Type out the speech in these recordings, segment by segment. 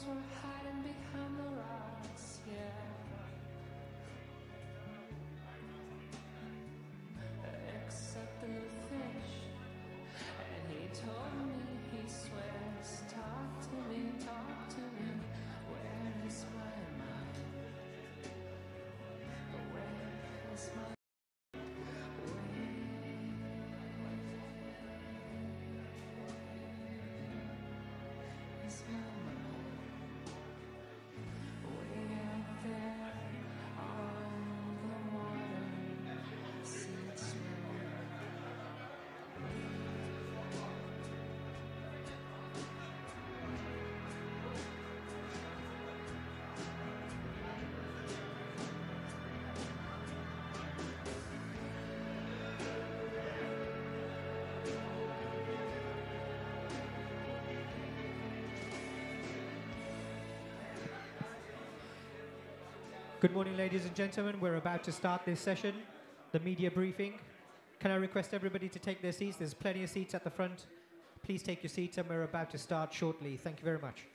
Animals were hiding behind the rocks, yeah. Except the fish. And he told me, he swears, talk to me, where is my mind? Where is my is my mind? Way out there on the water, since Good morning, ladies and gentlemen. We're about to start this session, the media briefing. Can I request everybody to take their seats? There's plenty of seats at the front. Please take your seats, and we're about to start shortly. Thank you very much.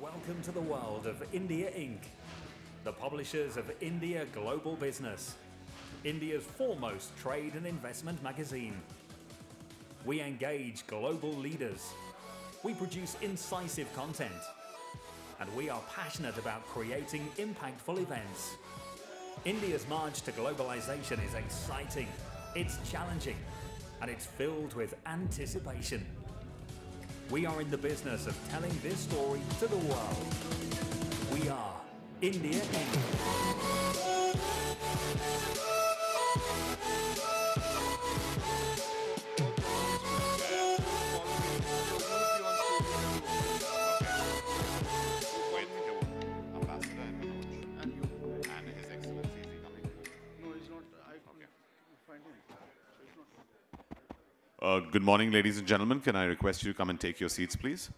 Welcome to the world of India Inc., the publishers of India Global Business, India's foremost trade and investment magazine. We engage global leaders, we produce incisive content, and we are passionate about creating impactful events. India's march to globalization is exciting, it's challenging, and it's filled with anticipation. We are in the business of telling this story to the world. We are India Inc. Good morning, ladies and gentlemen. Can I request you to come and take your seats, please?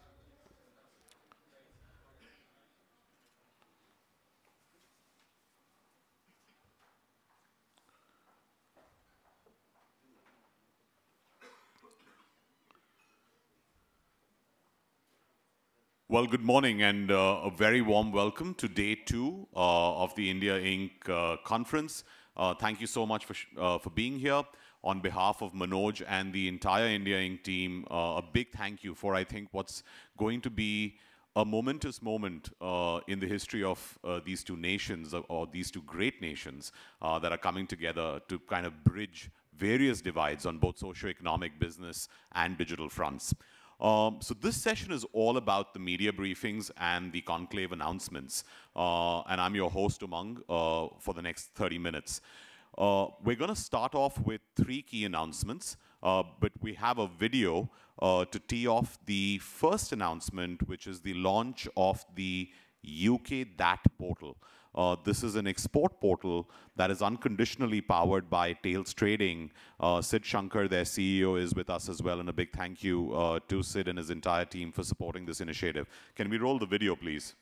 Well, good morning and a very warm welcome to day 2 of the India Inc. Conference. Thank you so much for being here. On behalf of Manoj and the entire India Inc. team, a big thank you for, I think, what's going to be a momentous moment in the history of these two nations, or these two great nations that are coming together to kind of bridge various divides on both socioeconomic, business, and digital fronts. So this session is all about the media briefings and the conclave announcements. And I'm your host, Umang, for the next 30 minutes. We're going to start off with 3 key announcements, but we have a video to tee off the first announcement, which is the launch of the UK DAT portal. This is an export portal that is unconditionally powered by Tails Trading. Sid Shankar, their CEO, is with us as well, and a big thank you to Sid and his entire team for supporting this initiative. Can we roll the video, please?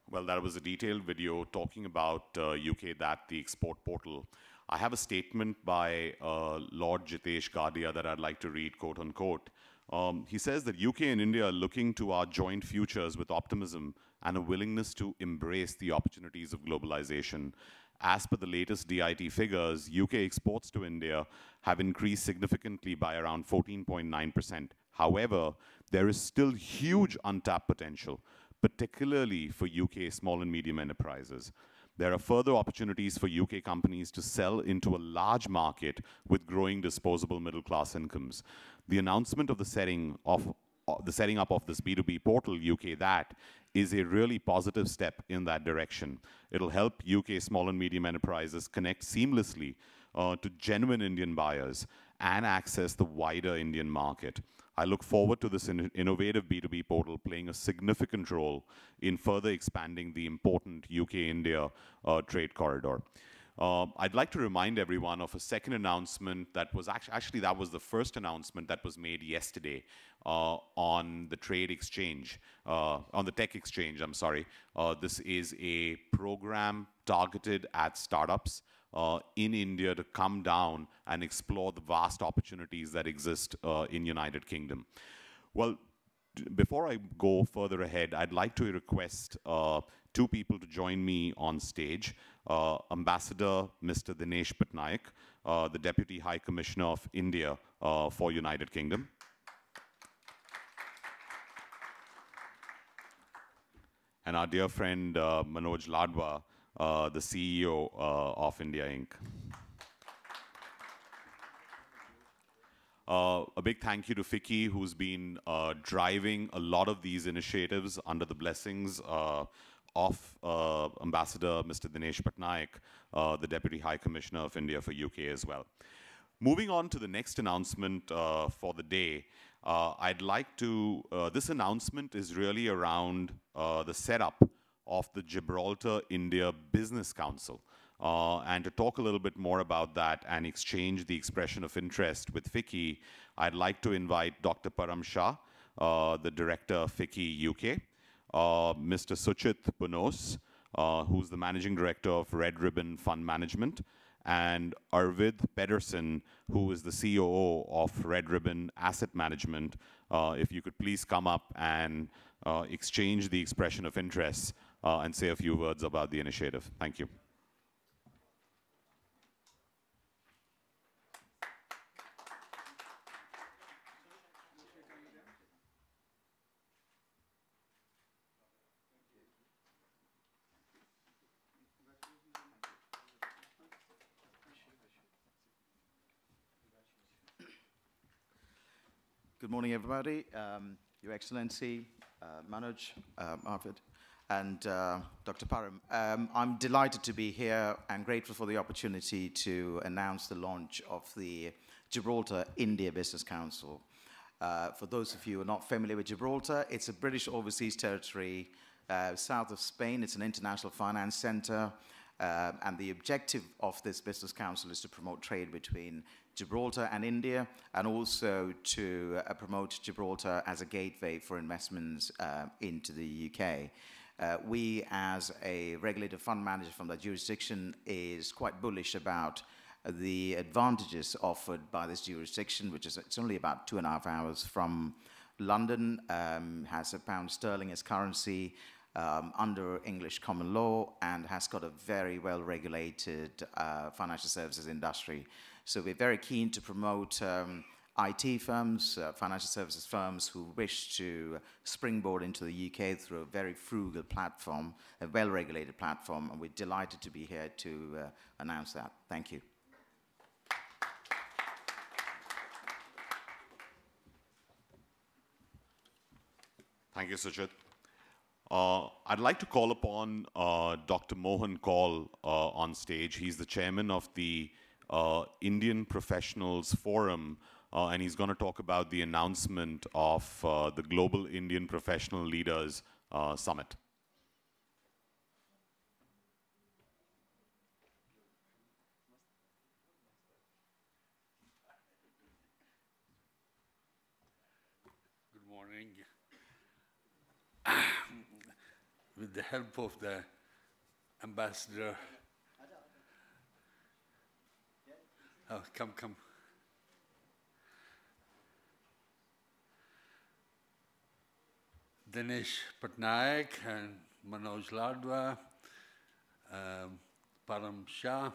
Well, that was a detailed video talking about UK That, the export portal. I have a statement by Lord Jitesh Gadia that I'd like to read, quote unquote. He says that UK and India are looking to our joint futures with optimism and a willingness to embrace the opportunities of globalization. As per the latest DIT figures, UK exports to India have increased significantly by around 14.9%. However, there is still huge untapped potential, particularly for UK small and medium enterprises. There are further opportunities for UK companies to sell into a large market with growing disposable middle class incomes. The announcement of the setting up of this B2B portal, UK That, is a really positive step in that direction. It'll help UK small and medium enterprises connect seamlessly to genuine Indian buyers and access the wider Indian market. I look forward to this innovative B2B portal playing a significant role in further expanding the important UK-India trade corridor. I'd like to remind everyone of a second announcement that was actually that was the first announcement that was made yesterday on the trade exchange, on the tech exchange, I'm sorry. This is a program targeted at startups in India to come down and explore the vast opportunities that exist in United Kingdom. Well, before I go further ahead, I'd like to request two people to join me on stage. Ambassador Mr. Dinesh Patnaik, the Deputy High Commissioner of India for United Kingdom. And our dear friend Manoj Ladwa, the CEO of India Inc. A big thank you to Vicky, who's been driving a lot of these initiatives under the blessings of Ambassador Mr. Dinesh Patnaik, the Deputy High Commissioner of India for UK as well. Moving on to the next announcement for the day, I'd like to, this announcement is really around the setup of the Gibraltar-India Business Council. And to talk a little bit more about that and exchange the expression of interest with FICCI, I'd like to invite Dr. Param Shah, the Director of FICCI UK, Mr. Suchit Punos, who's the Managing Director of Red Ribbon Fund Management, and Arvid Pedersen, who is the COO of Red Ribbon Asset Management. If you could please come up and exchange the expression of interest and say a few words about the initiative. Thank you. Good morning, everybody. Your Excellency, Manoj, Arvid, and Dr. Param. I'm delighted to be here and grateful for the opportunity to announce the launch of the Gibraltar-India Business Council. For those of you who are not familiar with Gibraltar, it's a British overseas territory south of Spain. It's an international finance center. And the objective of this business council is to promote trade between Gibraltar and India, and also to promote Gibraltar as a gateway for investments into the UK. We, as a regulated fund manager from that jurisdiction, is quite bullish about the advantages offered by this jurisdiction, which is it's only about 2.5 hours from London, has a pound sterling as currency, under English common law, and has got a very well-regulated financial services industry. So we're very keen to promote IT firms, financial services firms who wish to springboard into the UK through a very frugal platform, a well-regulated platform, and we're delighted to be here to announce that. Thank you. Thank you, Suchit. I'd like to call upon Dr. Mohan Kaul on stage. He's the chairman of the Indian Professionals Forum, and he's going to talk about the announcement of the Global Indian Professional Leaders Summit. Good morning. with the help of the ambassador. Oh, come. Dinesh Patnaik and Manoj Ladwa, Param Shah.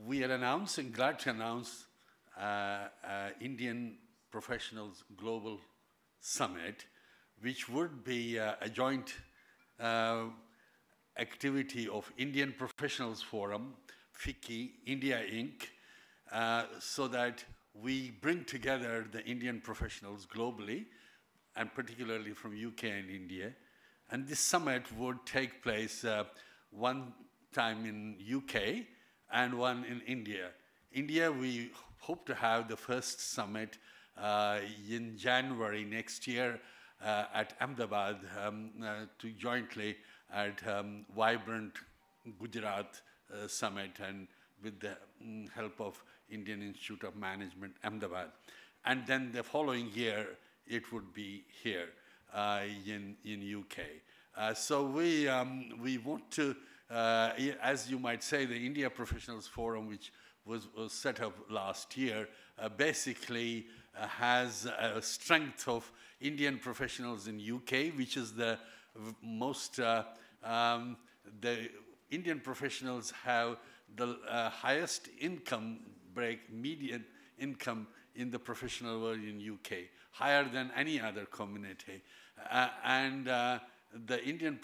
We are announcing, glad to announce, Indian Professionals Global Summit, which would be a joint activity of Indian Professionals Forum, FICCI, India Inc., so that we bring together the Indian professionals globally, and particularly from UK and India. And this summit would take place one time in UK and one in India. India, we hope to have the first summit in January next year at Ahmedabad to jointly at Vibrant Gujarat Summit and with the help of Indian Institute of Management, Ahmedabad. And then the following year, it would be here in UK. So we want to, as you might say, the India Professionals Forum, which was set up last year, basically has a strength of Indian professionals in UK, which is the most, the Indian professionals have the highest income median income in the professional world in UK, higher than any other community. And the Indian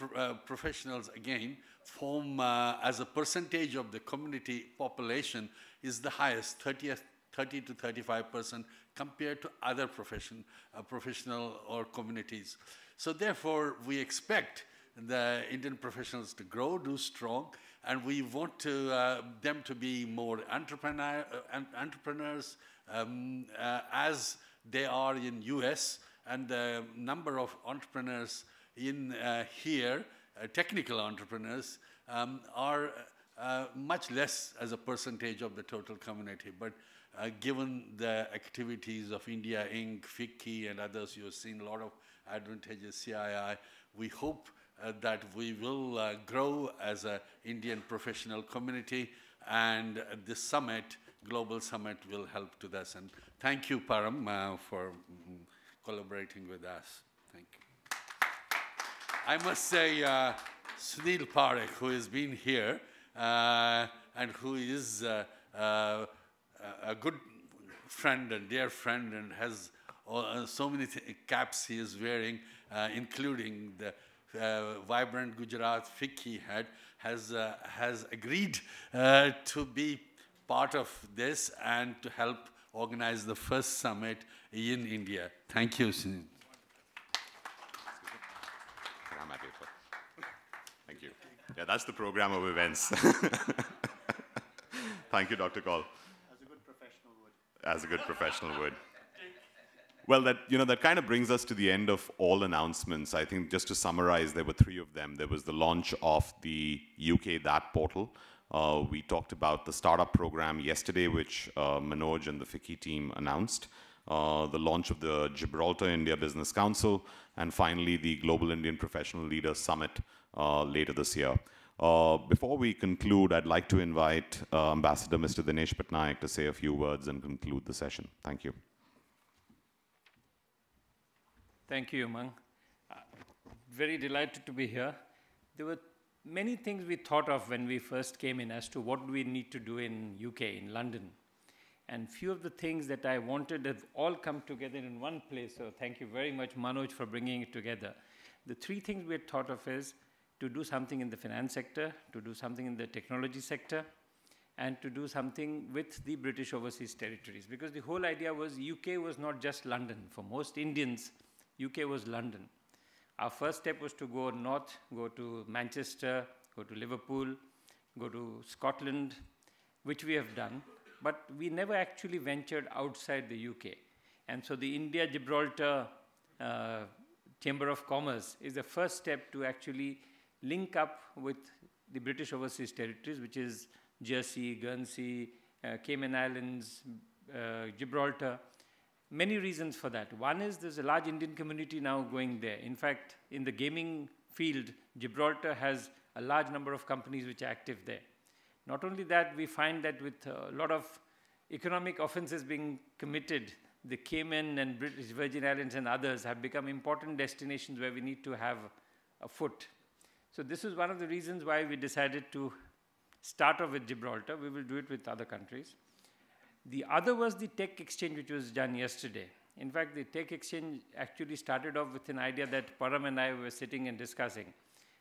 professionals, again, form, as a percentage of the community population, is the highest, 30 to 35% compared to other professional or communities. So therefore, we expect the Indian professionals to grow, do strong, and we want them to be more entrepreneurs as they are in US, and the number of entrepreneurs in here, technical entrepreneurs, are much less as a percentage of the total community. But given the activities of India Inc., FICCI, and others, you have seen a lot of advantages, CII, we hope that we will grow as an Indian professional community, and this summit, Global Summit, will help to this. And thank you, Param, for collaborating with us. Thank you. I must say, Sunil Parekh, who has been here, and who is a good friend and dear friend, and has so many caps he is wearing, including the Vibrant Gujarat FICCI head, has agreed to be part of this and to help organize the first summit in India. Thank you, Sunil. Thank you. Yeah, that's the program of events. Thank you, Dr. Kaul. As a good professional would. As a good professional would. Well, that kind of brings us to the end of all announcements. I think just to summarize, there were 3 of them. There was the launch of the UK That portal. We talked about the startup program yesterday, which Manoj and the FICCI team announced. The launch of the Gibraltar-India Business Council, and finally the Global Indian Professional Leaders Summit later this year. Before we conclude, I'd like to invite Ambassador Mr. Dinesh Patnaik to say a few words and conclude the session. Thank you. Thank you, Umang. Very delighted to be here. There were many things we thought of when we first came in as to what we need to do in UK, in London. And few of the things that I wanted have all come together in one place. So thank you very much, Manoj, for bringing it together. The 3 things we had thought of is to do something in the finance sector, to do something in the technology sector, and to do something with the British Overseas Territories. Because the whole idea was UK was not just London. For most Indians, UK was London. Our first step was to go north, go to Manchester, go to Liverpool, go to Scotland, which we have done. But we never actually ventured outside the UK. And so the India-Gibraltar Chamber of Commerce is the first step to actually link up with the British Overseas Territories, which is Jersey, Guernsey, Cayman Islands, Gibraltar. Many reasons for that. One is there's a large Indian community now going there. In fact, in the gaming field, Gibraltar has a large number of companies which are active there. Not only that, we find that with a lot of economic offenses being committed, the Cayman and British Virgin Islands and others have become important destinations where we need to have a foot. So this is one of the reasons why we decided to start off with Gibraltar. We will do it with other countries. The other was the tech exchange, which was done yesterday. In fact, the tech exchange actually started off with an idea that Param and I were sitting and discussing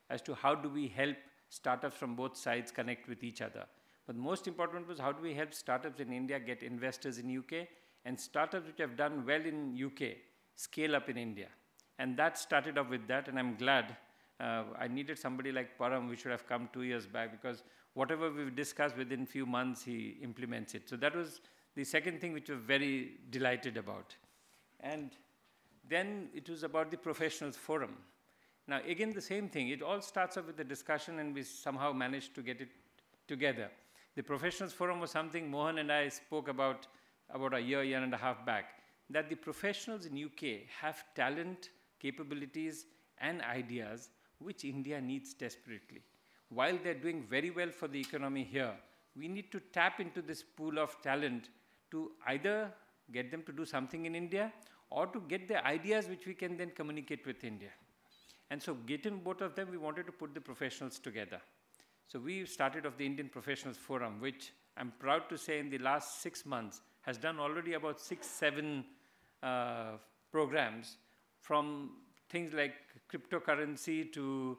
as to how do we help startups from both sides connect with each other. But most important was how do we help startups in India get investors in UK, and startups which have done well in UK scale up in India. And that started off with that, and I'm glad I needed somebody like Param, who should have come 2 years back, because whatever we've discussed within a few months, he implements it. So that was the second thing which we're very delighted about. And then it was about the professionals forum. Now, again, the same thing. It all starts off with a discussion, and we somehow managed to get it together. The professionals forum was something Mohan and I spoke about a year and a half back, that the professionals in UK have talent, capabilities, and ideas which India needs desperately. While they're doing very well for the economy here, we need to tap into this pool of talent to either get them to do something in India or to get their ideas which we can then communicate with India. And so getting both of them, we wanted to put the professionals together. So we started off the Indian Professionals Forum, which I'm proud to say in the last 6 months has done already about 6-7 programs, from things like cryptocurrency to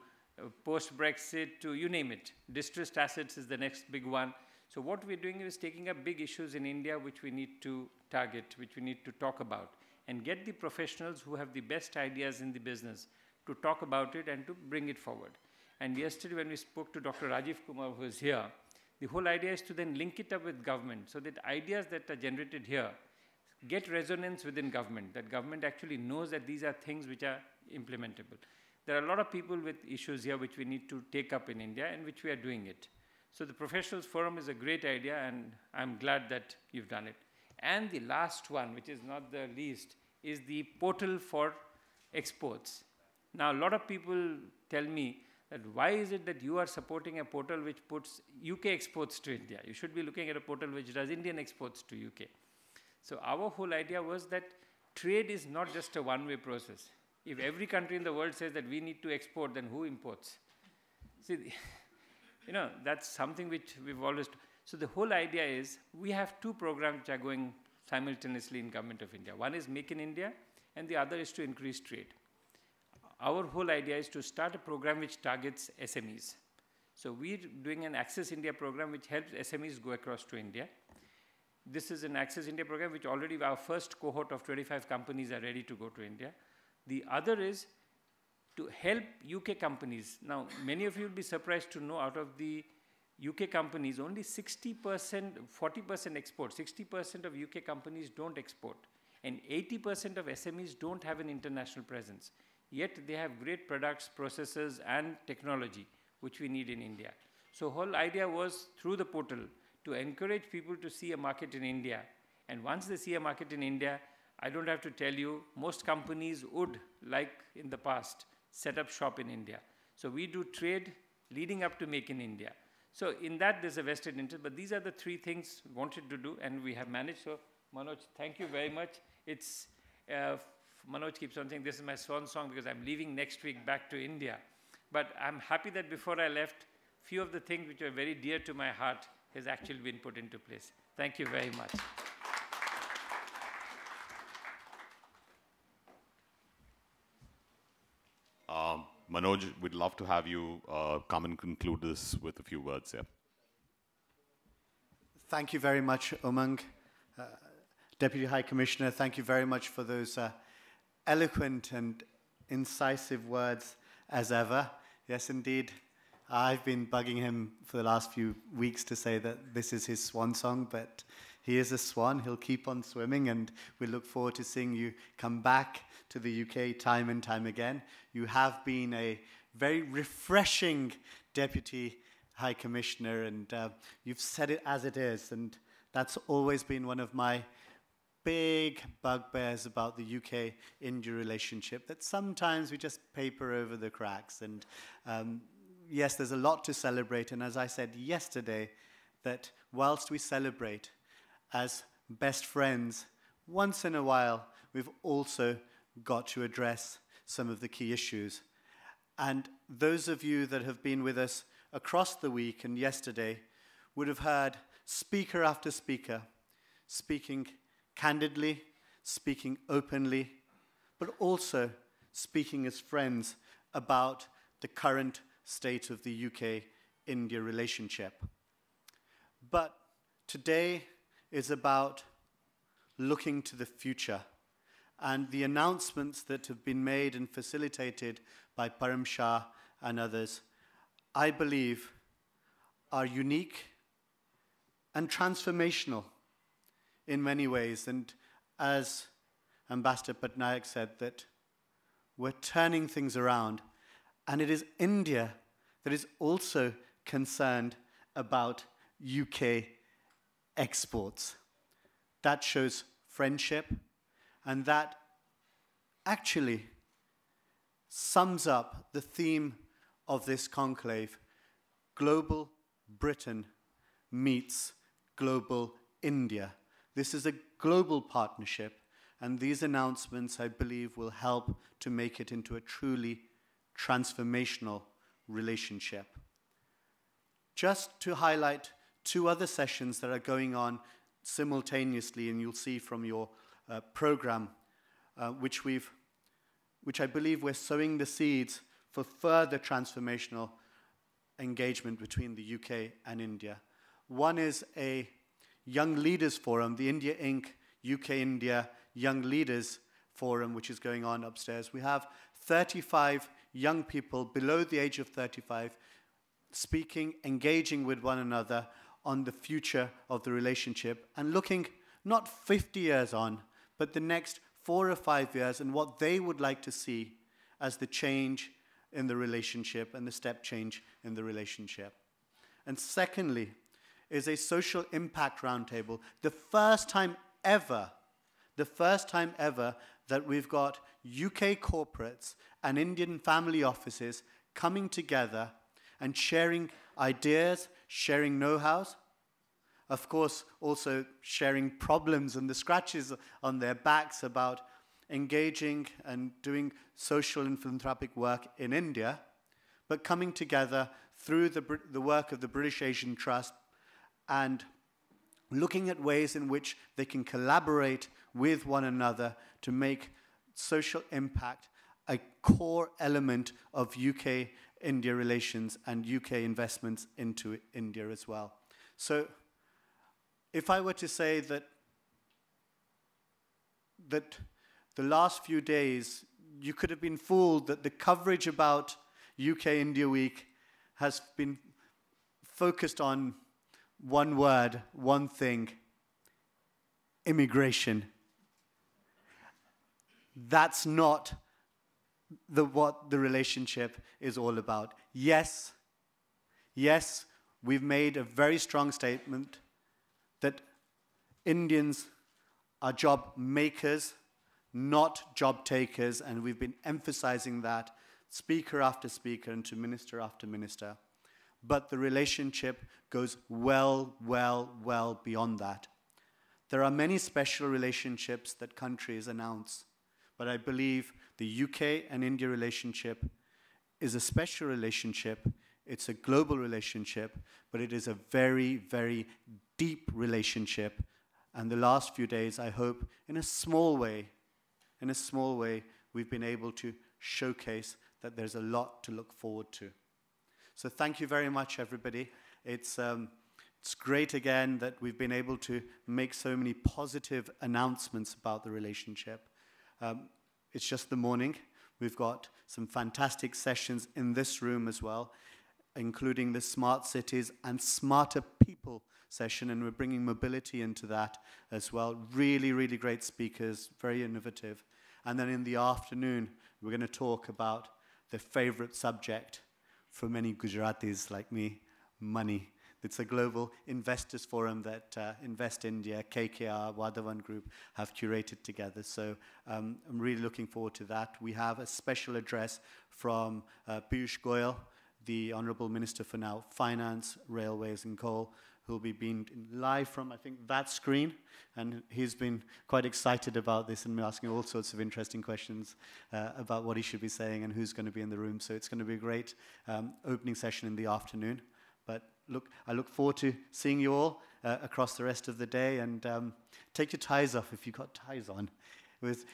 post-Brexit to you name it. Distressed assets is the next big one. So what we're doing is taking up big issues in India which we need to target, which we need to talk about, and get the professionals who have the best ideas in the business to talk about it and to bring it forward. And yesterday when we spoke to Dr. Rajiv Kumar, who is here, the whole idea is to then link it up with government so that ideas that are generated here get resonance within government, that government actually knows that these are things which are implementable. There are a lot of people with issues here which we need to take up in India, and which we are doing it. So the Professionals Forum is a great idea, and I'm glad that you've done it. And the last one, which is not the least, is the portal for exports. Now, a lot of people tell me that why is it that you are supporting a portal which puts UK exports to India? You should be looking at a portal which does Indian exports to UK. So our whole idea was that trade is not just a one-way process. If every country in the world says that we need to export, then who imports? See, you know, that's something which we've always... So the whole idea is we have 2 programs which are going simultaneously in Government of India. One is Make in India, and the other is to increase trade. Our whole idea is to start a program which targets SMEs. So we're doing an Access India program which helps SMEs go across to India. This is an Access India program which already our first cohort of 25 companies are ready to go to India. The other is to help UK companies. Now, many of you will be surprised to know out of the UK companies, only 60%, 40% export. 60% of UK companies don't export. And 80% of SMEs don't have an international presence. Yet they have great products, processes, and technology, which we need in India. So whole idea was, through the portal, to encourage people to see a market in India. And once they see a market in India, I don't have to tell you, most companies would, like in the past, set up shop in India. So we do trade leading up to Make in India. So in that, there's a vested interest. But these are the 3 things we wanted to do, and we have managed. So Manoj, thank you very much. It's... Manoj keeps on saying, this is my swan song because I'm leaving next week back to India. But I'm happy that before I left, few of the things which are very dear to my heart has actually been put into place. Thank you very much. Manoj, we'd love to have you come and conclude this with a few words here. Thank you very much, Umang. Deputy High Commissioner, thank you very much for those eloquent and incisive words as ever. Yes, indeed. I've been bugging him for the last few weeks to say that this is his swan song, but he is a swan. He'll keep on swimming, and we look forward to seeing you come back to the UK time and time again. You have been a very refreshing Deputy High Commissioner, and you've said it as it is, and that's always been one of my big bugbears about the UK-India relationship that sometimes we just paper over the cracks. And yes, there's a lot to celebrate. And as I said yesterday, that whilst we celebrate as best friends, once in a while, we've also got to address some of the key issues. And those of you that have been with us across the week and yesterday would have heard speaker after speaker speaking candidly, speaking openly, but also speaking as friends about the current state of the UK-India relationship. But today is about looking to the future, and the announcements that have been made and facilitated by Param Shah and others, I believe, are unique and transformational in many ways. And as Ambassador Patnaik said, that we're turning things around, and it is India that is also concerned about UK exports. That shows friendship, and that actually sums up the theme of this conclave: Global Britain meets Global India. This is a global partnership, and these announcements, I believe, will help to make it into a truly transformational relationship. Just to highlight two other sessions that are going on simultaneously, and you'll see from your program, which I believe we're sowing the seeds for further transformational engagement between the UK and India. One is a Young Leaders Forum, the India Inc. UK-India Young Leaders Forum, which is going on upstairs. We have 35 young people below the age of 35 speaking, engaging with one another on the future of the relationship and looking not 50 years on, but the next 4 or 5 years and what they would like to see as the change in the relationship and the step change in the relationship. And secondly, is a social impact roundtable. The first time ever that we've got UK corporates and Indian family offices coming together and sharing ideas, sharing know-hows, of course also sharing problems and the scratches on their backs about engaging and doing social and philanthropic work in India, but coming together through the work of the British Asian Trust and looking at ways in which they can collaborate with one another to make social impact a core element of UK-India relations and UK investments into India as well. So if I were to say that the last few days, you could have been fooled that the coverage about UK-India Week has been focused on one word, one thing: immigration. That's not what the relationship is all about. Yes, we've made a very strong statement that Indians are job makers, not job takers, and we've been emphasizing that speaker after speaker and to minister after minister. But the relationship goes well beyond that. There are many special relationships that countries announce, but I believe the UK and India relationship is a special relationship. It's a global relationship, but it is a very deep relationship. And the last few days, I hope, in a small way, we've been able to showcase that there's a lot to look forward to. So thank you very much, everybody. It's great again that we've been able to make so many positive announcements about the relationship. It's just the morning. We've got some fantastic sessions in this room as well, including the Smart Cities and Smarter People session, and we're bringing mobility into that as well. Really great speakers, very innovative. And then in the afternoon, we're going to talk about the favorite subject for many Gujaratis like me, money. It's a global investors forum that Invest India, KKR, Wadhavan Group have curated together. So I'm really looking forward to that. We have a special address from Piyush Goyal, the Honourable Minister for now Finance, Railways and Coal, who will be being live from, I think, that screen. And he's been quite excited about this and asking all sorts of interesting questions about what he should be saying and who's going to be in the room. So it's going to be a great opening session in the afternoon. But look, I look forward to seeing you all across the rest of the day. And take your ties off if you've got ties on.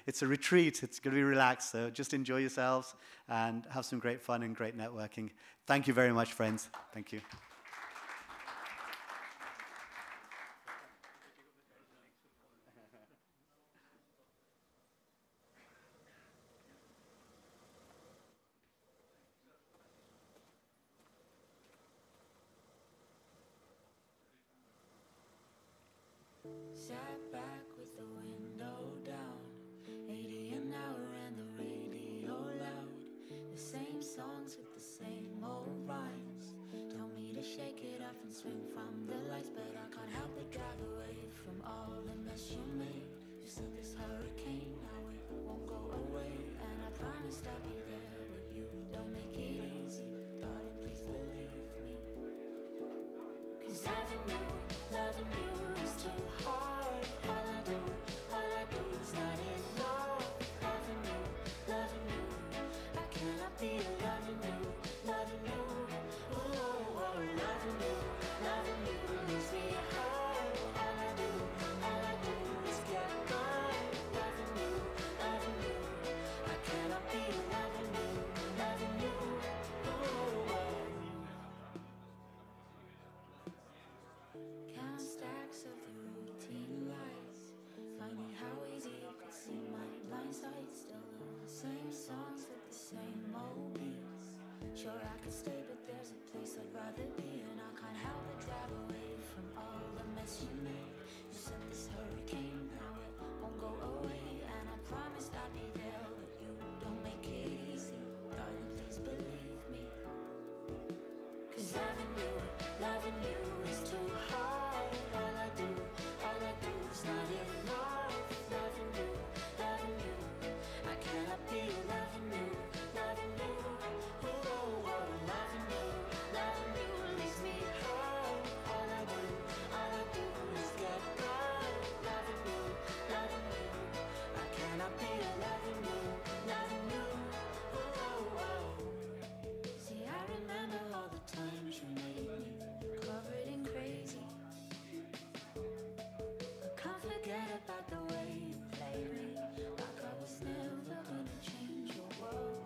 It's a retreat. It's going to be relaxed. So just enjoy yourselves and have some great fun and great networking. Thank you very much, friends. Thank you. Sat back with the window down, 80 an hour and the radio loud. The same songs with the same old rhymes. Told me to shake it off and swing from the lights, but I can't help but drive away from all the mess you made. You said this hurricane, now it won't go away, and I promised I'd be there, but you don't make it easy. Darling, please believe me. 'Cause loving you is too hard. All I do is not enough. Loving you, I cannot be loving you. Oh, loving you leaves me hard. All I do is get by. Loving you, I cannot be loving you. Count stacks of the routine lies. Funny how easy you could see my blind side. Still the same songs with the same old beats. Sure I could stay, but there's a place I'd rather be, and I can't help but drive away from all the mess you made. You sent this hurricane, now it won't go away, and I promised I'd be there, but you don't make it easy. Darling, please believe me. 'Cause loving you is too hard. All I do is not enough. Loving you, I cannot be loving you. Oh, loving you leaves me hard. All I do is get by. Loving you, I cannot be loving you. Oh. See, I remember all the times you made me covered in crazy. I can't forget about the way you played me, like I was never gonna change your world.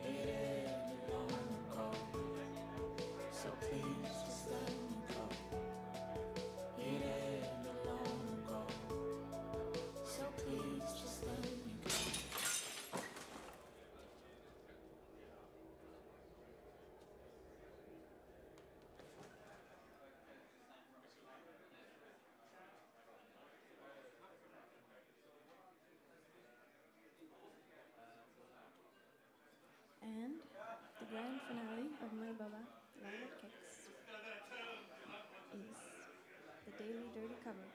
It ended long ago, so please just let me go. It ended long ago, so please just let me go. And the grand finale of my Baba Lilac Kicks is the Daily Dirty cover.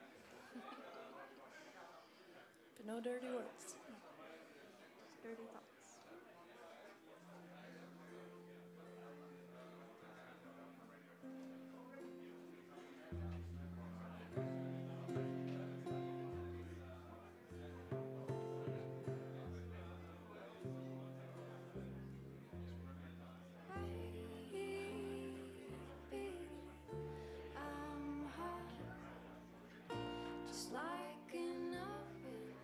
But no dirty words. Just dirty thoughts. I'm hot, just like an oven.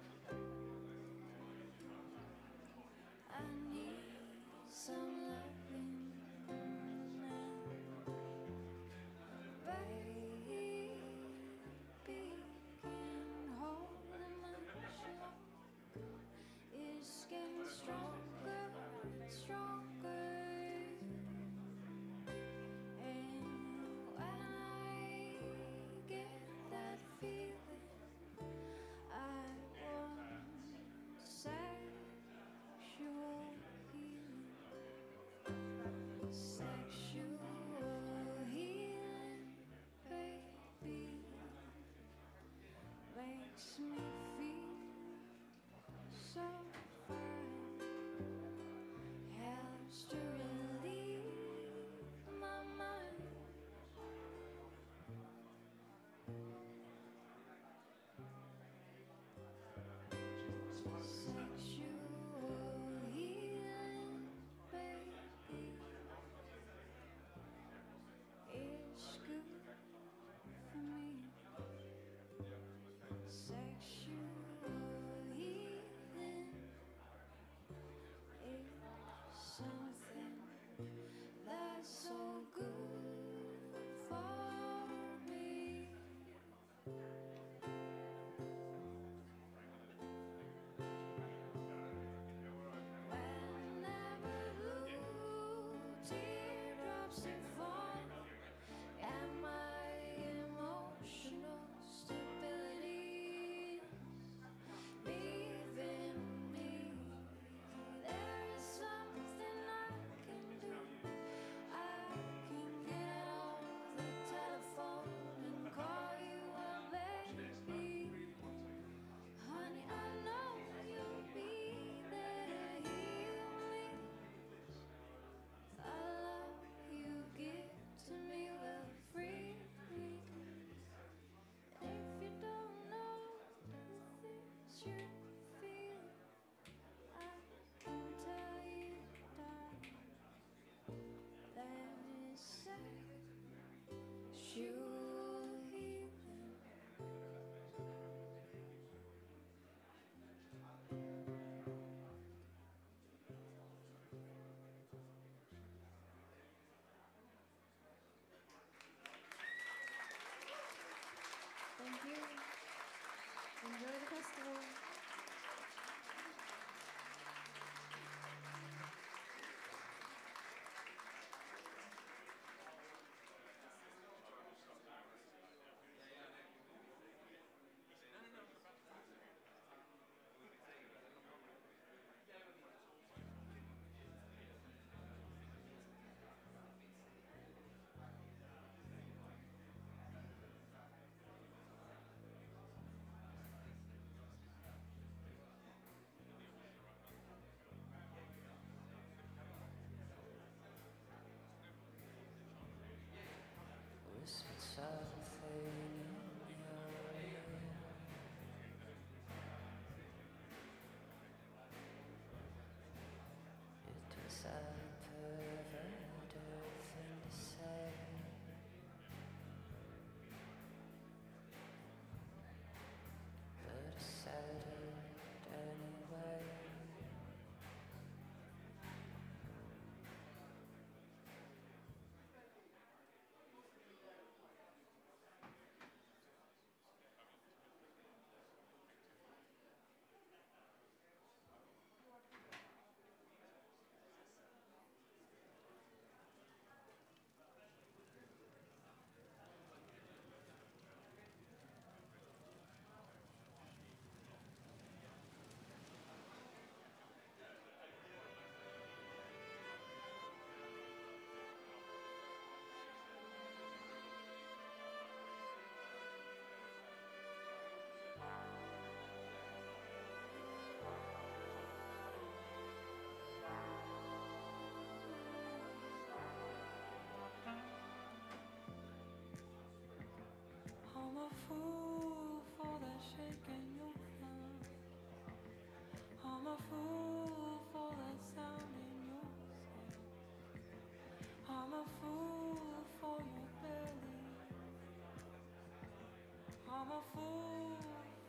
fool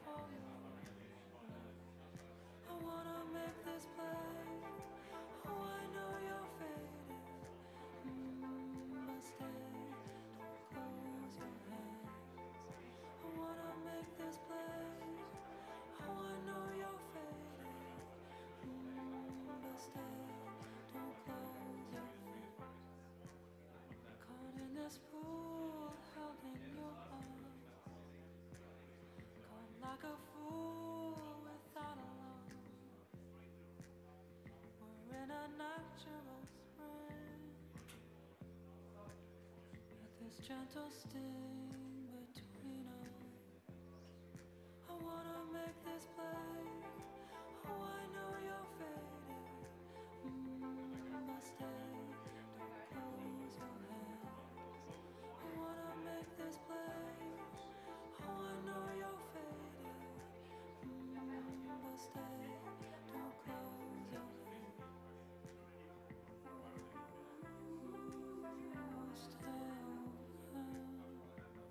for you. I wanna make this play. Oh, I know you're faded. But stay, don't close your hands. I wanna make this play. Oh, I know you're faded. But stay, don't close your hands. Caught in this pool, held in your arms. Caught like a fool without a love. We're in a natural spring. With this gentle sting between us. I wanna make this play. Oh, I know you're faded. But stay, don't close your hands. I wanna make this play. Oh, I know you're faded. But stay, don't close your hands. Stay open.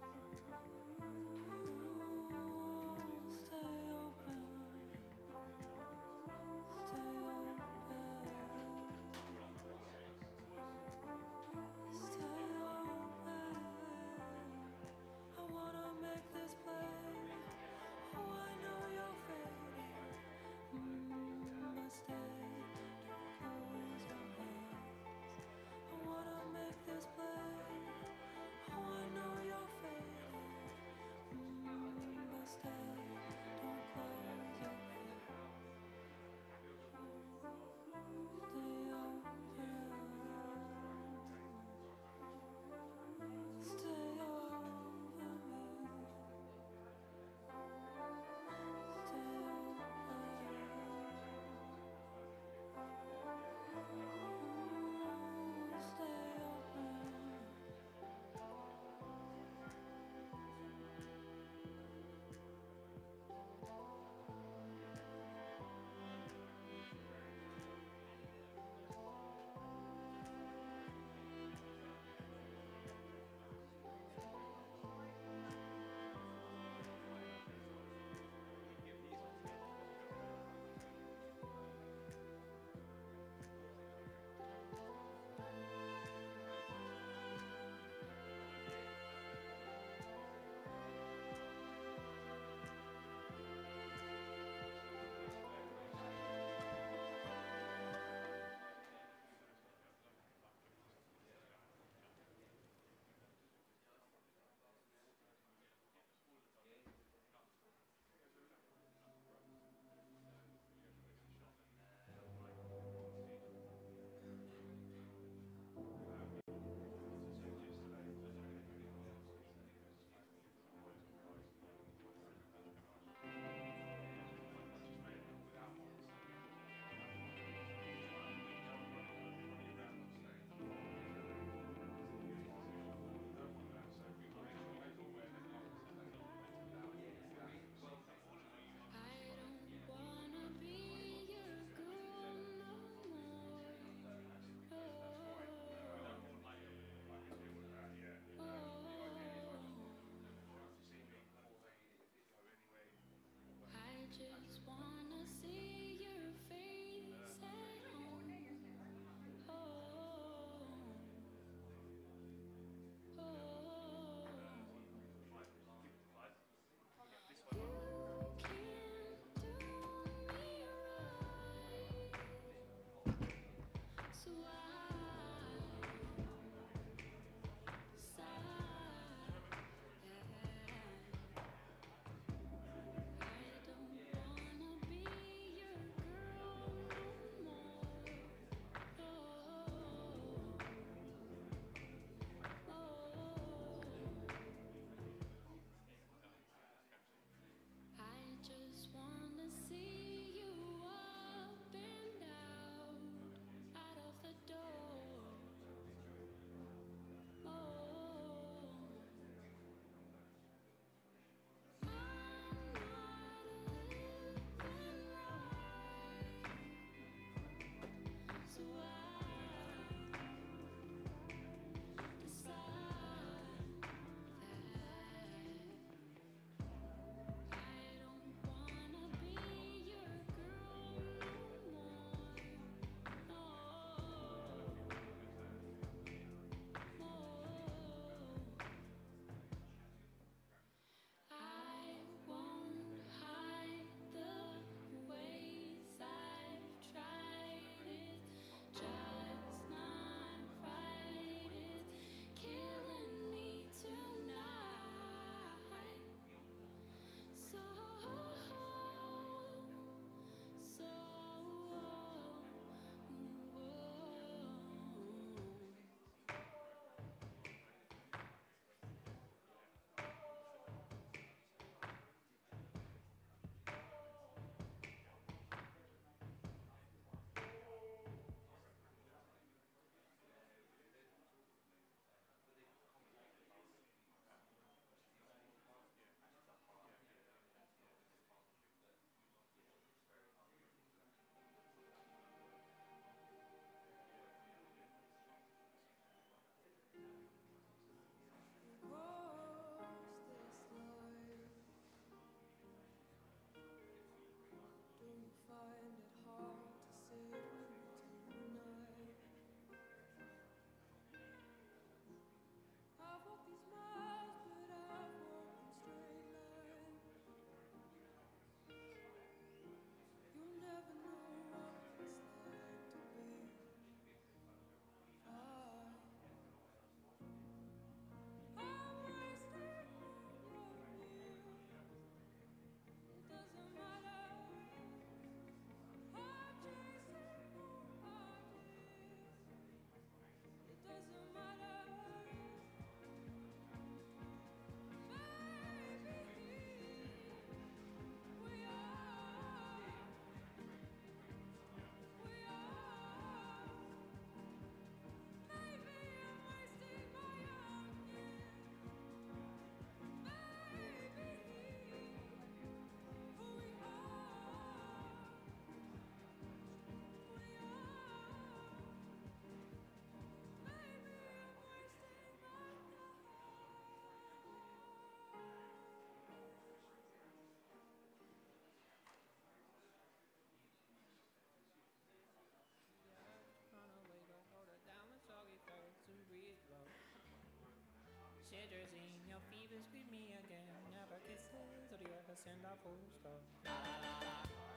shitters in your fevers with me again. Never kisses, or do you ever send a full stop?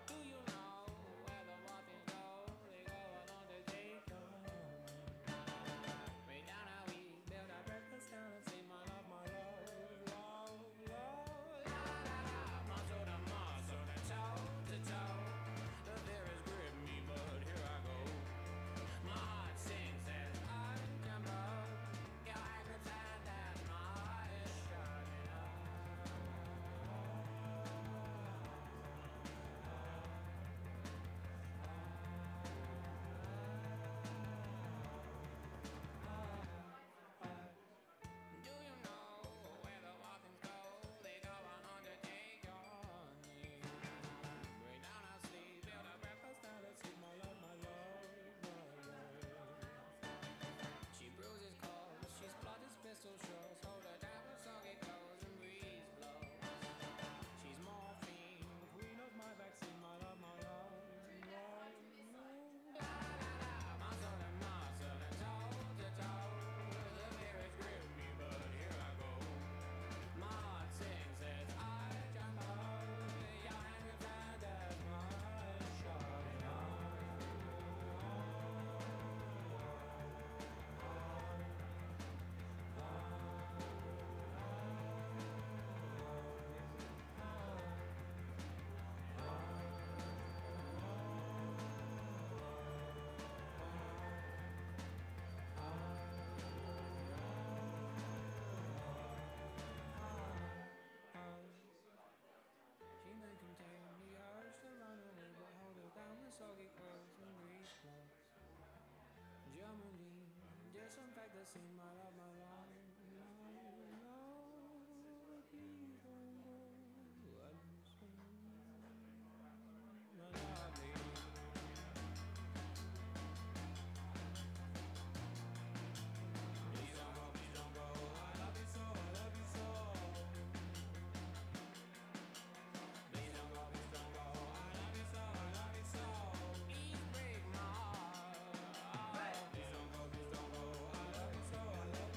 Do you know where the waffles go? They go along to take your way down how we build our breakfast down and say my love, my love, love, love, la la la. Muscle to muscle, to toe to toe. The fear has gripped me, but here I go. My heart sings as I jump up. Your hand grabs hand and my heart is shutting up. Do you know where the waffles go? They go on undertake your name. Way down our sleeve, build a breakfast down to see my love, my love, my love. She bruises calls, she splutters pistol shots. Hold her down with soggy clothes and breeze blows. She's morphine, the queen of my vaccine, my love, my love, love, love. La la la, muscle and muscle and toe to toe. The fear has gripped me, but here I go. My heart sings as I jump up. Your hand grabs hand as my heart is shutting up. She may contain the urge to run away, but hold her down with soggy clothes and breeze blows. Germany, disinfect the scene, my love, my love, love, love, please don't go. My lovely. Please don't go, please don't go. I love you so, I love you so. Please don't go, please don't go. I love you so, I love you so. Please break my heart. Please don't go, please don't go. I love you so, I love you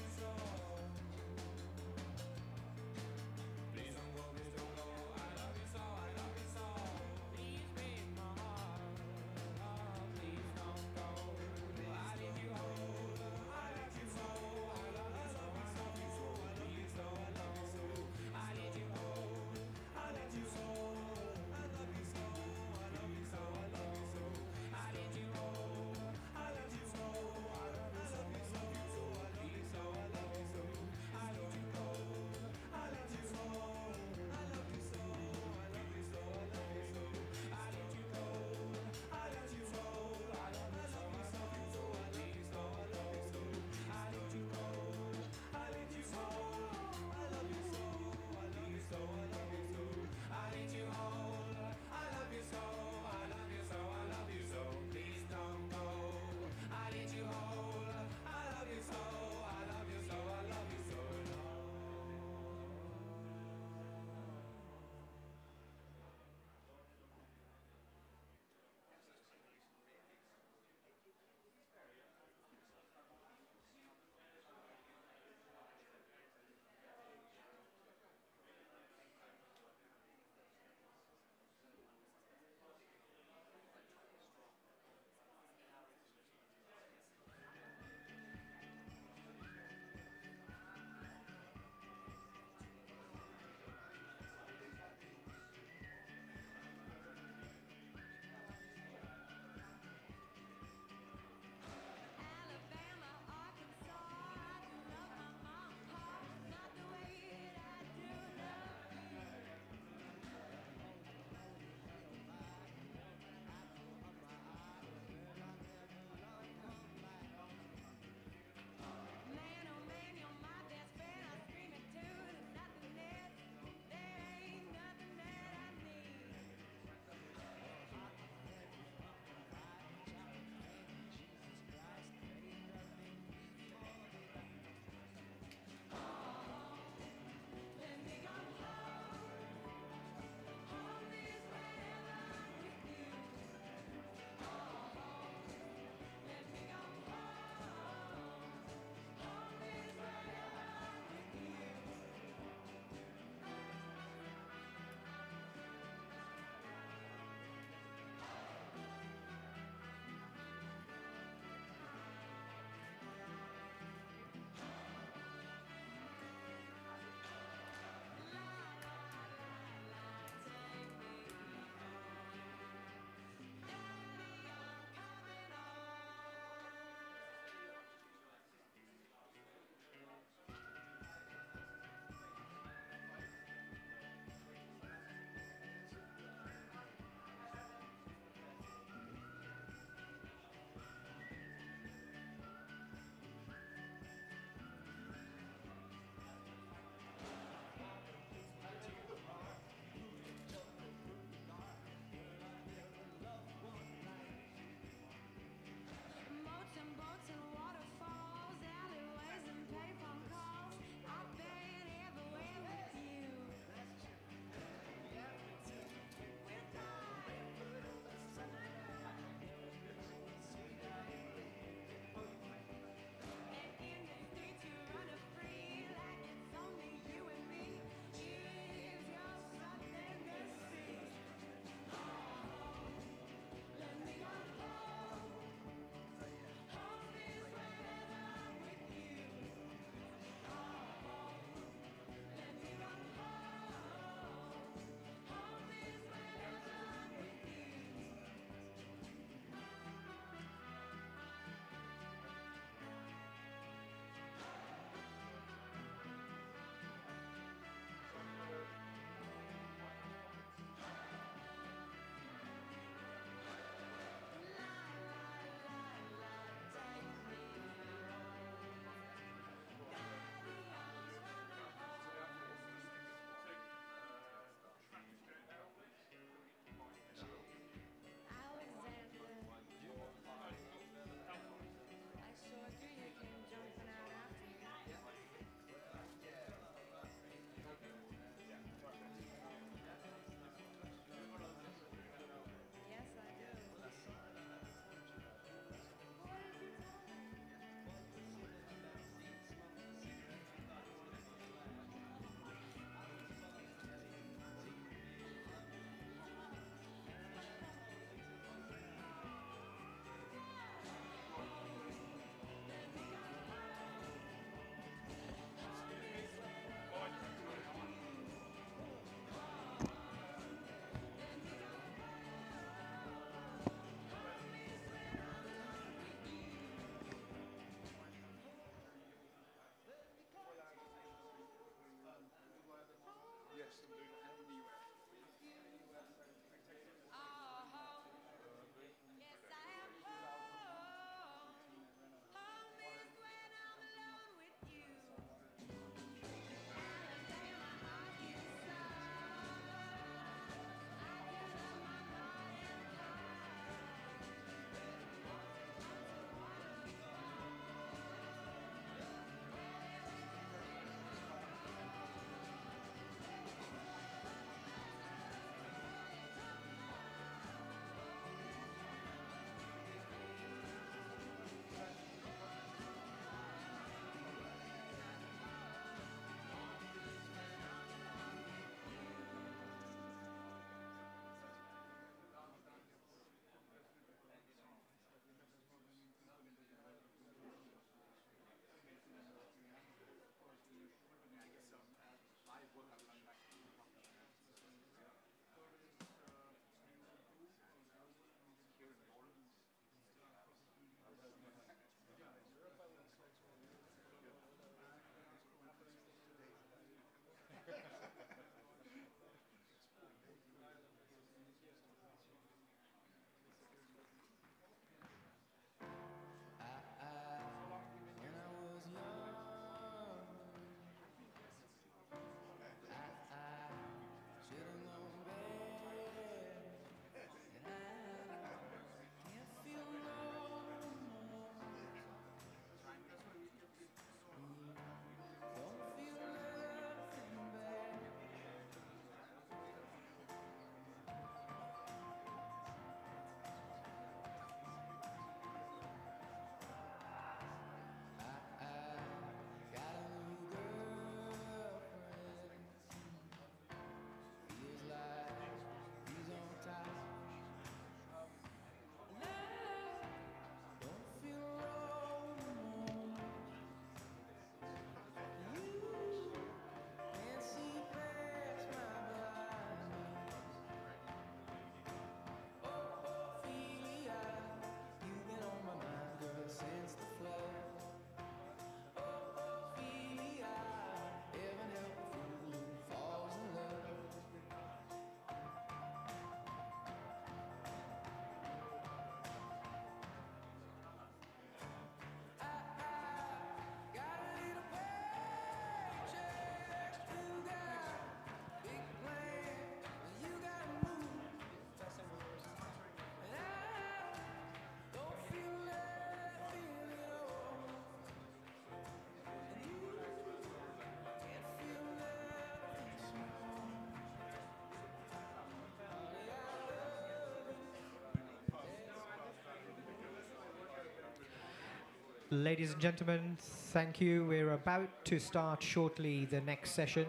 Ladies and gentlemen, thank you. We're about to start shortly the next session,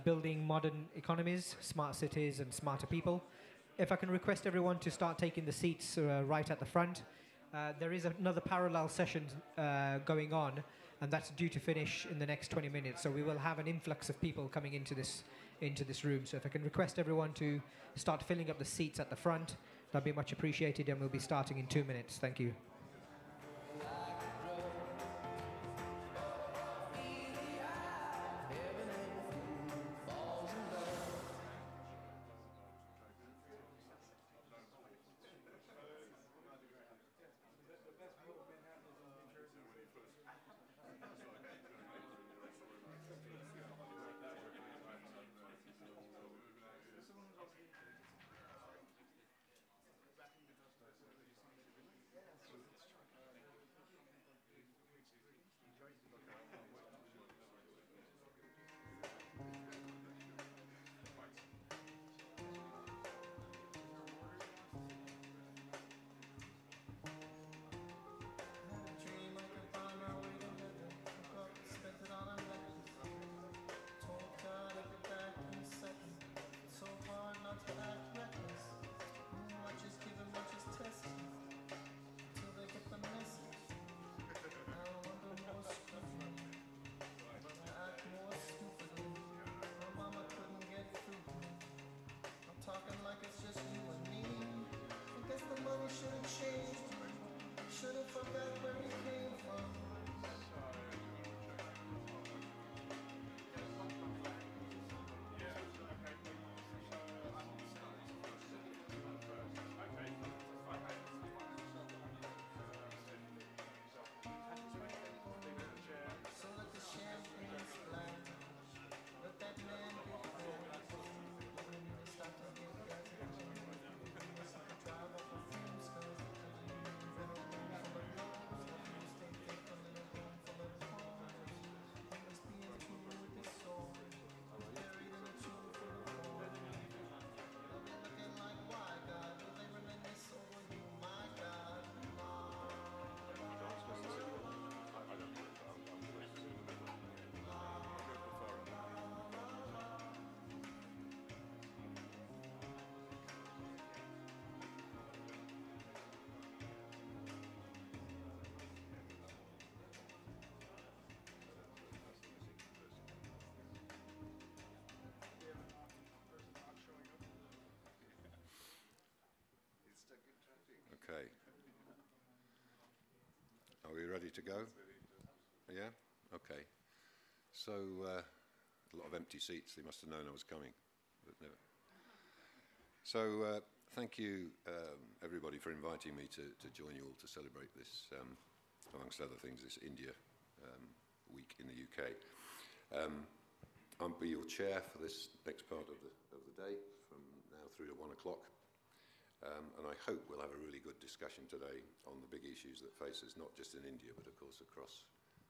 Building Modern Economies, Smart Cities and Smarter People. If I can request everyone to start taking the seats right at the front. There is another parallel session going on, and that's due to finish in the next 20 minutes. So we will have an influx of people coming into this room. So if I can request everyone to start filling up the seats at the front, that'd be much appreciated, and we'll be starting in 2 minutes. Thank you. Okay. Are we ready to go? Yeah? Okay. So, a lot of empty seats. They must have known I was coming. But never. So, thank you, everybody, for inviting me to join you all to celebrate this, amongst other things, this India week in the UK. I'll be your chair for this next part of the day, from now through to 1 o'clock. And I hope we'll have a really good discussion today on the big issues that face us, not just in India, but of course across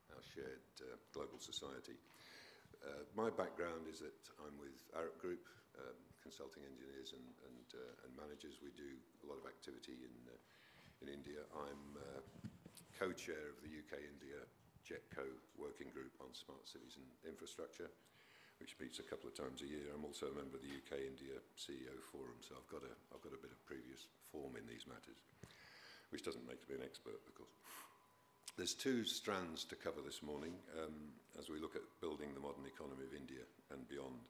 our shared global society. My background is that I'm with Arup Group, consulting engineers and managers. We do a lot of activity in India. I'm co-chair of the UK-India JETCO working group on smart cities and infrastructure, which meets a couple of times a year. I'm also a member of the UK-India CEO Forum, so I've got a bit of previous form in these matters, which doesn't make me an expert, of course. There's two strands to cover this morning as we look at building the modern economy of India and beyond.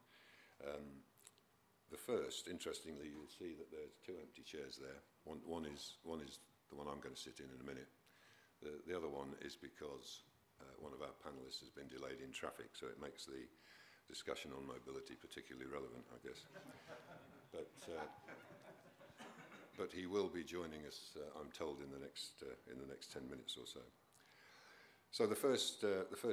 The first, interestingly, you'll see that there's two empty chairs there. One is the one I'm going to sit in a minute. The other one is because one of our panelists has been delayed in traffic, so it makes the discussion on mobility particularly relevant, I guess. But he will be joining us, I'm told, in the next 10 minutes or so. So the first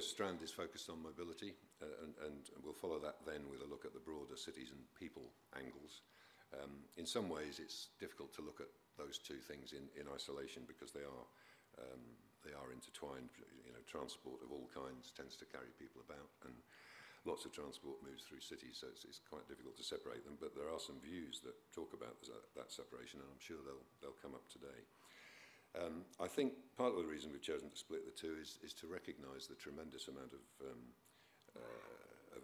strand is focused on mobility, and we'll follow that then with a look at the broader cities and people angles. In some ways, it's difficult to look at those two things in isolation because they are intertwined. You know, transport of all kinds tends to carry people about, and lots of transport moves through cities, so it's quite difficult to separate them. But there are some views that talk about that separation, and I'm sure they'll come up today. I think part of the reason we've chosen to split the two is to recognise the tremendous amount of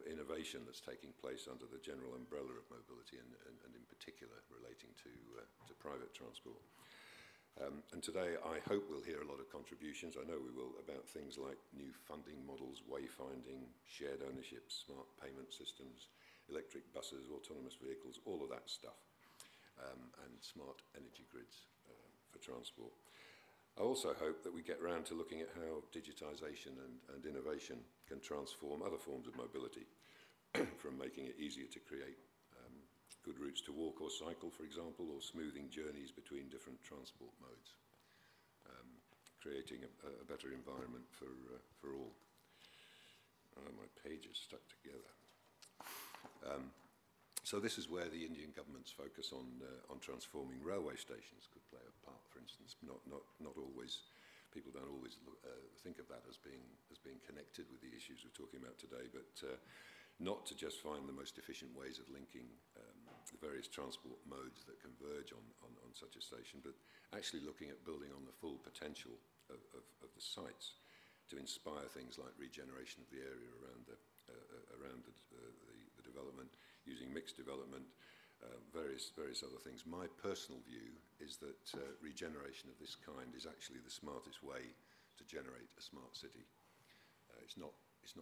innovation that's taking place under the general umbrella of mobility and in particular relating to private transport. And today I hope we'll hear a lot of contributions, I know we will, about things like new funding models, wayfinding, shared ownership, smart payment systems, electric buses, autonomous vehicles, all of that stuff, and smart energy grids for transport. I also hope that we get round to looking at how digitisation and innovation can transform other forms of mobility, from making it easier to create good routes to walk or cycle, for example, or smoothing journeys between different transport modes, creating a better environment for all. My page is stuck together. So this is where the Indian government's focus on transforming railway stations could play a part. For instance, not always, people don't always think of that as being connected with the issues we're talking about today, but not to just find the most efficient ways of linking the various transport modes that converge on such a station, but actually looking at building on the full potential of the sites to inspire things like regeneration of the area around the development, using mixed development, various other things. My personal view is that regeneration of this kind is actually the smartest way to generate a smart city. It's not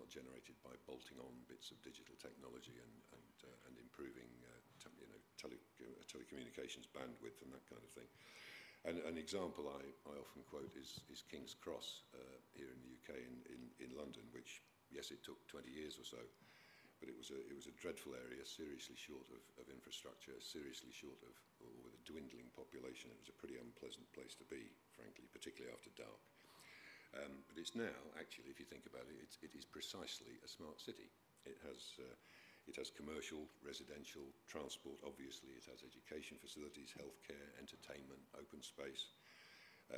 generated by bolting on bits of digital technology and improving telecommunications bandwidth and that kind of thing. And an example I often quote is King's Cross here in the UK in London, which, yes, it took 20 years or so, but it was a dreadful area, seriously short of infrastructure, seriously short of, or with a dwindling population. It was a pretty unpleasant place to be, frankly, particularly after dark. But it's now, actually, if you think about it, it is precisely a smart city. It has commercial, residential, transport, obviously. It has education facilities, healthcare, entertainment, open space,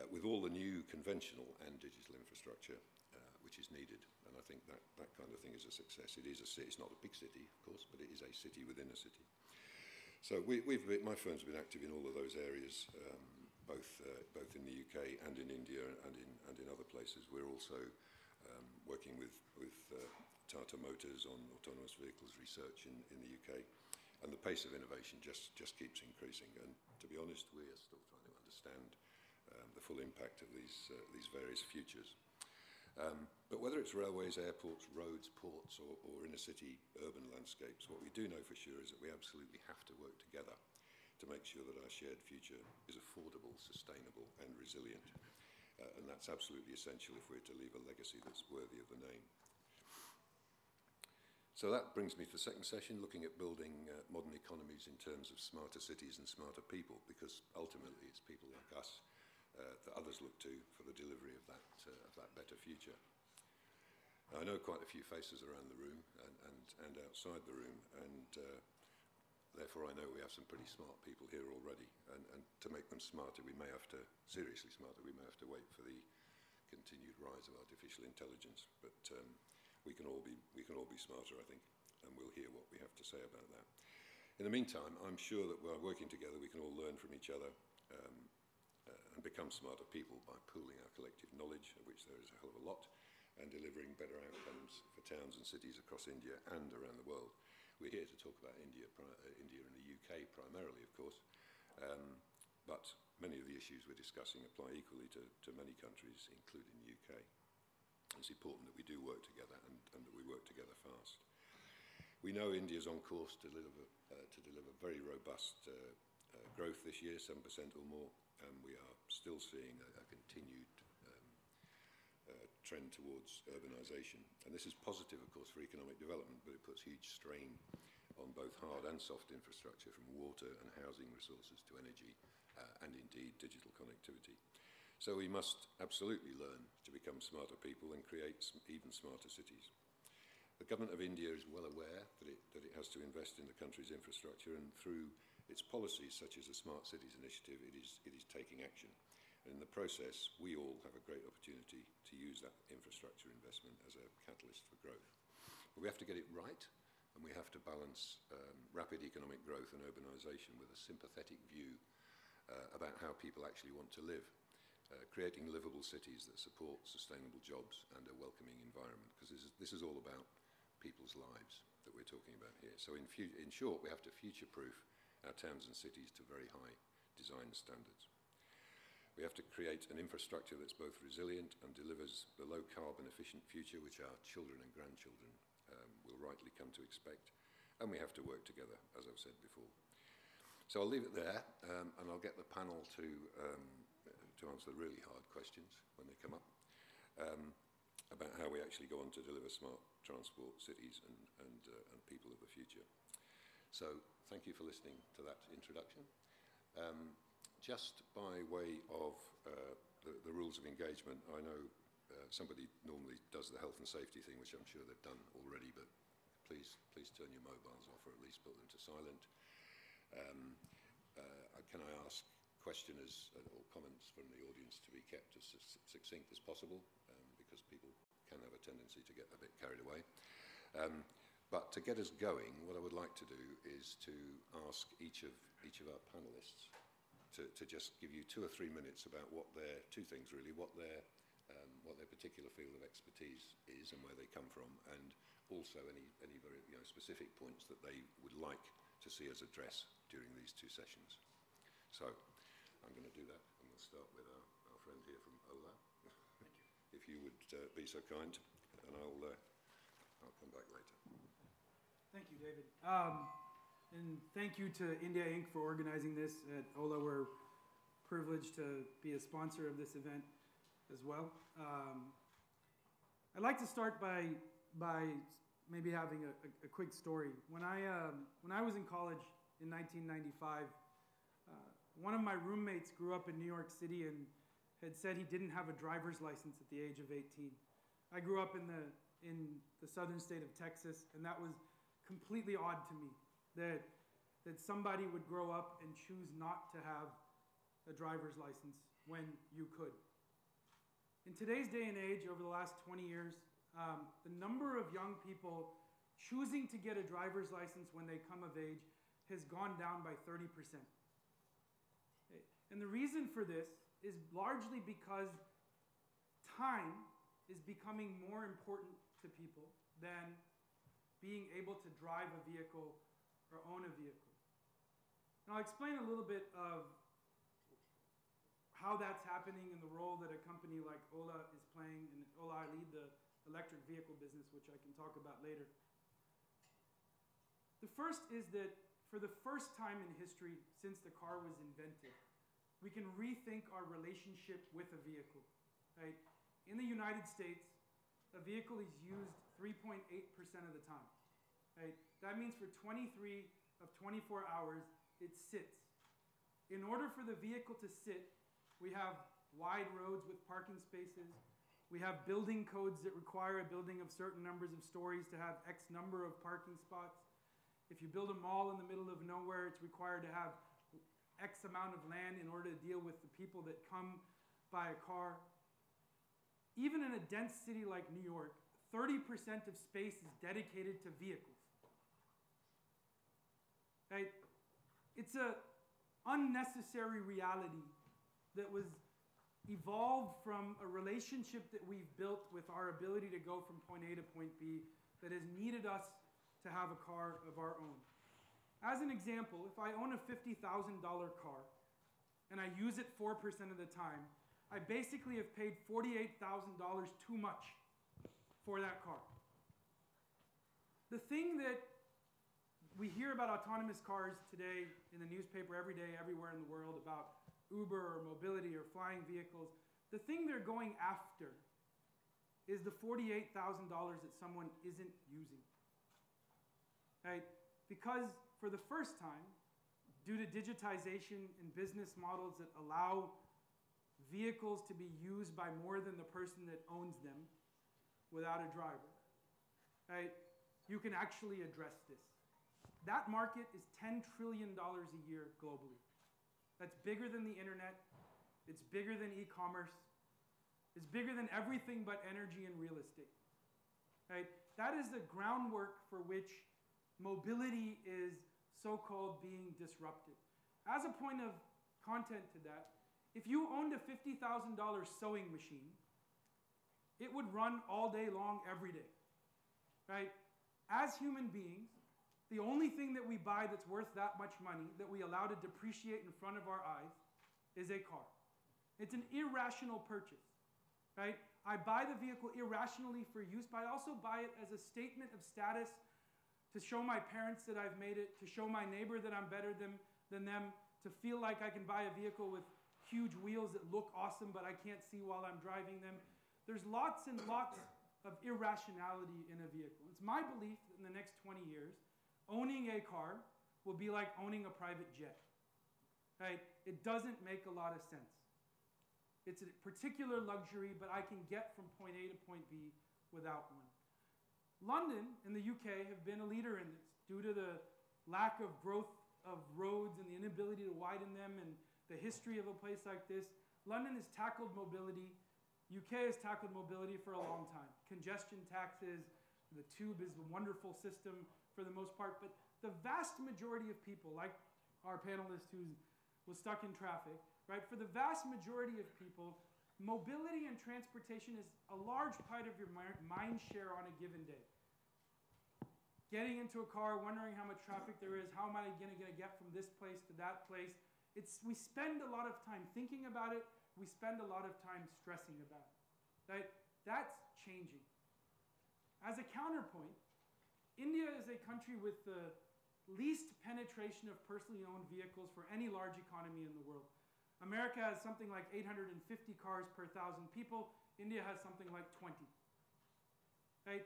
with all the new conventional and digital infrastructure which is needed. And I think that kind of thing is a success. It is a city. It's not a big city, of course, but it is a city within a city. So my firm's been active in all of those areas, both in the UK and in India and in other places. We're also working with Tata Motors on autonomous vehicles research in the UK, and the pace of innovation just keeps increasing. And to be honest, we are still trying to understand the full impact of these various futures. But whether it's railways, airports, roads, ports, or inner city urban landscapes, what we do know for sure is that we absolutely have to work together to make sure that our shared future is affordable, sustainable, and resilient. And that's absolutely essential if we're to leave a legacy that's worthy of the name. So that brings me to the second session, looking at building modern economies in terms of smarter cities and smarter people, because ultimately it's people like us that others look to for the delivery of that better future. I know quite a few faces around the room and outside the room, and therefore I know we have some pretty smart people here already, and to make them smarter, seriously smarter, we may have to wait for the continued rise of artificial intelligence, but we can all be smarter, I think, and we'll hear what we have to say about that. In the meantime, I'm sure that by working together we can all learn from each other and become smarter people by pooling our collective knowledge, of which there is a hell of a lot, and delivering better outcomes for towns and cities across India and around the world. We're here to talk about India and the UK primarily, of course, but many of the issues we're discussing apply equally to many countries, including the UK. It's important that we do work together and that we work together fast. We know India's on course to deliver very robust growth this year, 7% or more, and we are still seeing a continued trend towards urbanisation. And this is positive, of course, for economic development, but it puts huge strain on both hard and soft infrastructure, from water and housing resources to energy and indeed digital connectivity. So we must absolutely learn to become smarter people and create even smarter cities. The government of India is well aware that it has to invest in the country's infrastructure, and through its policies such as the Smart Cities Initiative, it is taking action. And in the process, we all have a great opportunity to use that infrastructure investment as a catalyst for growth. But we have to get it right, and we have to balance rapid economic growth and urbanisation with a sympathetic view about how people actually want to live. creating livable cities that support sustainable jobs and a welcoming environment, because this is all about people's lives that we're talking about here. So in short, we have to future-proof our towns and cities to very high design standards. We have to create an infrastructure that's both resilient and delivers the low-carbon efficient future which our children and grandchildren will rightly come to expect. And we have to work together, as I've said before. So I'll leave it there, and I'll get the panel to answer the really hard questions when they come up, about how we actually go on to deliver smart transport cities and people of the future. So thank you for listening to that introduction. Just by way of the rules of engagement, I know somebody normally does the health and safety thing, which I'm sure they've done already, but please turn your mobiles off or at least put them to silent. Can I ask questioners or comments from the audience to be kept as succinct as possible, because people can have a tendency to get a bit carried away. But to get us going, what I would like to do is to ask each of our panelists to just give you 2 or 3 minutes about what their, 2 things really, what their particular field of expertise is and where they come from, and also any very specific points that they would like to see us address during these 2 sessions. So I'm going to do that, and we'll start with our friend here from Ola. Thank you. If you would be so kind, and I'll come back later. Thank you, David. And thank you to India Inc. for organizing this. At Ola, we're privileged to be a sponsor of this event as well. I'd like to start by maybe having a quick story. When I was in college in 1995, one of my roommates grew up in New York City and had said he didn't have a driver's license at the age of 18. I grew up in the southern state of Texas, and that was completely odd to me, that somebody would grow up and choose not to have a driver's license when you could. In today's day and age, over the last 20 years, the number of young people choosing to get a driver's license when they come of age has gone down by 30%. And the reason for this is largely because time is becoming more important to people than being able to drive a vehicle or own a vehicle. Now, I'll explain a little bit of how that's happening and the role that a company like Ola is playing. And Ola, I lead the electric vehicle business, which I can talk about later. The first is that for the first time in history since the car was invented, we can rethink our relationship with a vehicle. Right? In the United States, a vehicle is used 3.8% of the time. Right? That means for 23 of 24 hours, it sits. In order for the vehicle to sit, we have wide roads with parking spaces. We have building codes that require a building of certain numbers of stories to have X number of parking spots. If you build a mall in the middle of nowhere, it's required to have X amount of land in order to deal with the people that come by a car. Even in a dense city like New York, 30% of space is dedicated to vehicles. Right? It's an unnecessary reality that was evolved from a relationship that we've built with our ability to go from point A to point B that has needed us to have a car of our own. As an example, if I own a $50,000 car and I use it 4% of the time, I basically have paid $48,000 too much for that car. The thing that we hear about autonomous cars today in the newspaper every day, everywhere in the world, about Uber or mobility or flying vehicles, the thing they're going after is the $48,000 that someone isn't using. Right? Because for the first time, due to digitization and business models that allow vehicles to be used by more than the person that owns them without a driver, right, you can actually address this. That market is $10 trillion a year globally. That's bigger than the internet. It's bigger than e-commerce. It's bigger than everything but energy and real estate. Right? That is the groundwork for which mobility is so-called being disrupted. As a point of content to that, If you owned a $50,000 sewing machine, it would run all day long, every day, right? As human beings, the only thing that we buy that's worth that much money, that we allow to depreciate in front of our eyes, is a car. It's an irrational purchase, right? I buy the vehicle irrationally for use, but I also buy it as a statement of status to show my parents that I've made it, to show my neighbor that I'm better than them, to feel like I can buy a vehicle with huge wheels that look awesome, but I can't see while I'm driving them. There's lots and lots of irrationality in a vehicle. It's my belief that in the next 20 years, owning a car will be like owning a private jet, right? It doesn't make a lot of sense. It's a particular luxury, but I can get from point A to point B without one. London and the UK have been a leader in this due to the lack of growth of roads and the inability to widen them and the history of a place like this. London has tackled mobility. UK has tackled mobility for a long time. Congestion taxes, the tube is a wonderful system for the most part, but the vast majority of people, like our panelist who was stuck in traffic, right? For the vast majority of people, mobility and transportation is a large part of your mind share on a given day. Getting into a car, wondering how much traffic there is, how am I going to get from this place to that place? We spend a lot of time thinking about it. We spend a lot of time stressing about it. Right? That's changing. As a counterpoint, India is a country with the least penetration of personally owned vehicles for any large economy in the world. America has something like 850 cars per 1,000 people. India has something like 20. Right?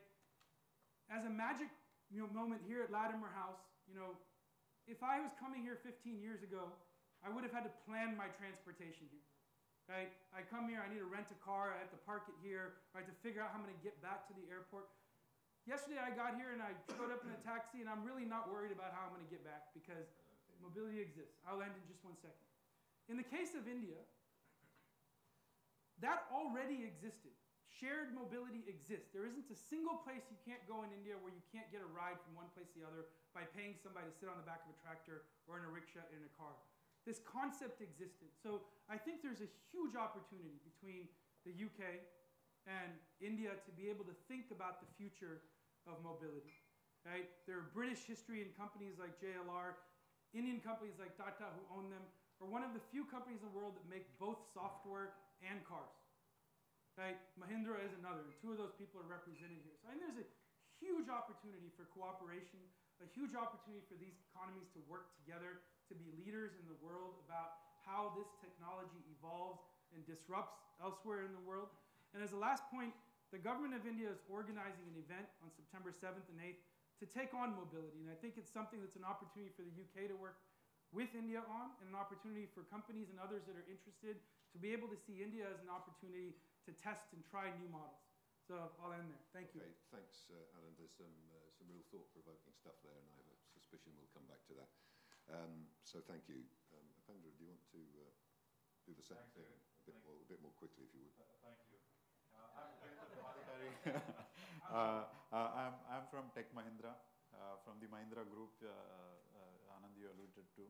As a magic moment here at Latimer House, if I was coming here 15 years ago, I would have had to plan my transportation here. Right? I come here, I need to rent a car, I have to park it here, I have to figure out how I'm going to get back to the airport. Yesterday I got here and I showed up in a taxi and I'm really not worried about how I'm going to get back because mobility exists. I'll end in just one second. In the case of India, that already existed. Shared mobility exists. There isn't a single place you can't go in India where you can't get a ride from one place to the other by paying somebody to sit on the back of a tractor or in a rickshaw in a car. This concept existed. So I think there's a huge opportunity between the UK and India to be able to think about the future of mobility. Right? There are British history in companies like JLR, Indian companies like Tata who own them, are one of the few companies in the world that make both software and cars. Right? Mahindra is another, and two of those people are represented here. So I think there's a huge opportunity for cooperation, a huge opportunity for these economies to work together, to be leaders in the world about how this technology evolves and disrupts elsewhere in the world. And as a last point, the government of India is organizing an event on September 7th and 8th to take on mobility. And I think it's something that's an opportunity for the UK to work with India on, and an opportunity for companies and others that are interested to be able to see India as an opportunity to test and try new models. So I'll end there. Thank you. Okay, thanks, Alan. There's some real thought-provoking stuff there, and I have a suspicion we'll come back to that. So thank you. Upendra, do you want to do the same thing a bit more quickly, if you would? Thank you. I'm from Tech Mahindra, from the Mahindra Group Anand you alluded to.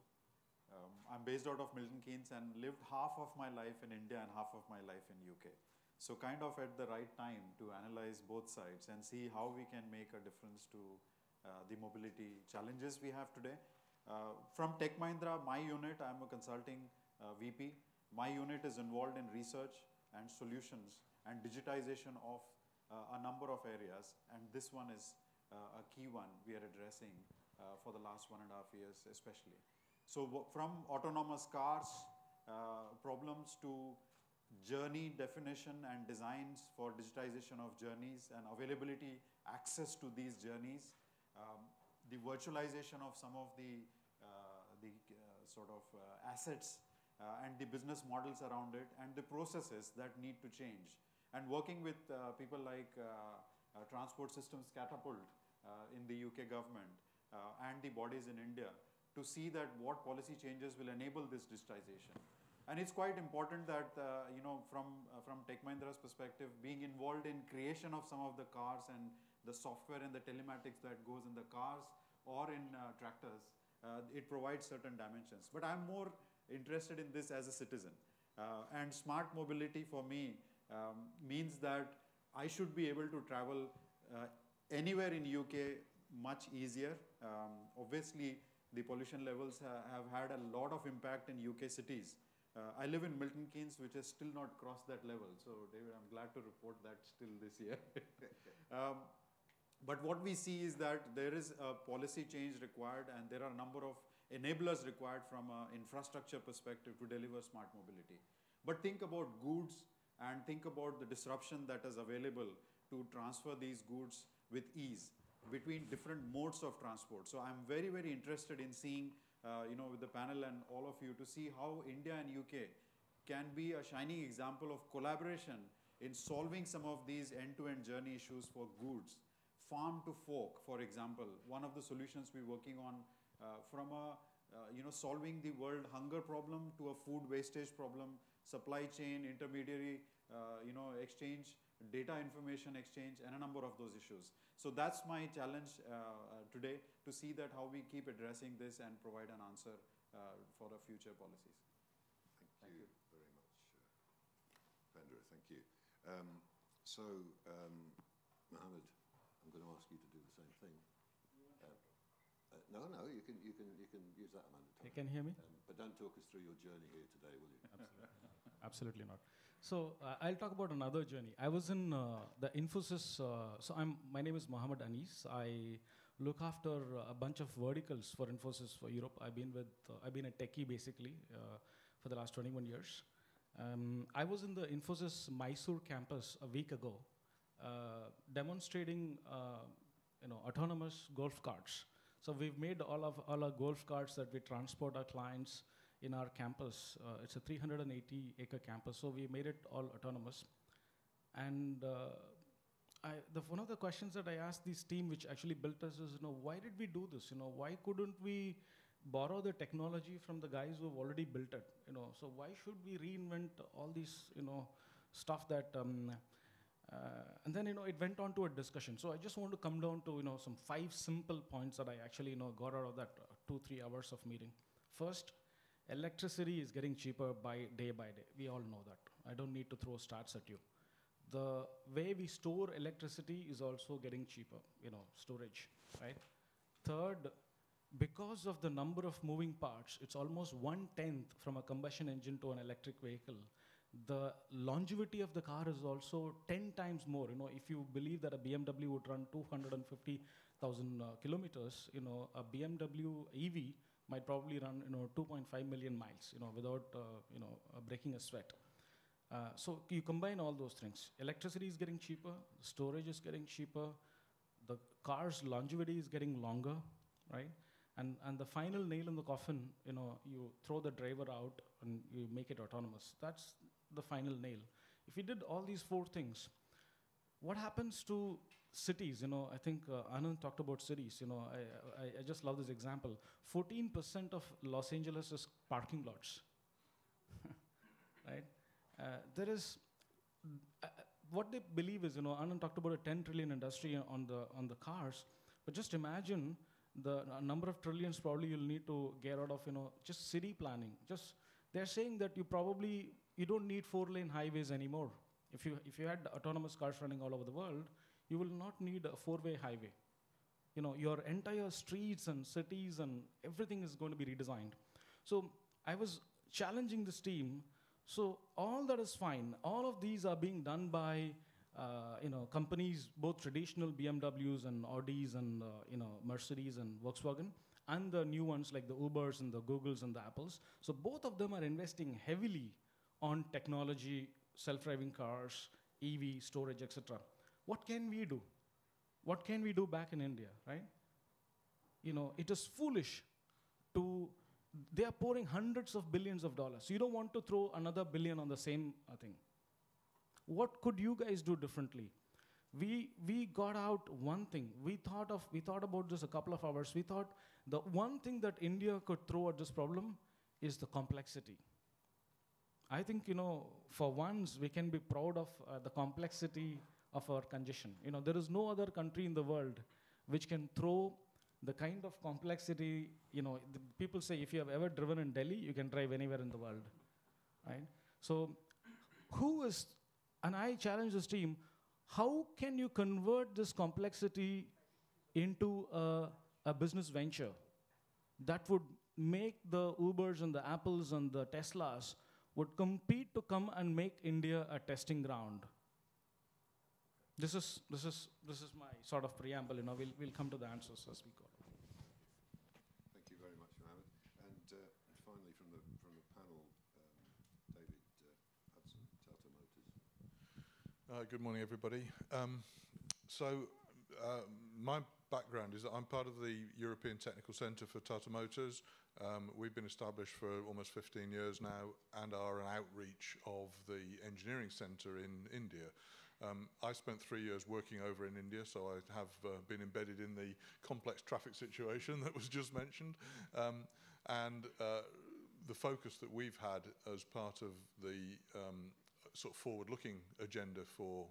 I'm based out of Milton Keynes and lived half of my life in India and half of my life in UK. So kind of at the right time to analyze both sides and see how we can make a difference to the mobility challenges we have today. From Tech Mahindra, my unit, I'm a consulting VP. My unit is involved in research and solutions and digitization of a number of areas, and this one is a key one we are addressing for the last 1.5 years especially. So from autonomous cars problems to journey definition and designs for digitization of journeys and availability, access to these journeys, the virtualization of some of the assets and the business models around it, and the processes that need to change. And working with people like Transport Systems Catapult in the UK government and the bodies in India to see that what policy changes will enable this digitization. And it's quite important that, from Tech Mahindra's perspective, being involved in creation of some of the cars and the software and the telematics that goes in the cars or in tractors, it provides certain dimensions. But I'm more interested in this as a citizen. And smart mobility for me means that I should be able to travel anywhere in UK much easier. Obviously, the pollution levels have had a lot of impact in UK cities. I live in Milton Keynes, which has still not crossed that level. So, David, I'm glad to report that still this year. But what we see is that there is a policy change required, and there are a number of enablers required from an infrastructure perspective to deliver smart mobility. But think about goods and think about the disruption that is available to transfer these goods with ease between different modes of transport. So I'm very, very interested in seeing, with the panel and all of you, to see how India and UK can be a shining example of collaboration in solving some of these end-to-end journey issues for goods. Farm to fork, for example, one of the solutions we're working on from solving the world hunger problem to a food wastage problem, supply chain, intermediary, exchange, data information exchange, and a number of those issues. So that's my challenge today, to see that how we keep addressing this and provide an answer for the future policies. Thank you very much, Vendra. Thank you. Mohammed, I'm going to ask you to do the same thing. No, you can use that amount of time. You can hear me? But don't talk us through your journey here today, will you? Absolutely not. So I'll talk about another journey. I was in the Infosys. My name is Mohammed Anis. I look after a bunch of verticals for Infosys for Europe. I've been a techie basically for the last 21 years. I was in the Infosys Mysore campus a week ago, demonstrating autonomous golf carts. So we've made all our golf carts that we transport our clients in our campus. It's a 380-acre campus, so we made it all autonomous. And one of the questions that I asked this team, which actually built us, is, why did we do this? Why couldn't we borrow the technology from the guys who have already built it? So why should we reinvent all these, stuff that? And then, it went on to a discussion. So I just want to come down to, some 5 simple points that I actually, got out of that 2-3 hours of meeting. First, electricity is getting cheaper by day. We all know that. I don't need to throw stats at you. The way we store electricity is also getting cheaper, storage, right? Third, because of the number of moving parts, it's almost 1/10 from a combustion engine to an electric vehicle. The longevity of the car is also 10 times more. If you believe that a BMW would run 250,000 kilometers, a BMW EV might probably run 2.5 million miles, without breaking a sweat. So you combine all those things. Electricity is getting cheaper, storage is getting cheaper, the car's longevity is getting longer, right? And the final nail in the coffin, you throw the driver out and you make it autonomous. That's the final nail. If we did all these 4 things, what happens to cities? I think Anand talked about cities. I just love this example. 14% of Los Angeles is parking lots, right? There is, what they believe is, Anand talked about a 10 trillion industry on the cars, but just imagine the number of trillions probably you'll need to get out of, just city planning. They're saying that you don't need 4-lane highways anymore. If you had autonomous cars running all over the world, you will not need a 4-way highway. Your entire streets and cities and everything is going to be redesigned. So I was challenging this team. So all that is fine. All of these are being done by companies, both traditional BMWs and Audis and Mercedes and Volkswagen, and the new ones like the Ubers and the Googles and the Apples. So both of them are investing heavily on technology, self-driving cars, EV, storage, etc. What can we do? What can we do back in India, right? It is foolish they are pouring hundreds of billions of dollars. So you don't want to throw another billion on the same thing. What could you guys do differently? We got out one thing. We thought about this a couple of hours. We thought the one thing that India could throw at this problem is the complexity. I think, for once, we can be proud of the complexity of our congestion. There is no other country in the world which can throw the kind of complexity, people say if you have ever driven in Delhi, you can drive anywhere in the world, right? So and I challenge this team, how can you convert this complexity into a business venture that would make the Ubers and the Apples and the Teslas would compete to come and make India a testing ground? This is my sort of preamble. We'll come to the answers as we go. Thank you very much, Mohammed. And finally, from the panel, David Hudson, Tata Motors. Good morning, everybody. My background is that I'm part of the European Technical Centre for Tata Motors. We've been established for almost 15 years now and are an outreach of the engineering centre in India. I spent 3 years working over in India, so I have been embedded in the complex traffic situation that was just mentioned. The focus that we've had as part of the sort of forward-looking agenda for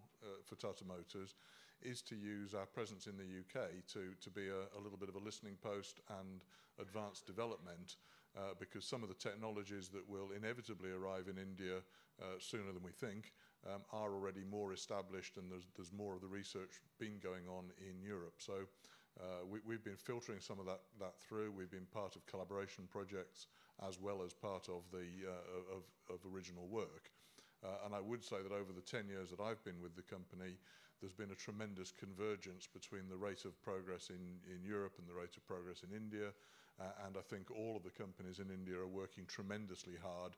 Tata Motors is to use our presence in the UK to be a little bit of a listening post and advanced development, because some of the technologies that will inevitably arrive in India sooner than we think are already more established, and there's more of the research been going on in Europe. So we've been filtering some of that through. We've been part of collaboration projects as well as part of the of original work. And I would say that over the 10 years that I've been with the company, there's been a tremendous convergence between the rate of progress in Europe and the rate of progress in India. And I think all of the companies in India are working tremendously hard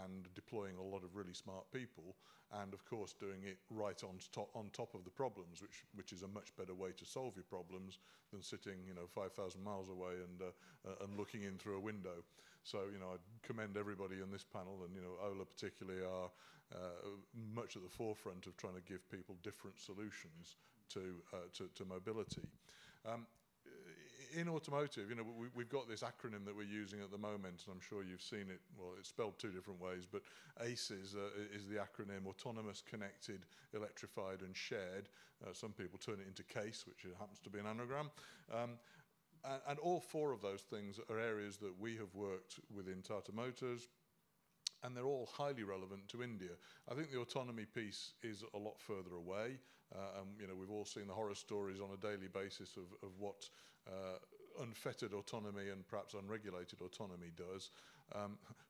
and deploying a lot of really smart people, and of course doing it right on top of the problems, which is a much better way to solve your problems than sitting 5,000 miles away and looking in through a window. So I commend everybody in this panel, and Ola particularly are much at the forefront of trying to give people different solutions to mobility. In automotive, we've got this acronym that we're using at the moment, and I'm sure you've seen it. Well, it's spelled two different ways, but ACES is the acronym: Autonomous, Connected, Electrified and Shared. Some people turn it into CASE, which happens to be an anagram. And all four of those things are areas that we have worked within Tata Motors, and they're all highly relevant to India. I think the autonomy piece is a lot further away. We've all seen the horror stories on a daily basis of what unfettered autonomy and perhaps unregulated autonomy does.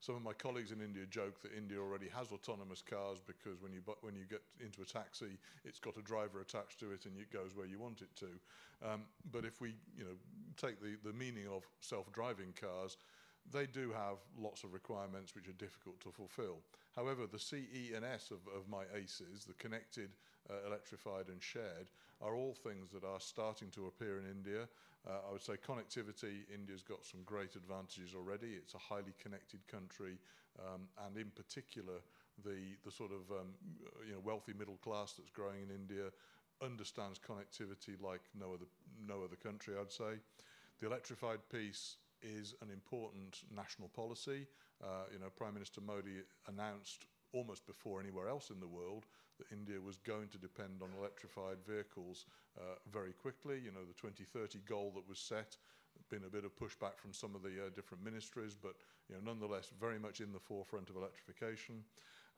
Some of my colleagues in India joke that India already has autonomous cars because when you get into a taxi, it's got a driver attached to it and it goes where you want it to. But if we take the meaning of self-driving cars, they do have lots of requirements which are difficult to fulfill. However, the C, E and S of my ACES, the connected, electrified and shared, are all things that are starting to appear in India. I would say connectivity, India's got some great advantages already. It's a highly connected country, and in particular, the sort of wealthy middle class that's growing in India understands connectivity like no other country, I'd say. The electrified piece is an important national policy. Prime Minister Modi announced almost before anywhere else in the world that India was going to depend on electrified vehicles very quickly. The 2030 goal that was set, been a bit of pushback from some of the different ministries, but nonetheless very much in the forefront of electrification.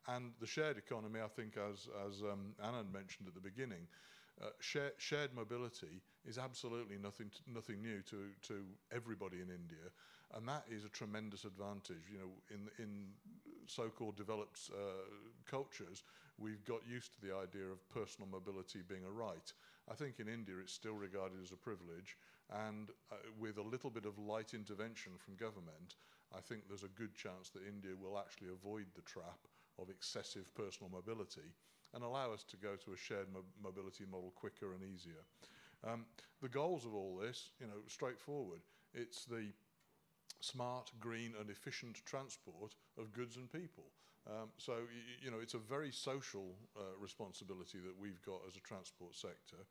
And the shared economy, I think, as Anand mentioned at the beginning, shared mobility is absolutely nothing new to everybody in India, and that is a tremendous advantage. In so-called developed cultures, we've got used to the idea of personal mobility being a right. I think in India it's still regarded as a privilege, and with a little bit of light intervention from government, I think there's a good chance that India will actually avoid the trap of excessive personal mobility and allow us to go to a shared mobility model quicker and easier. The goals of all this, straightforward. It's the smart, green and efficient transport of goods and people. So it's a very social responsibility that we've got as a transport sector.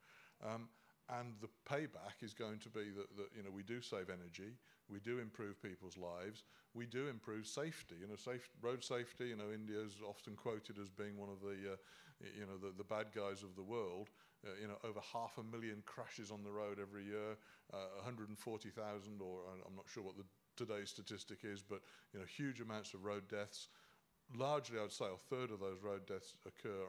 And the payback is going to be that we do save energy, we do improve people's lives, we do improve safety. Road safety. India is often quoted as being one of the bad guys of the world. Over 500,000 crashes on the road every year, 140,000, or I'm not sure what today's statistic is, but huge amounts of road deaths. largely, I would say, a third of those road deaths occur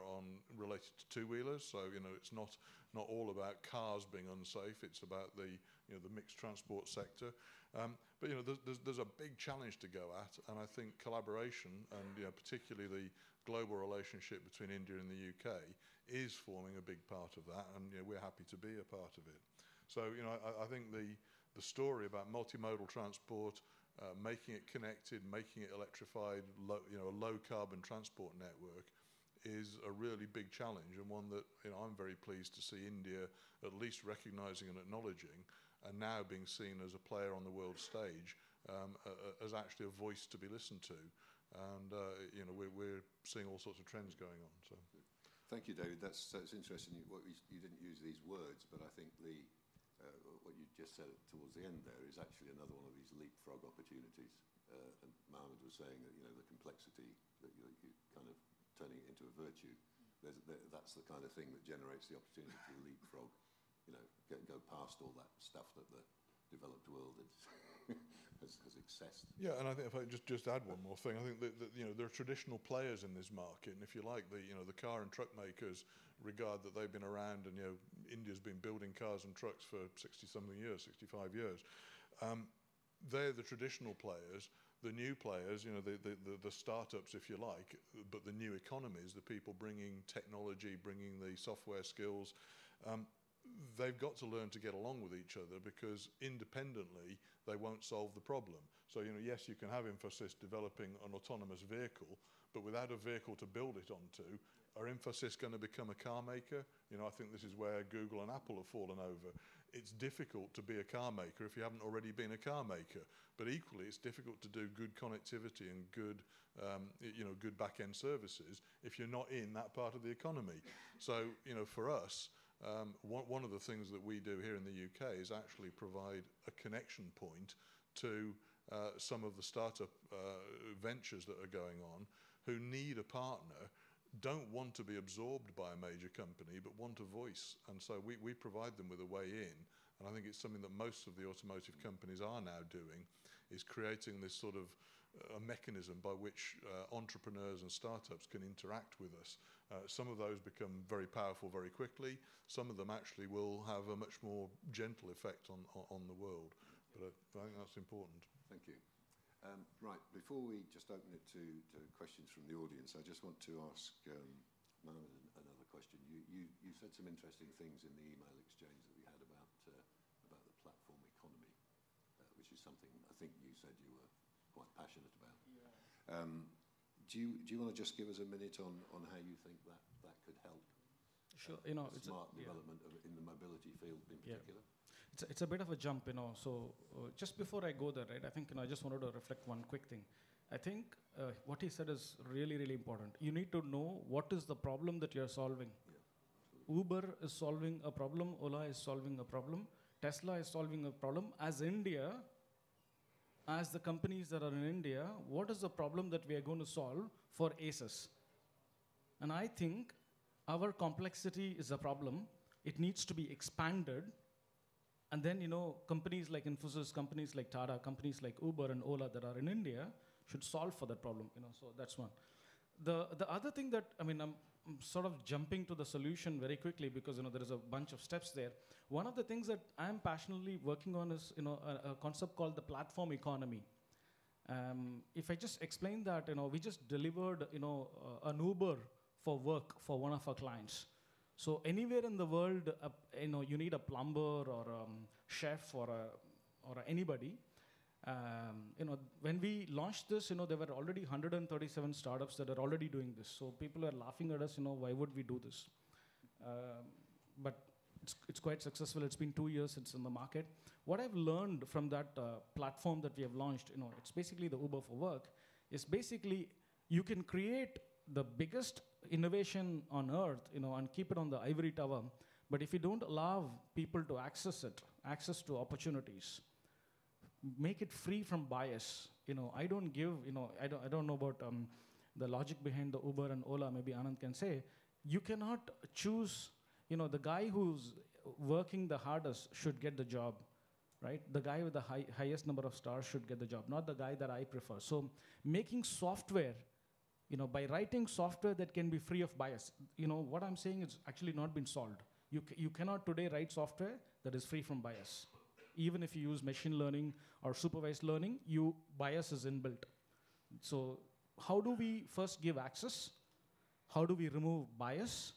related to two-wheelers. So, it's not all about cars being unsafe. It's about the mixed transport sector. But there's a big challenge to go at, and I think collaboration and particularly the global relationship between India and the UK is forming a big part of that, and we're happy to be a part of it. So I think the story about multimodal transport, making it connected, making it electrified, a low carbon transport network is a really big challenge, and one that I'm very pleased to see India at least recognising and acknowledging, and now being seen as a player on the world stage, as actually a voice to be listened to, and we're seeing all sorts of trends going on. So, thank you, David. That's interesting. You didn't use these words, but I think what you just said towards the end there is actually another one of these leapfrog opportunities. And Mohammed was saying that the complexity that you're kind of turning it into a virtue. That's the kind of thing that generates the opportunity to leapfrog. Go past all that stuff that the developed world has accessed. Yeah, and I think if I just add one more thing, I think that there are traditional players in this market, and if you like, the car and truck makers regard that they've been around, and India's been building cars and trucks for 60-something years, 65 years. They're the traditional players. The new players, the startups, if you like, but the new economies, the people bringing technology, bringing the software skills, they've got to learn to get along with each other, because independently they won't solve the problem. So, yes, you can have Infosys developing an autonomous vehicle, but without a vehicle to build it onto, are Infosys going to become a car maker? I think this is where Google and Apple have fallen over. It's difficult to be a car maker if you haven't already been a car maker. But equally, it's difficult to do good connectivity and good, good back-end services if you're not in that part of the economy. So, for us, one of the things that we do here in the UK is actually provide a connection point to some of the startup ventures that are going on, who need a partner, don't want to be absorbed by a major company, but want a voice. And so we provide them with a way in. And I think it's something that most of the automotive companies are now doing, is creating this sort of a mechanism by which entrepreneurs and startups can interact with us. Some of those become very powerful very quickly. Some of them actually will have a much more gentle effect on the world. But I think that's important. Thank you. Right, before we just open it to questions from the audience, I just want to ask Mohammed another question. You said some interesting things in the email exchange that we had about the platform economy, which is something I think you said you were quite passionate about. Yeah. Do you want to just give us a minute on how you think that could help? Sure. Smart development in the mobility field in particular. Yeah. It's a bit of a jump, So just before I go there, right, I think I just wanted to reflect one quick thing. I think what he said is really, really important. You need to know what is the problem that you're solving. Yeah. Uber is solving a problem. Ola is solving a problem. Tesla is solving a problem. As India, as the companies that are in India, what is the problem that we are going to solve for ACES? And I think our complexity is a problem. It needs to be expanded. And then, companies like Infosys, companies like Tata, companies like Uber and Ola that are in India should solve for that problem, so that's one. The other thing that, I'm sort of jumping to the solution very quickly because, there is a bunch of steps there. One of the things that I'm passionately working on is, a concept called the platform economy. If I just explain that, we just delivered, an Uber for work for one of our clients. So anywhere in the world, you need a plumber or a chef or anybody. When we launched this, there were already 137 startups that are already doing this. So people are laughing at us, why would we do this? But it's quite successful. It's been 2 years it's in the market. What I've learned from that platform that we have launched, it's basically the Uber for work, is basically you can create the biggest innovation on earth, and keep it on the ivory tower. But if you don't allow people to access to opportunities, make it free from bias. I don't give, I don't know about the logic behind the Uber and Ola. Maybe Anand can say. You cannot choose, the guy who's working the hardest should get the job, right? The guy with the highest number of stars should get the job, not the guy that I prefer. So making software by writing software that can be free of bias. What I'm saying is actually not been solved. You cannot today write software that is free from bias. Even if you use machine learning or supervised learning, bias is inbuilt. So how do we first give access? How do we remove bias?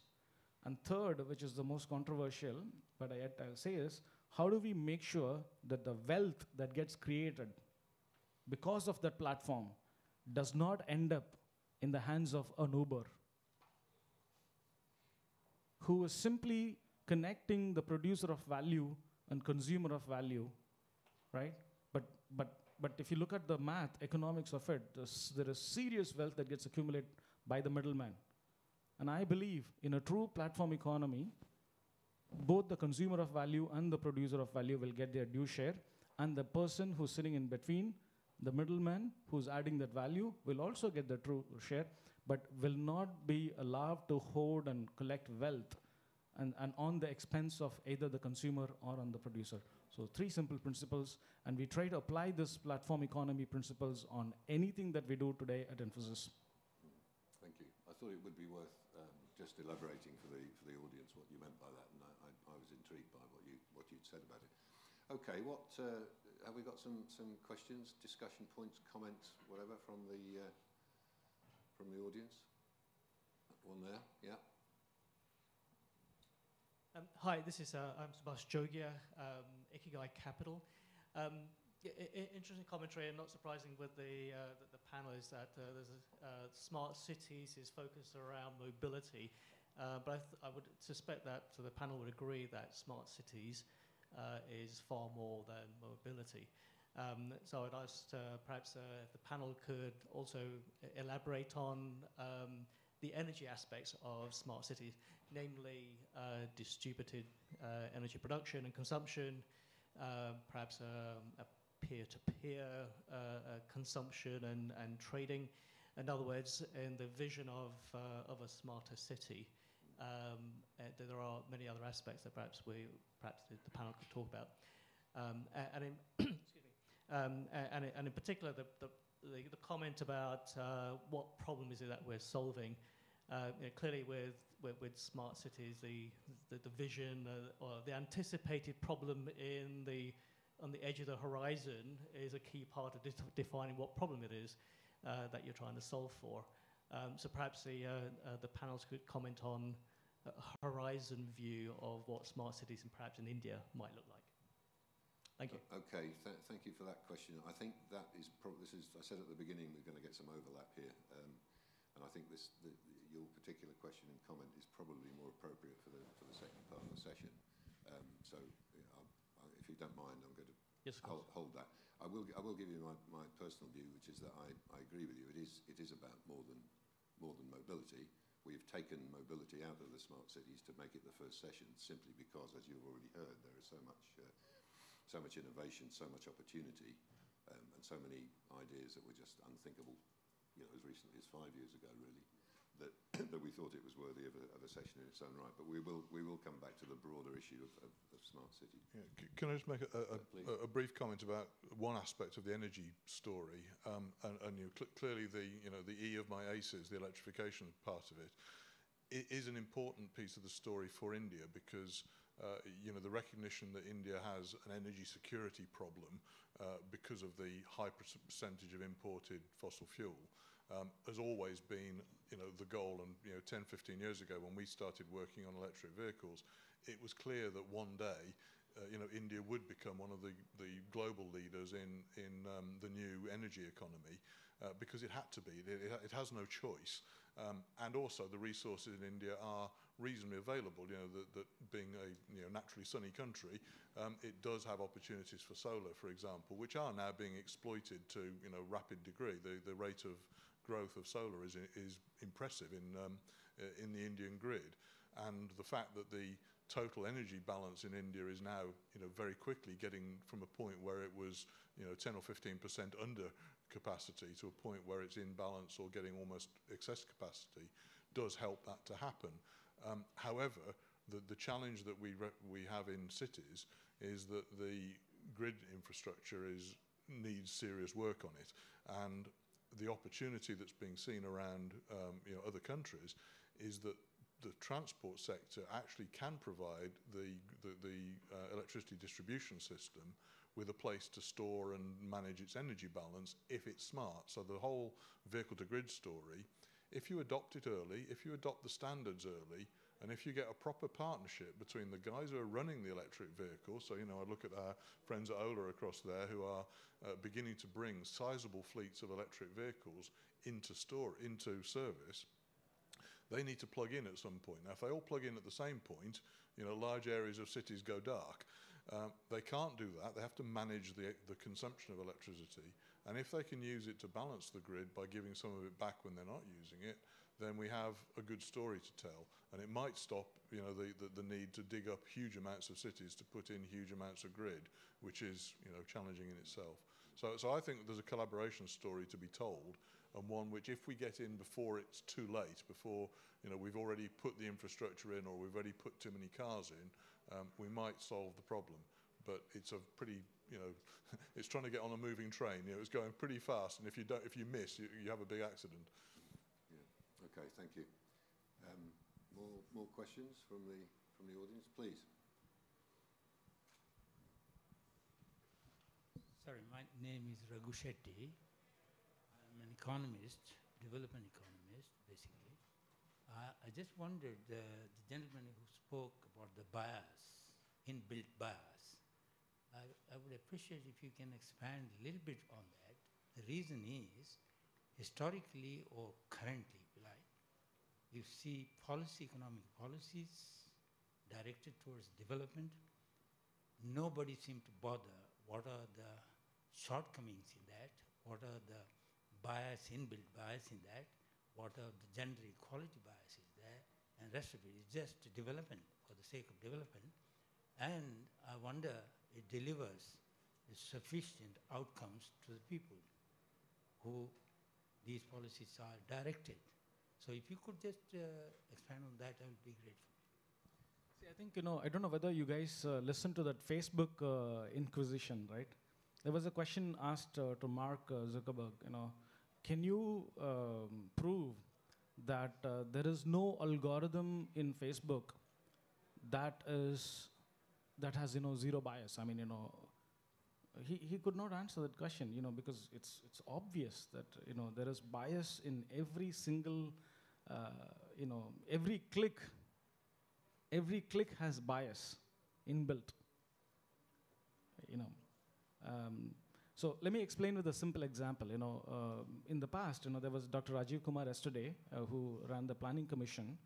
And third, which is the most controversial, but yet I'll say is, how do we make sure that the wealth that gets created because of that platform does not end up in the hands of an Uber, who is simply connecting the producer of value and consumer of value, right? But if you look at the math, economics of it, there is serious wealth that gets accumulated by the middleman. And I believe in a true platform economy, both the consumer of value and the producer of value will get their due share, and the person who's sitting in between, the middleman who's adding that value, will also get the true share, but will not be allowed to hoard and collect wealth and on the expense of either the consumer or on the producer. So 3 simple principles, and we try to apply this platform economy principles on anything that we do today at Infosys. Thank you. I thought it would be worth just elaborating for the audience what you meant by that, and I was intrigued by what you'd said about it. Okay, have we got some questions, discussion points, comments, whatever from the audience? One there, yeah. Hi, this is I'm Subhash Jogia, Ikigai Capital. Interesting commentary, and not surprising with the panel, is that there's smart cities is focused around mobility, but I would suspect that the panel would agree that smart cities is far more than mobility. So I'd ask perhaps if the panel could also elaborate on the energy aspects of smart cities, namely distributed energy production and consumption, perhaps a peer-to-peer consumption and trading. In other words, in the vision of a smarter city, there are many other aspects that perhaps the panel could talk about. And in particular, the comment about what problem is it that we're solving. Clearly, with smart cities, the vision or the anticipated problem on the edge of the horizon is a key part of defining what problem it is that you're trying to solve for. So perhaps the panels could comment on a horizon view of what smart cities and perhaps in India might look like. Thank you. Okay, thank you for that question. I think that is I said at the beginning we're going to get some overlap here, and I think your particular question and comment is probably more appropriate for the second part of the session. So if you don't mind, I'm going to hold that. I will give you my personal view, which is that I agree with you. It is about more than mobility. We've taken mobility out of the smart cities to make it the first session, simply because, as you've already heard, there is so much innovation, so much opportunity, and so many ideas that were just unthinkable, as recently as 5 years ago, really, that we thought it was worthy of a session in its own right. But we will come back to the broader issue of smart city. Yeah. Can I just make a brief comment about one aspect of the energy story? Clearly, the E of my ACEs, the electrification part of it is an important piece of the story for India, because the recognition that India has an energy security problem because of the high percentage of imported fossil fuel has always been the goal. And 10, 15 years ago, when we started working on electric vehicles, it was clear that one day India would become one of the global leaders in the new energy economy, because it had to be. It has no choice. And also the resources in India are reasonably available. That being a naturally sunny country, it does have opportunities for solar, for example, which are now being exploited to rapid degree. The rate of growth of solar is impressive in the Indian grid, and the fact that the total energy balance in India is now very quickly getting from a point where it was 10 or 15% under capacity to a point where it's in balance or getting almost excess capacity does help that to happen. However, the challenge that we have in cities is that the grid infrastructure needs serious work on it, and the opportunity that's being seen around other countries is that the transport sector actually can provide the electricity distribution system with a place to store and manage its energy balance if it's smart. So the whole vehicle-to-grid story, if you adopt it early, if you adopt the standards early, and if you get a proper partnership between the guys who are running the electric vehicle, so, I look at our friends at Ola across there who are beginning to bring sizable fleets of electric vehicles into service, they need to plug in at some point. Now, if they all plug in at the same point, large areas of cities go dark. They can't do that. They have to manage the consumption of electricity. And if they can use it to balance the grid by giving some of it back when they're not using it, then we have a good story to tell. And it might stop the need to dig up huge amounts of cities to put in huge amounts of grid, which is challenging in itself. So I think there's a collaboration story to be told, and one which, if we get in before it's too late, before we've already put the infrastructure in or we've already put too many cars in, we might solve the problem. But it's a pretty, it's trying to get on a moving train. It's going pretty fast, and if you miss, you have a big accident. Yeah. Okay. Thank you. More questions from the audience, please. Sorry, my name is Raghu Shetty. I'm an economist, development economist, basically. I just wondered, the gentleman who spoke about the bias, inbuilt bias, I would appreciate if you can expand a little bit on that. The reason is, historically or currently, you see economic policies directed towards development. Nobody seems to bother what are the shortcomings in that, what are the inbuilt bias in that, what are the gender equality biases there, and rest of it is just development for the sake of development. And I wonder it delivers the sufficient outcomes to the people who these policies are directed. So if you could just expand on that, I would be grateful. See, I think, I don't know whether you guys listened to that Facebook inquisition, right? There was a question asked to Mark Zuckerberg, can you prove that there is no algorithm in Facebook that has zero bias? I mean, he could not answer that question, because it's obvious that there is bias in every single every click has bias inbuilt. So let me explain with a simple example. In the past, there was Dr. Rajiv Kumar yesterday, who ran the Planning Commission.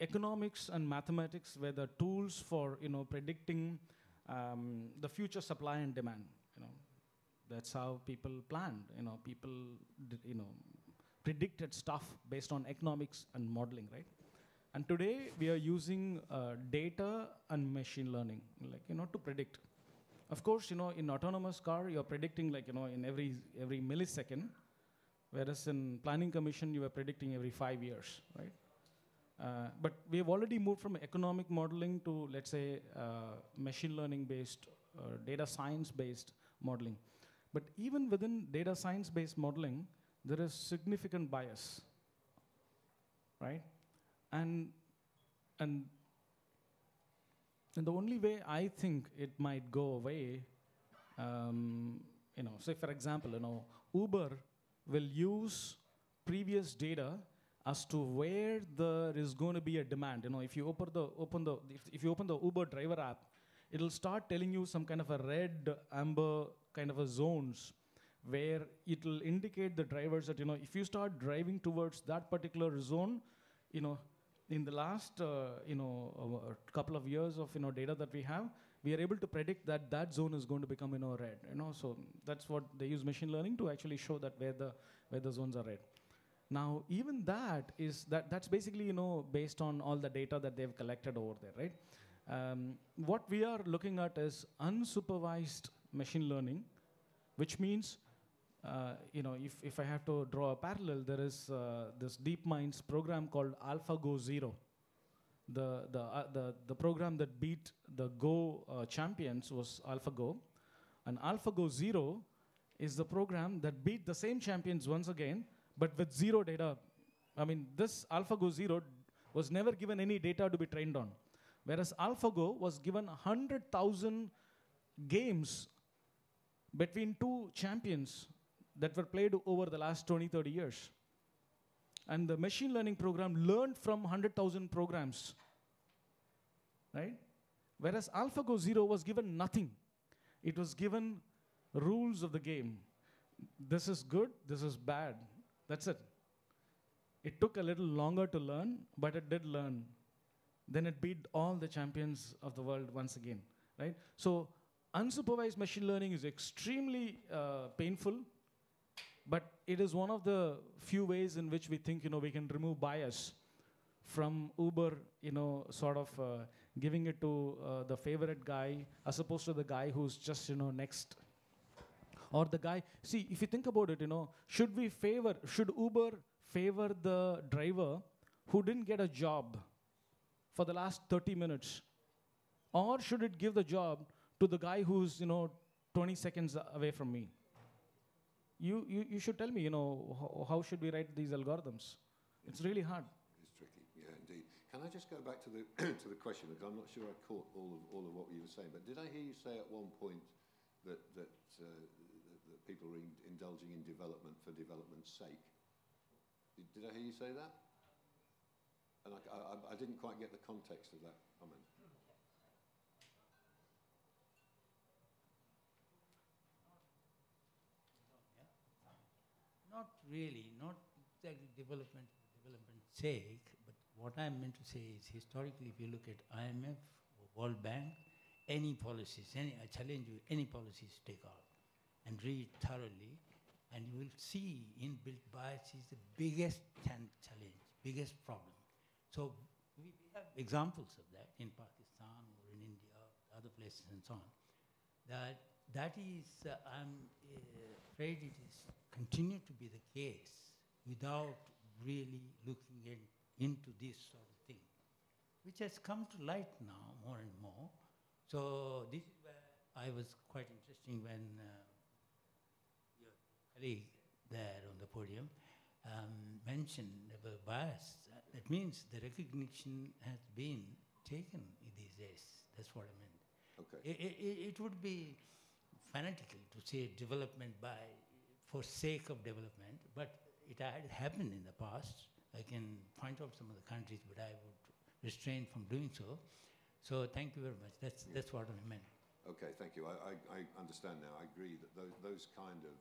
Economics and mathematics were the tools for predicting the future supply and demand. That's how people planned. People predicted stuff based on economics and modeling, right? And today we are using data and machine learning, to predict. Of course, in autonomous car, you're predicting in every millisecond, whereas in Planning Commission, you are predicting every 5 years, right? But we have already moved from economic modeling to, let's say, machine learning-based, data science-based modeling. But even within data science-based modeling, there is significant bias, right? And the only way I think it might go away, say for example, Uber will use previous data as to where there is going to be a demand. If you open the Uber driver app, it'll start telling you some kind of a red, amber kind of a zones where it'll indicate the drivers that, if you start driving towards that particular zone, in the last couple of years of data that we have, we are able to predict that that zone is going to become red. So that's what they use machine learning to actually show that where the zones are red. Now even that's basically based on all the data that they've collected over there, right? What we are looking at is unsupervised machine learning, which means if I have to draw a parallel, there is this DeepMind's program called AlphaGo Zero. The program that beat the Go champions was AlphaGo. And AlphaGo Zero is the program that beat the same champions once again, but with zero data. I mean, this AlphaGo Zero was never given any data to be trained on. Whereas AlphaGo was given 100,000 games between two champions that were played over the last 20, 30 years. And the machine learning program learned from 100,000 programs, right? Whereas AlphaGo Zero was given nothing. It was given rules of the game. This is good, this is bad. That's it. It took a little longer to learn, but it did learn. Then it beat all the champions of the world once again, right? So unsupervised machine learning is extremely painful, but it is one of the few ways in which we think, we can remove bias from Uber, sort of giving it to the favorite guy as opposed to the guy who's just, next. Or the guy, see, if you think about it, should Uber favor the driver who didn't get a job for the last 30 minutes? Or should it give the job to the guy who's, 20 seconds away from me? You should tell me, how should we write these algorithms? It's really hard. It's tricky, yeah, indeed. Can I just go back to the to the question? Because I'm not sure I caught all of what you were saying. But did I hear you say at one point that people are indulging in development for development's sake? Did I hear you say that? And I didn't quite get the context of that comment. Not really, not exactly development's sake, but what I meant to say is historically, if you look at IMF, World Bank, any policies, I challenge you, any policies take out and read thoroughly, and you will see inbuilt bias is the biggest challenge, biggest problem. So we have examples of that in Pakistan or in India, other places and so on. That is, I'm afraid it is continue to be the case without really looking into this sort of thing, which has come to light now more and more. So this is where I was quite interesting when your colleague there on the podium mentioned about bias. That means the recognition has been taken these days. That's what I meant. Okay. It would be fanatical to say development for sake of development, but it had happened in the past. I can point out some of the countries, but I would restrain from doing so. So thank you very much. That's what I meant. Okay, thank you. I understand now. I agree that those kind of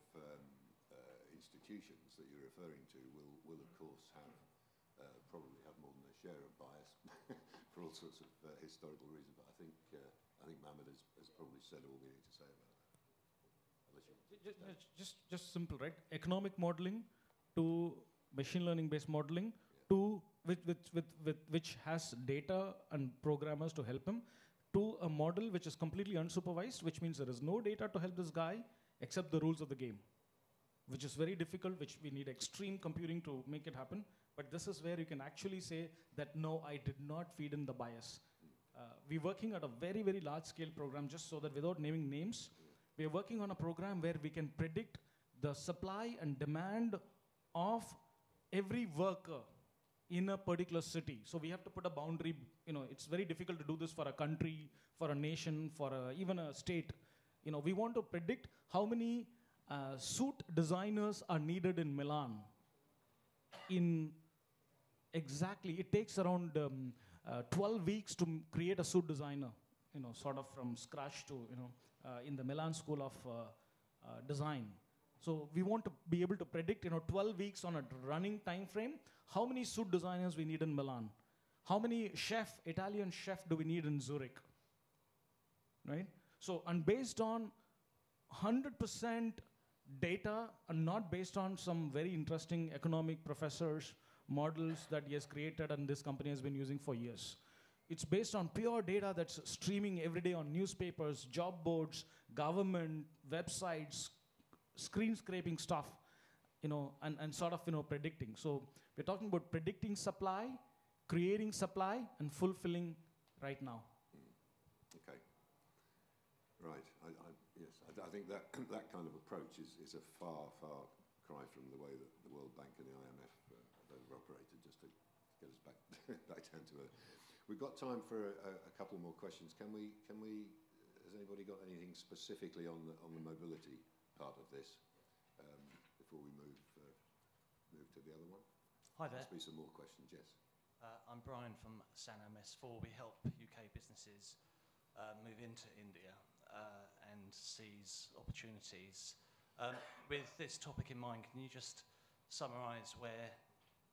institutions that you're referring to will of course probably have more than a share of bias for all sorts of historical reasons. But I think Mohammed has probably said all we need to say about that. Just simple, right? Economic modeling to machine learning based modeling to which has data and programmers to help him, to a model which is completely unsupervised, which means there is no data to help this guy except the rules of the game, which is very difficult, which we need extreme computing to make it happen. But this is where you can actually say that, no, I did not feed in the bias. We're working at a very, very large scale program, just so that without naming names, we're working on a program where we can predict the supply and demand of every worker in a particular city. So we have to put a boundary. It's very difficult to do this for a country, for a nation, for even a state. We want to predict how many suit designers are needed in Milan. It takes around 12 weeks to create a suit designer, sort of from scratch to, in the Milan School of Design. So we want to be able to predict, 12 weeks on a running time frame, how many suit designers we need in Milan, how many Italian chef do we need in Zurich, right? So, and based on 100% data and not based on some very interesting economic professor's models that he has created and this company has been using for years. It's based on pure data that's streaming every day on newspapers, job boards, government, websites, screen scraping stuff, and sort of, predicting. So we're talking about predicting supply, creating supply, and fulfilling right now. Okay. Right. Yes, I think that that kind of approach is a far cry from the way that the World Bank and the IMF have operated. Just to get us back down to earth. We've got time for a couple more questions. Can we? Has anybody got anything specifically on the mobility part of this before we move to the other one? Hi there. Must be some more questions. Yes. I'm Brian from SANAM S4. We help UK businesses move into India and seize opportunities. With this topic in mind, can you just summarise where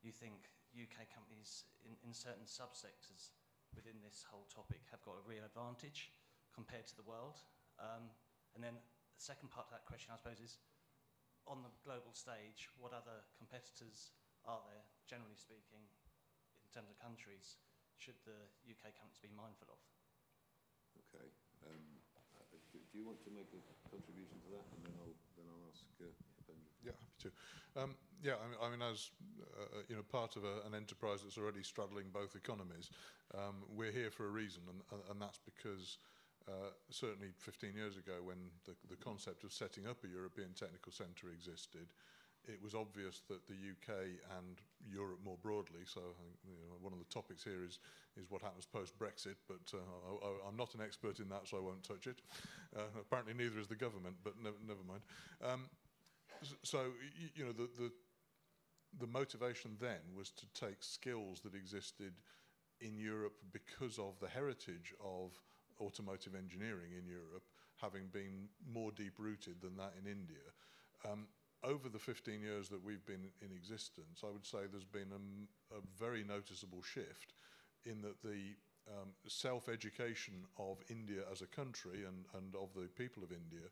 you think UK companies in certain subsectors within this whole topic have got a real advantage compared to the world? And then the second part of that question, I suppose, is on the global stage, what other competitors are there, generally speaking, in terms of countries, should the UK companies be mindful of? Okay. Do you want to make a contribution to that, and then I'll ask Pendra? Yeah, happy to. I mean, as part of an enterprise that's already straddling both economies, we're here for a reason, and that's because certainly 15 years ago, when the concept of setting up a European Technical Centre existed, it was obvious that the UK and Europe more broadly, so I think one of the topics here is what happens post-Brexit, but I'm not an expert in that, so I won't touch it. Apparently neither is the government, but never mind. The motivation then was to take skills that existed in Europe because of the heritage of automotive engineering in Europe having been more deep-rooted than that in India. Over the 15 years that we've been in existence, I would say there's been a very noticeable shift in that the self-education of India as a country and of the people of India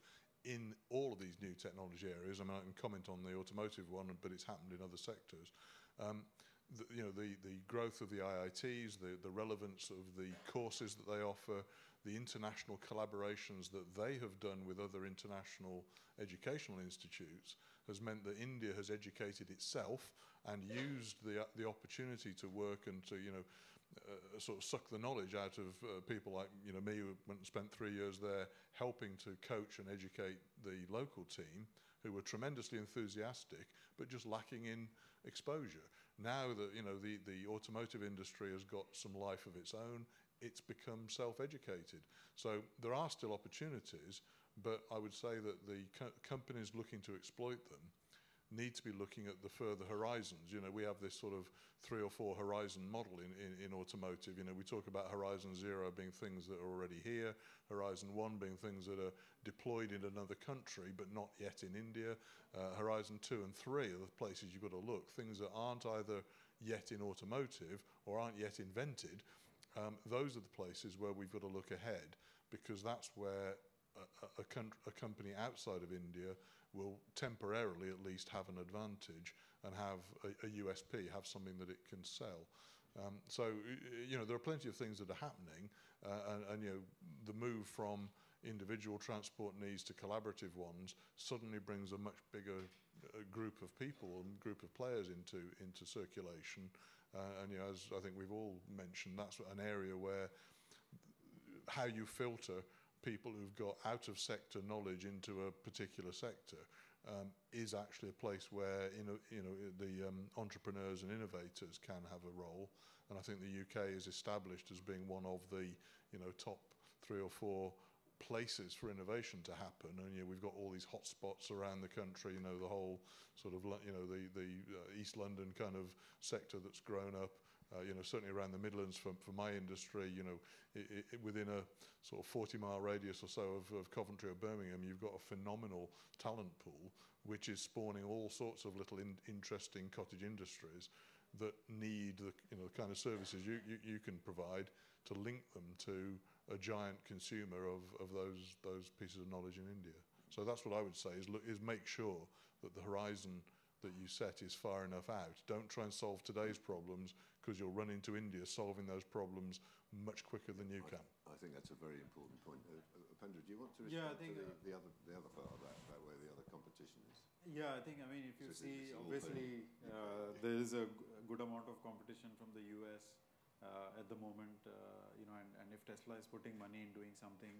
in all of these new technology areas. I mean, I can comment on the automotive one, but it's happened in other sectors. The growth of the IITs, the relevance of the courses that they offer, the international collaborations that they have done with other international educational institutes has meant that India has educated itself and used the opportunity to work and to sort of suck the knowledge out of people like me, who went and spent 3 years there helping to coach and educate the local team, who were tremendously enthusiastic but just lacking in exposure. Now that the automotive industry has got some life of its own, it's become self-educated. So there are still opportunities, but I would say that the companies looking to exploit them need to be looking at the further horizons. We have this sort of 3 or 4 horizon model in automotive. We talk about Horizon 0 being things that are already here, Horizon 1 being things that are deployed in another country but not yet in India. Horizon 2 and 3 are the places you've got to look, things that aren't either yet in automotive or aren't yet invented. Those are the places where we've got to look ahead, because that's where a company outside of India will temporarily at least have an advantage and have a USP, have something that it can sell. There are plenty of things that are happening, and the move from individual transport needs to collaborative ones suddenly brings a much bigger group of people and group of players into circulation. As I think we've all mentioned, that's an area where how you filter people who've got out-of-sector knowledge into a particular sector is actually a place where the entrepreneurs and innovators can have a role. And I think the UK is established as being one of the top 3 or 4 places for innovation to happen. And we've got all these hotspots around the country. The whole sort of the East London kind of sector that's grown up. Certainly around the Midlands for my industry, within a sort of 40-mile radius or so of Coventry or Birmingham, you've got a phenomenal talent pool, which is spawning all sorts of little interesting cottage industries that need the kind of services you can provide to link them to a giant consumer of those pieces of knowledge in India. So that's what I would say is make sure that the horizon that you set is far enough out. Don't try and solve today's problems, because you'll run into India solving those problems much quicker than you can. I think that's a very important point. Pendra, do you want to respond to the other part of that, about where the other competition is? Yeah, I think, if you see, obviously, there is a good amount of competition from the US, at the moment, and if Tesla is putting money in doing something,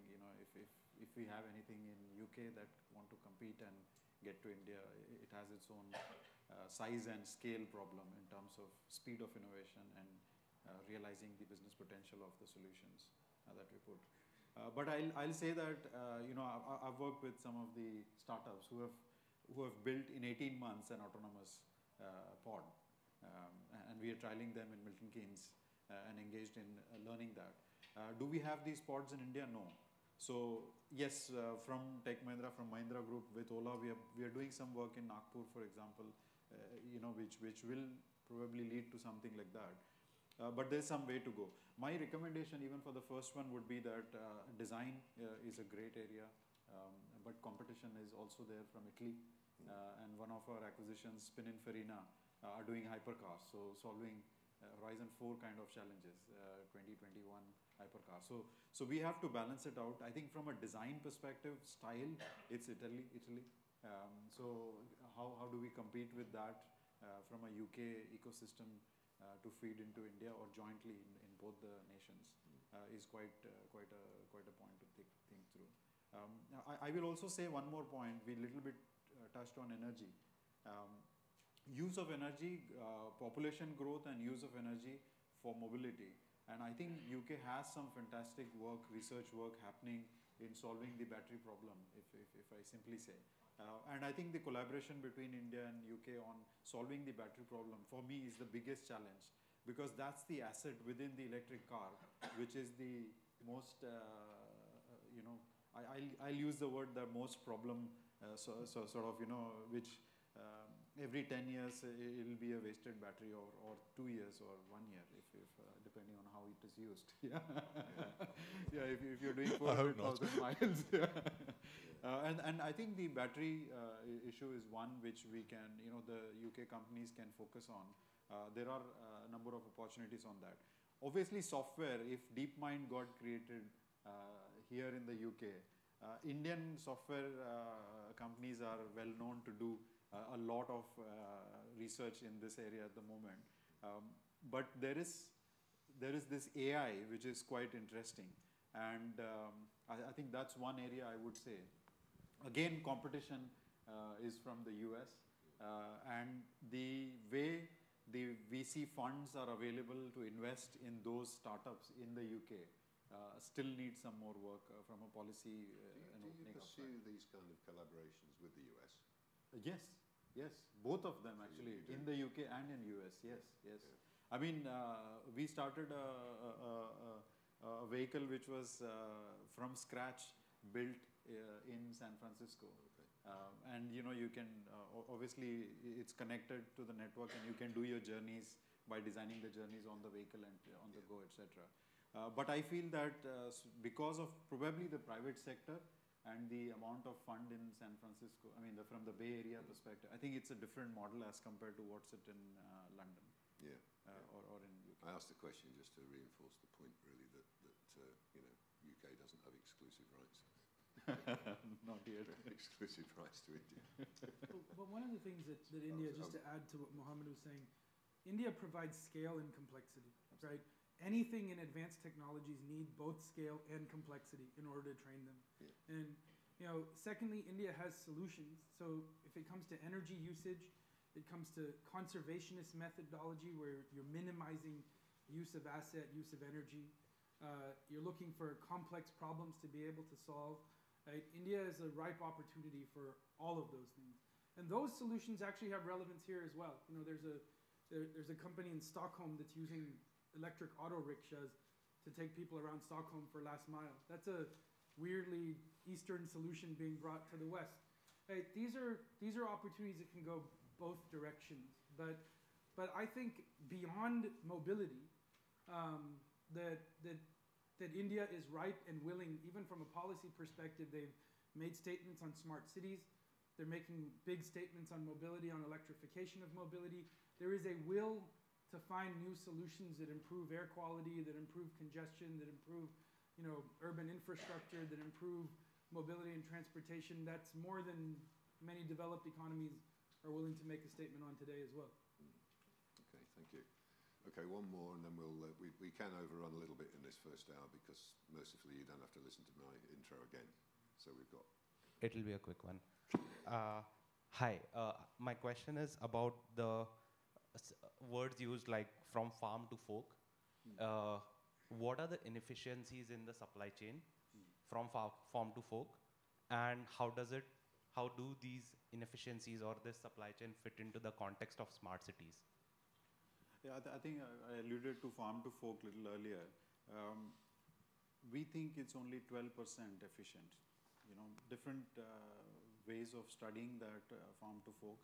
if we have anything in UK that want to compete and get to India, it has its own size and scale problem in terms of speed of innovation and realizing the business potential of the solutions that we put. But I'll say that I've worked with some of the startups who have built in 18 months an autonomous pod, and we are trialing them in Milton Keynes and engaged in learning that. Do we have these pods in India? No. So yes, from Tech Mahindra, from Mahindra Group with Ola, we are doing some work in Nagpur, for example, which will probably lead to something like that. But there's some way to go. My recommendation, even for the first one, would be that design is a great area, but competition is also there from Italy. And one of our acquisitions, Pininfarina, are doing hypercars, so solving Horizon 4 kind of challenges, 2021 hypercars. So we have to balance it out. I think from a design perspective, style, it's Italy. So how do we compete with that from a UK ecosystem to feed into India or jointly in both the nations is quite a point to think through. I will also say one more point. We little bit touched on energy. Use of energy, population growth and use of energy for mobility. And I think UK has some fantastic research work happening in solving the battery problem, if I simply say. And I think the collaboration between India and UK on solving the battery problem, for me, is the biggest challenge, because that's the asset within the electric car, which is the most, I'll use the word the most problem, which every 10 years it will be a wasted battery, or 2 years or 1 year, if depending on how it is used. If you're doing 400,000 miles. And I think the battery issue is one which we can, the UK companies can focus on. There are a number of opportunities on that. Obviously, software, if DeepMind got created here in the UK, Indian software companies are well known to do a lot of research in this area at the moment. But there is this AI which is quite interesting, and I think that's one area I would say. Again, competition is from the US, and the way the VC funds are available to invest in those startups in the UK still needs some more work from a policy and do opening you up. pursue these kind of collaborations with the US? Yes, both of them actually, in the UK and in US. Yes. I mean, we started a vehicle which was from scratch built in San Francisco. And you can, obviously it's connected to the network, and you can do your journeys by designing the journeys on the vehicle and on the go, etc. But I feel that because of probably the private sector and the amount of fund in San Francisco, I mean from the Bay Area perspective, I think it's a different model as compared to what's it in London. Or in UK. I asked the question just to reinforce the point, really, that UK doesn't have exclusive rights. Not yet. Exclusive rights to India. But one of the things that India, just to add to what Mohammed was saying, India provides scale and complexity, right? Anything in advanced technologies need both scale and complexity in order to train them. And secondly, India has solutions. So if it comes to energy usage, it comes to conservationist methodology where you're minimizing use of asset, use of energy. You're looking for complex problems to be able to solve. Right? India is a ripe opportunity for all of those things. And those solutions actually have relevance here as well. There's a company in Stockholm that's using electric auto rickshaws to take people around Stockholm for last mile. That's a weirdly Eastern solution being brought to the West. Right? These are opportunities that can go both directions. But I think beyond mobility, that India is ripe and willing, even from a policy perspective. They've made statements on smart cities. They're making big statements on mobility, on electrification of mobility. There is a will to find new solutions that improve air quality, that improve congestion, that improve urban infrastructure, that improve mobility and transportation. That's more than many developed economies are willing to make a statement on today as well. Okay, thank you. Okay, one more, and then we can overrun a little bit in this first hour because mercifully you don't have to listen to my intro again. So we've got. It'll be a quick one. Hi, my question is about the words used like from farm to fork. What are the inefficiencies in the supply chain from farm to fork, and how do these inefficiencies or this supply chain fit into the context of smart cities? Yeah, I think I alluded to farm to fork a little earlier. We think it's only 12% efficient. You know, different ways of studying that farm to fork.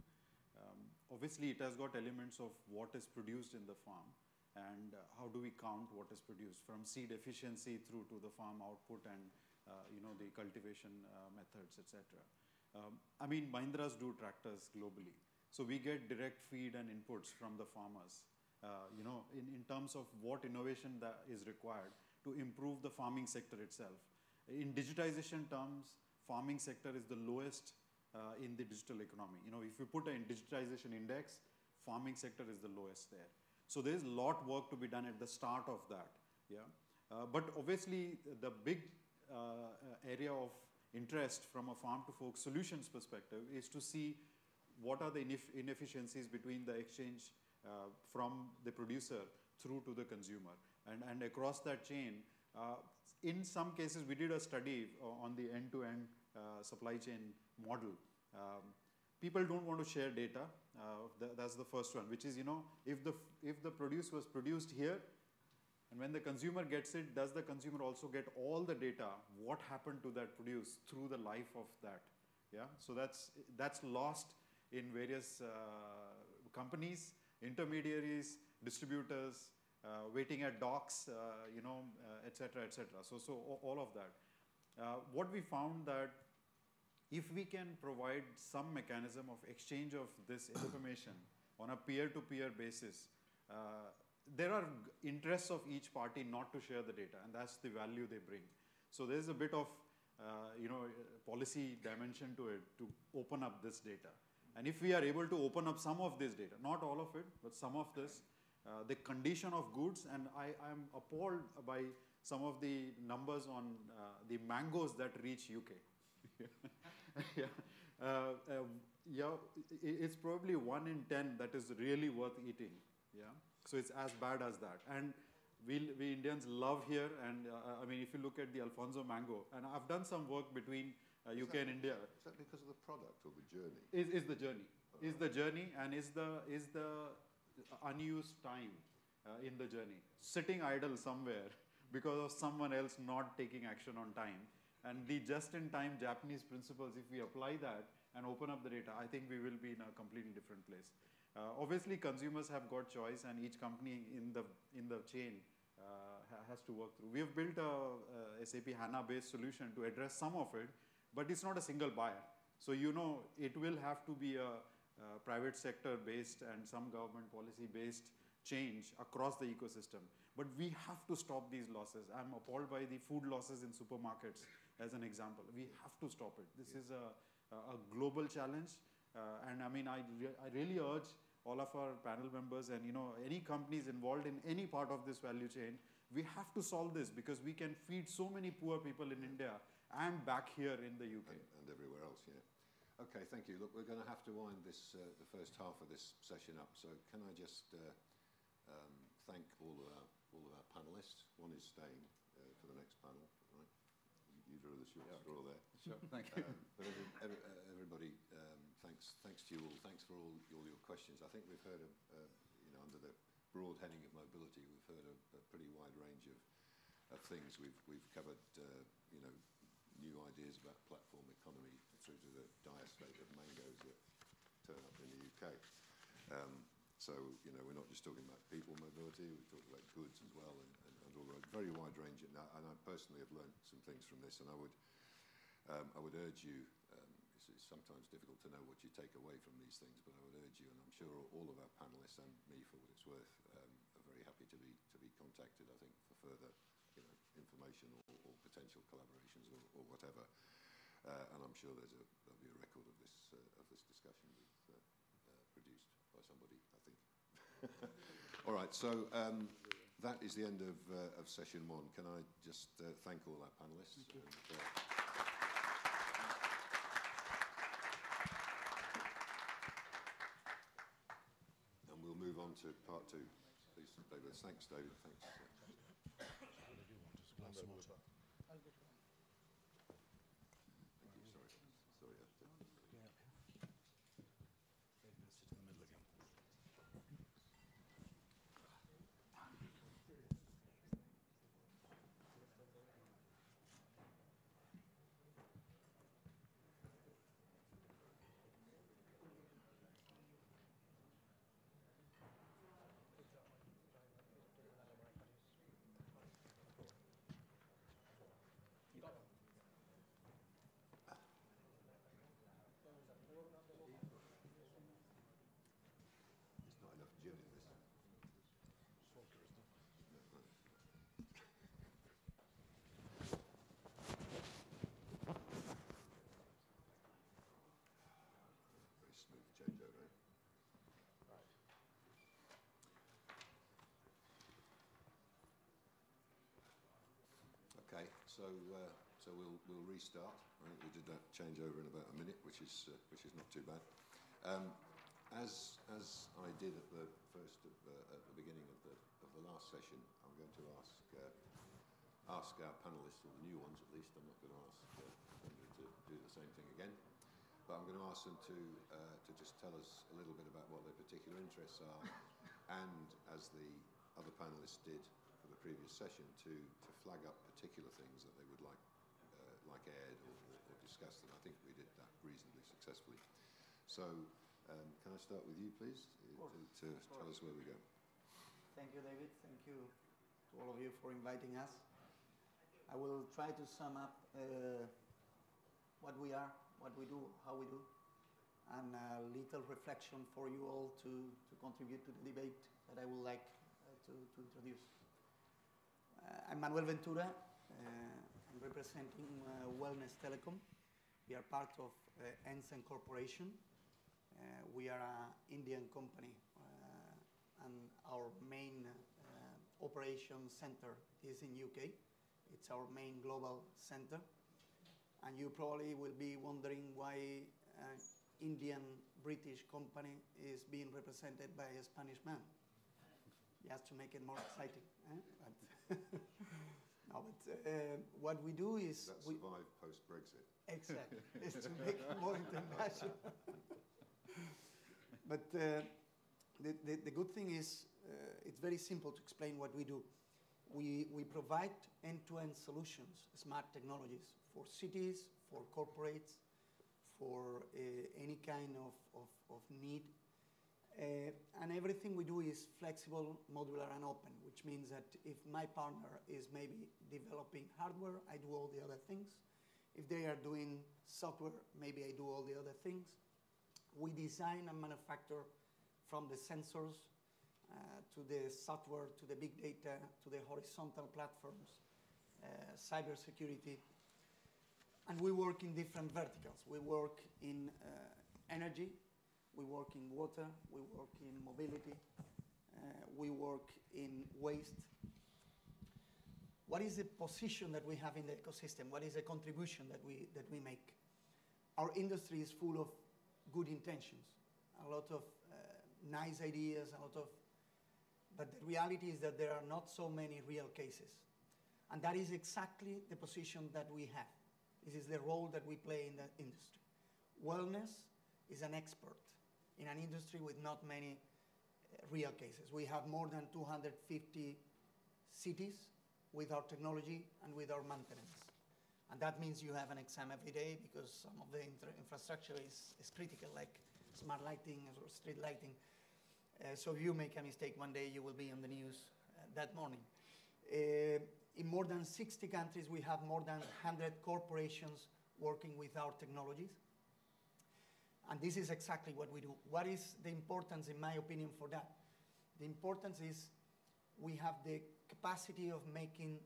Obviously, it has got elements of what is produced in the farm and how do we count what is produced from seed efficiency through to the farm output and the cultivation methods, etc. I mean, Mahindras do tractors globally. So we get direct feed and inputs from the farmers. In terms of what innovation that is required to improve the farming sector itself. In digitization terms, farming sector is the lowest in the digital economy. You know, if you put a digitization index, farming sector is the lowest there. So there is a lot work to be done at the start of that. Yeah, but obviously the big area of interest from a farm to fork solutions perspective is to see what are the inefficiencies between the exchange from the producer through to the consumer and across that chain. In some cases, we did a study on the end-to-end supply chain model. People don't want to share data. That's the first one, which is, if the produce was produced here, and when the consumer gets it, does the consumer also get all the data, what happened to that produce through the life of that? Yeah, so that's lost in various companies, intermediaries, distributors, waiting at docks, et cetera, et cetera. So all of that. What we found that if we can provide some mechanism of exchange of this information on a peer-to-peer basis, there are interests of each party not to share the data, and that's the value they bring. So there's a bit of policy dimension to it to open up this data. And if we are able to open up some of this data, not all of it, but some of this, the condition of goods, and I'm appalled by some of the numbers on the mangoes that reach UK. It's probably 1 in 10 that is really worth eating. Yeah, so it's as bad as that. And we Indians love here, and I mean, if you look at the Alfonso mango, and I've done some work between UK and India. Is that because of the product or the journey? Is the journey. Is the journey, and is the unused time in the journey. Sitting idle somewhere because of someone else not taking action on time. And the just-in-time Japanese principles, if we apply that and open up the data, I think we will be in a completely different place. Obviously, consumers have got choice, and each company in the chain has to work through. We have built a SAP HANA-based solution to address some of it, but it's not a single buyer. So it will have to be a private sector-based and some government policy-based change across the ecosystem. But we have to stop these losses. I'm appalled by the food losses in supermarkets as an example. We have to stop it. This is a global challenge. And I mean, I really urge all of our panel members and any companies involved in any part of this value chain, we have to solve this because we can feed so many poor people in India and back here in the UK. And everywhere else, yeah. Okay, thank you. Look, we're going to have to wind this the first half of this session up. So can I just thank all of our panelists. One is staying for the next panel, right? You drew the short straw there. Sure, thank you. But everybody, thanks to you all. Thanks for all your questions. I think we've heard, under the broad heading of mobility, we've heard a pretty wide range of things. We've covered, new ideas about platform economy through to the dire state of mangoes that turn up in the UK. So, we're not just talking about people mobility, we're talking about goods as well, and all a very wide range. And I personally have learned some things from this, and I would urge you, it's sometimes difficult to know what you take away from these things, but I would urge you, and I'm sure all of our panelists and me, for what it's worth, are very happy to be contacted, I think, for further information or potential collaborations or whatever. And I'm sure there'll be a record of this discussion produced by somebody, I think. All right, so that is the end of session one. Can I just thank all our panellists? And we'll move on to part two. Please, David. Thanks, David. Thanks. Okay, so we'll restart. I think we did that changeover in about a minute, which is not too bad. As I did at the beginning of the last session, I'm going to ask our panellists, or the new ones at least. I'm not going to ask them to do the same thing again, but I'm going to ask them to just tell us a little bit about what their particular interests are, and as the other panellists did for the previous session, to flag up particular things that they would like aired or discussed, and I think we did that reasonably successfully. So can I start with you, please, to tell us where we go? Thank you, David. Thank you to all of you for inviting us. I will try to sum up what we are, what we do, how we do, and a little reflection for you all to contribute to the debate that I would like to introduce. I'm Manuel Ventura. I'm representing Wellness Telecom. We are part of Ensign Corporation. We are an Indian company, and our main operation center is in UK. It's our main global center. And you probably will be wondering why an Indian-British company is being represented by a Spanish man. Just to make it more exciting. No, but what we do is... That survived post-Brexit. Exactly. It's to make it more international. But the good thing is, it's very simple to explain what we do. We provide end-to-end solutions, smart technologies, for cities, for corporates, for any kind of need. And everything we do is flexible, modular, and open, which means that if my partner is maybe developing hardware, I do all the other things. If they are doing software, maybe I do all the other things. We design and manufacture from the sensors to the software, to the big data, to the horizontal platforms, cybersecurity. And we work in different verticals. We work in energy. We work in water, we work in mobility, we work in waste. What is the position that we have in the ecosystem? What is the contribution that we make? Our industry is full of good intentions, a lot of nice ideas, but the reality is that there are not so many real cases. And that is exactly the position that we have. This is the role that we play in the industry. Wellness is an expert in an industry with not many real cases. We have more than 250 cities with our technology and with our maintenance. And that means you have an exam every day because some of the infrastructure is critical, like smart lighting or street lighting. So if you make a mistake one day, you will be on the news that morning. In more than 60 countries, we have more than 100 corporations working with our technologies. And this is exactly what we do. What is the importance, in my opinion, for that? The importance is we have the capacity of making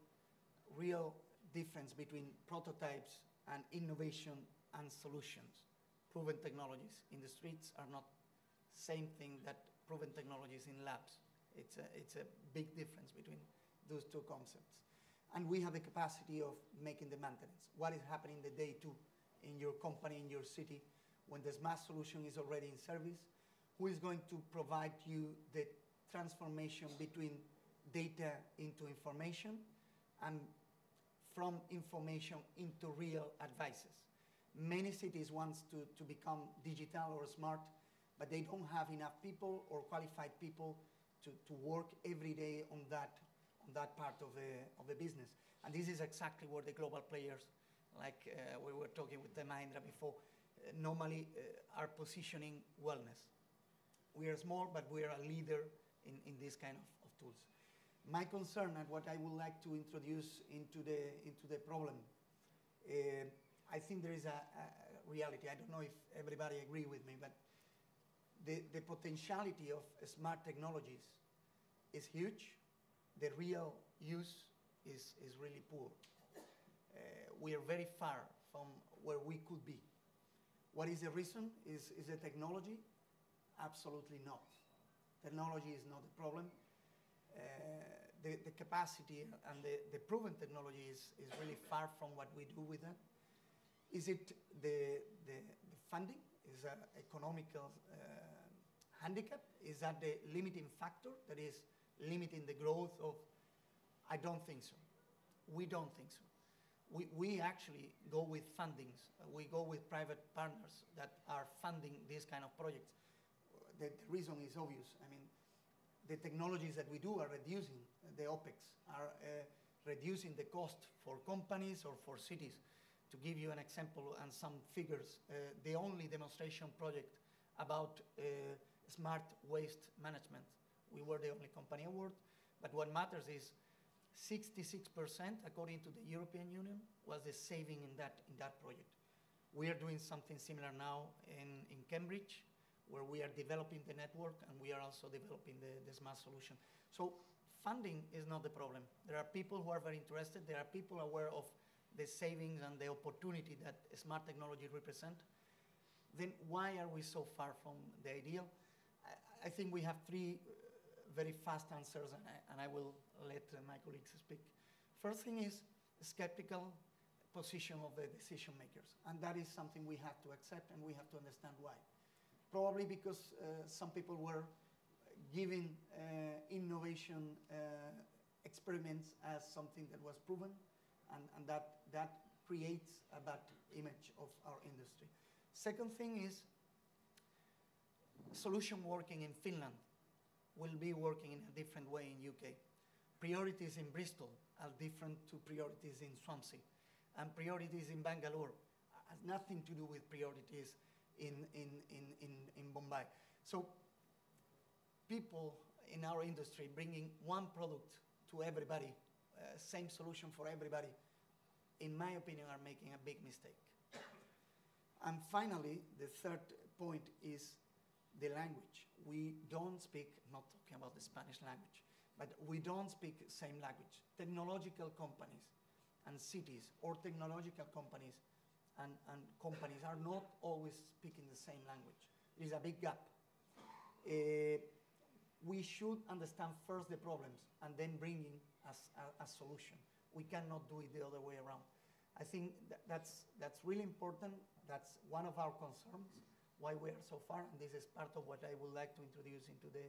real difference between prototypes and innovation and solutions. Proven technologies in the streets are not the same thing that proven technologies in labs. It's a big difference between those two concepts. And we have the capacity of making the maintenance. What is happening the day two in your company, in your city, when the smart solution is already in service? Who is going to provide you the transformation between data into information and from information into real advices? Many cities want to become digital or smart, but they don't have enough people or qualified people to work every day on that part of the business. And this is exactly where the global players, like we were talking with the Mahindra before, normally are positioning wellness. We are small, but we are a leader in this kind of tools. My concern and what I would like to introduce into the problem, I think there is a reality. I don't know if everybody agree with me, but the potentiality of smart technologies is huge. The real use is really poor. We are very far from where we could be. What is the reason? Is the technology? Absolutely not. Technology is not the problem. The capacity and the proven technology is really far from what we do with it. Is it the funding? Is that economical handicap? Is that the limiting factor that is limiting the growth of? I don't think so. We don't think so. We actually go with fundings. We go with private partners that are funding these kind of projects. The reason is obvious. I mean, the technologies that we do are reducing the OPEX, are reducing the cost for companies or for cities. To give you an example and some figures, the only demonstration project about smart waste management, we were the only company award, but what matters is 66%, according to the European Union, was the saving in that project. We are doing something similar now in Cambridge, where we are developing the network and we are also developing the smart solution. So funding is not the problem. There are people who are very interested. There are people aware of the savings and the opportunity that smart technology represent. Then why are we so far from the ideal? I think we have three very fast answers, and I will let my colleagues speak. First thing is skeptical position of the decision makers, and that is something we have to accept and we have to understand why. Probably because some people were giving innovation experiments as something that was proven, and that creates a bad image of our industry. Second thing is solution working in Finland will be working in a different way in UK. Priorities in Bristol are different to priorities in Swansea, and priorities in Bangalore has nothing to do with priorities in Bombay. So people in our industry bringing one product to everybody, same solution for everybody, in my opinion, are making a big mistake. And finally, the third point is the language. We don't speak, not talking about the Spanish language, but we don't speak same language. Technological companies and cities, or technological companies and companies are not always speaking the same language. There is a big gap. We should understand first the problems and then bring in a solution. We cannot do it the other way around. I think that's really important. That's one of our concerns, why we are so far, and this is part of what I would like to introduce into the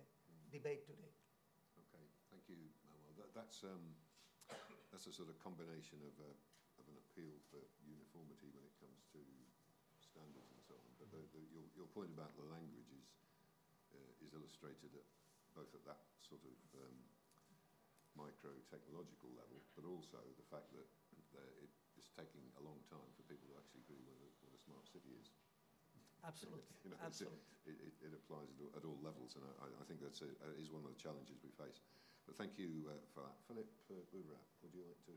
debate today. Okay, thank you, Manuel. That's a sort of combination of an appeal for uniformity when it comes to standards and so on. But your point about the language is illustrated both at that sort of micro-technological level, but also the fact that it's taking a long time for people to actually agree what a smart city is. Absolutely. Absolutely. It applies at all levels, and I think that is one of the challenges we face. But thank you for that. Philip Boudrat, would you like to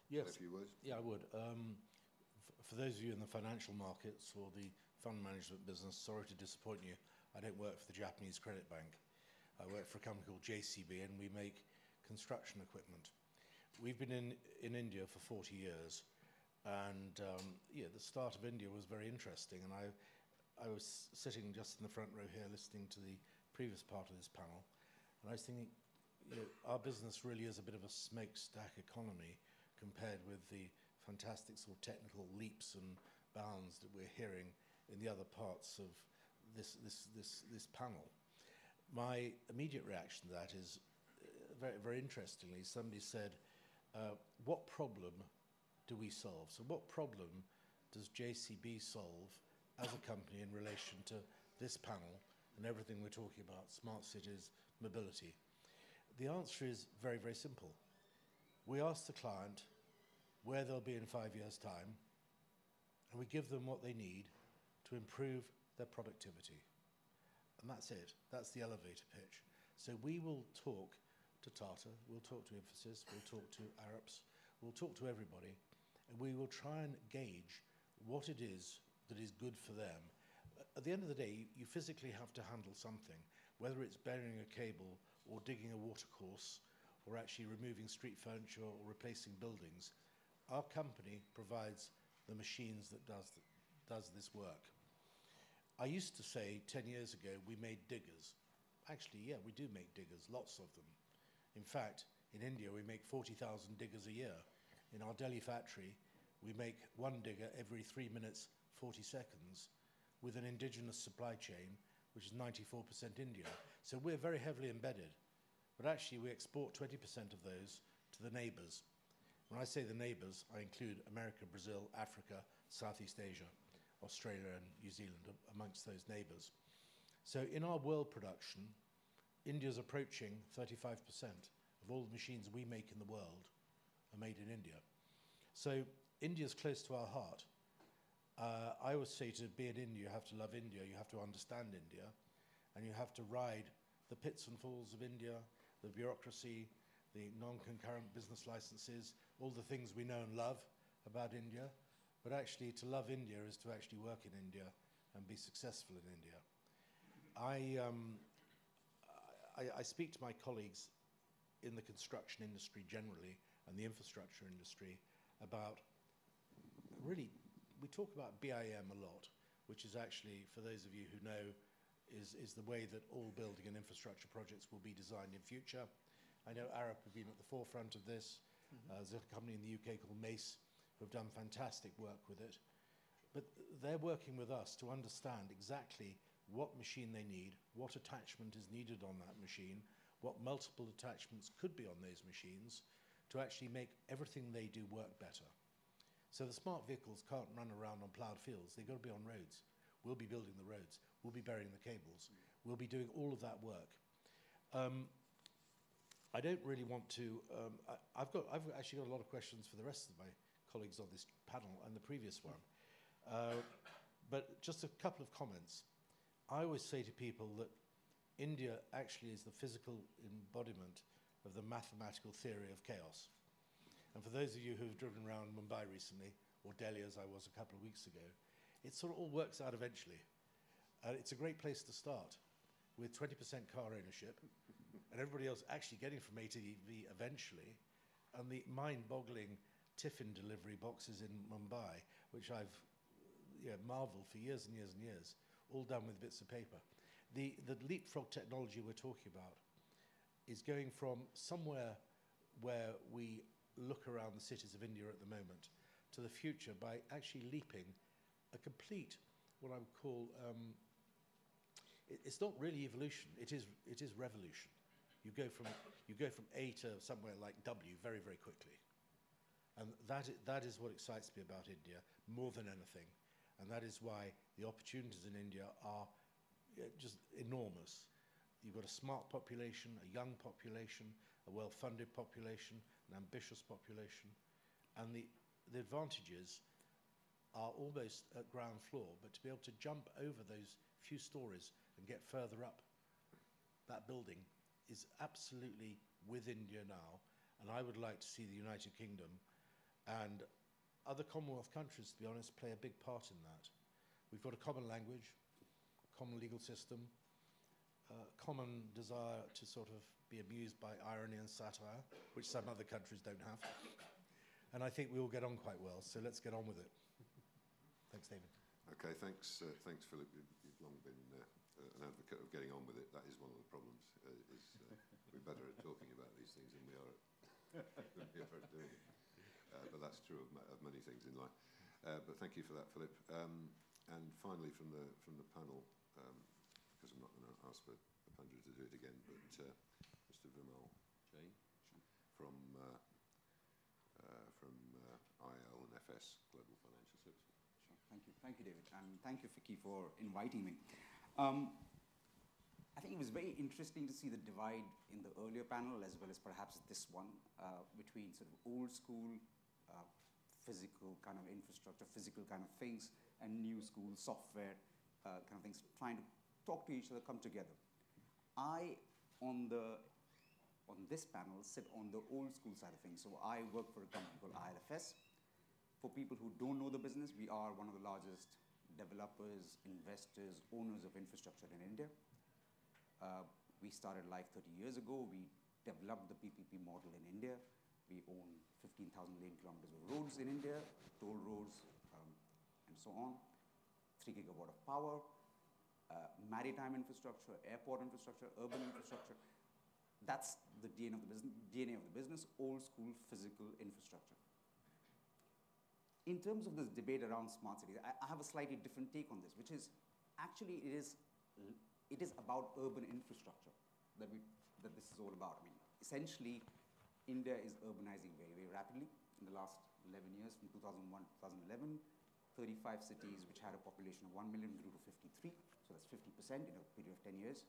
say a few words? Yeah, I would. For those of you in the financial markets or the fund management business, sorry to disappoint you, I don't work for the Japanese Credit Bank. I work for a company called JCB, and we make construction equipment. We've been in India for 40 years, and the start of India was very interesting, and I was sitting just in the front row here listening to the previous part of this panel, and I was thinking, you know, our business really is a bit of a smokestack economy compared with the fantastic sort of technical leaps and bounds that we're hearing in the other parts of this panel. My immediate reaction to that is, very, very interestingly, somebody said, what problem do we solve? So what problem does JCB solve as a company in relation to this panel and everything we're talking about, smart cities, mobility? The answer is very, very simple. We ask the client where they'll be in 5 years' time, and we give them what they need to improve their productivity. And that's it. That's the elevator pitch. So we will talk to Tata, we'll talk to Infosys, we'll talk to Arabs, we'll talk to everybody, and we will try and gauge what it is that is good for them. At the end of the day, you physically have to handle something, whether it's burying a cable or digging a watercourse or actually removing street furniture or replacing buildings. Our company provides the machines that does this work. I used to say 10 years ago we made diggers. Actually, yeah, we do make diggers, lots of them. In fact, in India we make 40,000 diggers a year. In our Delhi factory, we make one digger every 3 minutes, 40 seconds, with an indigenous supply chain, which is 94% India. So we're very heavily embedded. But actually, we export 20% of those to the neighbors. When I say the neighbors, I include America, Brazil, Africa, Southeast Asia, Australia, and New Zealand amongst those neighbors. So in our world production, India's approaching 35% of all the machines we make in the world are made in India. So India's close to our heart. I always say to be in India, you have to love India, you have to understand India, and you have to ride the pits and falls of India, the bureaucracy, the non-concurrent business licenses, all the things we know and love about India. But actually, to love India is to actually work in India and be successful in India. I speak to my colleagues in the construction industry generally and the infrastructure industry about, really, we talk about BIM a lot, which is actually, for those of you who know, is the way that all building and infrastructure projects will be designed in future. I know Arab have been at the forefront of this. There's a company in the UK called Mace who have done fantastic work with it. But they're working with us to understand exactly what machine they need, what attachment is needed on that machine, what multiple attachments could be on those machines to actually make everything they do work better. So the smart vehicles can't run around on ploughed fields. They've got to be on roads. We'll be building the roads. We'll be burying the cables. We'll be doing all of that work. I don't really want to... I've actually got a lot of questions for the rest of my colleagues on this panel and the previous one. But just a couple of comments. I always say to people that India actually is the physical embodiment of the mathematical theory of chaos. And for those of you who've driven around Mumbai recently, or Delhi as I was a couple of weeks ago, it sort of all works out eventually. It's a great place to start with 20% car ownership and everybody else actually getting from A to B eventually, and the mind-boggling tiffin delivery boxes in Mumbai, which I've marveled for years and years and years, all done with bits of paper. The leapfrog technology we're talking about is going from somewhere where we look around the cities of India at the moment to the future by actually leaping a complete, what I would call, it's not really evolution, it is revolution. You go from A to somewhere like W very, very quickly. And that is what excites me about India more than anything. And that is why the opportunities in India are just enormous. You've got a smart population, a young population, a well-funded population, an ambitious population. And the advantages are almost at ground floor, but to be able to jump over those few stories and get further up that building is absolutely with India now. And I would like to see the United Kingdom and other Commonwealth countries, to be honest, play a big part in that. We've got a common language, common legal system, common desire to sort of be amused by irony and satire, which some other countries don't have. And I think we all get on quite well, so let's get on with it. Thanks, David. Okay, thanks, Philip. You've long been an advocate of getting on with it. That is one of the problems. We're better at talking about these things than we are at doing it. But that's true of many things in life. But thank you for that, Philip. And finally, from the panel, because I'm not going to ask for Pandra to do it again, but Mr. Vimal Jain from IL and FS Global Financial Services. Sure. Thank you, David, and thank you, Vicky, for inviting me. I think it was very interesting to see the divide in the earlier panel, as well as perhaps this one, between sort of old school physical kind of infrastructure, physical kind of things, and new school software kind of things, trying to talk to each other, come together. I, on this panel, sit on the old school side of things. So I work for a company called ILFS. For people who don't know the business, we are one of the largest developers, investors, owners of infrastructure in India. We started life 30 years ago. We developed the PPP model in India. We own 15,000 lane kilometers of roads in India, toll roads, and so on. 3 gigawatt of power, maritime infrastructure, airport infrastructure, urban infrastructure. That's the DNA of the business, old school physical infrastructure. In terms of this debate around smart cities, I have a slightly different take on this, which is actually it is about urban infrastructure that this is all about. I mean, essentially, India is urbanizing very, very rapidly. In the last 11 years, from 2001 to 2011, 35 cities which had a population of 1 million grew to 53, so that's 50% in a period of 10 years.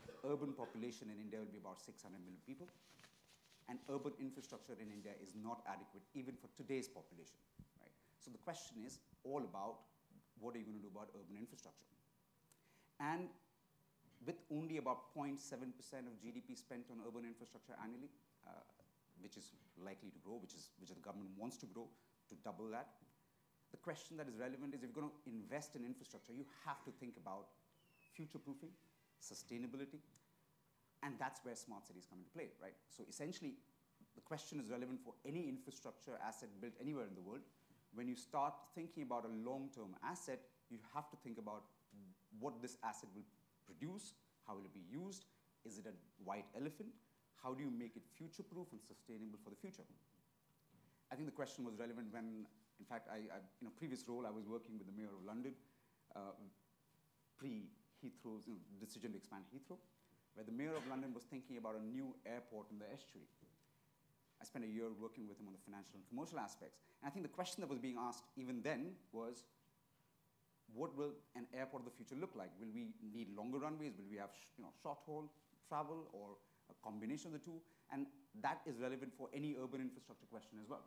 The urban population in India will be about 600 million people, and urban infrastructure in India is not adequate even for today's population, right? So the question is all about what are you going to do about urban infrastructure? And with only about 0.7% of GDP spent on urban infrastructure annually, which is likely to grow, which the government wants to grow to double that. The question that is relevant is if you're going to invest in infrastructure, you have to think about future-proofing, sustainability, and that's where smart cities come into play, right? So essentially, the question is relevant for any infrastructure asset built anywhere in the world. When you start thinking about a long-term asset, you have to think about what this asset will produce, how will it be used, is it a white elephant, how do you make it future-proof and sustainable for the future? I think the question was relevant when, in fact, in a previous role, I was working with the Mayor of London, pre-Heathrow's decision to expand Heathrow, where the Mayor of London was thinking about a new airport in the estuary. I spent a year working with him on the financial and commercial aspects. And I think the question that was being asked even then was, what will an airport of the future look like? Will we need longer runways? Will we have short-haul travel, or a combination of the two? And that is relevant for any urban infrastructure question as well.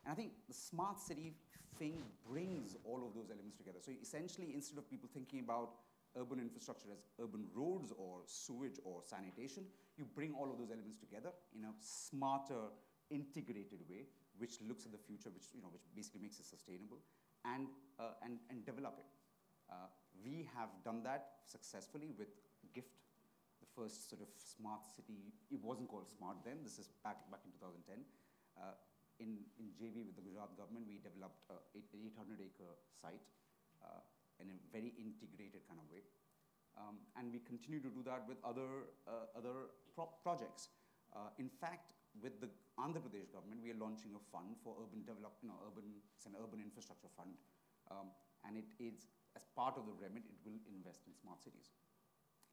And I think the smart city thing brings all of those elements together. So essentially, instead of people thinking about urban infrastructure as urban roads or sewage or sanitation, you bring all of those elements together in a smarter, integrated way, which looks at the future, which basically makes it sustainable, and develop it. We have done that successfully with GIFT, the first sort of smart city. It wasn't called smart then. This is back in 2010. In JV with the Gujarat government, we developed an 800-acre site in a very integrated kind of way. And we continue to do that with other projects. In fact, with the Andhra Pradesh government, we are launching a fund for urban development, it's an urban infrastructure fund. And it is, as part of the remit, it will invest in smart cities.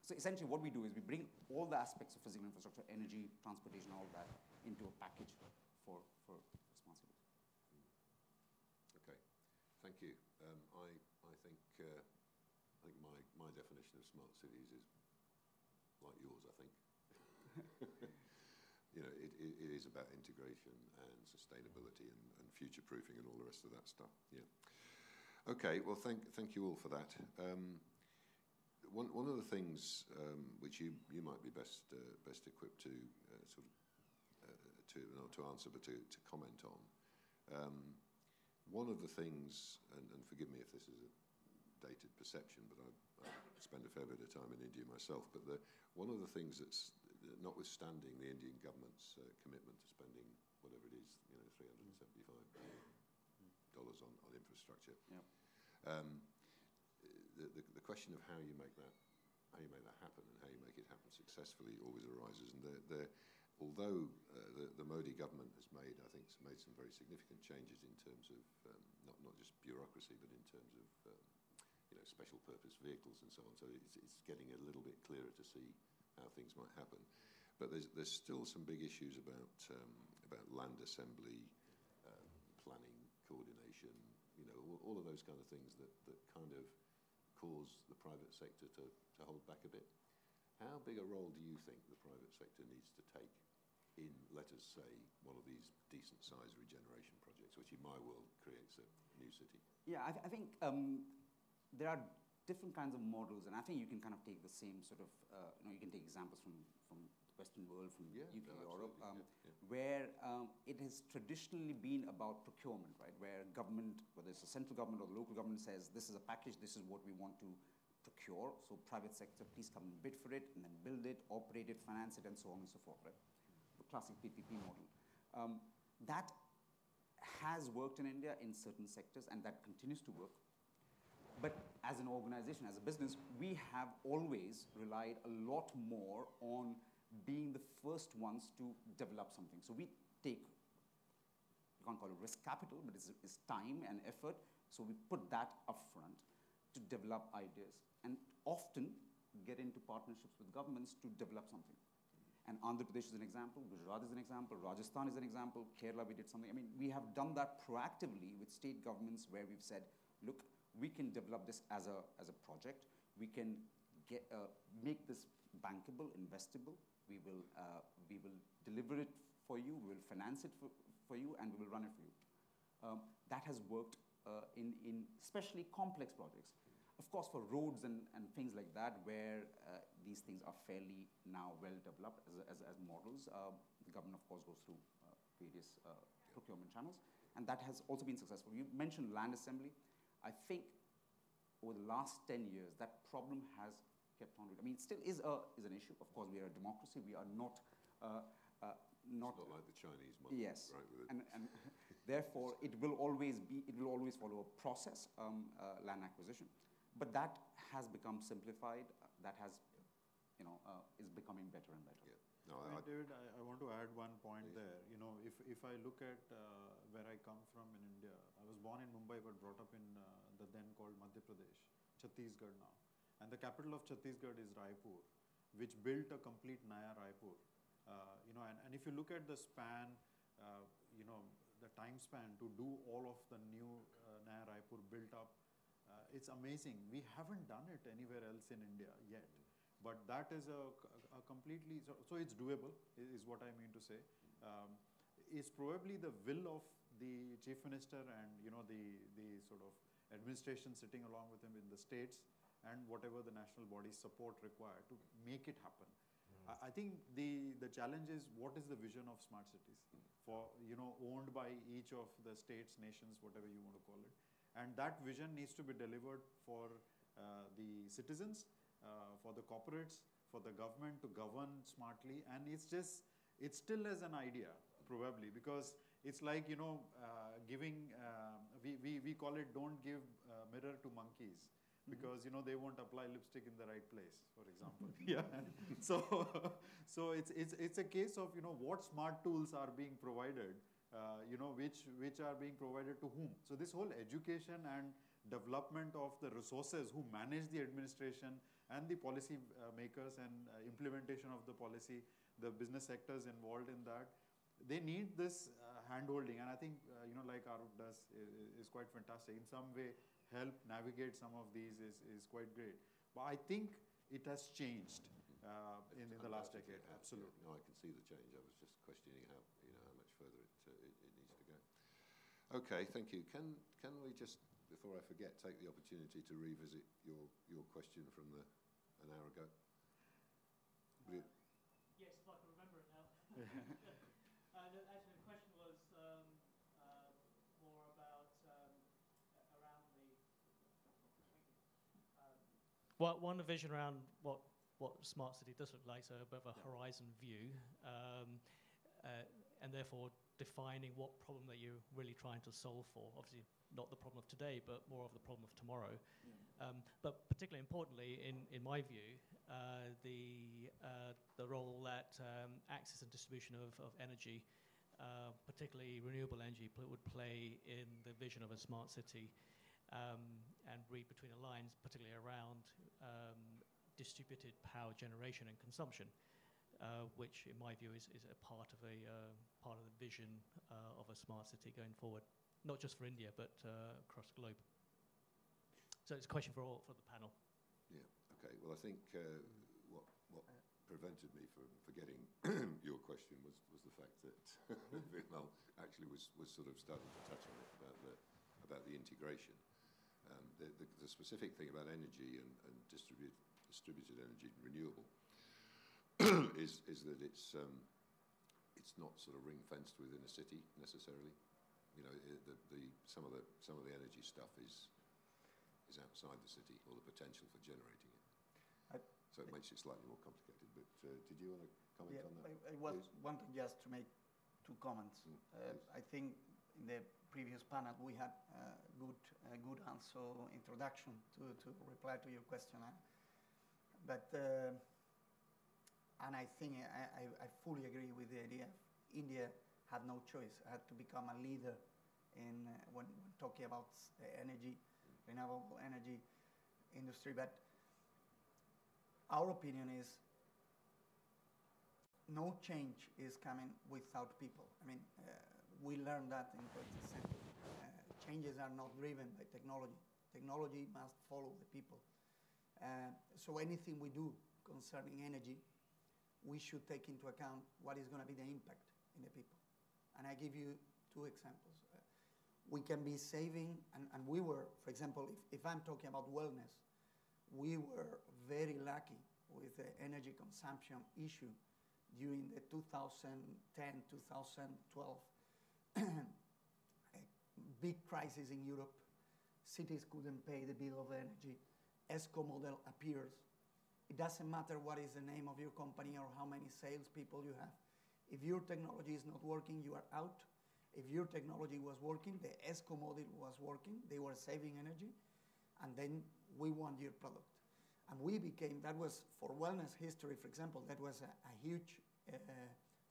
So essentially what we do is we bring all the aspects of physical infrastructure, energy, transportation, all that, into a package for smart cities. Okay, thank you. I think my definition of smart cities is like yours, I think. It is about integration and sustainability and future-proofing and all the rest of that stuff. Yeah. Okay. Well, thank you all for that. One of the things which you might be best equipped to not to answer, but to comment on. One of the things, and forgive me if this is a dated perception, but I spend a fair bit of time in India myself. But one of the things that's, notwithstanding the Indian government's commitment to spending whatever it is, $375 billion on infrastructure, yep. the question of how you make that happen and how you make it happen successfully always arises. And although the Modi government has made some very significant changes in terms of not just bureaucracy, but in terms of special purpose vehicles and so on. So it's getting a little bit clearer to see how things might happen. But there's still some big issues about land assembly, planning, coordination, all of those kind of things that kind of cause the private sector to hold back a bit. How big a role do you think the private sector needs to take in, let us say, one of these decent-sized regeneration projects, which in my world creates a new city? Yeah, I think there are different kinds of models, and I think you can kind of take the same sort of, you can take examples from the Western world, from UK, Europe, where it has traditionally been about procurement, right? Where government, whether it's the central government or the local government, says this is a package, this is what we want to procure. So private sector, please come and bid for it, and then build it, operate it, finance it, and so on and so forth, right? The classic PPP model. That has worked in India in certain sectors, and that continues to work. But as an organization, as a business, we have always relied a lot more on being the first ones to develop something. So we take, you can't call it risk capital, but it's time and effort. So we put that up front to develop ideas and often get into partnerships with governments to develop something. And Andhra Pradesh is an example, Gujarat is an example, Rajasthan is an example, Kerala we did something. I mean, we have done that proactively with state governments where we've said, look, we can develop this as a project. We can make this bankable, investable. We will deliver it for you. We will finance it for you, and we will run it for you. That has worked in especially complex projects. Of course, for roads and things like that, where these things are fairly now well developed as models, the government, of course, goes through various procurement channels, and that has also been successful. You mentioned land assembly. I think over the last 10 years, that problem has kept on. I mean, it still is an issue. Of course, we are a democracy. We are not it's not like the Chinese model. Yes, right, and therefore it will always follow a process, land acquisition. But that has become simplified. That has, is becoming better and better. Yeah. No, David, I want to add one point there. If I look at where I come from in India, I was born in Mumbai but brought up in the then called Madhya Pradesh, Chhattisgarh now. And the capital of Chhattisgarh is Raipur, which built a complete Naya Raipur. And if you look at the span, the time span to do all of the new Naya Raipur built up, it's amazing. We haven't done it anywhere else in India yet. But that is a completely, so it's doable, is what I mean to say. It's probably the will of the Chief Minister and the sort of administration sitting along with him in the states and whatever the national bodies support required to make it happen. I think the challenge is, what is the vision of smart cities for, owned by each of the states, nations, whatever you want to call it. And that vision needs to be delivered for the citizens, for the corporates, for the government to govern smartly. And it's still as an idea, probably, because it's like, giving, we call it don't give mirror to monkeys. Because they won't apply lipstick in the right place, for example. Yeah. So it's a case of what smart tools are being provided, which are being provided to whom. So this whole education and development of the resources who manage the administration and the policy makers and implementation of the policy, the business sectors involved in that, they need this hand-holding. And I think like Arup does is quite fantastic. In some way, help navigate some of these is quite great. But I think it has changed in the last decade. Absolutely. No, I can see the change. I was just questioning how much further it needs to go. Okay, thank you. Can we just, before I forget, take the opportunity to revisit your question from an hour ago? Yes, if I can remember it now. Actually, the question was more about around the vision around what smart city does look like, so a bit of a horizon view, and therefore defining what problem that you're really trying to solve for. Obviously, not the problem of today, but more of the problem of tomorrow. But particularly importantly, in my view, the role that access and distribution of energy, particularly renewable energy, would play in the vision of a smart city, and read between the lines, particularly around distributed power generation and consumption, which, in my view, is a part of the vision of a smart city going forward, not just for India but across the globe. So it's a question for the panel. Yeah. Okay. Well, I think what prevented me from forgetting your question was the fact that Vimal actually was sort of starting to touch on it about the integration. The specific thing about energy and distributed energy and renewable is that it's not sort of ring fenced within a city necessarily. You know, some of the energy stuff is outside the city, or the potential for generating it. So it makes it slightly more complicated. But did you want to comment on that? I wanted just to make two comments. I think in the previous panel we had a good answer, introduction to reply to your question. But and I think I fully agree with the idea. India had no choice; had to become a leader in when talking about energy. Renewable energy industry, but our opinion is no change is coming without people. I mean, we learned that in 20th century. Changes are not driven by technology. Technology must follow the people. So anything we do concerning energy, we should take into account what is going to be the impact in the people. And I give you two examples. We can be saving, and we were, for example, if I'm talking about wellness, we were very lucky with the energy consumption issue during the 2010-2012 big crisis in Europe. Cities couldn't pay the bill of energy. ESCO model appears. It doesn't matter what is the name of your company or how many salespeople you have. If your technology is not working, you are out. If your technology was working, the ESCO model was working, they were saving energy, and then we want your product. And we became, that was for wellness history, for example, that was a huge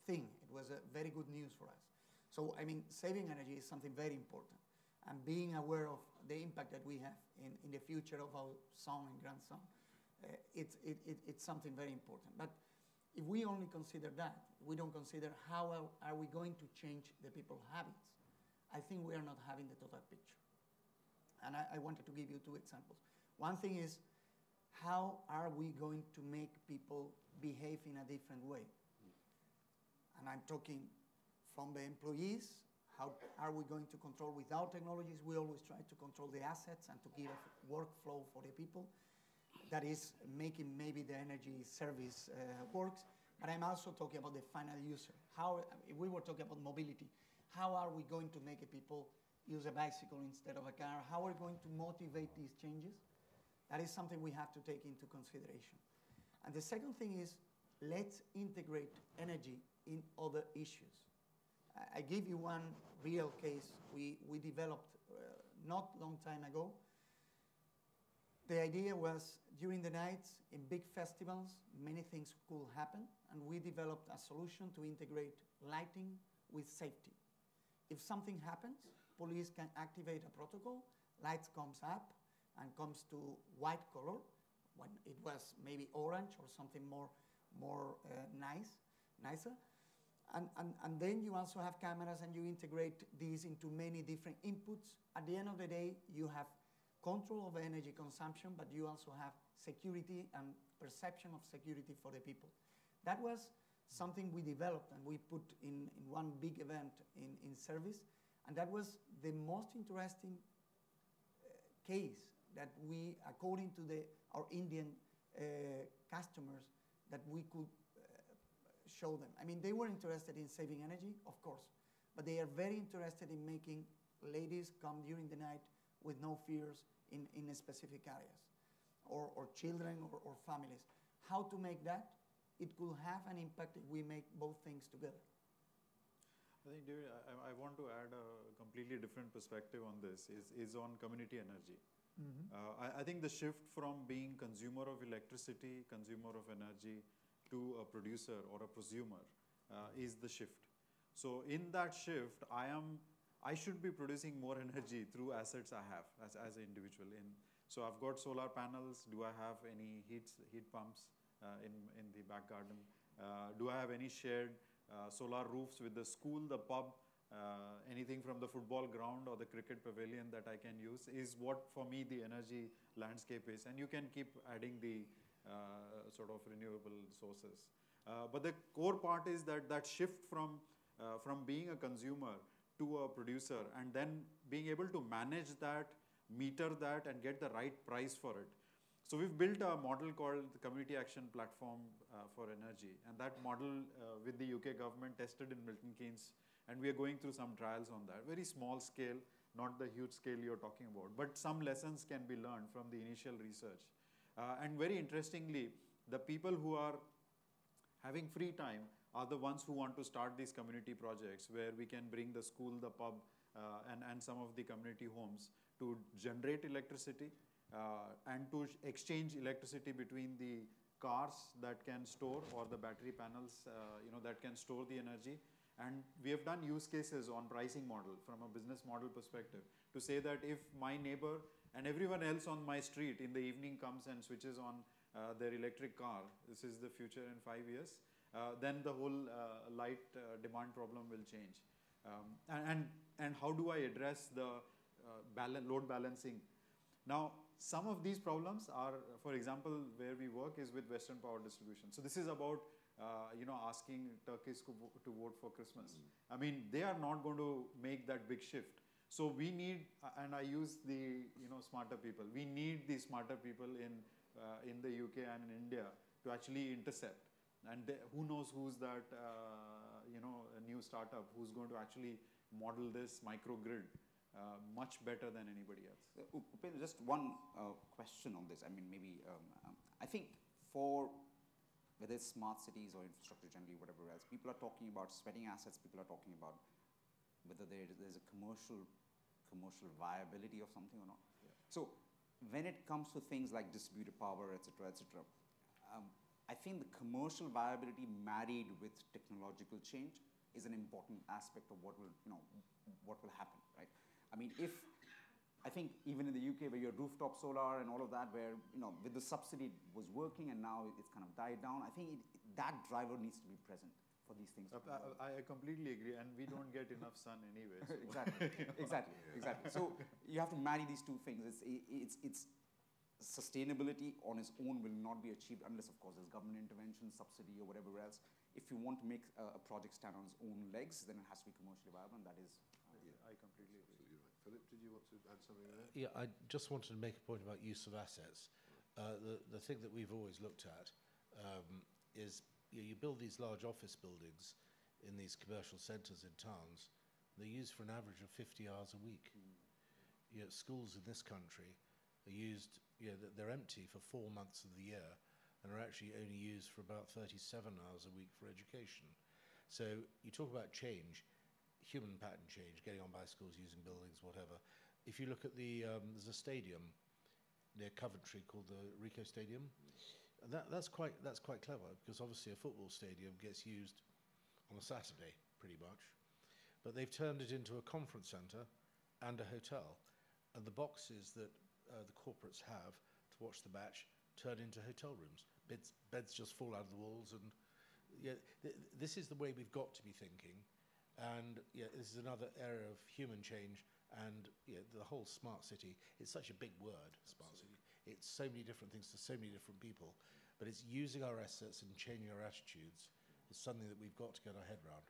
thing. It was very good news for us. So, I mean, saving energy is something very important. And being aware of the impact that we have in the future of our son and grandson, it's something very important. But if we only consider that, we don't consider how are we going to change the people's habits, I think we are not having the total picture. And I wanted to give you two examples. One thing is, how are we going to make people behave in a different way? And I'm talking from the employees, how are we going to control without technologies? We always try to control the assets and to give a workflow for the people. That is making maybe the energy service works, but I'm also talking about the final user. If we were talking about mobility, how are we going to make people use a bicycle instead of a car? How are we going to motivate these changes? That is something we have to take into consideration. And the second thing is, let's integrate energy in other issues. I give you one real case we developed not long time ago. The idea was, during the nights in big festivals, many things could happen, and we developed a solution to integrate lighting with safety. If something happens, police can activate a protocol, lights comes up and comes to white color, when it was maybe orange or something more nicer. And then you also have cameras, and you integrate these into many different inputs. At the end of the day, you have control of energy consumption, but you also have security and perception of security for the people. That was something we developed and we put in one big event in service, and that was the most interesting case that we, according to our Indian customers, that we could show them. I mean, they were interested in saving energy, of course, but they are very interested in making ladies come during the night with no fears in specific areas, or children or families. How to make that? It could have an impact if we make both things together. I think, David, I want to add a completely different perspective on this, is on community energy. I think the shift from being consumer of electricity, consumer of energy, to a producer or a prosumer is the shift. So in that shift, I should be producing more energy through assets I have as an individual. So I've got solar panels. Do I have any heat pumps in the back garden? Do I have any shared solar roofs with the school, the pub, anything from the football ground or the cricket pavilion that I can use is what for me the energy landscape is. And you can keep adding the sort of renewable sources. But the core part is that shift from being a consumer to a producer and then being able to manage that, meter that, and get the right price for it. So we've built a model called the Community Action Platform for Energy, and that model with the UK government tested in Milton Keynes, and we are going through some trials on that. Very small scale, not the huge scale you're talking about, but some lessons can be learned from the initial research. And very interestingly, the people who are having free time are the ones who want to start these community projects where we can bring the school, the pub, and some of the community homes to generate electricity and to exchange electricity between the cars that can store or the battery panels that can store the energy. And we have done use cases on pricing model from a business model perspective to say that if my neighbor and everyone else on my street in the evening comes and switches on their electric car, this is the future in 5 years, then the whole light demand problem will change. And how do I address the load balancing? Now, some of these problems are, for example, where we work is with Western Power Distribution. So this is about asking Turkish to vote for Christmas. I mean, they are not going to make that big shift. So we need, and I use the smarter people. We need the smarter people in the UK and in India to actually intercept. And who knows who's that a new startup who's going to actually model this microgrid much better than anybody else. Upendra, just one question on this. I mean, maybe I think for whether it's smart cities or infrastructure generally, whatever else, people are talking about sweating assets. People are talking about whether there's a commercial viability of something or not. Yeah. So when it comes to things like distributed power, etc., I think the commercial viability married with technological change is an important aspect of what will happen, right? I mean, I think even in the UK where you have rooftop solar and all of that, where with the subsidy it was working and now it's kind of died down, I think that driver needs to be present for these things. I completely agree, and we don't get enough sun anyway. So. Exactly. So you have to marry these two things. It's sustainability on its own will not be achieved unless, of course, there's government intervention, subsidy, or whatever else. If you want to make a project stand on its own legs, then it has to be commercially viable, and that is. I completely agree. Absolutely right. Philip, did you want to add something there? Yeah, I just wanted to make a point about use of assets. The thing that we've always looked at is you build these large office buildings in these commercial centres in towns. They're used for an average of 50 hours a week. Schools in this country are used, they're empty for 4 months of the year and are actually only used for about 37 hours a week for education. So you talk about change, human pattern change, getting on bicycles, using buildings, whatever. If you look at there's a stadium near Coventry called the Ricoh Stadium. And that's quite clever, because obviously a football stadium gets used on a Saturday pretty much. But they've turned it into a conference centre and a hotel. And the boxes that the corporates have to watch the match turn into hotel rooms. Beds just fall out of the walls, and this is the way we've got to be thinking. And this is another area of human change, and the whole smart city. It's such a big word, smart city. It's so many different things to so many different people, but it's using our assets and changing our attitudes is something that we've got to get our head around.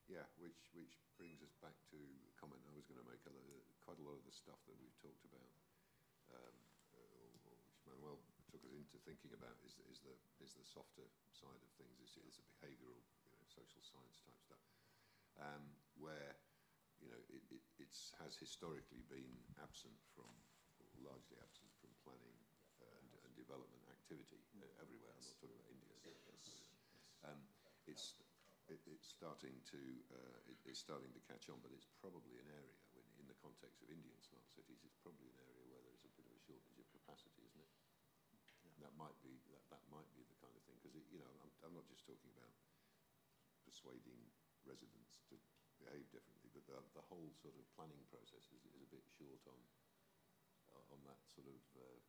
Yeah, which brings us back to a comment I was going to make. Quite a lot of the stuff that we've talked about, or which Manuel took us into thinking about, is the softer side of things. It's a behavioural, social science type stuff, where it has historically been largely absent from planning and development activity everywhere. I'm not talking about India. It's starting to catch on, but it's probably an area in the context of Indian smart cities, it's probably an area where there's a bit of a shortage of capacity, isn't it? Yeah. That might be the kind of thing, because I'm not just talking about persuading residents to behave differently, but the whole sort of planning process is a bit short on that sort of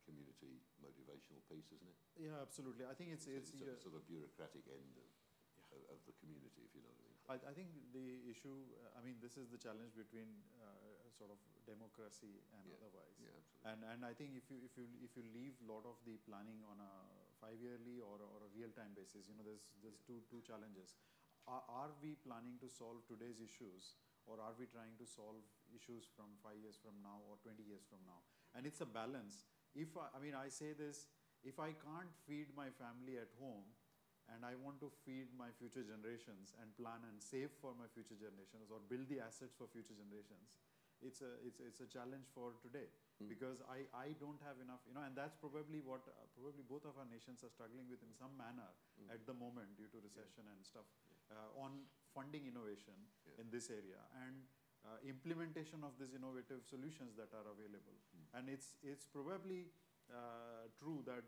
community motivational piece, isn't it? Yeah, absolutely. I think it's the sort of bureaucratic end of the community, if you know what I mean. I think the issue, this is the challenge between sort of democracy and otherwise. Yeah, absolutely. And I think if you leave a lot of the planning on a 5-yearly or a real-time basis, there's two challenges. Are we planning to solve today's issues, or are we trying to solve issues from 5 years from now or 20 years from now? And it's a balance. I say this, if I can't feed my family at home, and I want to feed my future generations and plan and save for my future generations or build the assets for future generations, it's a challenge for today, because I don't have enough, and that's probably what both of our nations are struggling with in some manner at the moment due to recession and stuff, on funding innovation in this area and implementation of these innovative solutions that are available. And it's probably true that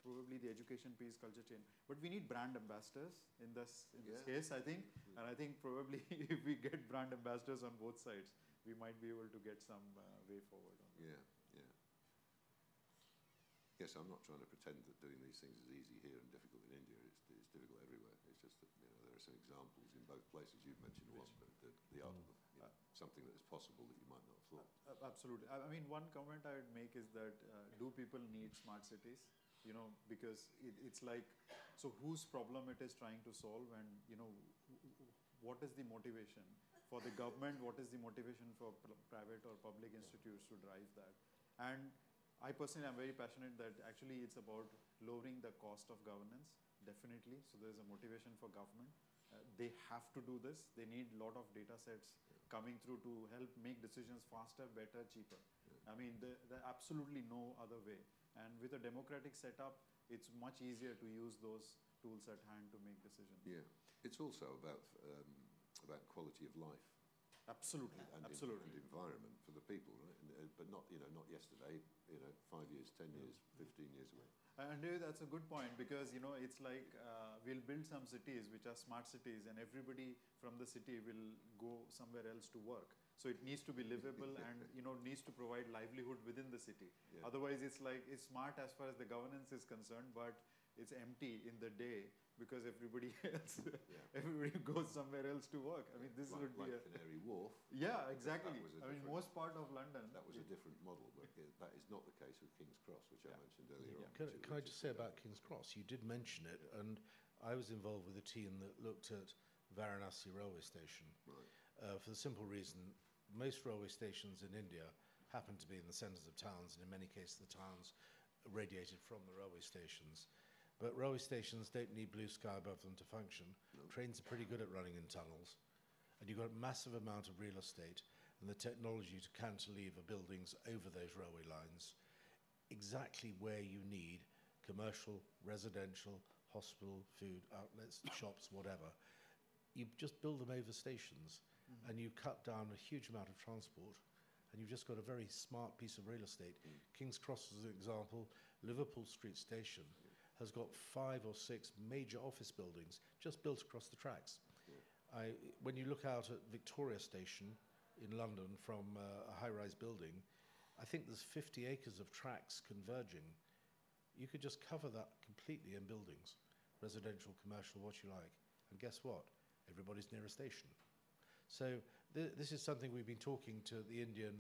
probably the education piece, culture change, but we need brand ambassadors in this case, I think, and I think probably if we get brand ambassadors on both sides, we might be able to get some way forward on that. Yeah. Yes, I'm not trying to pretend that doing these things is easy here and difficult in India. It's difficult everywhere. It's just that there are some examples in both places. You've mentioned one, but the art of something that is possible that you might not have thought. Absolutely. One comment I would make is that do people need smart cities? Because it's like, so whose problem it is trying to solve, and what is the motivation for the government? What is the motivation for private or public institutes to drive that? And I personally am very passionate that actually it's about lowering the cost of governance, definitely. So there's a motivation for government. They have to do this. They need a lot of data sets coming through to help make decisions faster, better, cheaper. There's absolutely no other way. And with a democratic setup, it's much easier to use those tools at hand to make decisions. Yeah, it's also about quality of life. Absolutely, and environment for the people, right? But not yesterday. 5 years, 10 years, 15 years away. And that's a good point, because it's like we'll build some cities which are smart cities, and everybody from the city will go somewhere else to work. So it needs to be livable and needs to provide livelihood within the city. Yeah. Otherwise, it's smart as far as the governance is concerned, but it's empty in the day because everybody else goes somewhere else to work. This would be like Canary Wharf. Yeah, exactly. Most part of London. That was a different model, but that is not the case with King's Cross, which I mentioned earlier on. Can I just say about King's Cross? You did mention it, and I was involved with a team that looked at Varanasi railway station. Right. For the simple reason, most railway stations in India happen to be in the centres of towns, and in many cases the towns radiated from the railway stations. But railway stations don't need blue sky above them to function. No. Trains are pretty good at running in tunnels. And you've got a massive amount of real estate and the technology to cantilever buildings over those railway lines exactly where you need commercial, residential, hospital, food outlets, shops, whatever. You just build them over stations and you cut down a huge amount of transport, and you've just got a very smart piece of real estate. King's Cross, as an example, Liverpool Street Station has got 5 or 6 major office buildings just built across the tracks. When you look out at Victoria Station in London from a high-rise building, I think there's 50 acres of tracks converging. You could just cover that completely in buildings, residential, commercial, what you like. And guess what? Everybody's near a station. So this is something we've been talking to the Indian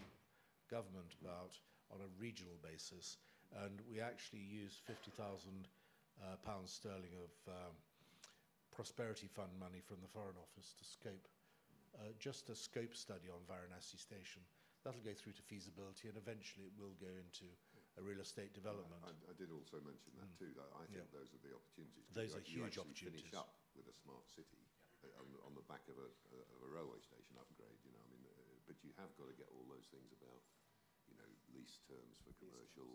government about on a regional basis, and we actually used 50,000 pounds sterling of Prosperity Fund money from the Foreign Office to scope, just a scope study on Varanasi Station. That'll go through to feasibility, and eventually it will go into a real estate development. I did also mention that too. That I think those are the opportunities. Those are huge you opportunities. Finish up with a smart city on the back of a railway station upgrade. But you have got to get all those things about lease terms for commercial,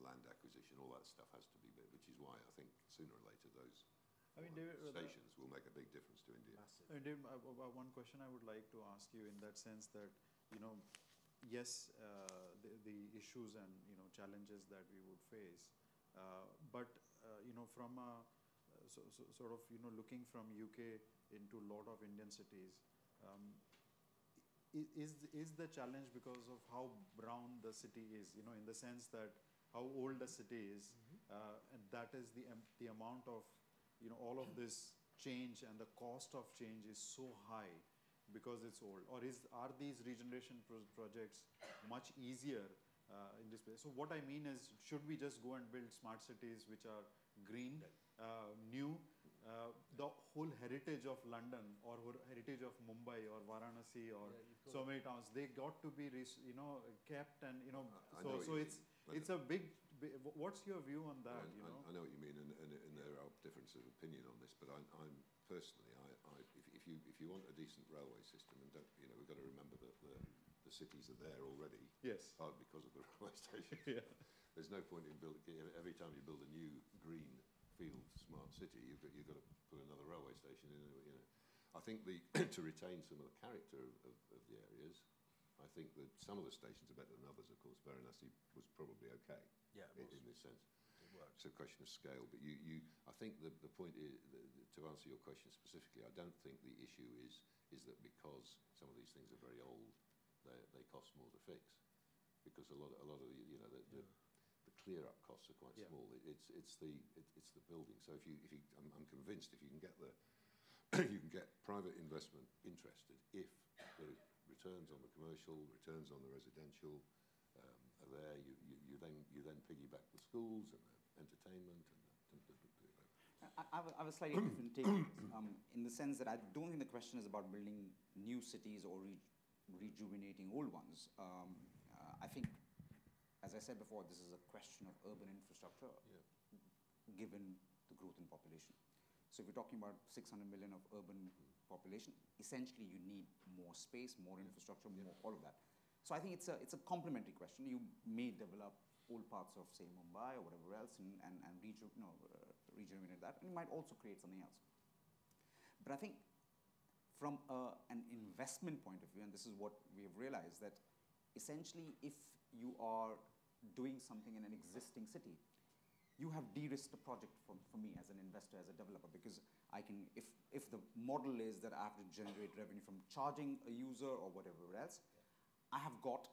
land acquisition, all that stuff has to be big, which is why I think sooner or later those stations will make a big difference to India. Dave, one question I would like to ask you in that sense that, yes, the issues and challenges that we would face, but from a sort of looking from UK into a lot of Indian cities, is the challenge because of how brown the city is, in the sense that how old the city is, and that is the amount of all of this change and the cost of change is so high because it's old, or are these regeneration projects much easier in this place? So what I mean is, should we just go and build smart cities which are green, new? The whole heritage of London or heritage of Mumbai or Varanasi or so many towns, they got to be kept, and so it's a big. What's your view on that? I know what you mean, and there are differences of opinion on this, but I'm personally, if you want a decent railway system, and we've got to remember that the cities are there already. Yes. Partly because of the railway stations. Yeah. There's no point in building every time you build a new green field smart city, you've got to put another railway station in. I think to retain some of the character of the areas, I think that some of the stations are better than others. Of course, Varanasi was probably okay. Yeah, in this sense. It works. It's a question of scale, but I think the point is, to answer your question specifically, I don't think the issue is that because some of these things are very old, they cost more to fix, because a lot of the clear up costs are quite small. It's the building. So I'm convinced if you can get you can get private investment interested, if the returns on the commercial, returns on the residential are there, you then piggyback the schools and the entertainment I have a slightly different take on this, in the sense that I don't think the question is about building new cities or rejuvenating old ones. I think, as I said before, this is a question of urban infrastructure, given the growth in population. So if we're talking about 600 million of urban population, essentially you need more space, more infrastructure, more all of that. So I think it's a complementary question. You may develop old parts of, say, Mumbai or whatever else and rejuvenate that, and you might also create something else. But I think from an investment point of view, and this is what we have realized, that essentially if you are doing something in an existing city, you have de-risked the project for me as an investor, as a developer, because I can, if the model is that I have to generate revenue from charging a user or whatever else, I have got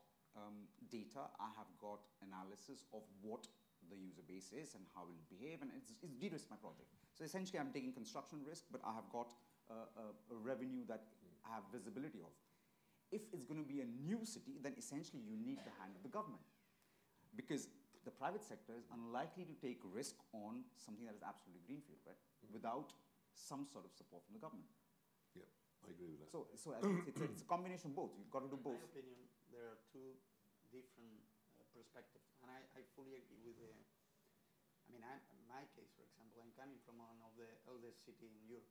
data, I have got analysis of what the user base is and how it will behave, and it's de-risked my project. So essentially I'm taking construction risk, but I have got a revenue that I have visibility of. If it's going to be a new city, then essentially you need the hand of the government, because the private sector is unlikely to take risk on something that is absolutely greenfield, right? Without some sort of support from the government. Yeah, I agree with that. So I think it's a combination of both. You've got to do both. In my opinion, there are two different perspectives, and I fully agree with the. I mean, in my case, for example, I'm coming from one of the eldest cities in Europe.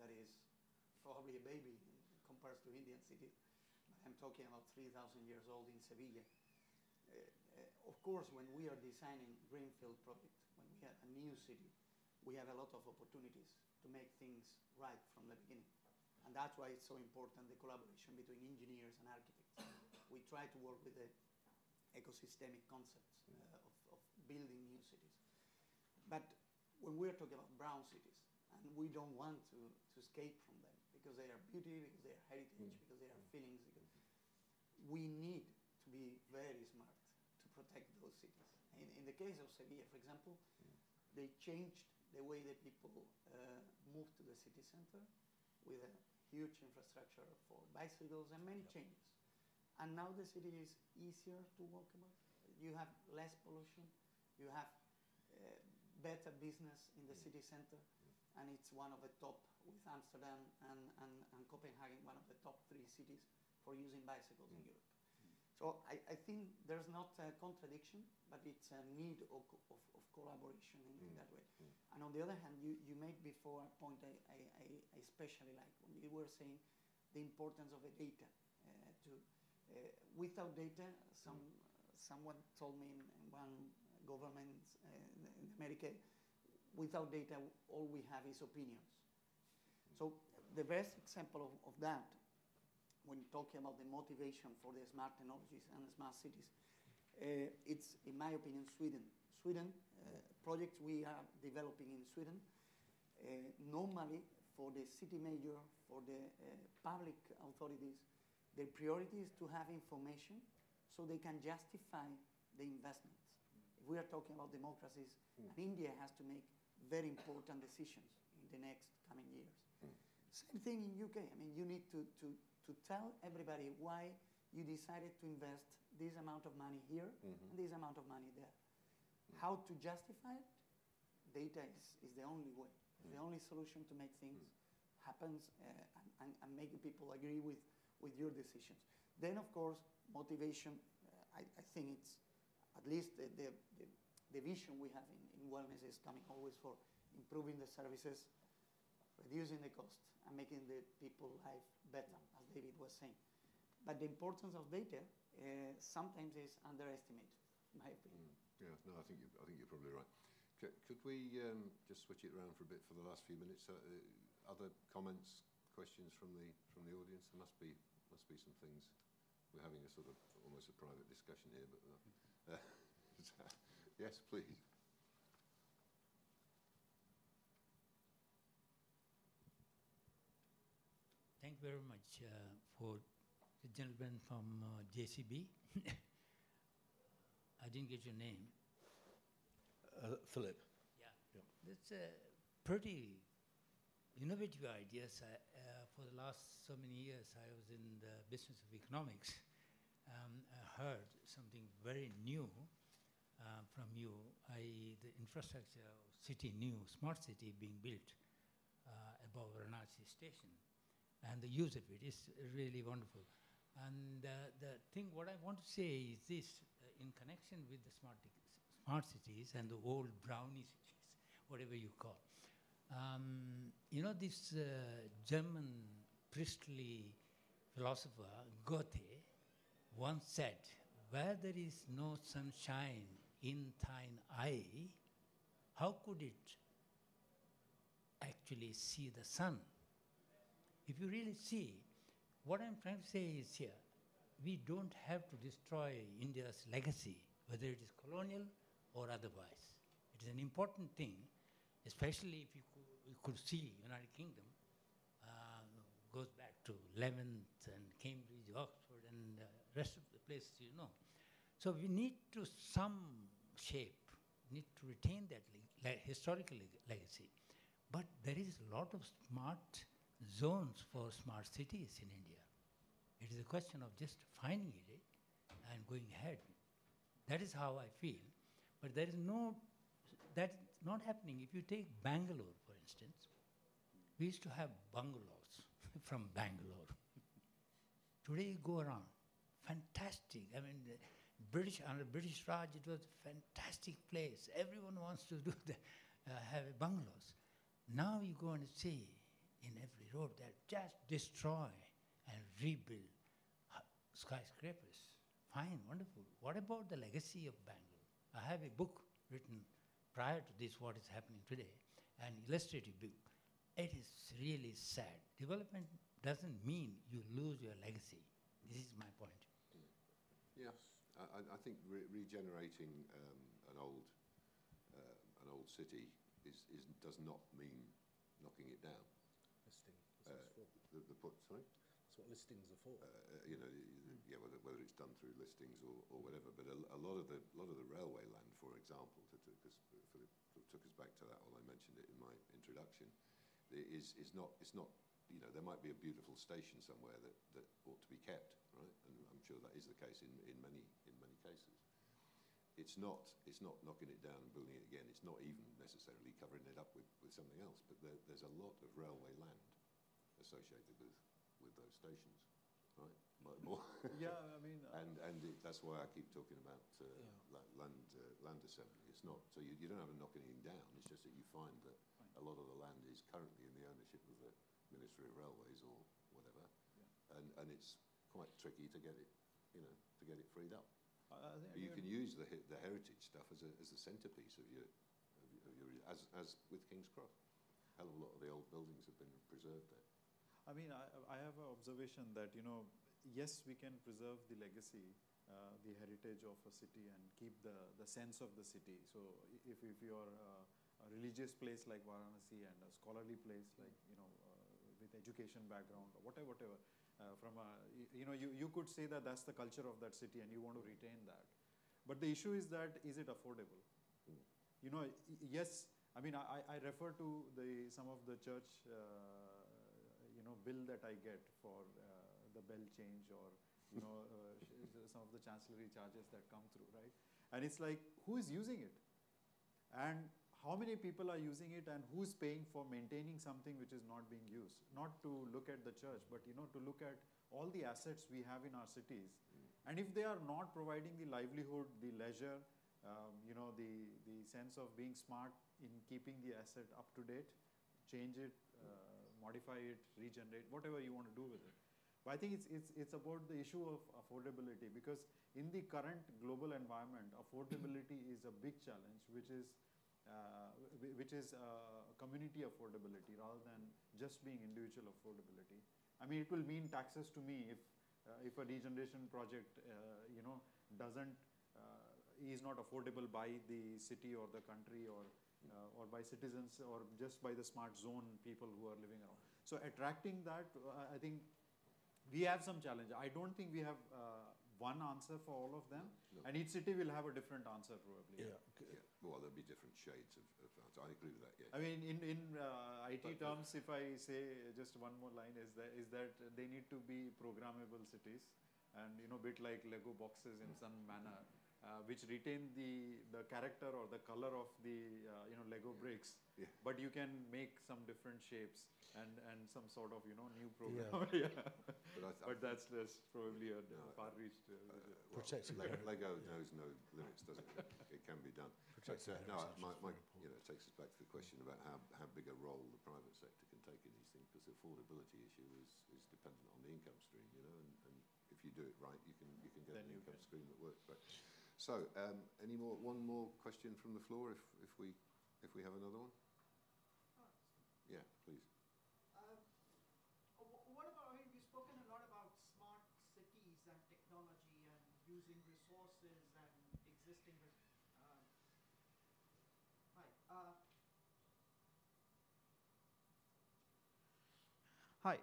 That is probably a baby compared to Indian cities. But I'm talking about 3,000 years old in Sevilla. Of course, when we are designing greenfield projects, when we have a new city, we have a lot of opportunities to make things right from the beginning. And that's why it's so important, the collaboration between engineers and architects. We try to work with the ecosystemic concepts of building new cities. But when we're talking about brown cities, and we don't want to escape from them, because they are beauty, because they are heritage, because they are feelings, we need to be very smart to protect those cities. In the case of Sevilla, for example, they changed the way that people move to the city center with a huge infrastructure for bicycles and many changes. And now the city is easier to walk about. You have less pollution. You have better business in the city center. And it's one of the top, with Amsterdam and Copenhagen, one of the top 3 cities for using bicycles in Europe. So I think there's not a contradiction, but it's a need of collaboration in that way. And on the other hand, you made before a point I especially like, when you were saying the importance of the data. Without data, someone told me in one government in America, without data, all we have is opinions. So the best example of that when talking about the motivation for the smart technologies and smart cities, it's, in my opinion, Sweden. Projects we are developing in Sweden, normally for the city major, for the public authorities, their priority is to have information so they can justify the investments. If we are talking about democracies, and India has to make very important decisions in the next coming years. Same thing in UK. I mean, you need to tell everybody why you decided to invest this amount of money here and this amount of money there. How to justify it? Data is the only way. It's the only solution to make things happen and making people agree with your decisions. Then, of course, motivation. I think it's at least the vision we have in wellness is coming always for improving the services, reducing the cost, and making the people's life better, as David was saying. But the importance of data sometimes is underestimated, in my opinion. Yeah, no, I think you're probably right. Could we just switch it around for a bit for the last few minutes? Other comments, questions from the audience? There must be some things. We're having a sort of almost a private discussion here, but yes, please. Thank you very much for the gentleman from JCB. I didn't get your name. Philip. Yeah. That's a pretty innovative ideas. For the last so many years, I was in the business of economics. I heard something very new from you. The infrastructure of city, new smart city being built above Varanasi station, and the use of it is really wonderful. And the thing, what I want to say is this, in connection with the smart cities and the old brownie cities, whatever you call. You know, this German priestly philosopher, Goethe, once said, where there is no sunshine in thine eye, how could it actually see the sun? If you really see, what I'm trying to say is here, we don't have to destroy India's legacy, whether it is colonial or otherwise. It is an important thing, especially if you could see United Kingdom goes back to 11th and Cambridge, Oxford, and the rest of the places you know. So we need to some shape, need to retain that historical legacy. But there is a lot of smart zones for smart cities in India. It is a question of just finding it and going ahead. That is how I feel. But there is that's not happening. If you take Bangalore, for instance, we used to have bungalows from Bangalore. Today you go around, fantastic. I mean, under British Raj, it was a fantastic place. Everyone wants to do have bungalows. Now you go and see in every road that just destroy and rebuild skyscrapers. Fine, wonderful. What about the legacy of Bangalore? I have a book written prior to this, what is happening today, an illustrative book. It is really sad. Development doesn't mean you lose your legacy. This is my point. Yeah, I think regenerating an old city does not mean knocking it down. Listing. Sorry? That's what listings are for. You know, yeah, whether it's done through listings or whatever. But a lot of the railway land, for example, because Philip took us back to that, while I mentioned it in my introduction, is not. You know, there might be a beautiful station somewhere that ought to be kept, right? And I'm sure that is the case in many cases. It's not knocking it down and building it again. It's not even necessarily covering it up with something else. But there's a lot of railway land associated with those stations, right? More. Yeah, I mean, that's why I keep talking about land assembly. It's not so you don't have a knock anything down. It's just that you find that a lot of the land is currently in the ownership of the Ministry of Railways or whatever, and it's quite tricky to get it, to get it freed up. But you can use the heritage stuff as a centerpiece of your as with King's Cross. A hell of a lot of the old buildings have been preserved there. I mean, I have an observation that, you know, yes, we can preserve the legacy, the heritage of a city and keep the sense of the city. So if you're a religious place like Varanasi and a scholarly place like, you know, with education background or whatever, from a, you know, you could say that that's the culture of that city and you want to retain that. But the issue is that, is it affordable? You know, yes, I mean, I refer to some of the church, you know, bill that I get for the bell change or, you know, some of the chancellery charges that come through, right? And it's like, who is using it? And how many people are using it and who's paying for maintaining something which is not being used? Not to look at the church, but, you know, to look at all the assets we have in our cities. And if they are not providing the livelihood, the leisure, you know, the sense of being smart in keeping the asset up to date, change it, modify it, regenerate, whatever you want to do with it. But I think it's about the issue of affordability, because in the current global environment, affordability is a big challenge, which is community affordability rather than just being individual affordability. I mean, it will mean taxes to me if a regeneration project, you know, is not affordable by the city or the country or by citizens or just by the smart zone people who are living around. So attracting that, I think we have some challenge. I don't think we have one answer for all of them, and each city will have a different answer probably. Yeah. Well, there'll be different shades of answer. I agree with that. Yeah. I mean, in IT terms, if I say just one more line, is that they need to be programmable cities, and, you know, bit like Lego boxes in some manner, which retain the character or the color of the you know, Lego bricks, but you can make some different shapes and some sort of, you know, new program. Yeah. But that's probably a far-reached Lego knows no limits, doesn't it? It can be done. But, no, you know, it takes us back to the question about how big a role the private sector can take in these things, because the affordability issue is dependent on the income stream, you know, and if you do it right, you can get an income stream that works. But so, one more question from the floor, if we have another one. Yeah, please. What about, I mean, we've spoken a lot about smart cities and technology and using resources and existing with, Hi,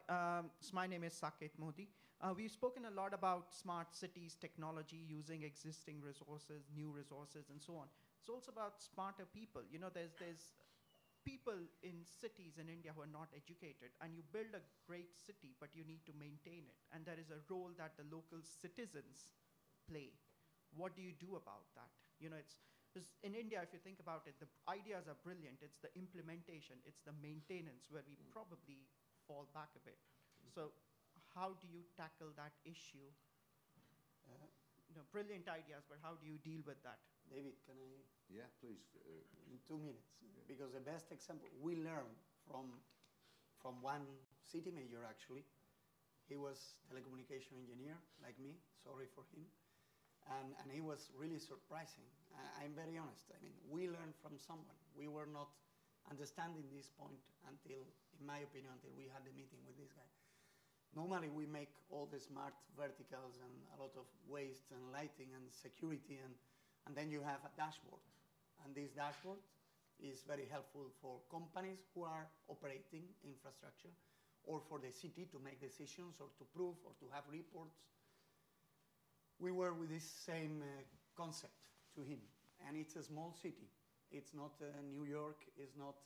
so my name is Saket Modi. We've spoken a lot about smart cities, technology, using existing resources, new resources, and so on. It's also about smarter people. You know, there's people in cities in India who are not educated, and you build a great city, but you need to maintain it. And there is a role that the local citizens play. What do you do about that? You know, it's in India, if you think about it, the ideas are brilliant. It's the implementation, it's the maintenance where we probably fall back a bit. So how do you tackle that issue? You know, brilliant ideas, but how do you deal with that? David, can I? Yeah, please. In 2 minutes, because the best example we learned from one city major actually. He was telecommunication engineer like me. Sorry for him, and he was really surprising. I'm very honest. I mean, we learned from someone. We were not understanding this point until, in my opinion, until we had the meeting with this guy. Normally, we make all the smart verticals and a lot of waste and lighting and security, and then you have a dashboard. And this dashboard is very helpful for companies who are operating infrastructure, or for the city to make decisions or to prove or to have reports. We were with this same concept to him, and it's a small city. It's not New York, it's not,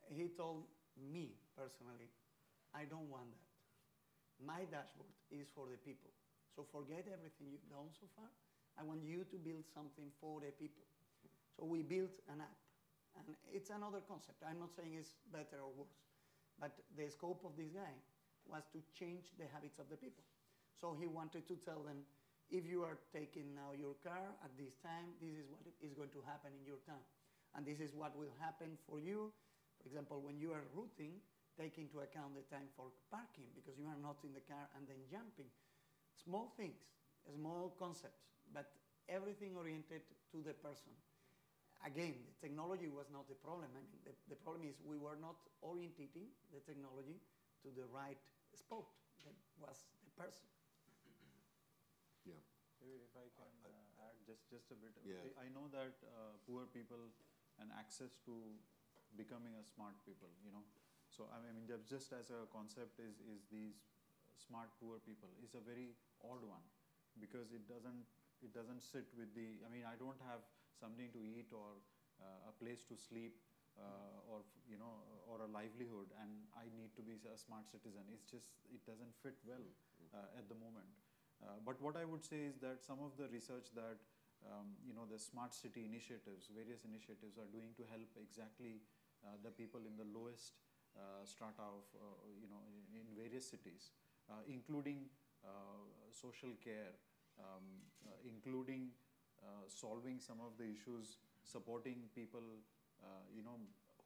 he told me personally, I don't want that. My dashboard is for the people. So forget everything you've done so far. I want you to build something for the people. So we built an app, and it's another concept. I'm not saying it's better or worse, but the scope of this guy was to change the habits of the people. So he wanted to tell them, if you are taking now your car at this time, this is what is going to happen in your town. And this is what will happen for you. For example, when you are routing, take into account the time for parking, because you are not in the car and then jumping. Small things, small concepts, but everything oriented to the person. Again, the technology was not the problem. I mean, the problem is we were not orientating the technology to the right spot. That was the person. Yeah. Maybe if I can add just a bit. Yeah. I know that poor people and access to becoming a smart people, you know. So I mean, just as a concept is these smart poor people is a very odd one, because it doesn't sit with the. I mean, I don't have something to eat or a place to sleep or or a livelihood, and I need to be a smart citizen. It's just it doesn't fit well at the moment. But what I would say is that some of the research that the smart city initiatives, various initiatives are doing to help exactly the people in the lowest strata of in various cities, including social care, including solving some of the issues, supporting people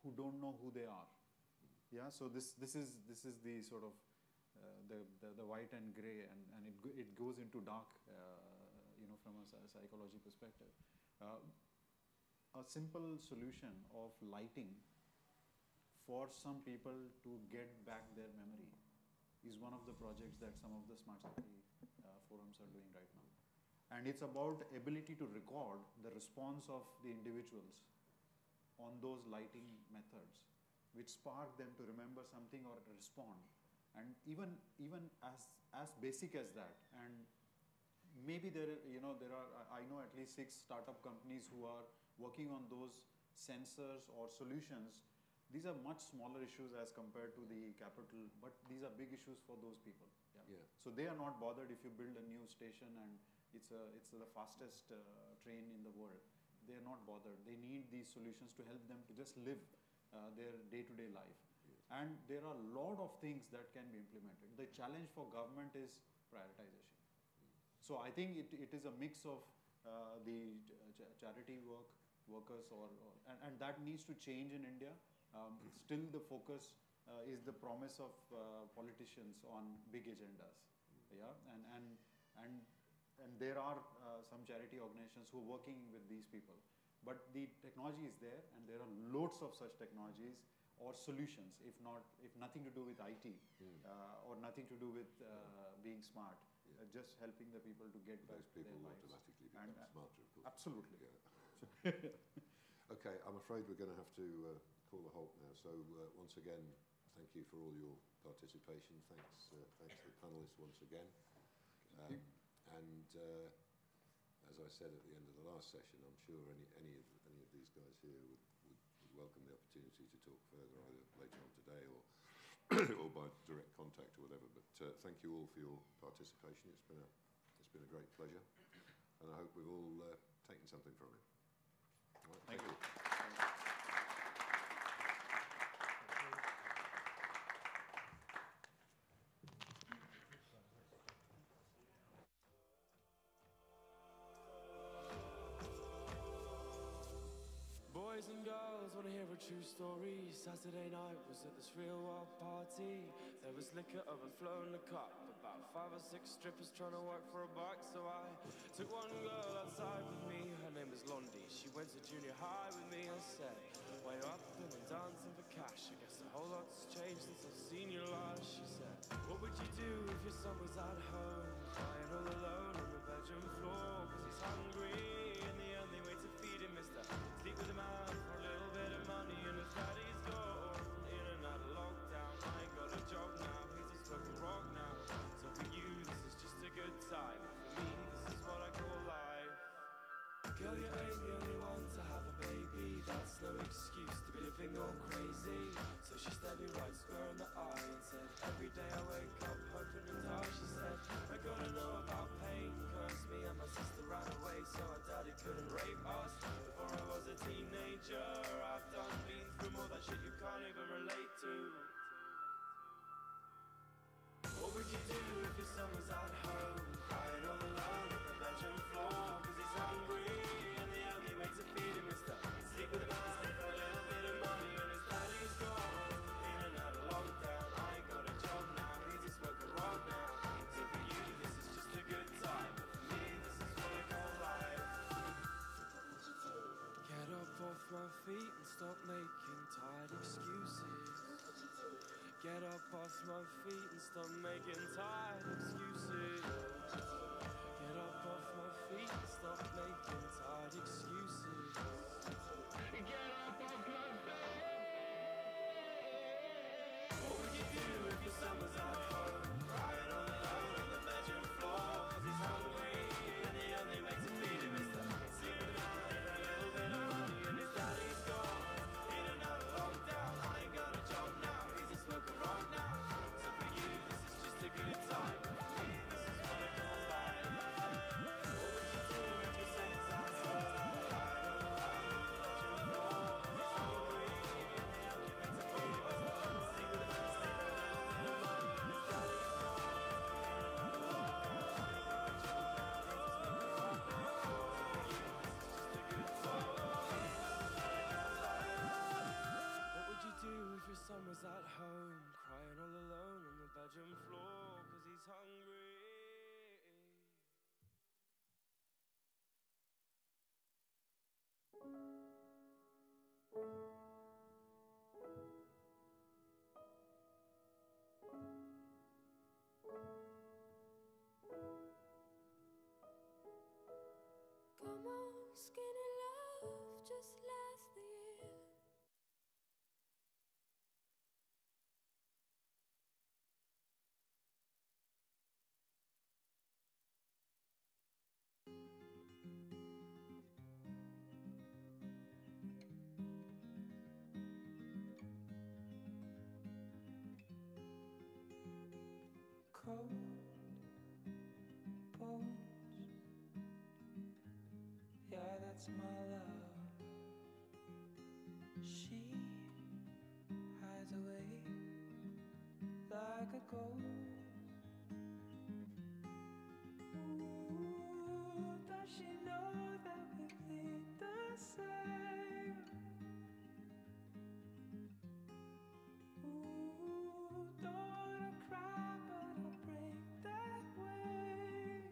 who don't know who they are. Yeah, so this is the sort of the white and gray, and it goes into dark, from a psychology perspective. A simple solution of lighting for some people to get back their memory is one of the projects that some of the smart city forums are doing right now. And it's about ability to record the response of the individuals on those lighting methods, which spark them to remember something or respond. And even as basic as that, and maybe there are I know at least 6 startup companies who are working on those sensors or solutions. These are much smaller issues as compared to the capital, but these are big issues for those people. Yeah. So they are not bothered if you build a new station and it's the fastest train in the world. They are not bothered. They need these solutions to help them to just live their day-to-day life. And there are a lot of things that can be implemented. The challenge for government is prioritization. So I think it is a mix of the charity workers and that needs to change in India. Still the focus is the promise of politicians on big agendas. Yeah, and there are some charity organizations who are working with these people. But the technology is there, and there are loads of such technologies or solutions, if nothing to do with IT or nothing to do with being smart, just helping the people to get back to their lives. Automatically become smarter, of course. Absolutely. Yeah. Okay, I'm afraid we're going to have to call a halt now. So once again, thank you for all your participation. Thanks to the panelists once again. And as I said at the end of the last session, I'm sure any of these guys here would welcome the opportunity to talk further, either later on today or or by direct contact or whatever. But thank you all for your participation. It's been a great pleasure, and I hope we've all taken something from it. All right, thank you. Boys and girls wanna hear a true story. Saturday night was at this real world party. There was liquor overflowing the cup, about 5 or 6 strippers trying to work for a buck. So I took one girl outside with me, her name was Blondie. She went to junior high with me. I said, why you up and dancing for cash? I guess a whole lot's changed since I've seen you last. She said, what would you do if your son was at home, crying all alone on the bedroom floor, cause he's hungry and the only way to feed him is to sleep with a man for a little bit of money, and his daddy's gone in and out of lockdown. I ain't got a job now, he's just fucking rock now. So for you this is just a good time, for me this is what I call life. Girl, you ain't the only one to have a baby, that's no excuse to be living all crazy. So she stared me right square in the eye and said, every day I wake up hoping to die. She said, I gotta know about pain, cause me and my sister ran away so our daddy couldn't rape us. Before I was a teenager, I've been through more that shit you can't even relate to. What would you do if your son was at home, crying all alone on the bedroom floor, cause he's hungry and the only way to feed him is to sleep with a man for a little bit of money, and his daddy's gone in and out of lockdown. I ain't got a job now, he's just smoking rock now. So for you this is just a good time, but for me this is what I call life. Get up off my feet and stop making tired excuses. Get up off my feet and stop making tired excuses. Get up off my feet and stop making tired excuses. Get up off my feet. What would you do if your son was at home, crying all alone on the bedroom floor? 'Cause he's hungry and the only way to feed him is to sleep with a little bit of money and his daddy's gone. In another lockdown, I ain't got a job now. He's a smoker right now. So for you, this is just a good time. For me, this is what I call life. What would you do if your son's at home, crying all alone on the bedroom floor? 'Cause he's hungry and the only way to feed him is to sleep with a little bit of money and his daddy's gone. What would you do if your son was at home, crying all alone on the bedroom floor, 'cause he's hungry? Come on, skinny love, just last the year. Cold bones, yeah, that's my love. She hides away like a ghost. Ooh, does she know that we bleed the same? Ooh, don't wanna cry, but I'll break that way.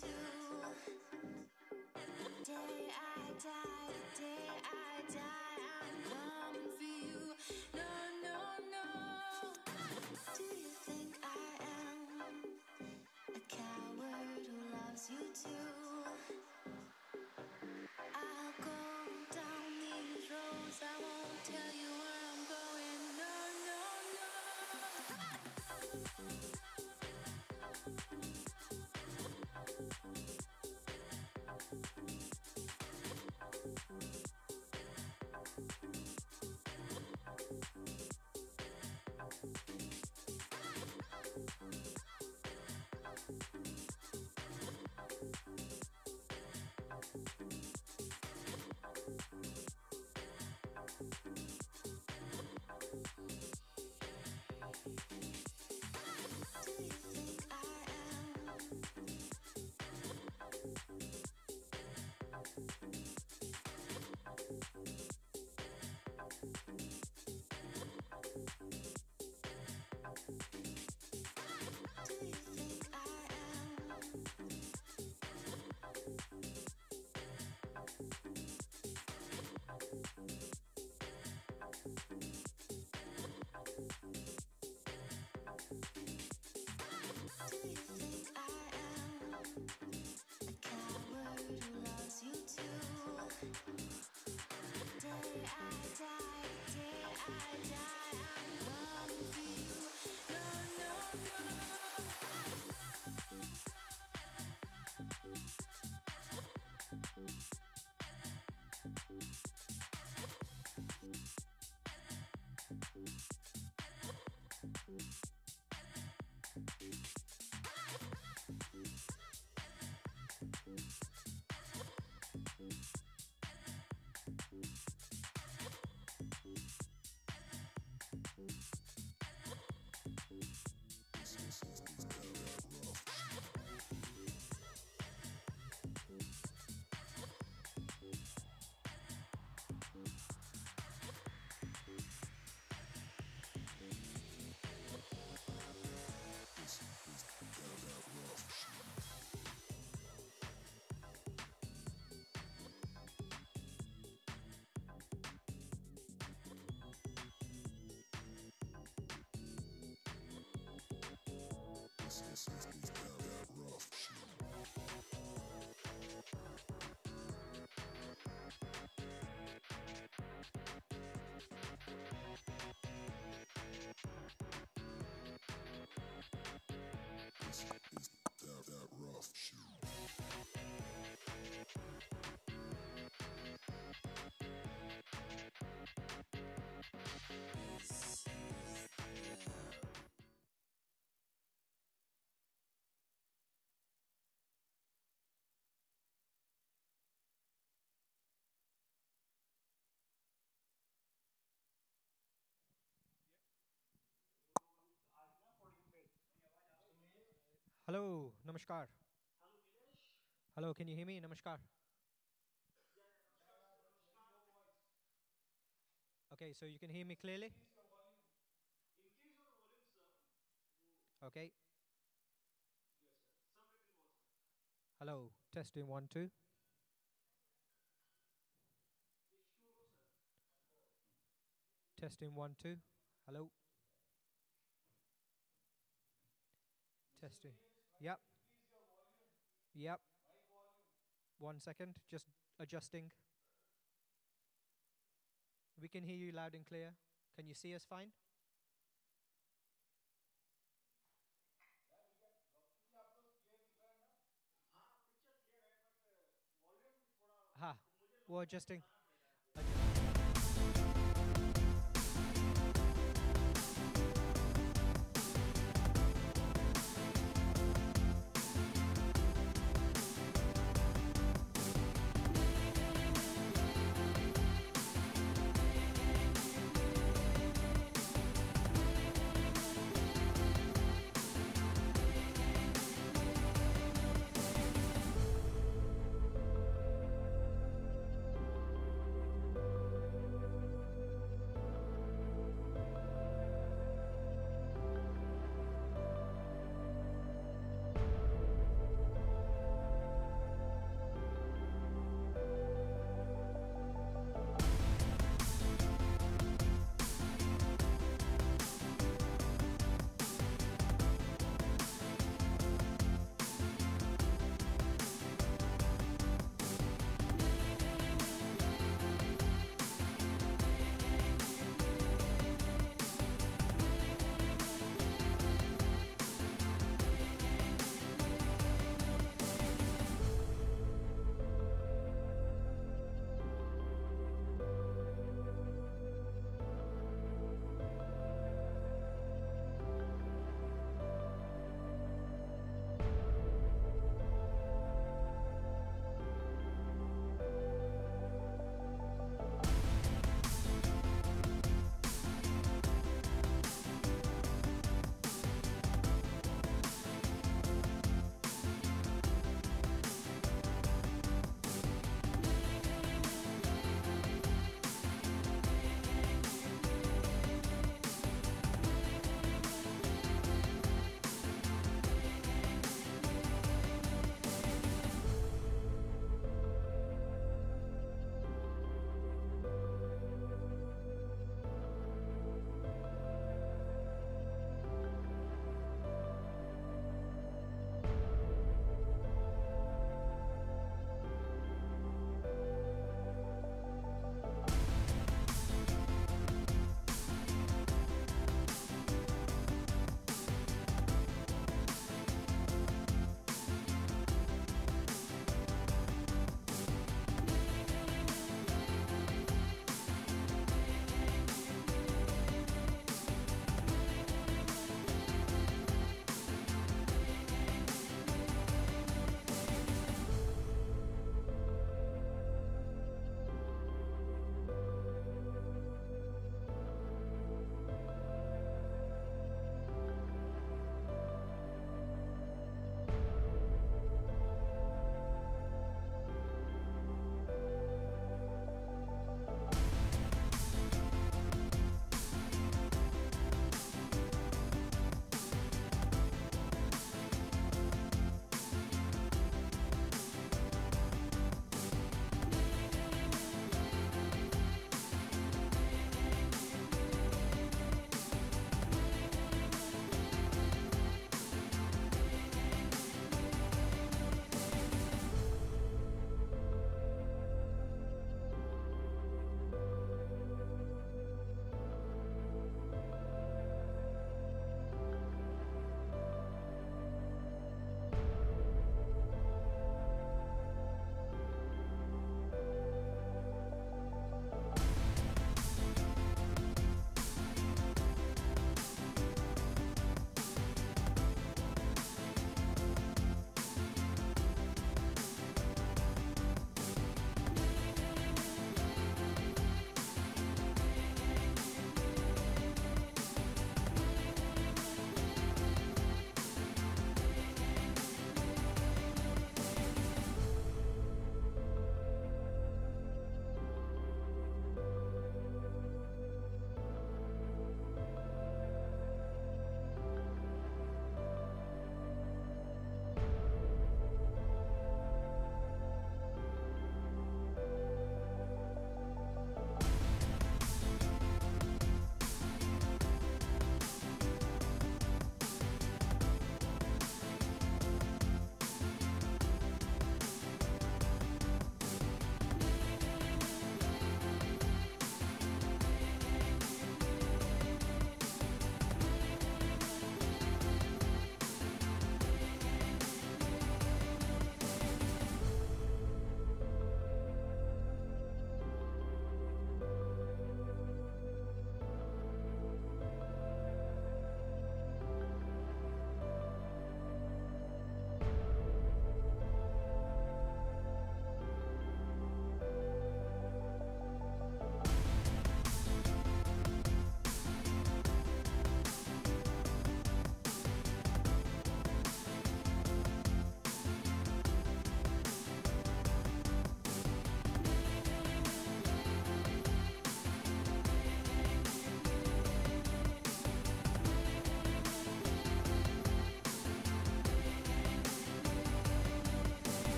too. The day I die, the day I die, I'm coming for you. No, no, no. Do you think I am a coward who loves you too? I'll go down these roads, I won't tell you where I'm going. No, no, no. Hello, namaskar. Hello, can you hear me? Namaskar. Okay, so you can hear me clearly? Okay. Hello, testing 1, 2. Testing 1, 2. Hello. Testing. Yep. Yep. 1 second, just adjusting. We can hear you loud and clear. Can you see us fine? Ha, we're adjusting.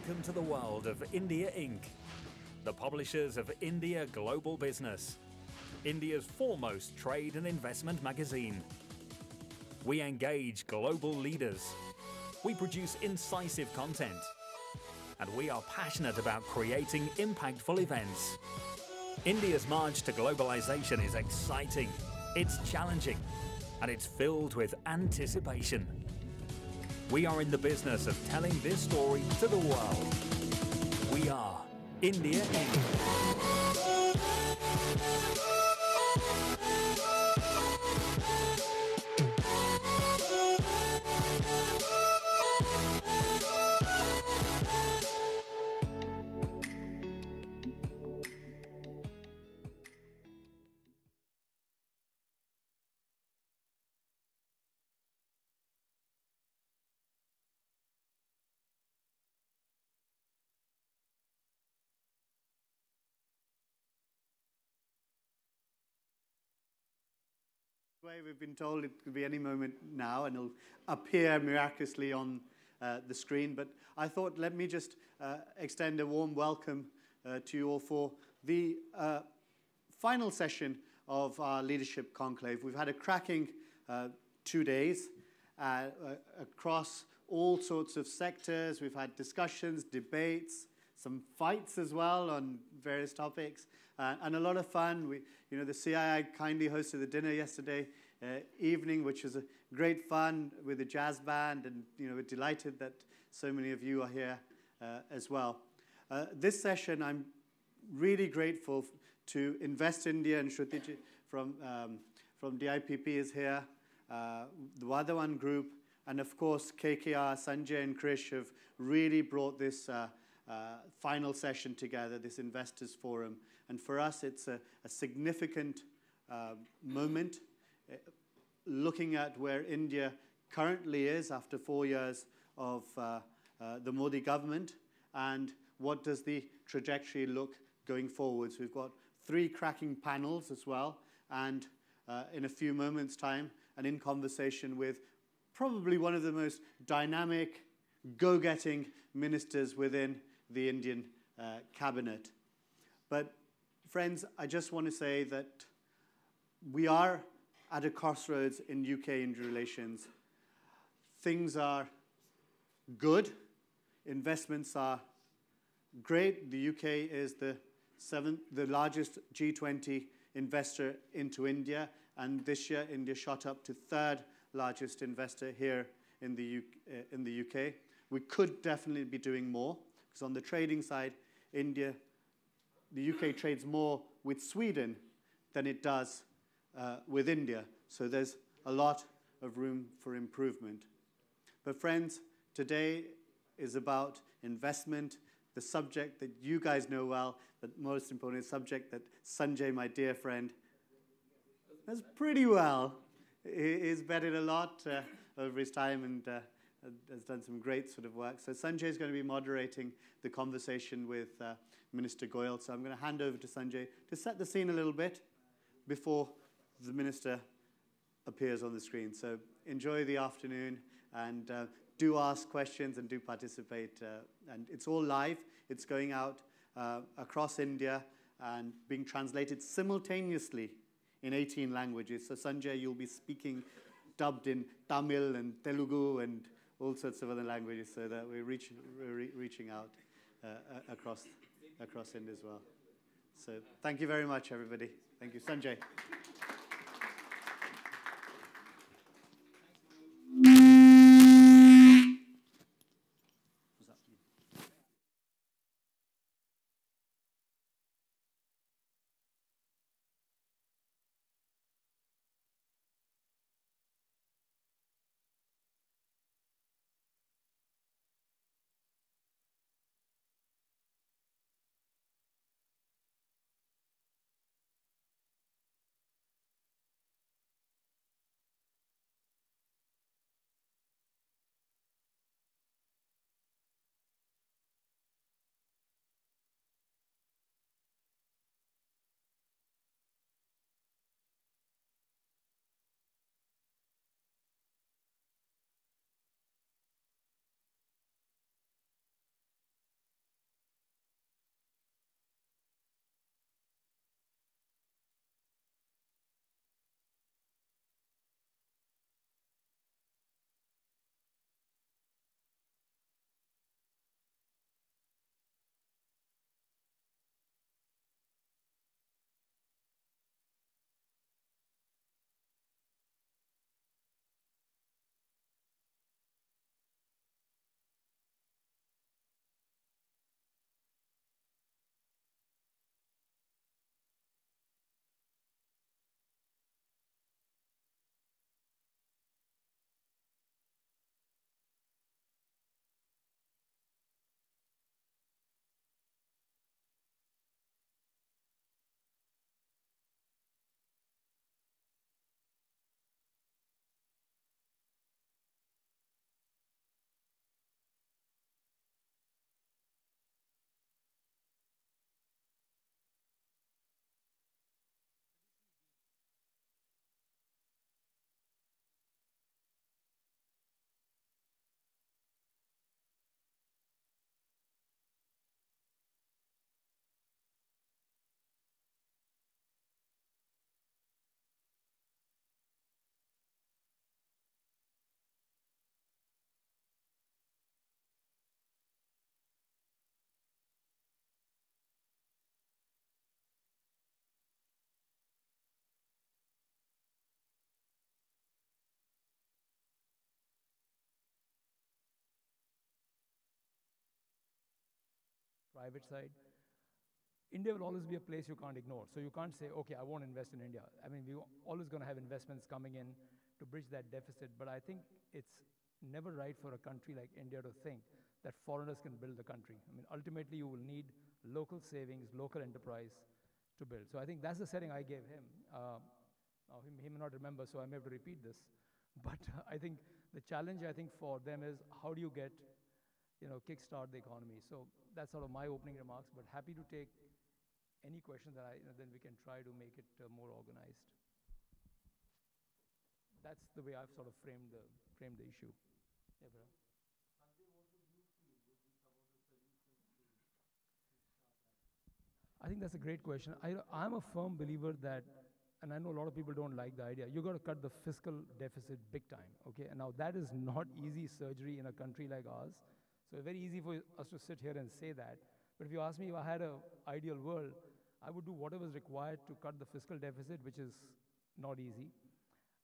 Welcome to the world of India Inc., the publishers of India Global Business, India's foremost trade and investment magazine. We engage global leaders. We produce incisive content. And we are passionate about creating impactful events. India's march to globalization is exciting, it's challenging, and it's filled with anticipation. We are in the business of telling this story to the world. We are India Inc. We've been told it could be any moment now, and it'll appear miraculously on the screen. But I thought, let me just extend a warm welcome to you all for the final session of our leadership conclave. We've had a cracking 2 days across all sorts of sectors. We've had discussions, debates, some fights as well on various topics, and a lot of fun. The CII kindly hosted the dinner yesterday evening, which was a great fun with the jazz band, and we're delighted that so many of you are here as well. This session, I'm really grateful to Invest India, and Shruti from DIPP is here, the Vadavan Group, and of course KKR, Sanjay and Krish have really brought this final session together, this Investors Forum. And for us, it's a significant moment, looking at where India currently is after 4 years of the Modi government, and what does the trajectory look going forwards. We've got 3 cracking panels as well, and in a few moments' time, and in conversation with probably one of the most dynamic, go-getting ministers within the Indian cabinet. But friends, I just want to say that we are at a crossroads in UK-India relations. Things are good. Investments are great. The UK is the largest G20 investor into India, and this year India shot up to 3rd largest investor here in the UK. We could definitely be doing more, because on the trading side, the UK trades more with Sweden than it does with India. So there's a lot of room for improvement. But friends, today is about investment, the subject that you guys know well, but most importantly, a subject that Sanjay, my dear friend, knows pretty well. He's betted a lot over his time and has done some great sort of work. So Sanjay is going to be moderating the conversation with Minister Goyal. So I'm going to hand over to Sanjay to set the scene a little bit before the minister appears on the screen. So enjoy the afternoon, and do ask questions and do participate. And it's all live. It's going out across India and being translated simultaneously in 18 languages. So Sanjay, you'll be speaking dubbed in Tamil and Telugu and all sorts of other languages, so that we're reaching out across India as well. So thank you very much, everybody. Thank you. Sanjay. private side. India will always be a place you can't ignore. So you can't say, okay, I won't invest in India. I mean, we're always going to have investments coming in to bridge that deficit. But I think it's never right for a country like India to think that foreigners can build the country. I mean, ultimately, you will need local savings, local enterprise to build. So I think that's the setting I gave him. Now, he may not remember, so I may have to repeat this. But I think the challenge, I think, for them is how do you get, kickstart the economy? So that's sort of my opening remarks, but happy to take any question that then we can try to make it more organized. That's the way I've sort of framed the issue. Yeah, brother. I think that's a great question. I'm a firm believer that, and I know a lot of people don't like the idea, you got to cut the fiscal deficit big time, okay? And now that is not easy surgery in a country like ours. So it's very easy for us to sit here and say that. But if you ask me if I had an ideal world, I would do whatever is required to cut the fiscal deficit, which is not easy.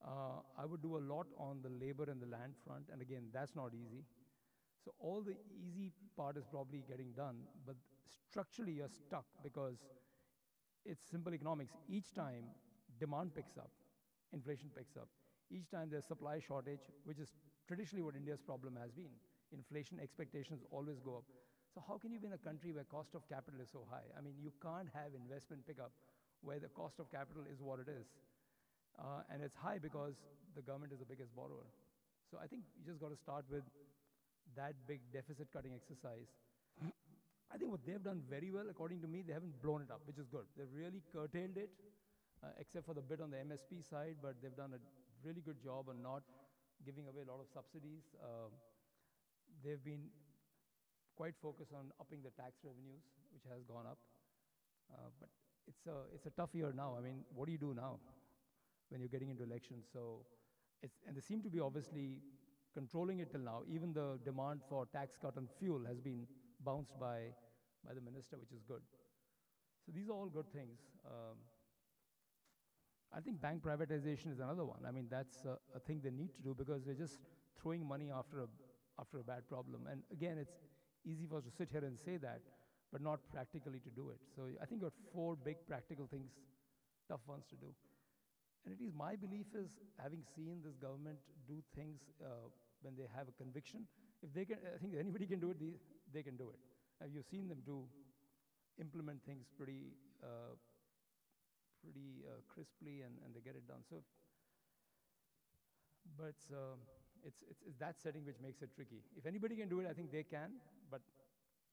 I would do a lot on the labor and the land front, and again, that's not easy. So all the easy part is probably getting done, but structurally you're stuck because it's simple economics. Each time demand picks up, inflation picks up. Each time there's supply shortage, which is traditionally what India's problem has been. Inflation expectations always go up. So how can you be in a country where cost of capital is so high? I mean, you can't have investment pickup where the cost of capital is what it is. And it's high because the government is the biggest borrower. So I think you just got to start with that big deficit cutting exercise. I think what they've done very well, according to me, they haven't blown it up, which is good. They've really curtailed it, except for the bit on the MSP side, but they've done a really good job on not giving away a lot of subsidies. They've been quite focused on upping the tax revenues, which has gone up. But it's a tough year now. I mean, what do you do now when you're getting into elections? So, and they seem to be obviously controlling it till now. Even the demand for tax cut on fuel has been bounced by the minister, which is good. So these are all good things. I think bank privatization is another one. I mean, that's a thing they need to do because they're just throwing money after a bad problem. And again, it's easy for us to sit here and say that, but not practically to do it. So I think you've got 4 big practical things, tough ones to do. And it is my belief is, having seen this government do things when they have a conviction, if they can, I think anybody can do it, they can do it. You've seen them implement things pretty crisply, and they get it done. So, but it's that setting which makes it tricky. If anybody can do it, I think they can, but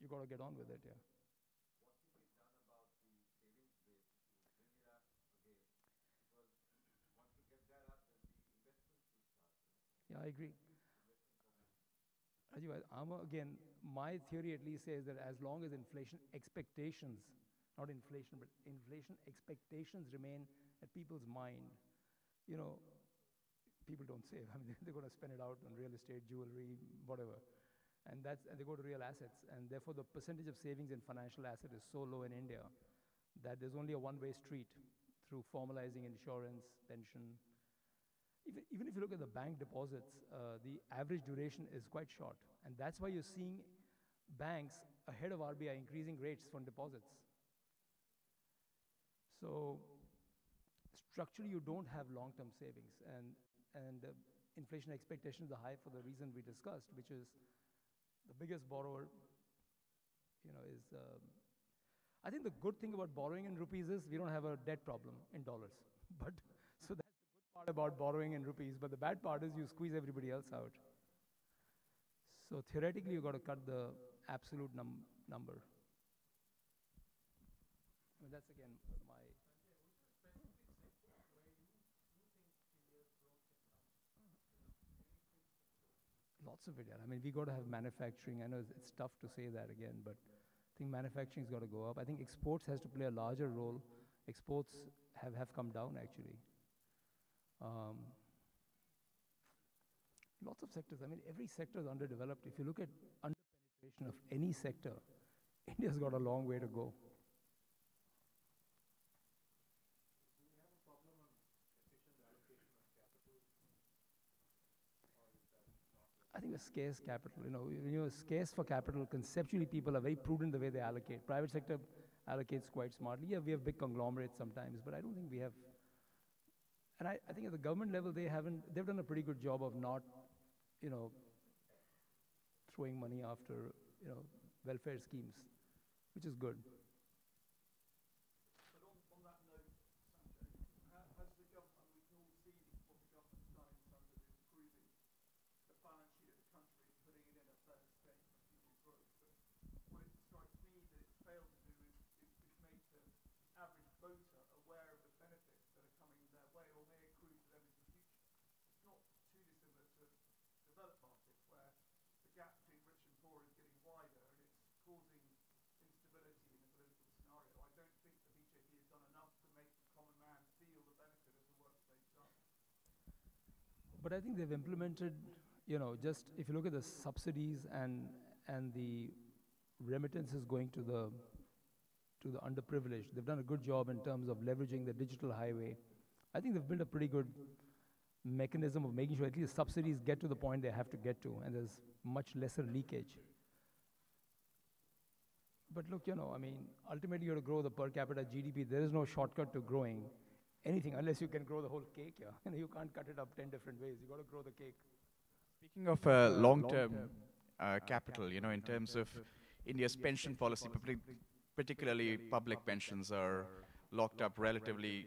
you got to get on with it, yeah. Yeah, I agree. Rajiv, again, my theory at least says that as long as inflation expectations, not inflation, but inflation expectations remain at people's mind, people don't save. I mean, they're going to spend it out on real estate, jewelry, whatever. And they go to real assets. And therefore, the percentage of savings in financial asset is so low in India that there's only a one-way street through formalizing insurance, pension. Even if you look at the bank deposits, the average duration is quite short. And that's why you're seeing banks ahead of RBI increasing rates for deposits. So structurally, you don't have long-term savings. And inflation expectations are high for the reason we discussed, which is the biggest borrower, is... I think the good thing about borrowing in rupees is we don't have a debt problem in dollars. But so that's the good part about borrowing in rupees. But the bad part is you squeeze everybody else out. So theoretically, you've got to cut the absolute number. I mean, that's again my... Lots of it, yeah. I mean, we got to have manufacturing. I know it's tough to say that again, but I think manufacturing's got to go up. I think exports has to play a larger role. Exports have come down, actually. Lots of sectors. I mean, every sector is underdeveloped. If you look at underpenetration of any sector, India's got a long way to go. I I think we're scarce capital. You know, when you're scarce for capital, conceptually people are very prudent the way they allocate. Private sector allocates quite smartly. Yeah, we have big conglomerates sometimes, but I don't think we have. And I think at the government level, they've done a pretty good job of not, you know, throwing money after, you know, welfare schemes, which is good. But on that note, Sanjay, has the government, we can all see what the government's done in terms of improving the balance sheet of the country, putting it in a better state for future growth. But what it strikes me that it's failed to do is make the average voter aware of the benefits that are coming their way or may accrue to them in the future. It's not too dissimilar to developed markets where the gap between rich and poor is getting wider and it's causing instability in the political scenario. I don't think the BJP has done enough to make the common man feel the benefit of the work that they've done. But I think they've implemented, you know, just if you look at the subsidies and the remittances going to the underprivileged, they've done a good job in terms of leveraging the digital highway. I think they've built a pretty good mechanism of making sure at least subsidies get to the point they have to get to, and there's much lesser leakage. But look, you know, I mean, ultimately you have to grow the per capita GDP. There is no shortcut to growing anything unless you can grow the whole cake. Yeah, you know, you can't cut it up 10 different ways. You got to grow the cake. Speaking of long-term capital, you know, in terms of India's pension policy, particularly public pensions are locked up relatively.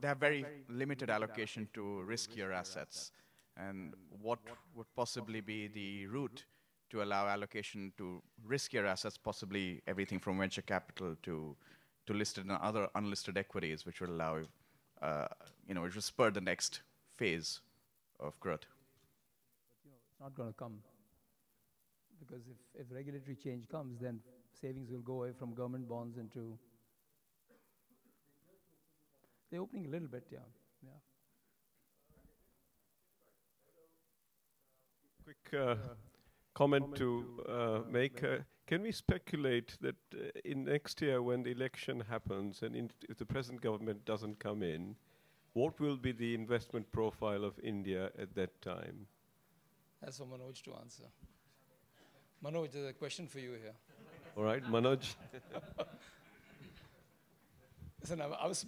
They have very limited allocation to riskier assets. And what would possibly be the route to allow allocation to riskier assets, possibly everything from venture capital to listed and other unlisted equities, which would allow, you know, which would spur the next phase of growth? But, you know, it's not going to come. Because if regulatory change comes, then savings will go away from government bonds into... They're opening a little bit, yeah. Quick comment to make. Can we speculate that in next year when the election happens and if the present government doesn't come in, what will be the investment profile of India at that time? That's for Manoj to answer. Manoj, there's a question for you here. All right, Manoj. Listen, I was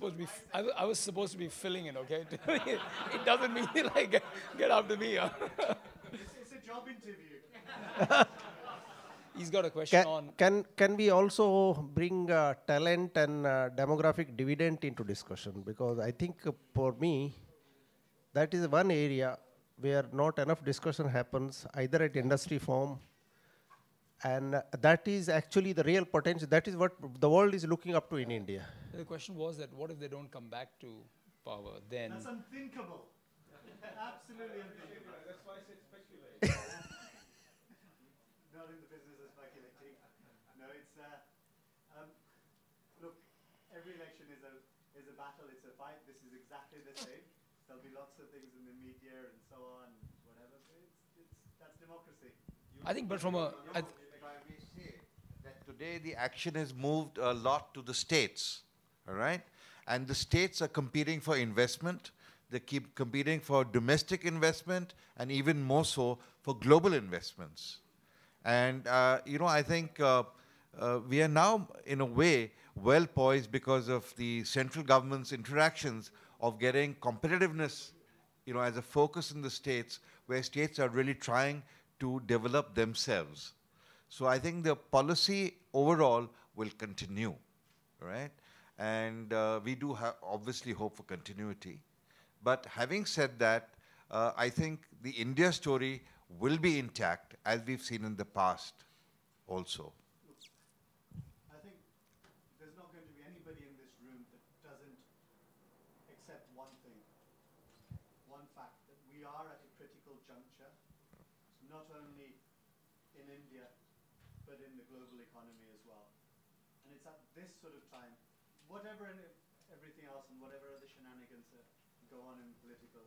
supposed to be filling in, okay? It doesn't mean like get after me. Huh? It's a job interview. He's got a question on... Can we also bring talent and demographic dividend into discussion? Because I think for me, that is one area where not enough discussion happens, either at industry form, and that is actually the real potential. That is what the world is looking up to in India. The question was that what if they don't come back to power, then... That's unthinkable. Absolutely unthinkable. That's why I said speculate. Not in the business of speculating. No, it's look. Every election is a battle. It's a fight. This is exactly the same. There'll be lots of things in the media and so on, whatever. So that's democracy. I think, but from a... If I may say that today the action has moved a lot to the states, all right? And the states are competing for investment. They keep competing for domestic investment and even more so for global investments. And, you know, I think we are now, in a way, well poised because of the central government's interactions of getting competitiveness, you know, as a focus in the states, where states are really trying to develop themselves. So I think the policy overall will continue, right? And we do obviously hope for continuity. But having said that, I think the India story will be intact, as we've seen in the past also. I think there's not going to be anybody in this room that doesn't accept one thing, one fact, that we are at a critical juncture, not only in India, but in the global economy as well. And it's at this sort of time, whatever and everything else and whatever other shenanigans that go on in political,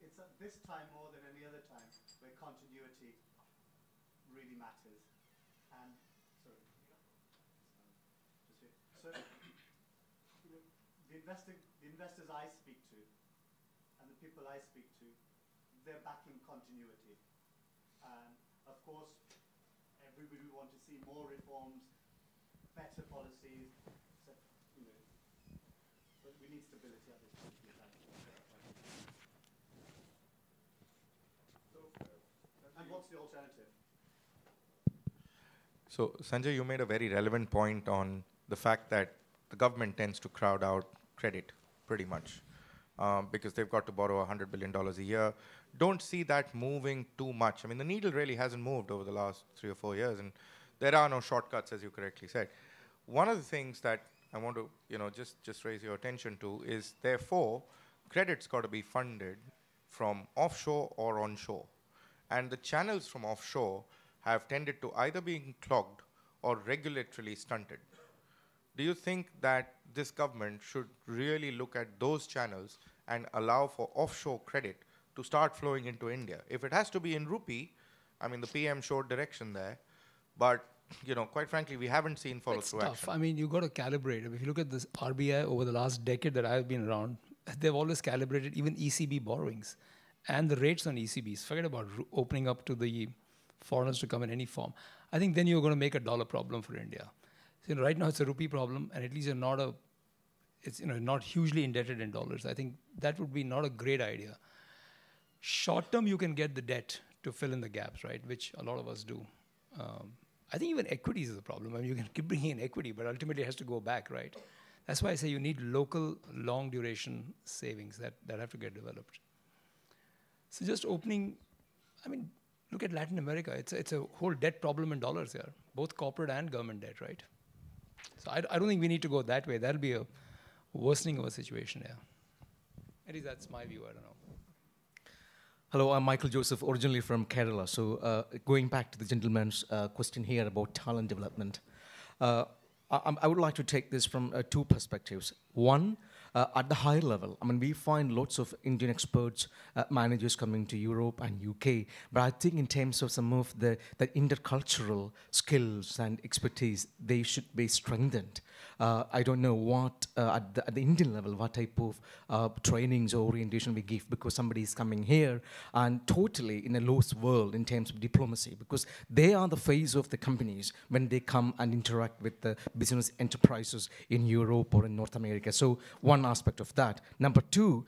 it's at this time more than any other time where continuity really matters. And sorry, so the investors I speak to and the people I speak to, they're backing continuity. And of course, everybody will want to see more reforms, better policies. So, you know, but we need stability at this point in time. And what's the alternative? So, Sanjay, you made a very relevant point on the fact that the government tends to crowd out credit pretty much because they've got to borrow $100 billion a year. Don't see that moving too much. I mean, the needle really hasn't moved over the last 3 or 4 years, and there are no shortcuts, as you correctly said. One of the things that I want to, just raise your attention to is, therefore, credit's got to be funded from offshore or onshore. And the channels from offshore have tended to either being clogged or regulatorily stunted. Do you think that this government should really look at those channels and allow for offshore credit to start flowing into India? If it has to be in rupee, I mean, the PM showed direction there, but quite frankly, we haven't seen follow-through action. It's tough. I mean, you've got to calibrate. I mean, if you look at this RBI over the last decade that I've been around, they've always calibrated even ECB borrowings and the rates on ECBs. Forget about opening up to the foreigners to come in any form. I think then you're going to make a dollar problem for India. So, right now it's a rupee problem, and at least you're not not hugely indebted in dollars. I think that would be not a great idea. Short term, you can get the debt to fill in the gaps, right? Which a lot of us do. I think even equities is a problem. I mean, you can keep bringing in equity, but ultimately it has to go back, right? That's why I say you need local, long duration savings that have to get developed. So just opening, I mean, look at Latin America. It's a whole debt problem in dollars here, both corporate and government debt, right? So I don't think we need to go that way. That'll be a worsening of a situation here. At least that's my view, I don't know. Hello, I'm Michael Joseph, originally from Kerala. So going back to the gentleman's question here about talent development, I would like to take this from two perspectives. One, at the higher level, I mean, we find lots of Indian experts, managers coming to Europe and UK, but I think in terms of some of the intercultural skills and expertise, they should be strengthened. I don't know what, at the Indian level, what type of trainings or orientation we give, because somebody is coming here and totally in a lost world in terms of diplomacy, because they are the face of the companies when they come and interact with the business enterprises in Europe or in North America. So one aspect of that. Number two,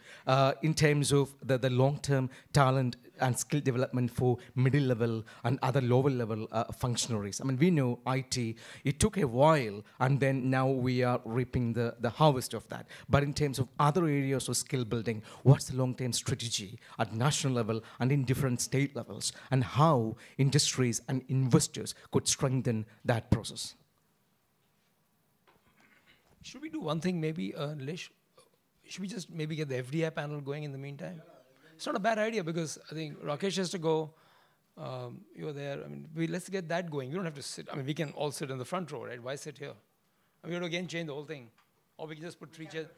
in terms of the long-term talent and skill development for middle level and other lower level functionaries. I mean, we know IT, it took a while, and then now we are reaping the harvest of that. But in terms of other areas of skill building, what's the long-term strategy at national level and in different state levels, and how industries and investors could strengthen that process? Should we do one thing maybe, Lish? Should we just maybe get the FDI panel going in the meantime? It's not a bad idea, because I think Rakesh has to go. You're there. I mean, let's get that going. We don't have to sit. I mean, we can all sit in the front row, right? Why sit here? I mean, we have to again change the whole thing. Or we can just put 3 chairs.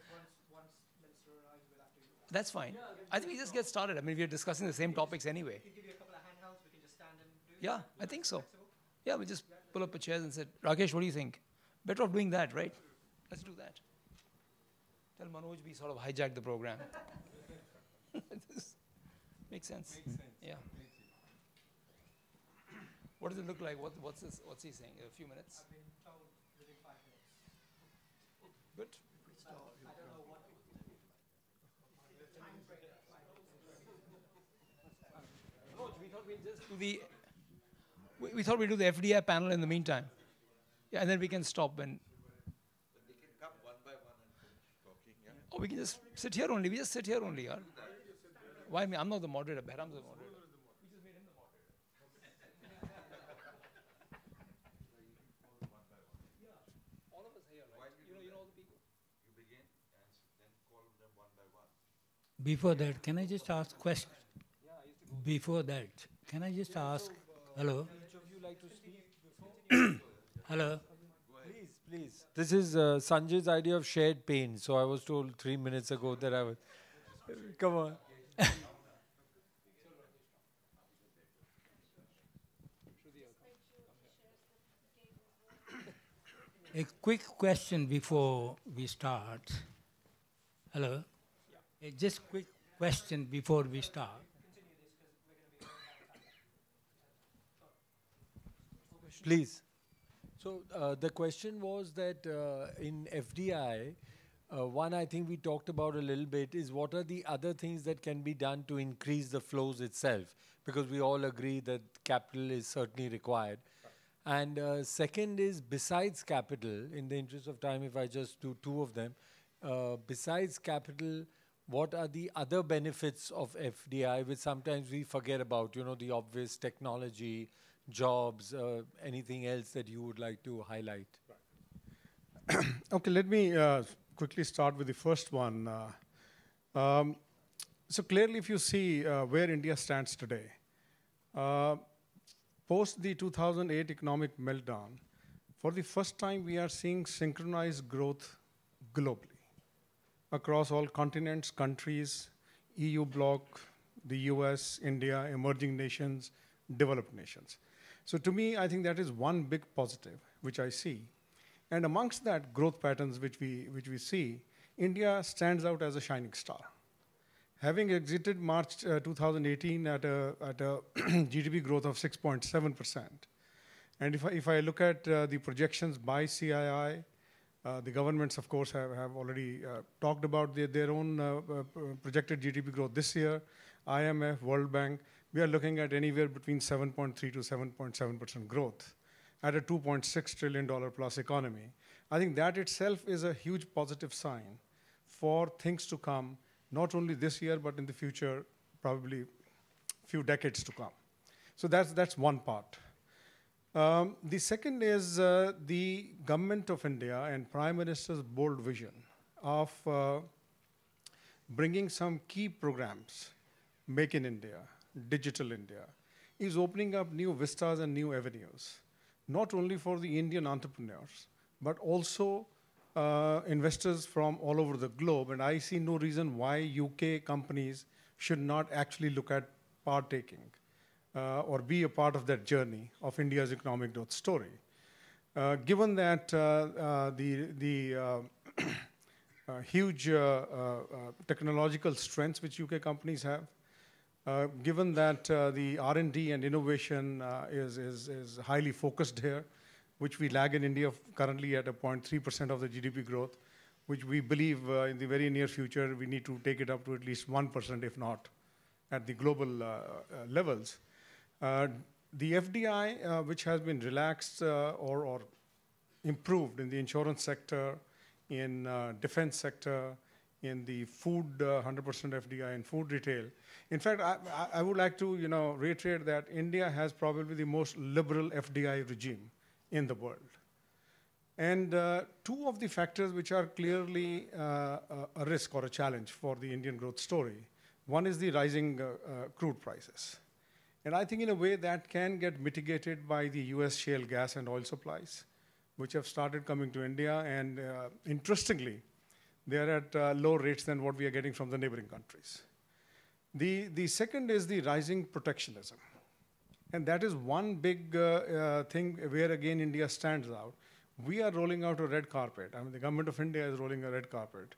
That's fine. I think we just get started. I mean, we're discussing the same topics anyway. We can give you a couple of handhelds. We can just stand and do it. Yeah, I think so. Yeah, we just pull up a chair and say, Rakesh, what do you think? Better off doing that, right? Let's do that. Tell Manoj we sort of hijacked the program. Makes sense. Makes sense. Yeah. What does it look like? What's he saying? A few minutes? I've been told within 5 minutes. Good. I don't know what. We thought we'd just do the. We thought we'd do the FDI panel in the meantime. Yeah, and then we can stop when. But they can come one by one and finish talking. Yeah. Oh, we can just sit here only. We just sit here only, yeah. Why me? I'm not the moderator. Behram's the moderator. We just made him the moderator. Yeah, all of us here, right? You know all the people. You begin and then call them one by one. Before that, can I just ask question? Before that, can I just ask? Hello. Each of you like to speak? Hello. Please, please. This is Sanjay's idea of shared pain. So I was told 3 minutes ago that I would. Come on. A quick question before we start. Hello? A just quick question before we start. Please. So the question was that in FDI, one I think we talked about a little bit is what are the other things that can be done to increase the flows itself? Because we all agree that capital is certainly required. And second is besides capital, in the interest of time, if I just do two of them, besides capital, what are the other benefits of FDI, which sometimes we forget about, you know, the obvious technology, jobs, anything else that you would like to highlight? Okay, let me quickly start with the first one. So clearly, if you see where India stands today, post the 2008 economic meltdown, for the first time we are seeing synchronized growth globally across all continents, countries, EU bloc, the US, India, emerging nations, developed nations. So to me, I think that is one big positive, which I see. And amongst that growth patterns which we see, India stands out as a shining star. Having exited March 2018 at a GDP growth of 6.7%, and if I look at the projections by CII, the governments, of course, have already talked about their own projected GDP growth this year. IMF, World Bank, we are looking at anywhere between 7.3 to 7.7% growth at a $2.6 trillion plus economy. I think that itself is a huge positive sign for things to come, not only this year, but in the future, probably a few decades to come. So that's one part. The second is the government of India and Prime Minister's bold vision of bringing some key programs, Make in India, Digital India, is opening up new vistas and new avenues, not only for the Indian entrepreneurs, but also investors from all over the globe. And I see no reason why UK companies should not actually look at partaking or be a part of that journey of India's economic growth story. Given that the huge technological strengths which UK companies have, given that the R&D and innovation is highly focused here, which we lag in India currently at a 0.3% of the GDP growth, which we believe in the very near future we need to take it up to at least 1%, if not at the global levels. The FDI, which has been relaxed or improved in the insurance sector, in defense sector, in the food, 100% FDI in food retail. In fact, I would like to reiterate that India has probably the most liberal FDI regime in the world. And two of the factors which are clearly a risk or a challenge for the Indian growth story, one is the rising crude prices. And I think in a way that can get mitigated by the US shale gas and oil supplies, which have started coming to India. And interestingly, they are at lower rates than what we are getting from the neighboring countries. The second is the rising protectionism. And that is one big thing where, again, India stands out. We are rolling out a red carpet. I mean, the government of India is rolling a red carpet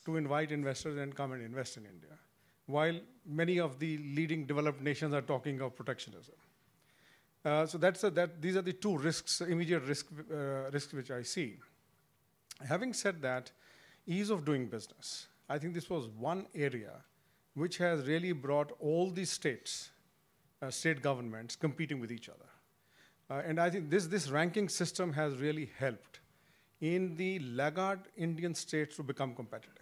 to invite investors and come and invest in India, while many of the leading developed nations are talking of protectionism. So these are the two risks, immediate risks which I see. Having said that, ease of doing business. I think this was one area which has really brought all the states, state governments, competing with each other. And I think this ranking system has really helped in the laggard Indian states to become competitive.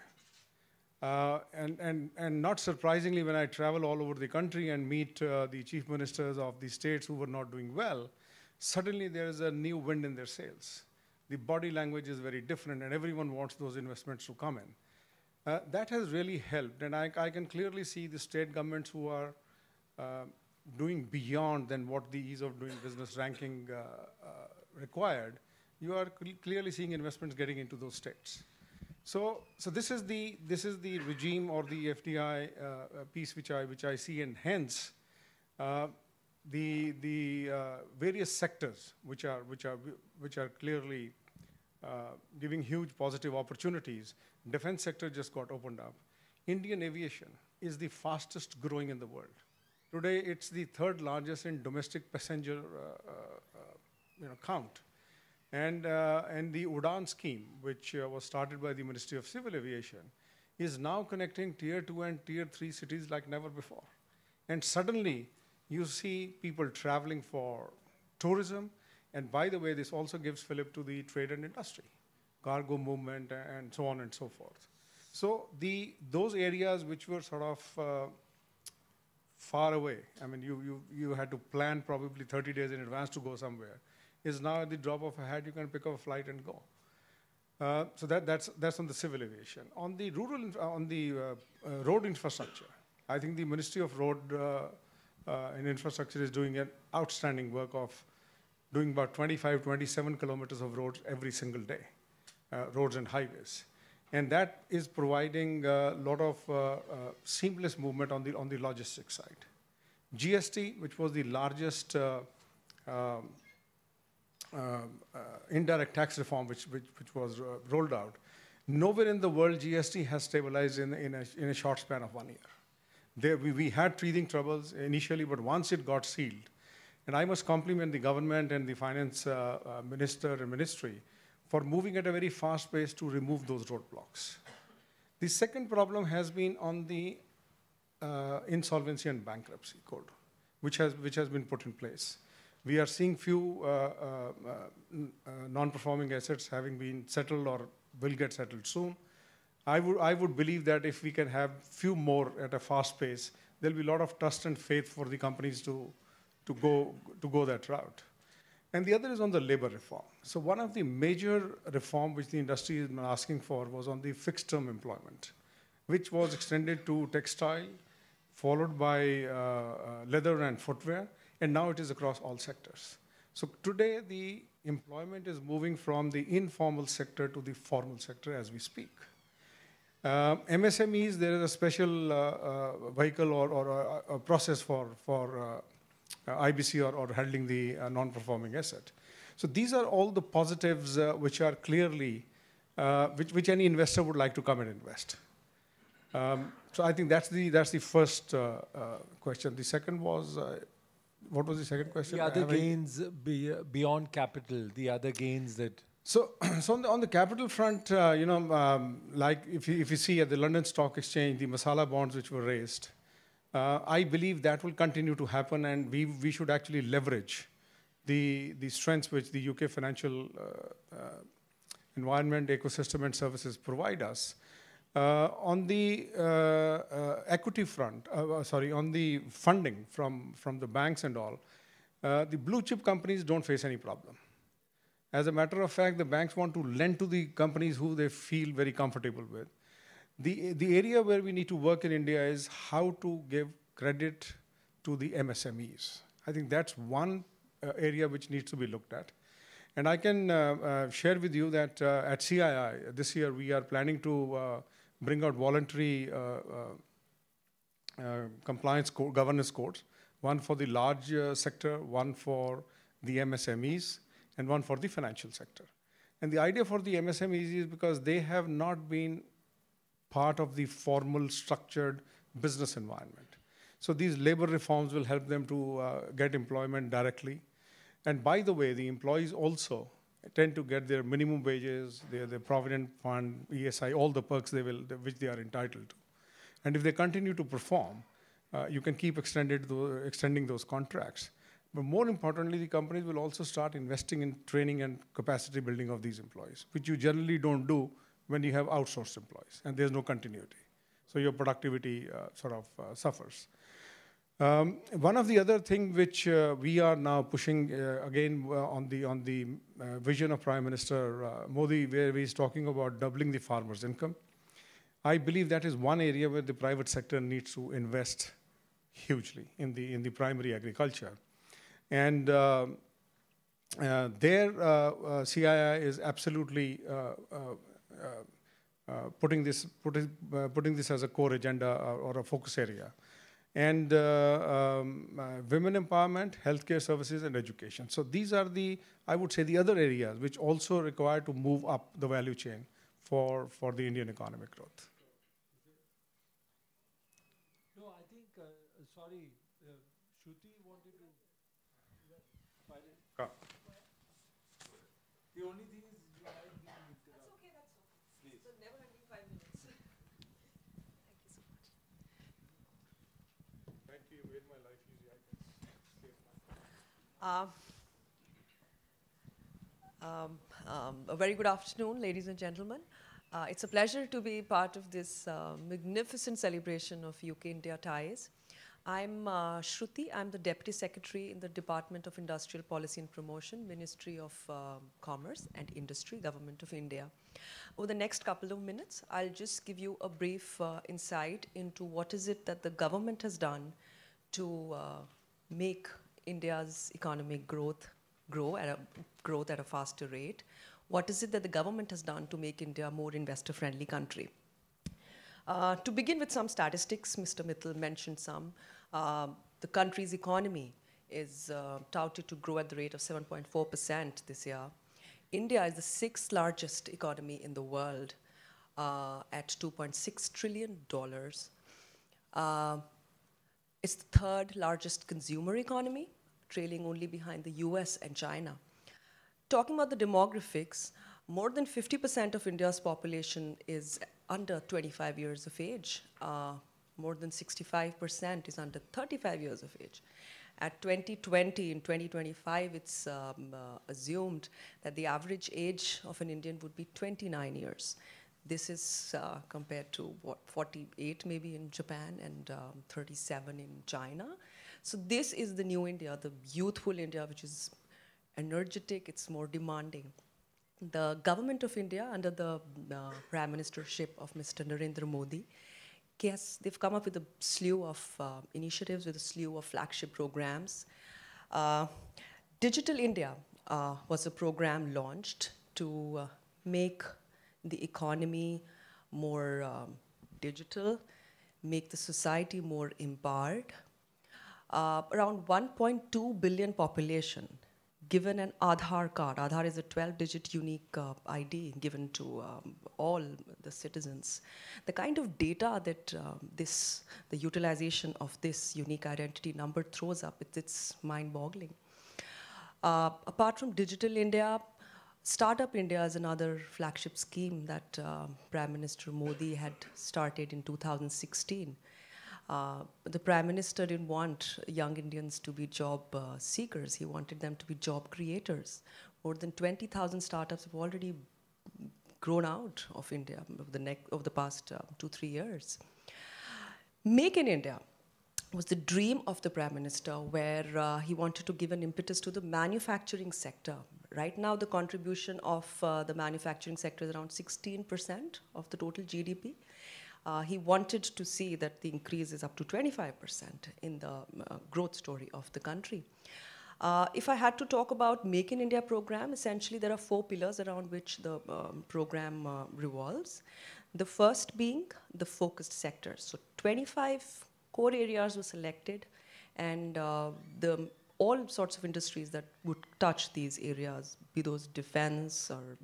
And not surprisingly, when I travel all over the country and meet the chief ministers of the states who were not doing well, suddenly there is a new wind in their sails. The body language is very different, and everyone wants those investments to come in. That has really helped, and I can clearly see the state governments who are doing beyond than what the ease of doing business ranking required. You are clearly seeing investments getting into those states. So this is the regime or the FDI piece which I see, and hence the various sectors which are clearly giving huge positive opportunities. Defense sector just got opened up. Indian aviation is the fastest growing in the world. Today, it's the third largest in domestic passenger count. And the UDAN scheme, which was started by the Ministry of Civil Aviation, is now connecting tier 2 and tier 3 cities like never before. And suddenly, you see people traveling for tourism. And by the way, this also gives fillip to the trade and industry, cargo movement, and so on and so forth. So those areas which were sort of far away, I mean, you had to plan probably 30 days in advance to go somewhere, is now at the drop of a hat, you can pick up a flight and go. So that's on the civil aviation. On the road infrastructure, I think the Ministry of Road and Infrastructure is doing an outstanding work of doing about 25, 27 kilometers of roads every single day, roads and highways. And that is providing a lot of seamless movement on the logistics side. GST, which was the largest indirect tax reform which was rolled out, nowhere in the world GST has stabilized in a short span of 1 year. We had teething troubles initially, but once it got sealed, and I must compliment the government and the finance minister and ministry for moving at a very fast pace to remove those roadblocks. The second problem has been on the insolvency and bankruptcy code, which has been put in place. We are seeing few non-performing assets having been settled or will get settled soon. I would believe that if we can have few more at a fast pace, there'll be a lot of trust and faith for the companies to go that route. And the other is on the labor reform. So one of the major reform which the industry has been asking for was on the fixed term employment, which was extended to textile, followed by leather and footwear, and now it is across all sectors. So today the employment is moving from the informal sector to the formal sector as we speak. MSMEs, there is a special vehicle or a process for IBC or handling the non-performing asset. So these are all the positives which are clearly, which any investor would like to come and invest. So I think that's the first question. The second was, what was the second question? The other gains beyond capital, the other gains that... So on the capital front, like if you see at the London Stock Exchange, the masala bonds which were raised, I believe that will continue to happen, and we should actually leverage the strengths which the UK financial environment, ecosystem, and services provide us. On the equity front, on the funding from the banks and all, the blue chip companies don't face any problem. As a matter of fact, the banks want to lend to the companies who they feel very comfortable with. The area where we need to work in India is how to give credit to the MSMEs. I think that's one area which needs to be looked at. And I can share with you that at CII this year we are planning to bring out voluntary compliance governance codes, one for the large sector, one for the MSMEs, and one for the financial sector. And the idea for the MSMEs is because they have not been part of the formal structured business environment. So these labor reforms will help them to get employment directly. And by the way, the employees also tend to get their minimum wages, their provident fund, ESI, all the perks which they are entitled to. And if they continue to perform, you can keep extending those contracts. But more importantly, the companies will also start investing in training and capacity building of these employees, which you generally don't do when you have outsourced employees and there's no continuity. So your productivity suffers. One of the other things which we are now pushing again on the vision of Prime Minister Modi, where he's talking about doubling the farmers' income. I believe that is one area where the private sector needs to invest hugely in the primary agriculture. And there, CII is absolutely putting this as a core agenda or a focus area. And women empowerment, healthcare services, and education. So these are I would say, the other areas which also require to move up the value chain for the Indian economic growth. No, I think, sorry, Shruti wanted to... Uh, a very good afternoon, ladies and gentlemen. It's a pleasure to be part of this magnificent celebration of UK-India ties. I'm Shruti. I'm the Deputy Secretary in the Department of Industrial Policy and Promotion, Ministry of Commerce and Industry, Government of India. Over the next couple of minutes, I'll just give you a brief insight into what is it that the government has done to make India's economic growth at a faster rate. What is it that the government has done to make India a more investor-friendly country? To begin with some statistics, Mr. Mittal mentioned some. The country's economy is touted to grow at the rate of 7.4% this year. India is the 6th largest economy in the world at $2.6 trillion. It's the 3rd largest consumer economy, trailing only behind the US and China. Talking about the demographics, more than 50% of India's population is under 25 years of age. More than 65% is under 35 years of age. At 2020, in 2025, it's assumed that the average age of an Indian would be 29 years. This is compared to, what, 48 maybe in Japan and 37 in China. So this is the new India, the youthful India, which is energetic, it's more demanding. The government of India, under the Prime Ministership of Mr. Narendra Modi, yes, they've come up with a slew of initiatives, with a slew of flagship programs. Digital India was a program launched to make the economy more digital, make the society more empowered. Around 1.2 billion population given an Aadhaar card. Aadhaar is a 12-digit unique ID given to all the citizens. The kind of data that the utilization of this unique identity number throws up, it's mind-boggling. Apart from Digital India, Startup India is another flagship scheme that Prime Minister Modi had started in 2016. The Prime Minister didn't want young Indians to be job seekers. He wanted them to be job creators. More than 20,000 startups have already grown out of India over the past 2-3 years. Make in India was the dream of the Prime Minister, where he wanted to give an impetus to the manufacturing sector. Right now, the contribution of the manufacturing sector is around 16% of the total GDP. He wanted to see that the increase is up to 25% in the growth story of the country. If I had to talk about Make in India program, essentially there are 4 pillars around which the program revolves. The first being the focused sectors. So 25 core areas were selected, and all sorts of industries that would touch these areas, be those defense or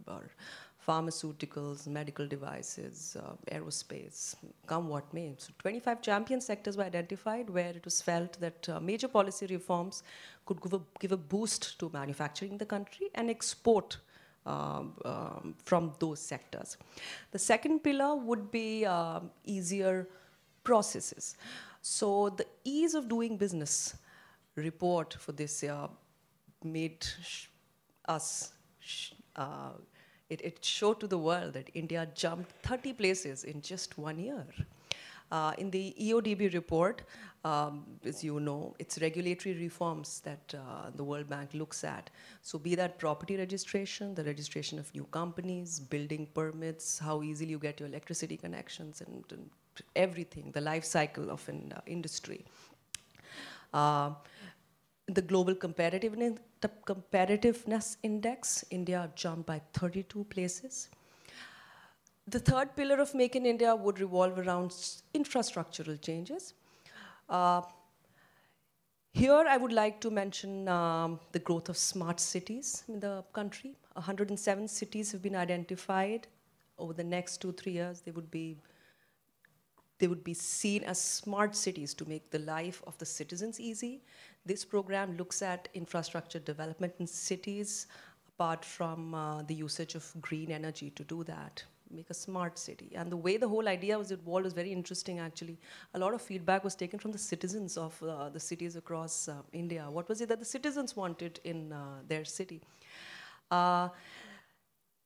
pharmaceuticals, medical devices, aerospace, come what may. So 25 champion sectors were identified where it was felt that major policy reforms could give a boost to manufacturing in the country and export from those sectors. The second pillar would be easier processes. So the ease of doing business report for this year made us it showed to the world that India jumped 30 places in just 1 year. In the EODB report, as you know, it's regulatory reforms that the World Bank looks at. So be that property registration, the registration of new companies, building permits, how easily you get your electricity connections, and everything, the life cycle of an industry. The Global Competitiveness Index, India jumped by 32 places. The third pillar of Make in India would revolve around infrastructural changes. Here I would like to mention the growth of smart cities in the country. 107 cities have been identified. Over the next 2-3 years, they would be seen as smart cities to make the life of the citizens easy. This program looks at infrastructure development in cities, apart from the usage of green energy to do that. make a smart city. And the way the whole idea was evolved was very interesting, actually. A lot of feedback was taken from the citizens of the cities across India. What was it that the citizens wanted in their city?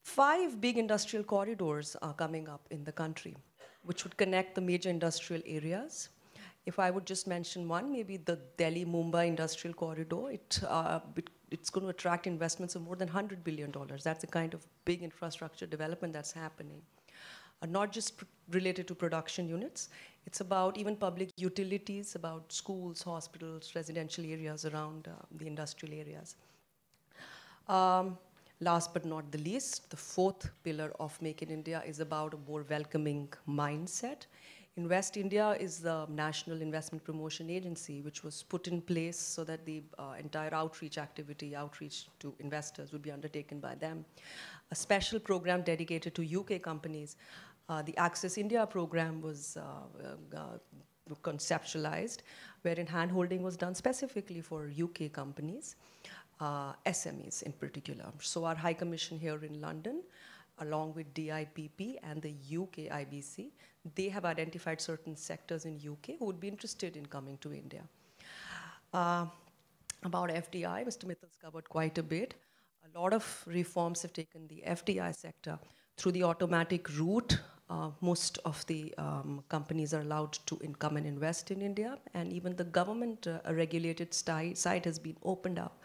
5 big industrial corridors are coming up in the country, which would connect the major industrial areas. If I would just mention one, maybe the Delhi-Mumbai industrial corridor, it's going to attract investments of more than $100 billion. That's the kind of big infrastructure development that's happening. Not just related to production units, it's about even public utilities, about schools, hospitals, residential areas around the industrial areas. Last but not the least, the 4th pillar of Make in India is about a more welcoming mindset. Invest India is the National Investment Promotion Agency, which was put in place so that the entire outreach activity, outreach to investors, would be undertaken by them. A special program dedicated to UK companies. The Access India program was conceptualized, wherein hand-holding was done specifically for UK companies. SMEs in particular. So our High Commission here in London, along with DIPP and the UK IBC, they have identified certain sectors in UK who would be interested in coming to India. About FDI, Mr. Mittal's covered quite a bit. A lot of reforms have taken the FDI sector. Through the automatic route, most of the companies are allowed to come and invest in India, and even the government regulated site has been opened up.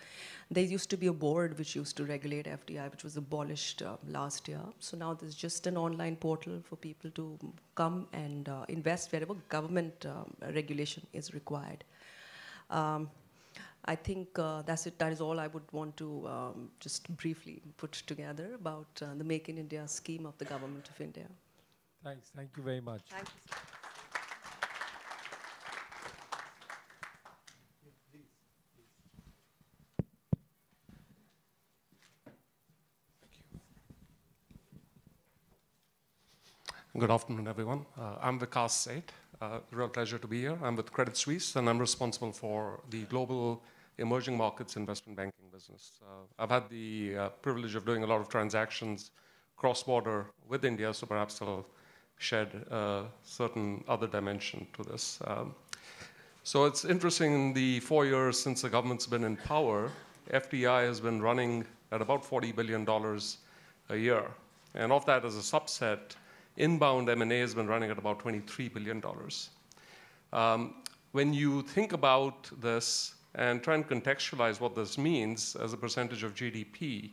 There used to be a board which used to regulate FDI, which was abolished last year. So now there's just an online portal for people to come and invest wherever government regulation is required. I think that's it. That is all I would want to just briefly put together about the Make in India scheme of the Government of India. Thanks. Thank you very much. Thank you. Good afternoon, everyone. I'm Vikas Seth. Real pleasure to be here. I'm with Credit Suisse, and I'm responsible for the global emerging markets investment banking business. I've had the privilege of doing a lot of transactions cross-border with India, so perhaps I'll shed a certain other dimension to this. So it's interesting, in the 4 years since the government's been in power, FDI has been running at about $40 billion a year. And of that, as a subset, inbound M&A has been running at about $23 billion. When you think about this and try and contextualize what this means as a percentage of GDP,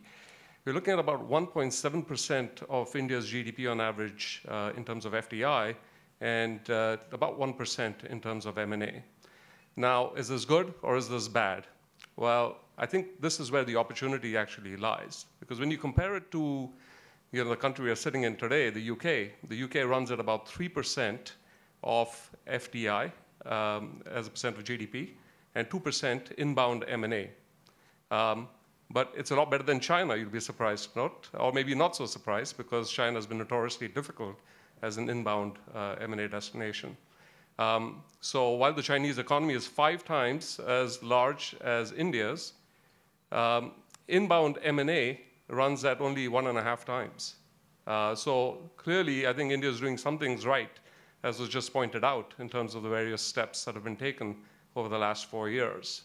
we're looking at about 1.7% of India's GDP on average in terms of FDI, and about 1% in terms of M&A. Now, is this good or is this bad? Well, I think this is where the opportunity actually lies. Because when you compare it to the country we are sitting in today, the UK runs at about 3% of FDI as a percent of GDP, and 2% inbound M&A. But it's a lot better than China, you'd be surprised to note, or maybe not so surprised, because China has been notoriously difficult as an inbound M&A destination. So while the Chinese economy is 5 times as large as India's, inbound M&A runs at only 1.5 times. So clearly, I think India is doing some things right, as was just pointed out, in terms of the various steps that have been taken over the last 4 years.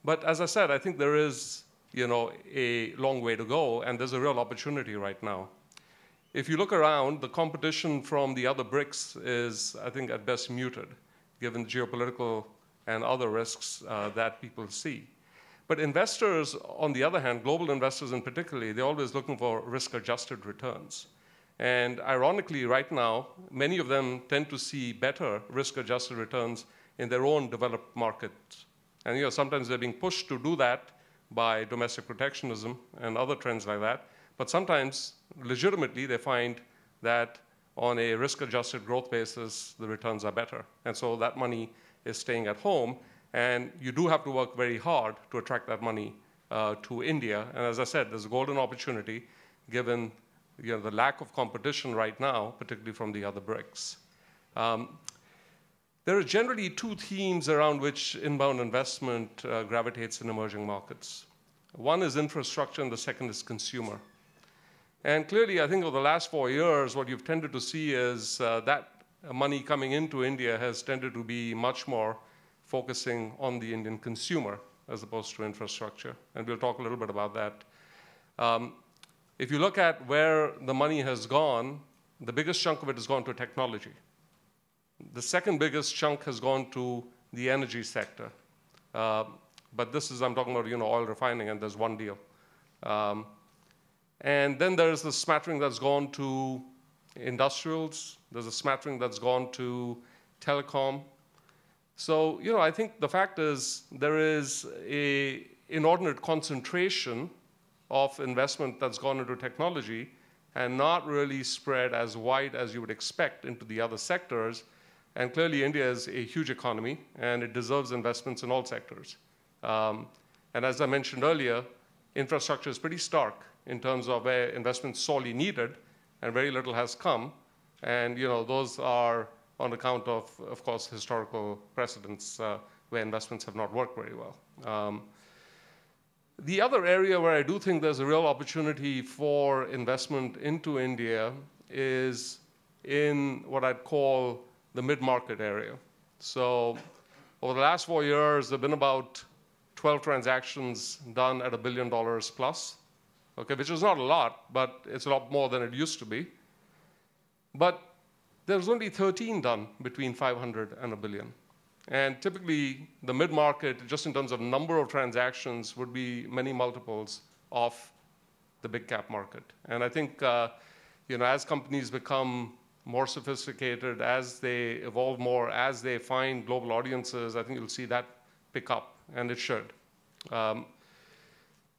But as I said, I think there is a long way to go, and there's a real opportunity right now. If you look around, the competition from the other BRICS is, I think, at best muted, given geopolitical and other risks that people see. But investors, on the other hand, global investors in particular, they're always looking for risk-adjusted returns. And ironically, right now, many of them tend to see better risk-adjusted returns in their own developed markets. And sometimes they're being pushed to do that by domestic protectionism and other trends like that. But sometimes, legitimately, they find that on a risk-adjusted growth basis, the returns are better. And so that money is staying at home. And you do have to work very hard to attract that money to India. And as I said, there's a golden opportunity, given the lack of competition right now, particularly from the other BRICS. There are generally 2 themes around which inbound investment gravitates in emerging markets. One is infrastructure, and the second is consumer. And clearly, I think over the last 4 years, what you've tended to see is that money coming into India has tended to be much more focusing on the Indian consumer as opposed to infrastructure. And we'll talk a little bit about that. If you look at where the money has gone, the biggest chunk of it has gone to technology. The second biggest chunk has gone to the energy sector. But this is, I'm talking about, oil refining, and there's one deal. And then there's the smattering that's gone to industrials. There's a smattering that's gone to telecom. So, I think the fact is there is an inordinate concentration of investment that's gone into technology and not really spread as wide as you would expect into the other sectors. And clearly, India is a huge economy, and it deserves investments in all sectors. And as I mentioned earlier, infrastructure is pretty stark in terms of where investment's sorely needed, and very little has come. And those are on account of course, historical precedents where investments have not worked very well. The other area where I do think there's a real opportunity for investment into India is in what I'd call the mid-market area. So over the last 4 years, there have been about 12 transactions done at $1 billion plus, okay, which is not a lot, but it's a lot more than it used to be. But there's only 13 done between 500 and $1 billion. And typically, the mid-market, just in terms of number of transactions, would be many multiples of the big cap market. And I think, as companies become more sophisticated, as they evolve more, as they find global audiences, I think you'll see that pick up, and it should. I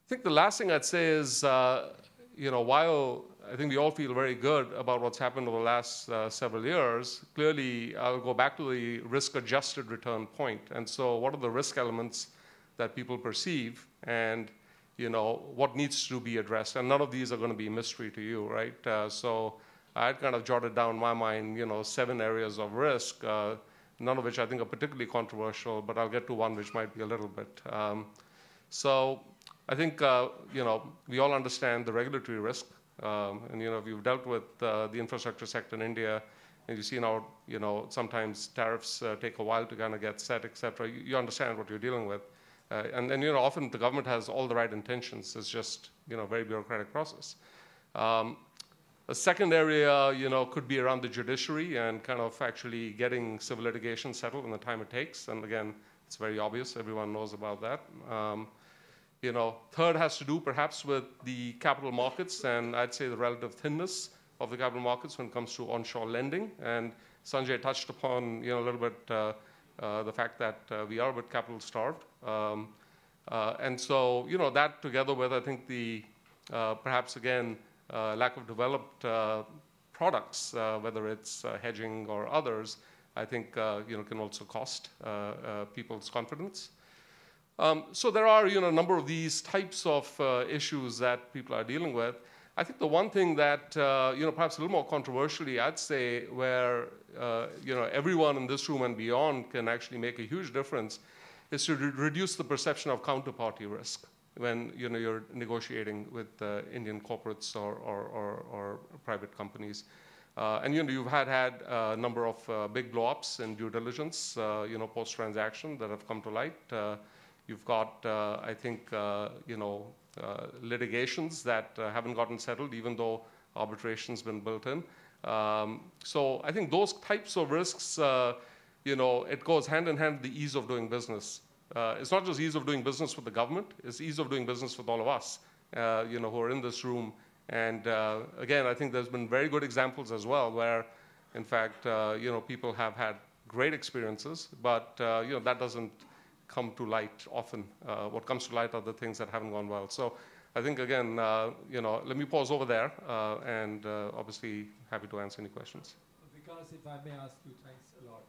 think the last thing I'd say is, while I think we all feel very good about what's happened over the last several years, clearly I'll go back to the risk-adjusted return point. And so what are the risk elements that people perceive, and what needs to be addressed? And none of these are going to be mystery to you, right? So I had kind of jotted down in my mind, 7 areas of risk, none of which I think are particularly controversial, but I'll get to one which might be a little bit. So I think, we all understand the regulatory risk. And, if you've dealt with the infrastructure sector in India, and you see now, sometimes tariffs take a while to kind of get set, et cetera, you understand what you're dealing with. And then, often the government has all the right intentions. It's just, a very bureaucratic process. A second area, could be around the judiciary and kind of actually getting civil litigation settled in the time it takes. And again, it's very obvious. Everyone knows about that. Third has to do perhaps with the capital markets, and I'd say the relative thinness of the capital markets when it comes to onshore lending. And Sanjay touched upon, a little bit the fact that we are a bit capital starved. And so, that together with, I think, the perhaps again, lack of developed products, whether it's hedging or others, I think can also cost people's confidence. So there are a number of these types of issues that people are dealing with. I think the one thing that perhaps a little more controversially, I'd say, where everyone in this room and beyond can actually make a huge difference, is to reduce the perception of counterparty risk when you're negotiating with Indian corporates or private companies. And you've had a number of big blow-ups in due diligence, post-transaction that have come to light. You've got, I think, litigations that haven't gotten settled, even though arbitration's been built in. So I think those types of risks, it goes hand in hand with the ease of doing business. It's not just ease of doing business with the government, it's ease of doing business with all of us, who are in this room. And again, I think there's been very good examples as well where, in fact, people have had great experiences, but that doesn't come to light often. What comes to light are the things that haven't gone well. So I think, again, let me pause over there, and obviously happy to answer any questions. Vikas, if I may ask you, thanks a lot.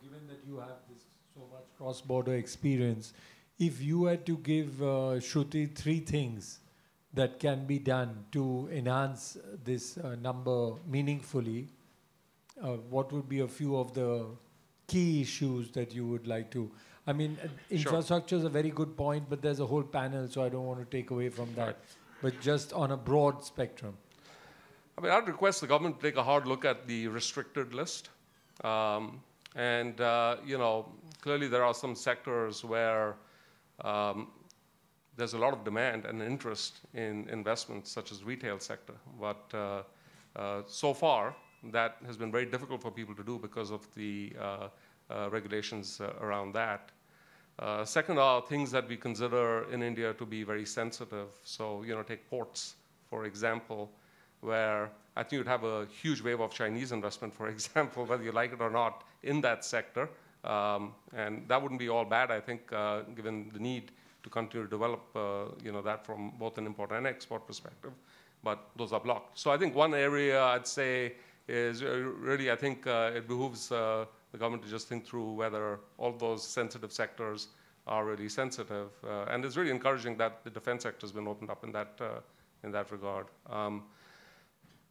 Given that you have this so much cross-border experience, if you had to give Shruti 3 things that can be done to enhance this number meaningfully, what would be a few of the key issues that you would like to? I mean, infrastructure is a very good point, but there's a whole panel, so I don't want to take away from that. but just on a broad spectrum. I mean, I'd request the government to take a hard look at the restricted list. You know, clearly there are some sectors where there's a lot of demand and interest in investments, such as retail sector. But so far, that has been very difficult for people to do because of the regulations around that. Second are things that we consider in India to be very sensitive. So, you know, take ports, for example, where I think you'd have a huge wave of Chinese investment, for example, whether you like it or not, in that sector. And that wouldn't be all bad, I think, given the need to continue to develop you know, that from both an import and export perspective. But those are blocked. So I think one area I'd say is really, I think it behooves the government to just think through whether all those sensitive sectors are really sensitive. And it's really encouraging that the defense sector has been opened up in that regard.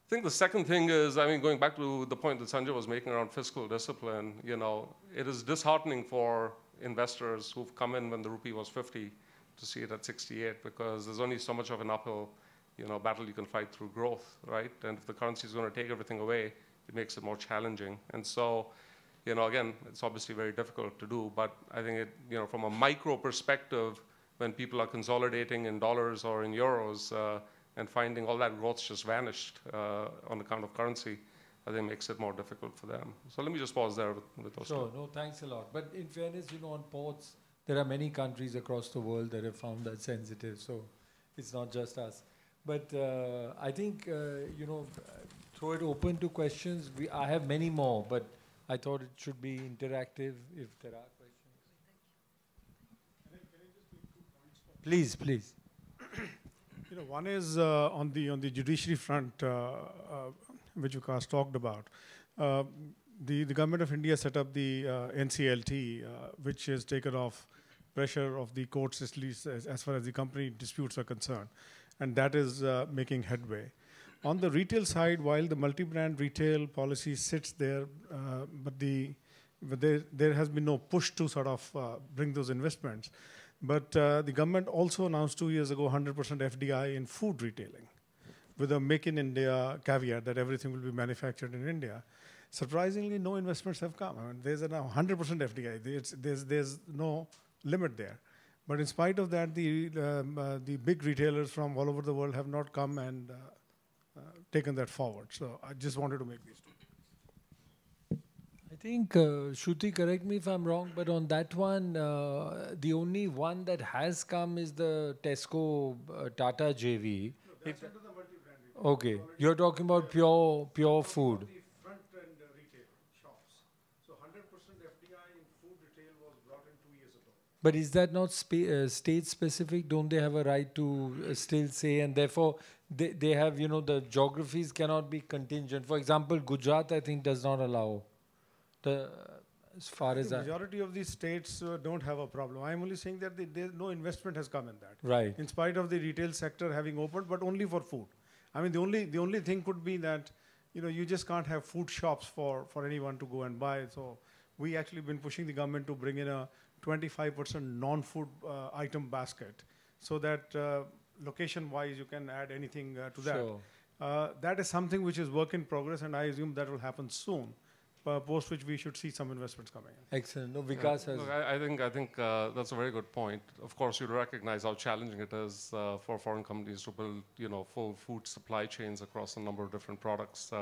I think the second thing is, I mean, going back to the point that Sanjay was making around fiscal discipline, you know, it is disheartening for investors who've come in when the rupee was 50 to see it at 68, because there's only so much of an uphill, you know, battle you can fight through growth, right? And if the currency is going to take everything away, it makes it more challenging. And so, you know, again, it's obviously very difficult to do, but I think it, you know, from a micro perspective, when people are consolidating in dollars or in euros, and finding all that growth just vanished on account of currency, I think makes it more difficult for them. So let me just pause there with those Sure, two. no, thanks a lot. But in fairness, you know, on ports, there are many countries across the world that have found that sensitive, so it's not just us. But I think, you know, throw it open to questions. I have many more, but I thought it should be interactive if there are questions. Please, please. You know, one is on the judiciary front, which Vikas talked about. The government of India set up the NCLT, which has taken off pressure of the courts, at least as far as the company disputes are concerned, and that is making headway. On the retail side, while the multi-brand retail policy sits there, but there has been no push to sort of bring those investments. But the government also announced 2 years ago 100% FDI in food retailing with a Make in India caveat that everything will be manufactured in India. Surprisingly, no investments have come. I mean, there's now 100% FDI. There's no limit there. But in spite of that, the big retailers from all over the world have not come and taken that forward. So I just wanted to make these two. I think, Shruti, correct me if I'm wrong, but on that one, the only one that has come is the Tesco Tata JV. No, that's under the multi-brand retail. Okay, you're talking about pure food. The front-end retail shops. So 100% FDI in food retail was brought in 2 years ago. But is that not state-specific? Don't they have a right to still say, and therefore they have, you know, the geographies cannot be contingent. For example, Gujarat, I think, does not allow. As far as the majority of these states don't have a problem. I'm only saying that no investment has come in that. Right. In spite of the retail sector having opened, but only for food. I mean, the only thing could be that, you know, you just can't have food shops for anyone to go and buy. So we actually been pushing the government to bring in a 25% non-food item basket, so that location-wise you can add anything to that. Sure. That is something which is work in progress, and I assume that will happen soon. Post which we should see some investments coming in. Excellent. No, Vikas has. Look, I think that's a very good point. Of course, you recognize how challenging it is for foreign companies to build, you know, full food supply chains across a number of different products.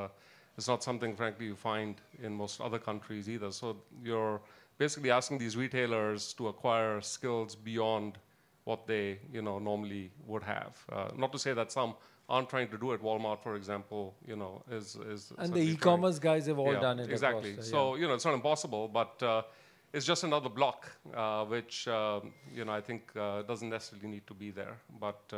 It's not something, frankly, you find in most other countries either. So you're basically asking these retailers to acquire skills beyond what they, you know, normally would have. Not to say that some aren't trying to do it. Walmart, for example, you know, is and the e-commerce guys have all done it. Exactly. Across So you know, it's not impossible, but it's just another block, which you know, I think doesn't necessarily need to be there. But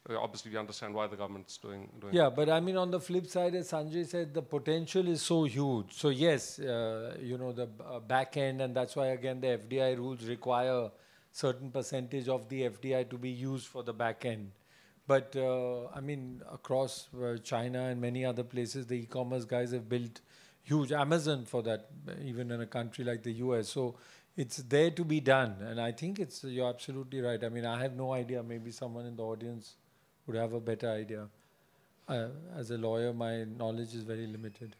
obviously, we understand why the government's doing. Yeah, but I mean, on the flip side, as Sanjay said, the potential is so huge. So yes, you know, the back end, and that's why again the FDI rules require certain percentage of the FDI to be used for the back end. But I mean, across China and many other places, the e-commerce guys have built huge. Amazon, for that, even in a country like the US. So it's there to be done. And I think you're absolutely right. I mean, I have no idea. Maybe someone in the audience would have a better idea. As a lawyer, my knowledge is very limited.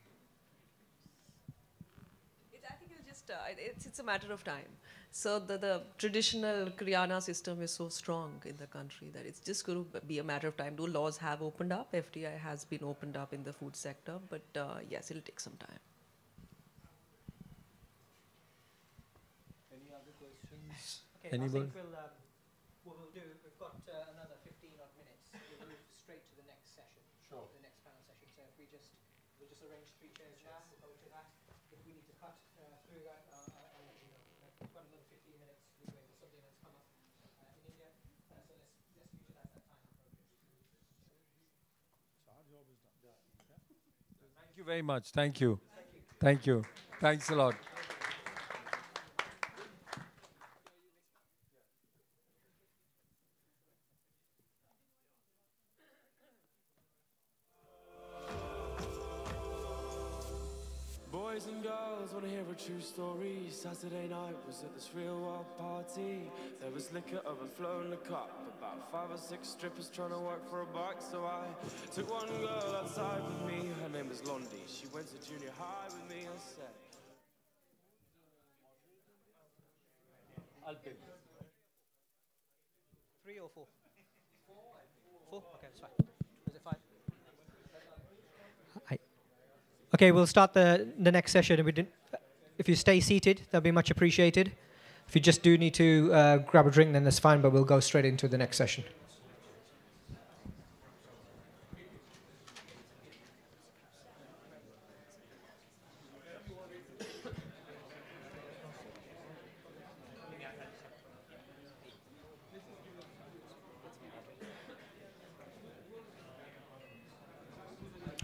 I think it's a matter of time. So the traditional Kriana system is so strong in the country that it's just going to be a matter of time. Though laws have opened up, FDI has been opened up in the food sector, but yes, it'll take some time. Any other questions? Okay, Anybody? I think what we'll do, we've got another 15 odd minutes. We'll move straight to the next session, Sure. the next panel session. So if we'll just arrange 3 chairs now, we'll go to that. If we need to cut through that, I'll let you know. We've got another 15 minutes leeway for something that's come up in India. So let's utilize that time appropriately. So our job is done. Thank you very much. Thank you. Thank you. Thanks a lot. Boys and girls wanna hear a true story. Saturday night was at this real world party. There was liquor overflowing the cup. About 5 or 6 strippers trying to work for a buck. So I took one girl outside with me. Her name was Londi. She went to junior high with me. I said, I'll pick. 3 or 4? 4? Okay, that's fine. Is it 5? Okay, we'll start the next session. If you stay seated, that'll be much appreciated. If you just do need to grab a drink, then that's fine, but we'll go straight into the next session.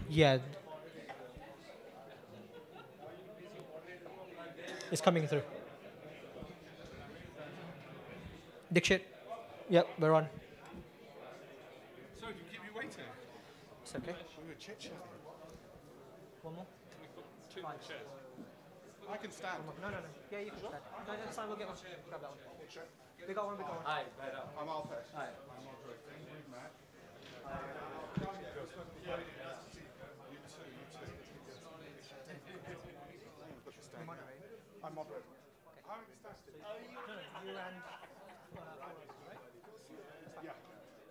Yeah. It's coming through. Dikshit. Yep, we're on. Sorry, do you keep me waiting? It's okay. We were chit-chatting. One more? 2 more chairs. I can stand. No. Yeah, you can stand. No, that's fine, we'll get one. Grab that one. We got one. Hi, I'm Alpesh. Hi. I'm Matt. I'm moderator. Okay. You and right? Yeah.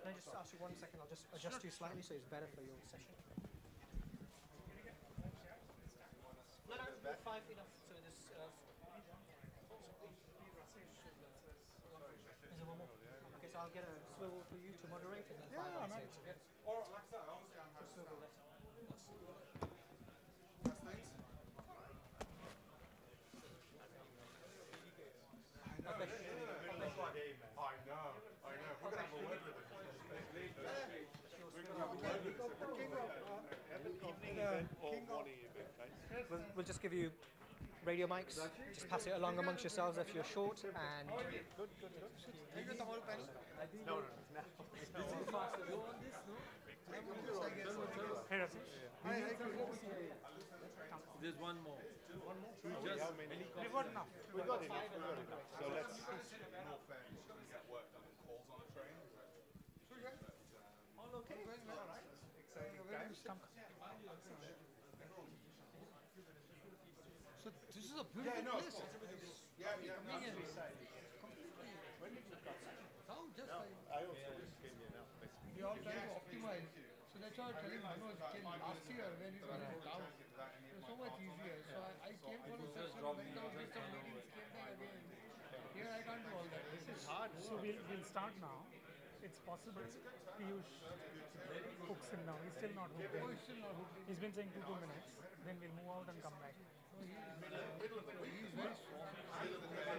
Can I just ask you 1 second? I'll just adjust you slightly so it's better for your session. No, 5 enough. So this. Is there one more? Okay, so I'll get a swivel for you to moderate and then 5 on stage. Okay? Or like that, honestly, I'm happy. Swivel left. I know. We're going to have a word with him. We're going to have a word with him. We'll just give you radio mics. Just pass it along amongst yourselves if you're short. And Good. You got the whole panel? No. There's one more. We've got enough. We've got enough. So let's. all okay? All right. Exciting times. So this is a beautiful place. Yeah. When did you come? Now, just I also came here now. we all try to optimize. So that's why I'm telling Manoj, last year when it was down, it was so much easier. So I came for a session, went down, did some meetings, came back again. Here I can't do all that. This is hard. So we'll start now. It's possible Piyush hooks in now. He's still not hooked in. Oh, he's still not hooked in. He's been saying 2 minutes. Then we'll move out and come back. He's very strong.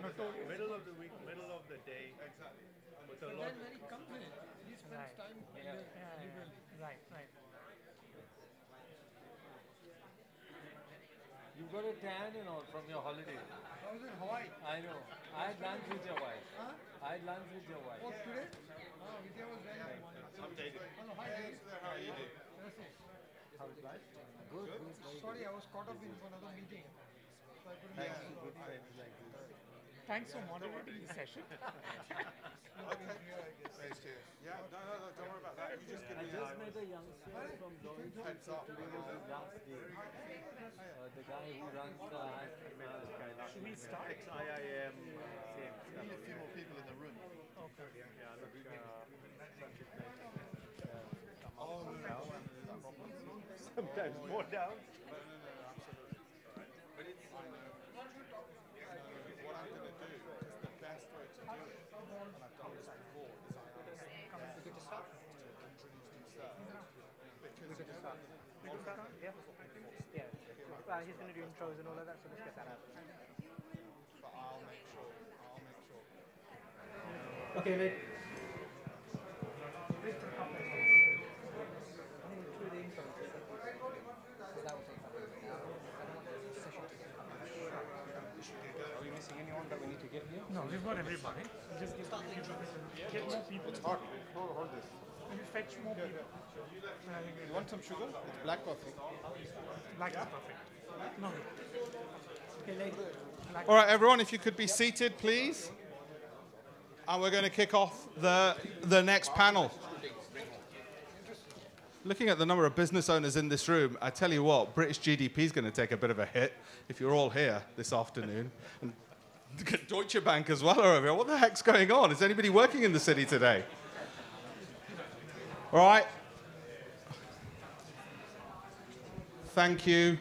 Notorious. Middle of the week, middle of the day. Exactly. With a But lot then when he comes in, he spends time in the library. Right. You got a tan and all from your holiday. I was in Hawaii. I know. I had lunch with your wife. Huh? I had lunch with your wife. Oh, today? Oh, Vidya was very nice. I'm David. Hello, hi David. How are you doing? How's life? Good. Sorry, I was caught up in another meeting. So I couldn't Thanks to good friends like you. Thanks for moderating the session. Okay. Yeah, no, don't worry about that. You just the youngster from Lawrence Heads up. today was his last day. The guy who runs Should we start? Ex-IIM. We need a few more people in the room. Okay. Yeah, look, Sometimes more down. But it's what I'm going to do, because the best way to do it, and I've done this before, is I ask them to introduce themselves. Yeah. He's going to do intros and all of that, so let's get that out. But I'll make sure. Okay, mate. Are we missing anyone that we need to get here? No, we've got everybody. Just get more people. It's hard. Hold this. Maybe fetch more people. You want some sugar? It's black coffee. Black is perfect. No. Okay, lady. All right, everyone, if you could be seated, please. And we're going to kick off the next panel. Looking at the number of business owners in this room, I tell you what, British GDP is going to take a bit of a hit if you're all here this afternoon. And Deutsche Bank as well are over here. What the heck's going on? Is anybody working in the city today? All right. Thank you.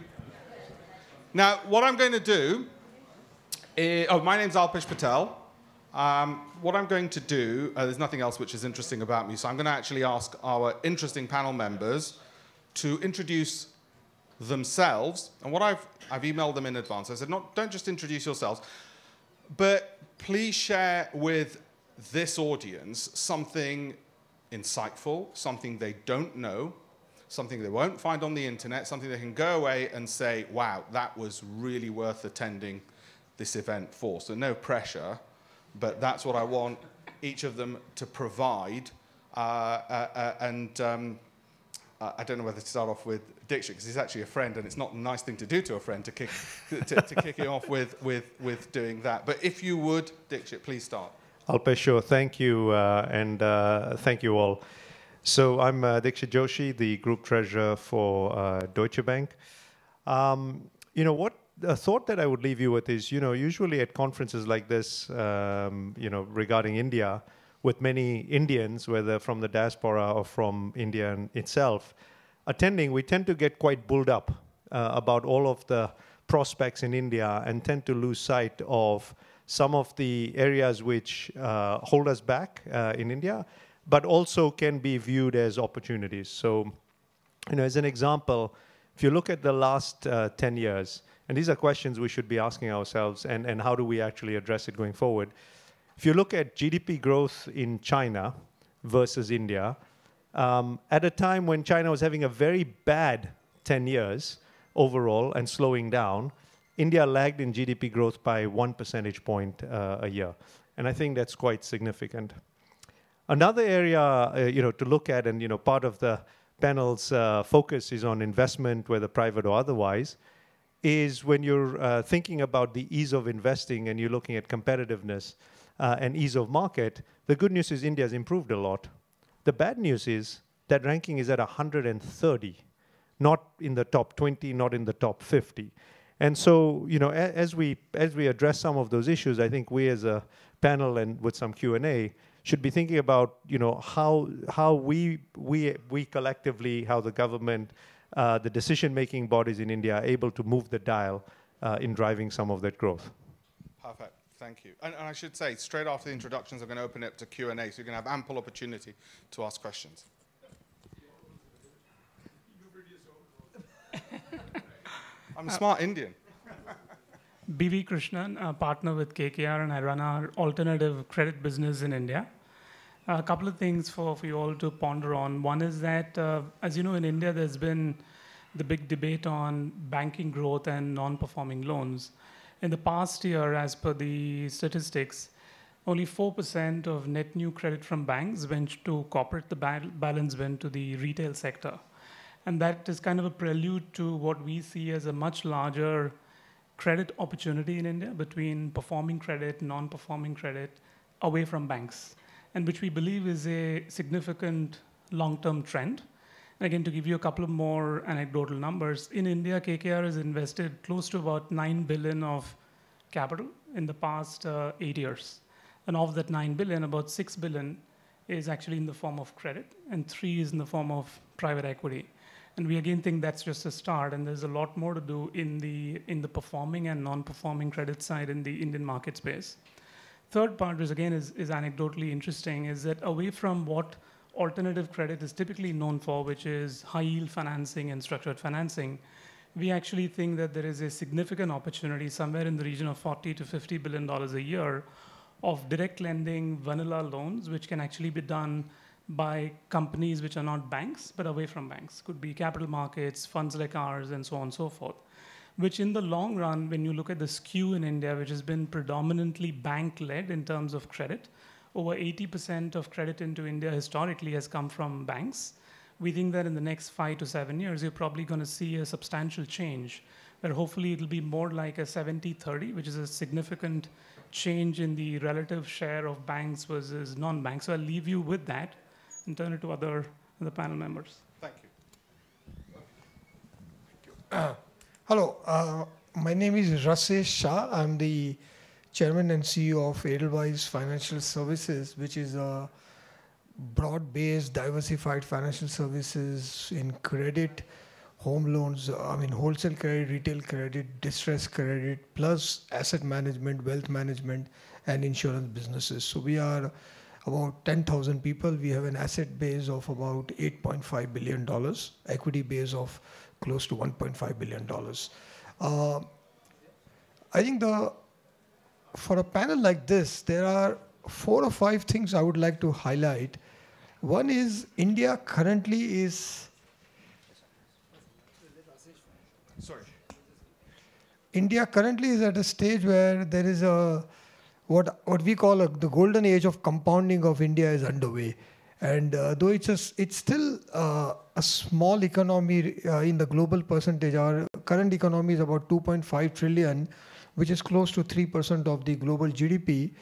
Now, what I'm going to do is, my name's Alpesh Patel. What I'm going to do, there's nothing else which is interesting about me, so I'm going to actually ask our interesting panel members to introduce themselves. And what I've emailed them in advance. I said, don't just introduce yourselves, but please share with this audience something insightful, something they don't know, something they won't find on the internet, something they can go away and say, wow, that was really worth attending this event for. So no pressure, but that's what I want each of them to provide. I don't know whether to start off with Diksha, because he's actually a friend, and it's not a nice thing to do to a friend to kick him off with doing that. But if you would, Diksha, please start. Alpesh, sure. Thank you, and thank you all. So I'm Diksha Joshi, the Group Treasurer for Deutsche Bank. A thought that I would leave you with is, usually at conferences like this, regarding India, with many Indians, whether from the diaspora or from India itself, attending, we tend to get quite bulled up about all of the prospects in India and tend to lose sight of some of the areas which hold us back in India, but also can be viewed as opportunities. So, as an example, if you look at the last 10 years, and these are questions we should be asking ourselves, and how do we actually address it going forward? If you look at GDP growth in China versus India, at a time when China was having a very bad 10 years overall and slowing down, India lagged in GDP growth by 1 percentage point a year. And I think that's quite significant. Another area to look at, and part of the panel's focus is on investment, whether private or otherwise, is when you're thinking about the ease of investing and you're looking at competitiveness and ease of market, the good news is India's improved a lot. The bad news is that ranking is at 130, not in the top 20, not in the top 50. And so, as we address some of those issues, I think we as a panel and with some Q&A should be thinking about, how we collectively, how the government, the decision-making bodies in India are able to move the dial in driving some of that growth. Perfect. Thank you. And I should say, straight after the introductions, I'm going to open it up to Q&A, so you're going to have ample opportunity to ask questions. I'm a smart Indian. B.V. Krishnan, partner with KKR, and I run our alternative credit business in India. A couple of things for you all to ponder on. One is that, as you know, in India, there's been the big debate on banking growth and non-performing loans. In the past year, as per the statistics, only 4% of net new credit from banks went to corporate. The balance went to the retail sector. And that is kind of a prelude to what we see as a much larger credit opportunity in India between performing credit, non-performing credit, away from banks, and which we believe is a significant long-term trend. Again, to give you a couple of more anecdotal numbers, in India, KKR has invested close to about 9 billion of capital in the past 8 years. And of that 9 billion, about 6 billion is actually in the form of credit, and 3 is in the form of private equity. And we again think that's just a start, and there's a lot more to do in the performing and non-performing credit side in the Indian market space. Third part, which again is anecdotally interesting, is that away from what alternative credit is typically known for, which is high yield financing and structured financing, we actually think that there is a significant opportunity somewhere in the region of $40 to $50 billion a year of direct lending vanilla loans, which can actually be done by companies which are not banks, but away from banks. Could be capital markets, funds like ours, and so on and so forth. Which in the long run, when you look at the skew in India, which has been predominantly bank-led in terms of credit, over 80% of credit into India historically has come from banks. We think that in the next 5 to 7 years, you're probably going to see a substantial change, where hopefully it'll be more like a 70-30, which is a significant change in the relative share of banks versus non-banks. So I'll leave you with that and turn it to the panel members. Thank you. Hello, my name is Rasesh Shah. I'm the Chairman and CEO of Edelweiss Financial Services, which is a broad-based, diversified financial services in credit, home loans, wholesale credit, retail credit, distressed credit, plus asset management, wealth management, and insurance businesses. So we are about 10,000 people. We have an asset base of about $8.5 billion, equity base of close to $1.5 billion. I think for a panel like this, there are 4 or 5 things I would like to highlight. One is India currently is... Sorry. India currently is at a stage where there is what we call the golden age of compounding of India is underway. And though it's still a small economy in the global percentage, our current economy is about 2.5 trillion, which is close to 3% of the global GDP.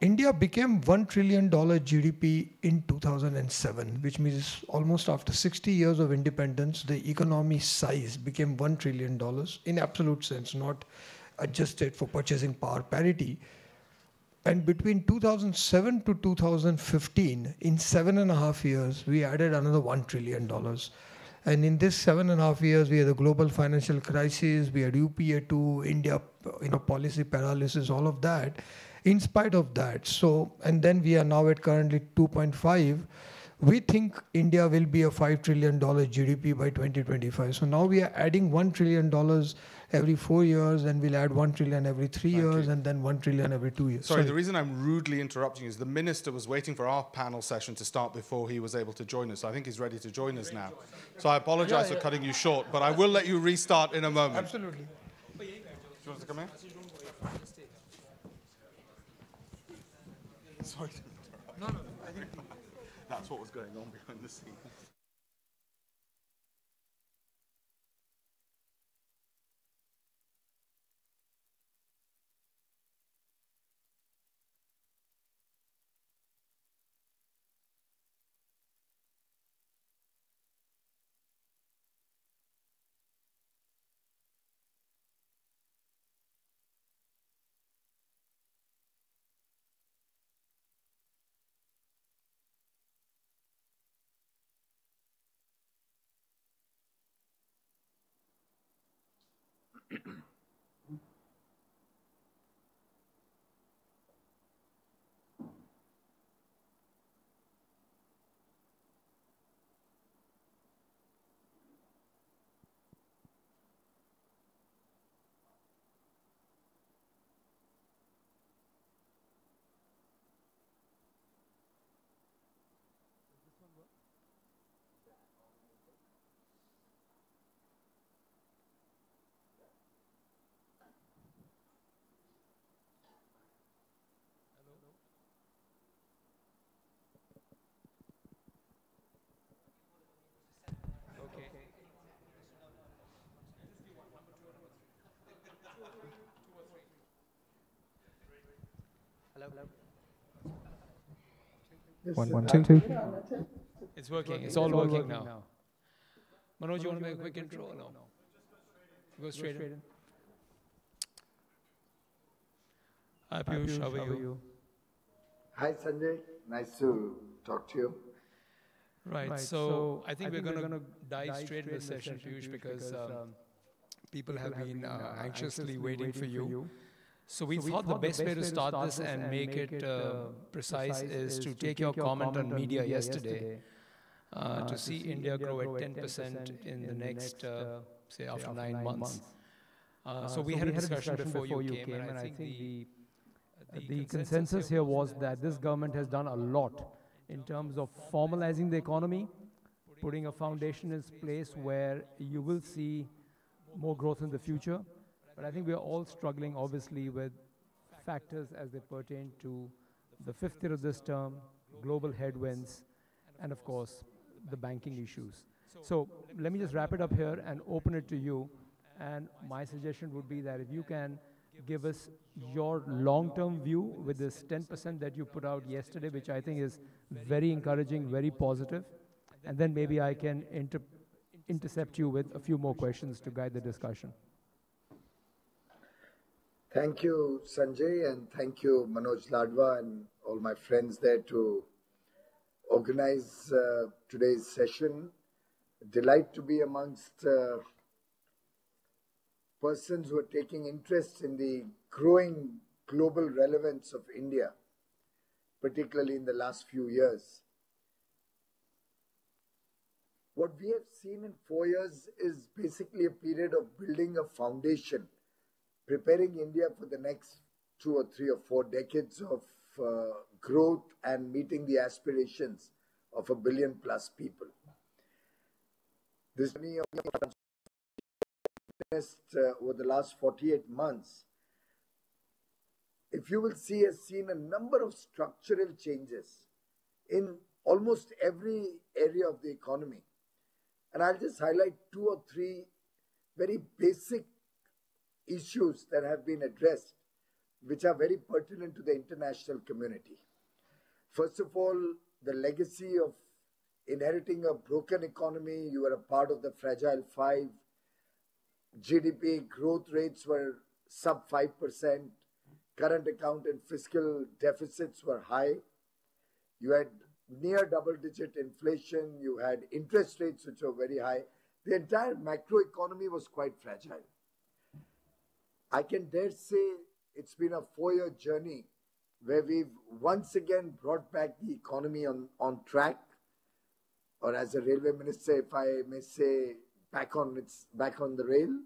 India became $1 trillion GDP in 2007, which means almost after 60 years of independence, the economy size became $1 trillion in absolute sense, not adjusted for purchasing power parity. And between 2007 to 2015, in 7.5 years, we added another $1 trillion. And in this 7.5 years, we had the global financial crisis, we had UPA 2, India, policy paralysis, all of that. In spite of that, and then we are now at currently 2.5, we think India will be a $5 trillion GDP by 2025. So now we are adding $1 trillion every 4 years, and we'll add 1 trillion every 3 years, and then 1 trillion every 2 years. Sorry, the reason I'm rudely interrupting you is the minister was waiting for our panel session to start before he was able to join us. I think he's ready to join us now. So I apologize for cutting you short, but I will let you restart in a moment. Absolutely. Do you want to come in? Sorry to interrupt. No, I think that's what was going on behind the scenes. One, two. It's working. It's all working now. Manoj, you want to make a quick intro or no? Go straight in. Hi, Piyush. How are you? Hi, Sanjay. Nice to talk to you. Right. So I think we're going to dive straight into the session, Piyush, because people have been anxiously waiting for you. So we thought the best way to start this and make it precise is to take your comment on media yesterday to see India grow at 10% in the next, say, after 9 months. So we had a discussion before you came, and I think the consensus here was that this government has done a lot in terms of formalizing the economy, putting a foundation in place where you will see more growth in the future. But I think we are all struggling, obviously, with factors as they pertain to the fifth year of this term, global headwinds, and of course, the banking issues. So let me just wrap it up here and open it to you. And my suggestion would be that if you can give us your long-term view with this 10% that you put out yesterday, which I think is very encouraging, very positive, and then maybe I can intercept you with a few more questions to guide the discussion. Thank you, Sanjay, and thank you, Manoj Ladwa, and all my friends there to organize today's session. Delight to be amongst persons who are taking interest in the growing global relevance of India, particularly in the last few years. What we have seen in 4 years is basically a period of building a foundation, preparing India for the next 2 or 3 or 4 decades of growth and meeting the aspirations of 1 billion plus people. This journey of over the last 48 months, if you will see, has seen a number of structural changes in almost every area of the economy. And I'll just highlight 2 or 3 very basic issues that have been addressed, which are very pertinent to the international community. First of all, the legacy of inheriting a broken economy. You were a part of the Fragile Five. GDP growth rates were sub 5%. Current account and fiscal deficits were high. You had near double-digit inflation. You had interest rates which were very high. The entire macroeconomy was quite fragile. I can dare say it's been a 4-year journey where we've once again brought back the economy on track, or as a railway minister, if I may say, back on the rail.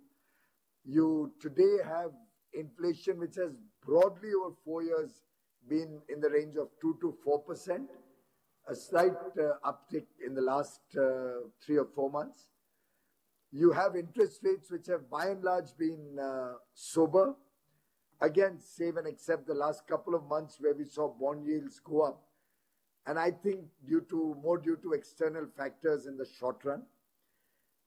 You today have inflation which has broadly over 4 years been in the range of 2 to 4%, a slight uptick in the last 3 or 4 months. You have interest rates which have by and large been sober. Again, save and except the last couple of months where we saw bond yields go up. And I think more due to external factors in the short run.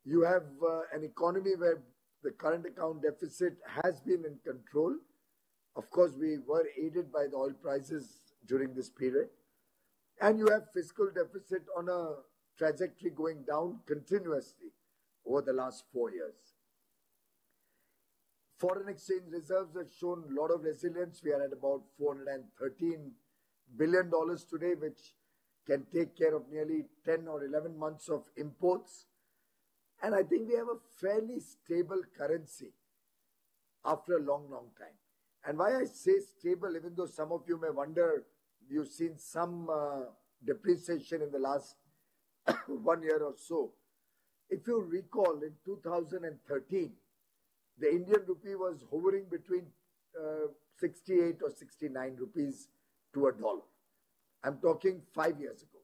You have an economy where the current account deficit has been in control. Of course, we were aided by the oil prices during this period. And you have fiscal deficit on a trajectory going down continuously over the last 4 years. Foreign exchange reserves have shown a lot of resilience. We are at about $413 billion today, which can take care of nearly 10 or 11 months of imports. And I think we have a fairly stable currency after a long, long time. And why I say stable, even though some of you may wonder, you've seen some depreciation in the last 1 year or so. If you recall, in 2013, the Indian rupee was hovering between 68 or 69 rupees to a dollar. I'm talking 5 years ago.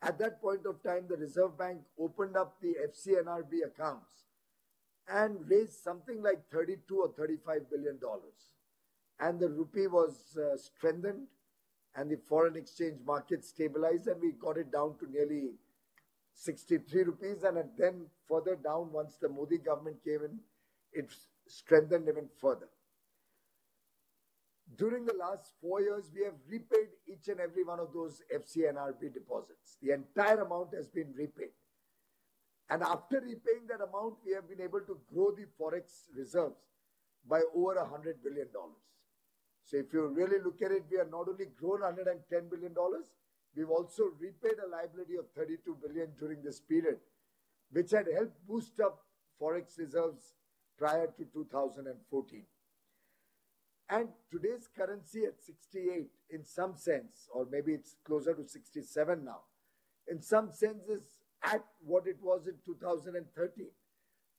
At that point of time, the Reserve Bank opened up the FCNRB accounts and raised something like $32 or $35 billion. And the rupee was strengthened and the foreign exchange market stabilized, and we got it down to nearly 63 rupees, and then further down once the Modi government came in, it strengthened even further. During the last 4 years, we have repaid each and every one of those FCNRB deposits. The entire amount has been repaid. And after repaying that amount, we have been able to grow the forex reserves by over $100 billion. So if you really look at it, we have not only grown $110 billion, we've also repaid a liability of $32 billion during this period, which had helped boost up forex reserves prior to 2014. And today's currency at 68, in some sense, or maybe it's closer to 67 now, in some sense is at what it was in 2013,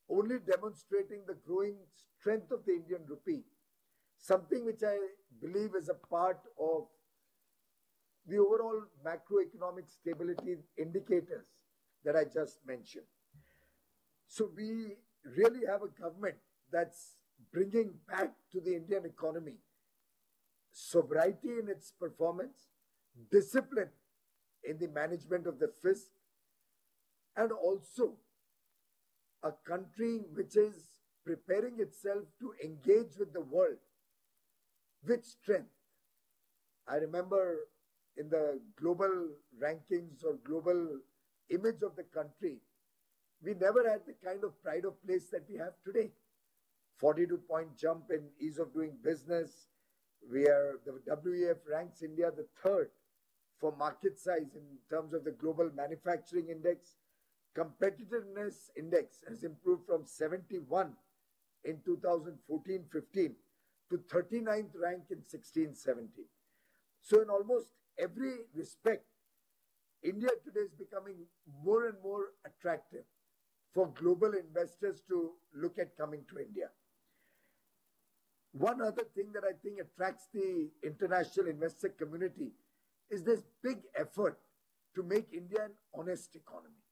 only demonstrating the growing strength of the Indian rupee, something which I believe is a part of the overall macroeconomic stability indicators that I just mentioned. So we really have a government that's bringing back to the Indian economy sobriety in its performance, discipline in the management of the fisc, and also a country which is preparing itself to engage with the world with strength. I remember in the global rankings or global image of the country, we never had the kind of pride of place that we have today. 42-point jump in ease of doing business. The WEF ranks India the third for market size in terms of the global manufacturing index. Competitiveness index has improved from 71 in 2014-15 to 39th rank in 16-17. So in almost every respect, India today is becoming more and more attractive for global investors to look at coming to India. One other thing that I think attracts the international investor community is this big effort to make India an honest economy,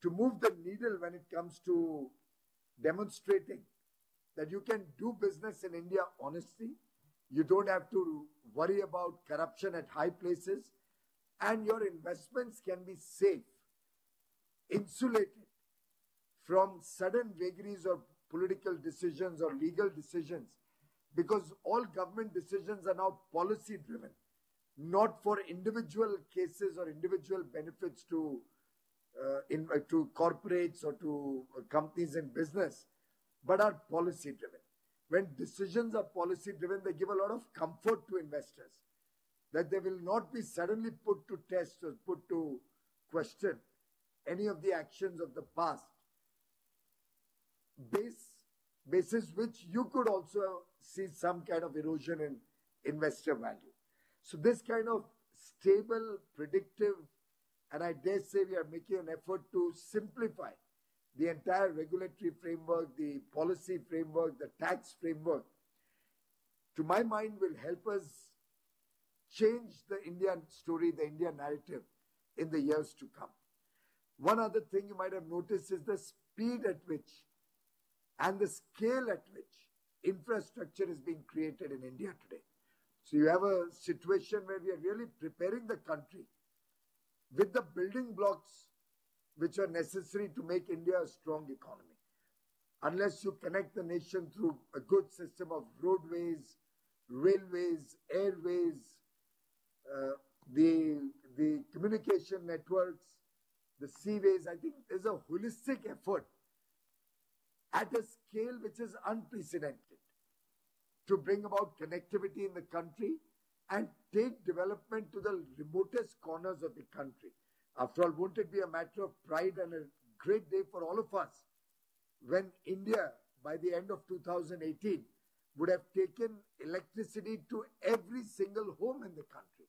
to move the needle when it comes to demonstrating that you can do business in India honestly, you don't have to worry about corruption at high places, and your investments can be safe, insulated from sudden vagaries of political decisions or legal decisions, because all government decisions are now policy driven, not for individual cases or individual benefits to corporates or to companies in business, but are policy driven. When decisions are policy driven, they give a lot of comfort to investors that they will not be suddenly put to test or put to question any of the actions of the past, basis which you could also see some kind of erosion in investor value. So this kind of stable, predictive, and I dare say we are making an effort to simplify the entire regulatory framework, the policy framework, the tax framework, to my mind will help us change the Indian story, the Indian narrative in the years to come. One other thing you might have noticed is the speed at which and the scale at which infrastructure is being created in India today. So you have a situation where we are really preparing the country with the building blocks which are necessary to make India a strong economy. Unless you connect the nation through a good system of roadways, railways, airways, the communication networks, the seaways, I think there's a holistic effort at a scale which is unprecedented to bring about connectivity in the country and take development to the remotest corners of the country. After all, won't it be a matter of pride and a great day for all of us when India, by the end of 2018, would have taken electricity to every single home in the country.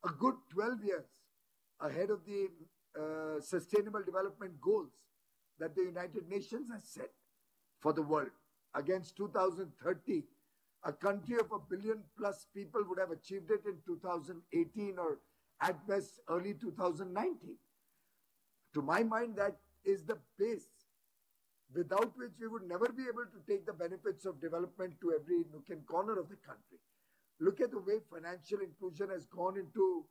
A good 12 years ahead of the Sustainable Development Goals that the United Nations has set for the world. Against 2030, a country of 1 billion plus people would have achieved it in 2018 or at best early 2019. To my mind, that is the base without which we would never be able to take the benefits of development to every nook and corner of the country. Look at the way financial inclusion has gone into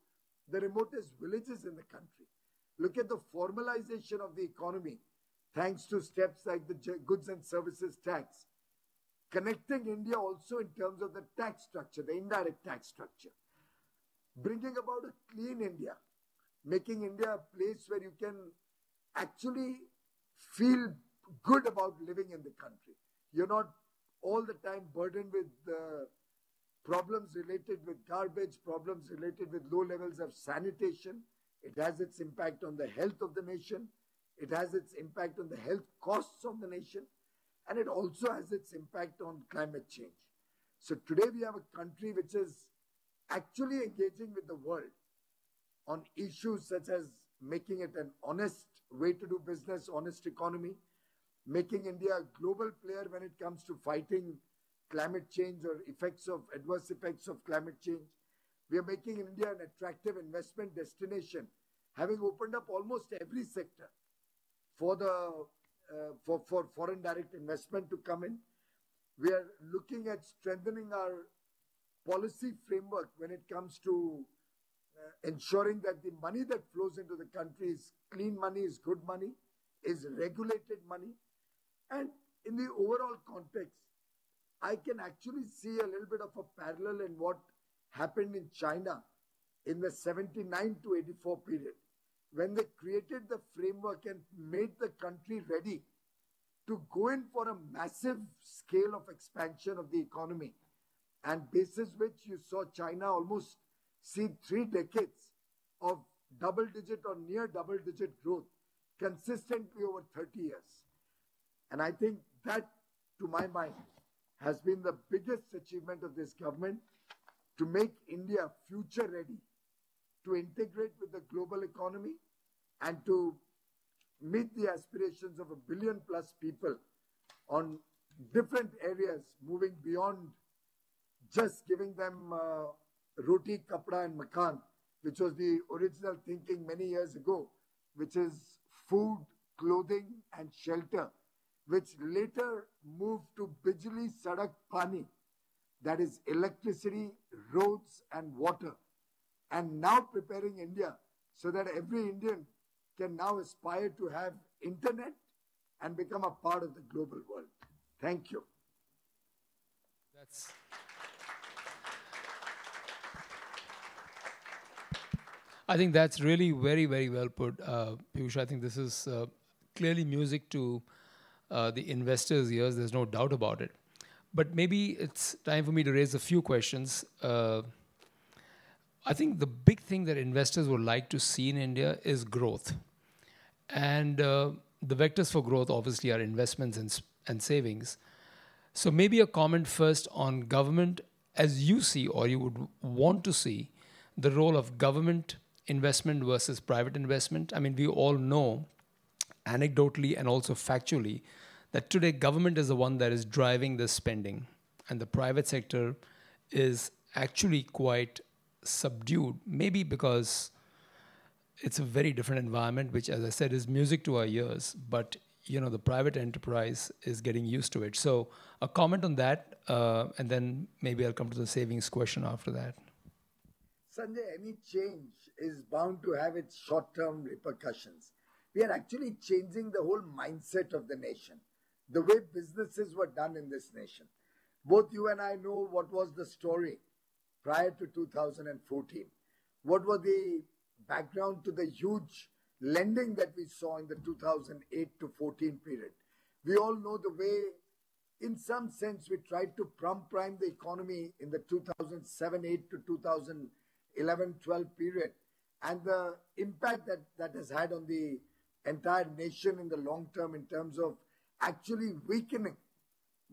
the remotest villages in the country. Look at the formalization of the economy, thanks to steps like the goods and services tax, connecting India also in terms of the tax structure, the indirect tax structure, bringing about a clean India, making India a place where you can actually feel good about living in the country. You're not all the time burdened with problems related with garbage, problems related with low levels of sanitation. It has its impact on the health of the nation. It has its impact on the health costs of the nation. And it also has its impact on climate change. So today we have a country which is actually engaging with the world on issues such as making it an honest way to do business, honest economy, making India a global player when it comes to fighting climate change or adverse effects of climate change. We are making India an attractive investment destination, having opened up almost every sector for for foreign direct investment to come in. We are looking at strengthening our policy framework when it comes to ensuring that the money that flows into the country is clean money, is good money, is regulated money. And in the overall context, I can actually see a little bit of a parallel in what happened in China in the 79 to 84 period, when they created the framework and made the country ready to go in for a massive scale of expansion of the economy, and basis which you saw China almost see 3 decades of double-digit or near double-digit growth consistently over 30 years. And I think that, to my mind, has been the biggest achievement of this government, to make India future ready, to integrate with the global economy, and to meet the aspirations of 1 billion plus people on different areas, moving beyond just giving them roti, kapda and makan, which was the original thinking many years ago, which is food, clothing and shelter, which later moved to bijli, sadak, pani, that is electricity, roads and water, and now preparing India so that every Indian can now aspire to have internet and become a part of the global world. Thank you. I think that's really very, very well put, Piyush. I think this is clearly music to the investors' ears. There's no doubt about it. But maybe it's time for me to raise a few questions. I think the big thing that investors would like to see in India is growth. And the vectors for growth obviously are investments and savings. So maybe a comment first on government as you see, or you would want to see, the role of government investment versus private investment. I mean, we all know anecdotally and also factually that today government is the one that is driving the spending, and the private sector is actually quite subdued, maybe because it's a very different environment, which, as I said, is music to our ears, but you know, the private enterprise is getting used to it. So a comment on that, and then maybe I'll come to the savings question after that. Sanjay, any change is bound to have its short-term repercussions. We are actually changing the whole mindset of the nation, the way businesses were done in this nation. Both you and I know what was the story prior to 2014. What was the background to the huge lending that we saw in the 2008 to 14 period. We all know the way, in some sense, we tried to prime the economy in the 2007-8 to 2011-12 period, and the impact that has had on the entire nation in the long term in terms of actually weakening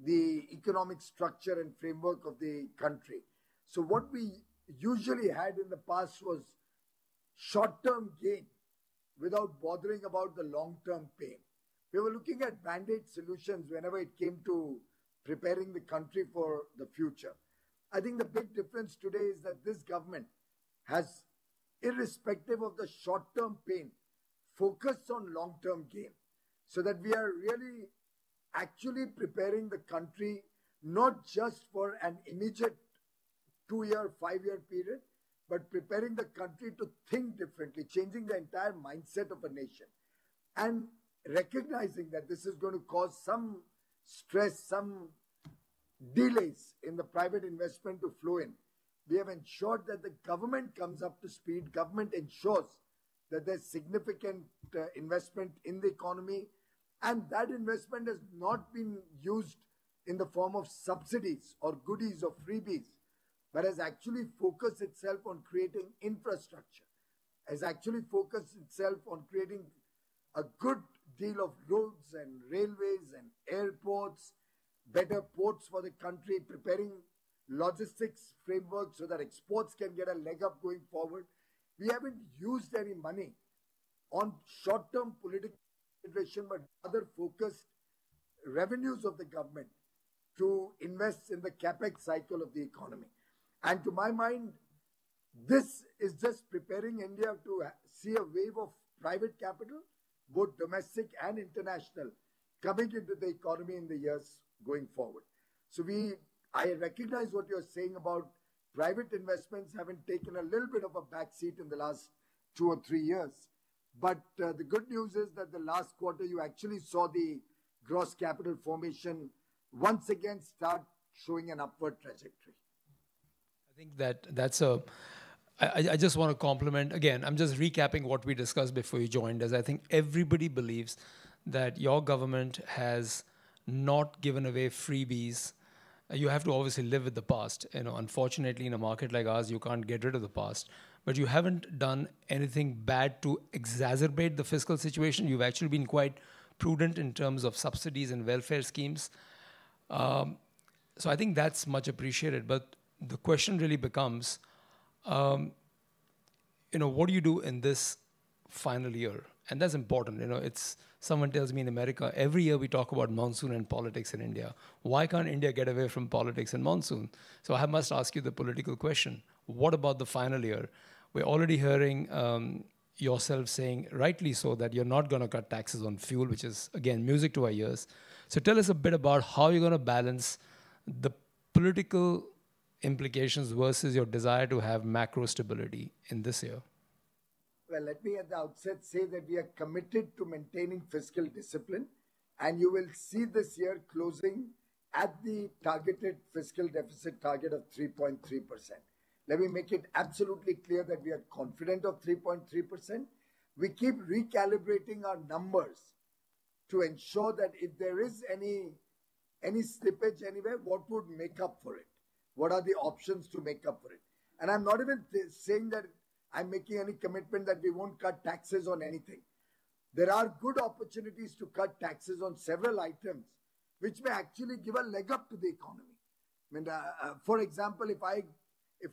the economic structure and framework of the country. So what we usually had in the past was short-term gain without bothering about the long-term pain. We were looking at band-aid solutions whenever it came to preparing the country for the future. I think the big difference today is that this government has, irrespective of the short-term pain, focused on long-term gain, so that we are really actually preparing the country not just for an immediate 2-year, 5-year period, but preparing the country to think differently, changing the entire mindset of a nation, and recognizing that this is going to cause some stress, some delays in the private investment to flow in. We have ensured that the government comes up to speed. Government ensures that there's significant investment in the economy, and that investment has not been used in the form of subsidies or goodies or freebies, but has actually focused itself on creating infrastructure, has actually focused itself on creating a good deal of roads and railways and airports, better ports for the country, preparing logistics framework so that exports can get a leg up going forward. We haven't used any money on short-term political consideration, but rather focused revenues of the government to invest in the capex cycle of the economy. And to my mind, this is just preparing India to see a wave of private capital, both domestic and international, coming into the economy in the years going forward. So I recognize what you're saying about private investments having taken a little bit of a backseat in the last 2 or 3 years. But the good news is that the last quarter, you actually saw the gross capital formation once again start showing an upward trajectory. I think that's a. I just want to compliment, again, I'm just recapping what we discussed before you joined us. I think everybody believes that your government has not given away freebies. You have to obviously live with the past. Unfortunately, in a market like ours, you can't get rid of the past. But you haven't done anything bad to exacerbate the fiscal situation. You've actually been quite prudent in terms of subsidies and welfare schemes. So I think that's much appreciated. But the question really becomes, what do you do in this final year? And that's important. Someone tells me in America, every year we talk about monsoon and politics in India. Why can't India get away from politics and monsoon? So I must ask you the political question. What about the final year? We're already hearing yourself saying, rightly so, that you're not going to cut taxes on fuel, which is, again, music to our ears. So tell us a bit about how you're going to balance the political implications versus your desire to have macro stability in this year. Well, let me at the outset say that we are committed to maintaining fiscal discipline, and you will see this year closing at the targeted fiscal deficit target of 3.3%. Let me make it absolutely clear that we are confident of 3.3%. We keep recalibrating our numbers to ensure that if there is any slippage anywhere, what would make up for it? What are the options to make up for it? And I'm not even saying that I'm making any commitment that we won't cut taxes on anything. There are good opportunities to cut taxes on several items, which may actually give a leg up to the economy. I mean, for example, if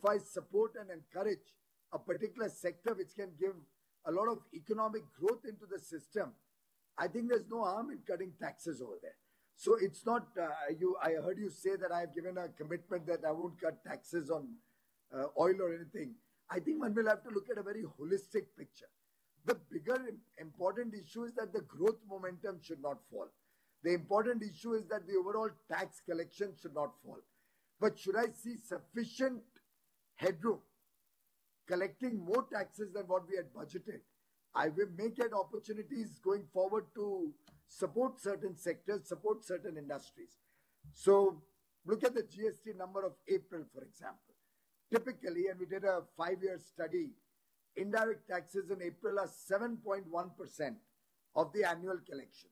I support and encourage a particular sector which can give a lot of economic growth into the system, I think there's no harm in cutting taxes over there. So it's not, I heard you say that I've given a commitment that I won't cut taxes on oil or anything. I think one will have to look at a very holistic picture. The bigger important issue is that the growth momentum should not fall. The important issue is that the overall tax collection should not fall. But should I see sufficient headroom collecting more taxes than what we had budgeted, I will make it opportunities going forward to support certain sectors, support certain industries. So look at the GST number of April, for example. Typically, and we did a 5-year study, indirect taxes in April are 7.1% of the annual collection.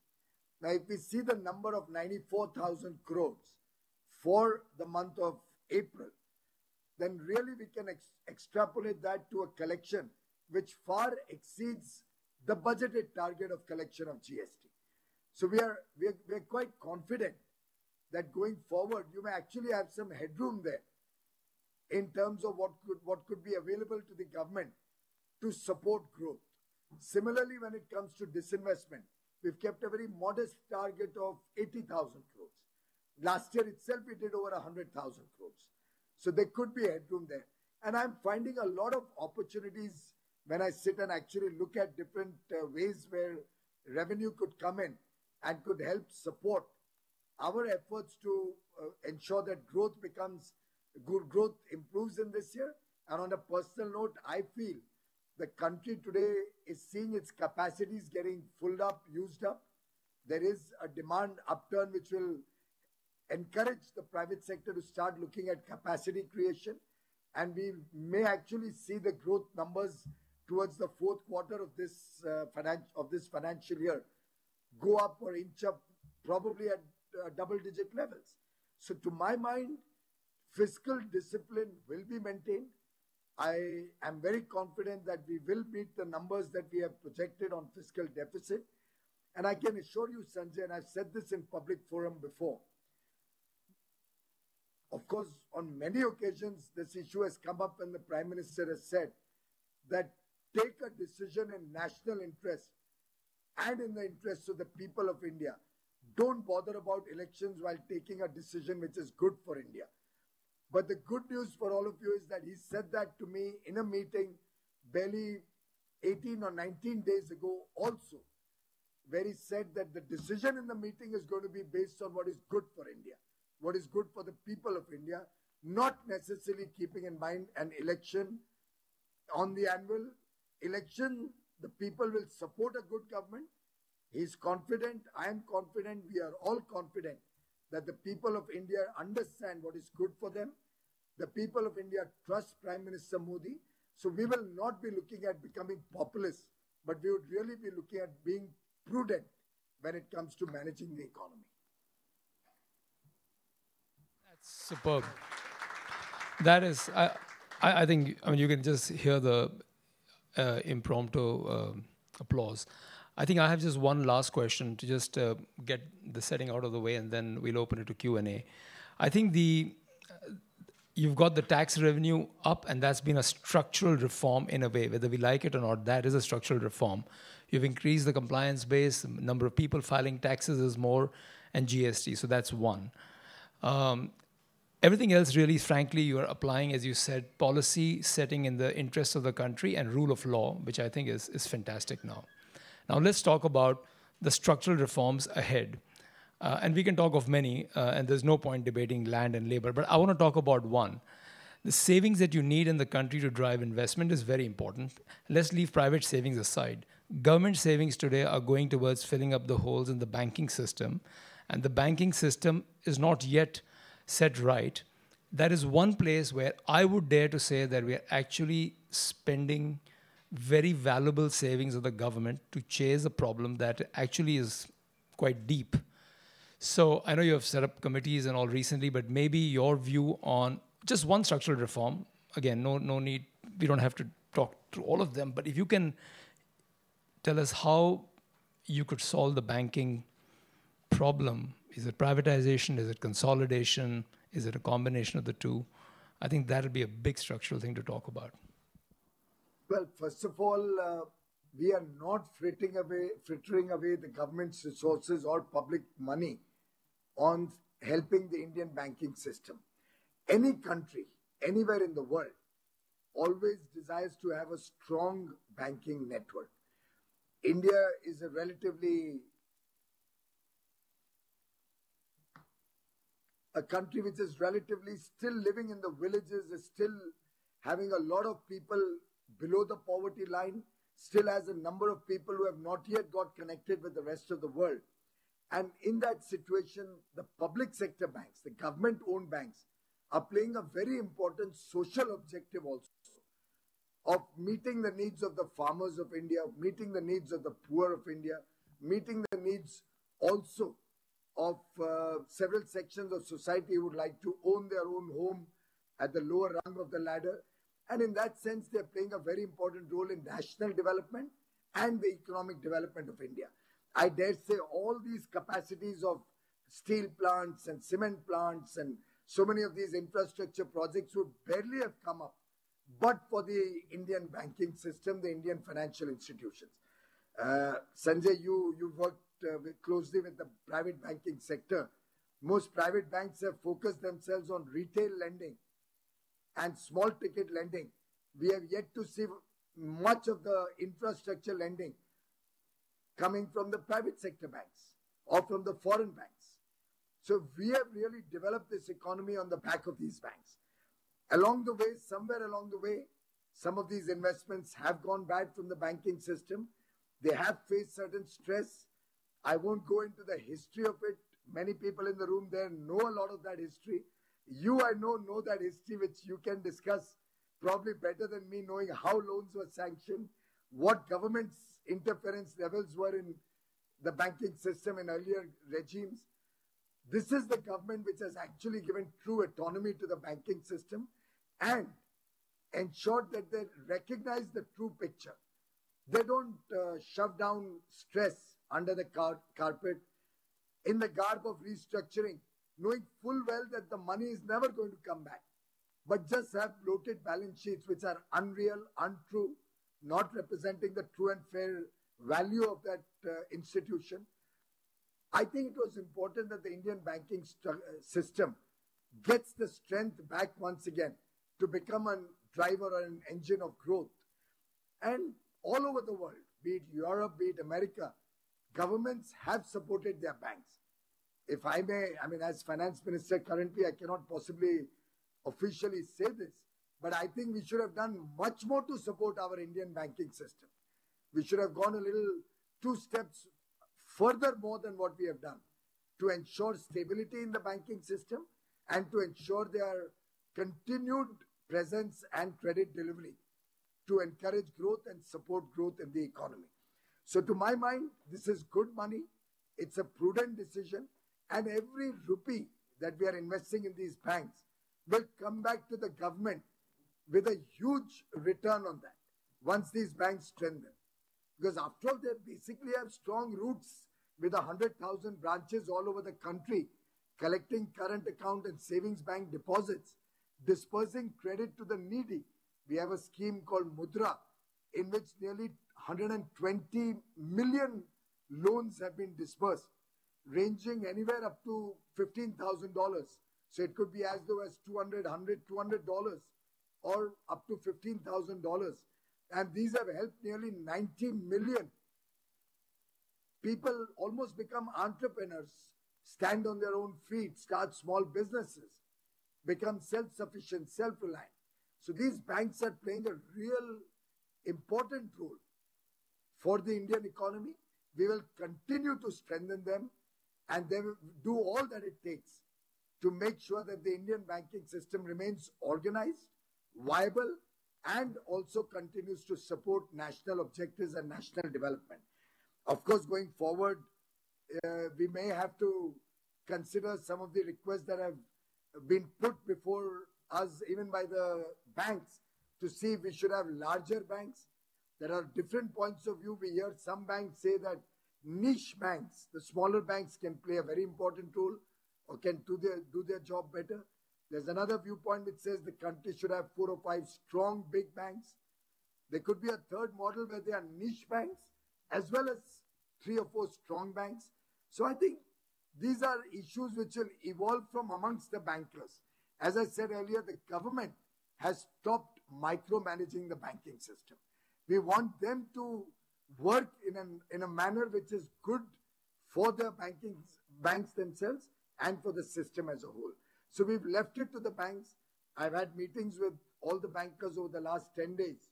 Now, if we see the number of 94,000 crores for the month of April, then really we can extrapolate that to a collection which far exceeds the budgeted target of collection of GST. So we are quite confident that going forward, you may actually have some headroom there in terms of what could be available to the government to support growth. Similarly, when it comes to disinvestment, we've kept a very modest target of 80,000 crores. Last year itself, we did over 100,000 crores. So there could be headroom there. And I'm finding a lot of opportunities when I sit and actually look at different ways where revenue could come in and could help support our efforts to ensure that growth improves in this year. And on a personal note, I feel the country today is seeing its capacities getting filled up, used up. There is a demand upturn which will encourage the private sector to start looking at capacity creation, and we may actually see the growth numbers towards the fourth quarter of this financial year go up or inch up, probably at double-digit levels. So to my mind, fiscal discipline will be maintained. I am very confident that we will meet the numbers that we have projected on fiscal deficit. And I can assure you, Sanjay, and I've said this in public forum before, of course, on many occasions, this issue has come up when the Prime Minister has said that take a decision in national interest and in the interest of the people of India. Don't bother about elections while taking a decision which is good for India. But the good news for all of you is that he said that to me in a meeting barely 18 or 19 days ago also, where he said that the decision in the meeting is going to be based on what is good for India, what is good for the people of India, not necessarily keeping in mind an election. On the annual election, the people will support a good government. He's confident, I am confident, we are all confident that the people of India understand what is good for them. The people of India trust Prime Minister Modi. So we will not be looking at becoming populist, but we would really be looking at being prudent when it comes to managing the economy. That's superb. That is, I think, I mean, you can just hear the impromptu applause. I think I have just one last question to just get the setting out of the way, and then we'll open it to Q&A. I think you've got the tax revenue up, and that's been a structural reform in a way. Whether we like it or not, that is a structural reform. You've increased the compliance base, the number of people filing taxes is more, and GST, so that's one. Everything else really, frankly, you are applying, as you said, policy setting in the interests of the country and rule of law, which I think is fantastic now. Now let's talk about the structural reforms ahead. And we can talk of many, and there's no point debating land and labor, but I want to talk about one. The savings that you need in the country to drive investment is very important. Let's leave private savings aside. Government savings today are going towards filling up the holes in the banking system, and the banking system is not yet set right. That is one place where I would dare to say that we are actually spending very valuable savings of the government to chase a problem that actually is quite deep. So I know you have set up committees and all recently, but maybe your view on just one structural reform. Again, no need, we don't have to talk through all of them, but if you can tell us how you could solve the banking problem. Is it privatization? Is it consolidation? Is it a combination of the two? I think that'll be a big structural thing to talk about. Well, first of all, we are not frittering away the government's resources or public money on helping the Indian banking system. Any country, anywhere in the world, always desires to have a strong banking network. India is a country which is relatively still living in the villages, is still having a lot of people below the poverty line, still has a number of people who have not yet got connected with the rest of the world. And in that situation, the public sector banks, the government-owned banks, are playing a very important social objective also of meeting the needs of the farmers of India, meeting the needs of the poor of India, meeting the needs also of several sections of society who would like to own their own home at the lower rung of the ladder. And in that sense, they're playing a very important role in national development and the economic development of India. I dare say all these capacities of steel plants and cement plants and so many of these infrastructure projects would barely have come up but for the Indian banking system, the Indian financial institutions. Sanjay, you worked closely with the private banking sector. Most private banks have focused themselves on retail lending and small ticket lending. We have yet to see much of the infrastructure lending coming from the private sector banks or from the foreign banks. So we have really developed this economy on the back of these banks. Along the way, somewhere along the way, some of these investments have gone bad from the banking system. They have faced certain stress. I won't go into the history of it, Many people in the room there know a lot of that history. You, I know that history, which you can discuss probably better than me, knowing how loans were sanctioned, what government's interference levels were in the banking system in earlier regimes. This is the government which has actually given true autonomy to the banking system and ensured that they recognize the true picture. They don't shove down stress under the carpet in the garb of restructuring, knowing full well that the money is never going to come back, but just have bloated balance sheets which are unreal, untrue, not representing the true and fair value of that institution. I think it was important that the Indian banking system gets the strength back once again to become a driver or an engine of growth. And all over the world, be it Europe, be it America, governments have supported their banks. If I may, as finance minister currently, I cannot possibly officially say this, but I think we should have done much more to support our Indian banking system. We should have gone a little 2 steps further more than what we have done to ensure stability in the banking system and to ensure their continued presence and credit delivery to encourage growth and support growth in the economy. So to my mind, this is good money. It's a prudent decision. And every rupee that we are investing in these banks will come back to the government with a huge return on that once these banks strengthen. Because after all, they basically have strong roots with 100,000 branches all over the country, collecting current account and savings bank deposits, dispersing credit to the needy. We have a scheme called Mudra, in which nearly 120 million loans have been dispersed, ranging anywhere up to $15,000. So it could be as low as $200 or up to $15,000. And these have helped nearly 90 million people almost become entrepreneurs, stand on their own feet, start small businesses, become self-sufficient, self-reliant. So these banks are playing a real important role for the Indian economy. We will continue to strengthen them, and they will do all that it takes to make sure that the Indian banking system remains organized, viable, and also continues to support national objectives and national development. Of course, going forward, we may have to consider some of the requests that have been put before us, even by the banks, to see if we should have larger banks. There are different points of view. We hear some banks say that niche banks, the smaller banks, can play a very important role or can do their job better. There's another viewpoint which says the country should have 4 or 5 strong big banks. There could be a third model where there are niche banks as well as 3 or 4 strong banks. So I think these are issues which will evolve from amongst the bankers. As I said earlier, the government has stopped micromanaging the banking system. We want them to work in a manner which is good for the banks themselves and for the system as a whole. So we've left it to the banks. I've had meetings with all the bankers over the last 10 days.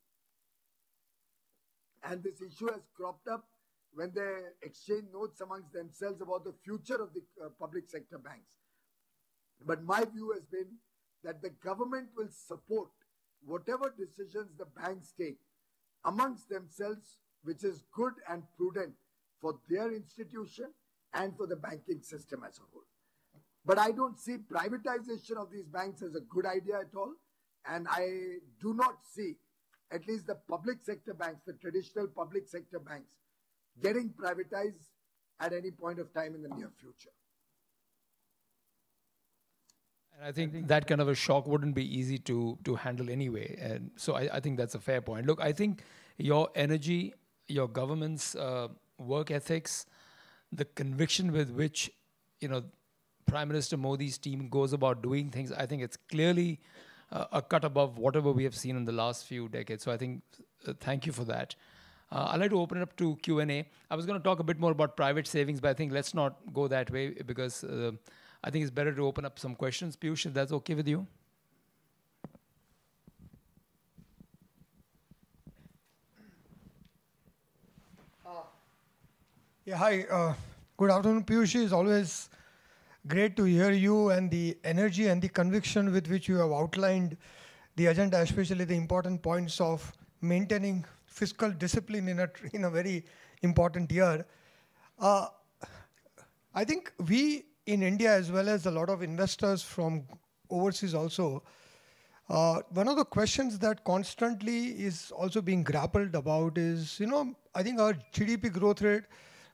And this issue has cropped up when they exchange notes amongst themselves about the future of the public sector banks. But my view has been that the government will support whatever decisions the banks take amongst themselves, which is good and prudent for their institution and for the banking system as a whole. But I don't see privatization of these banks as a good idea at all. And I do not see at least the public sector banks, the traditional public sector banks, getting privatized at any point of time in the near future. And I think that kind of a shock wouldn't be easy to handle anyway. And so I think that's a fair point. Look, I think your energy, your government's work ethics, the conviction with which, Prime Minister Modi's team goes about doing things, I think it's clearly a cut above whatever we have seen in the last few decades. So I think, thank you for that. I'd like to open it up to Q&A. I was going to talk a bit more about private savings, but I think let's not go that way because I think it's better to open up some questions. Piyush, if that's okay with you? Yeah, hi. Good afternoon, Piyush. It's always great to hear you and the energy and the conviction with which you have outlined the agenda, especially the important points of maintaining fiscal discipline in a very important year. I think we in India, as well as a lot of investors from overseas also, one of the questions that constantly is also being grappled about is, I think our GDP growth rate,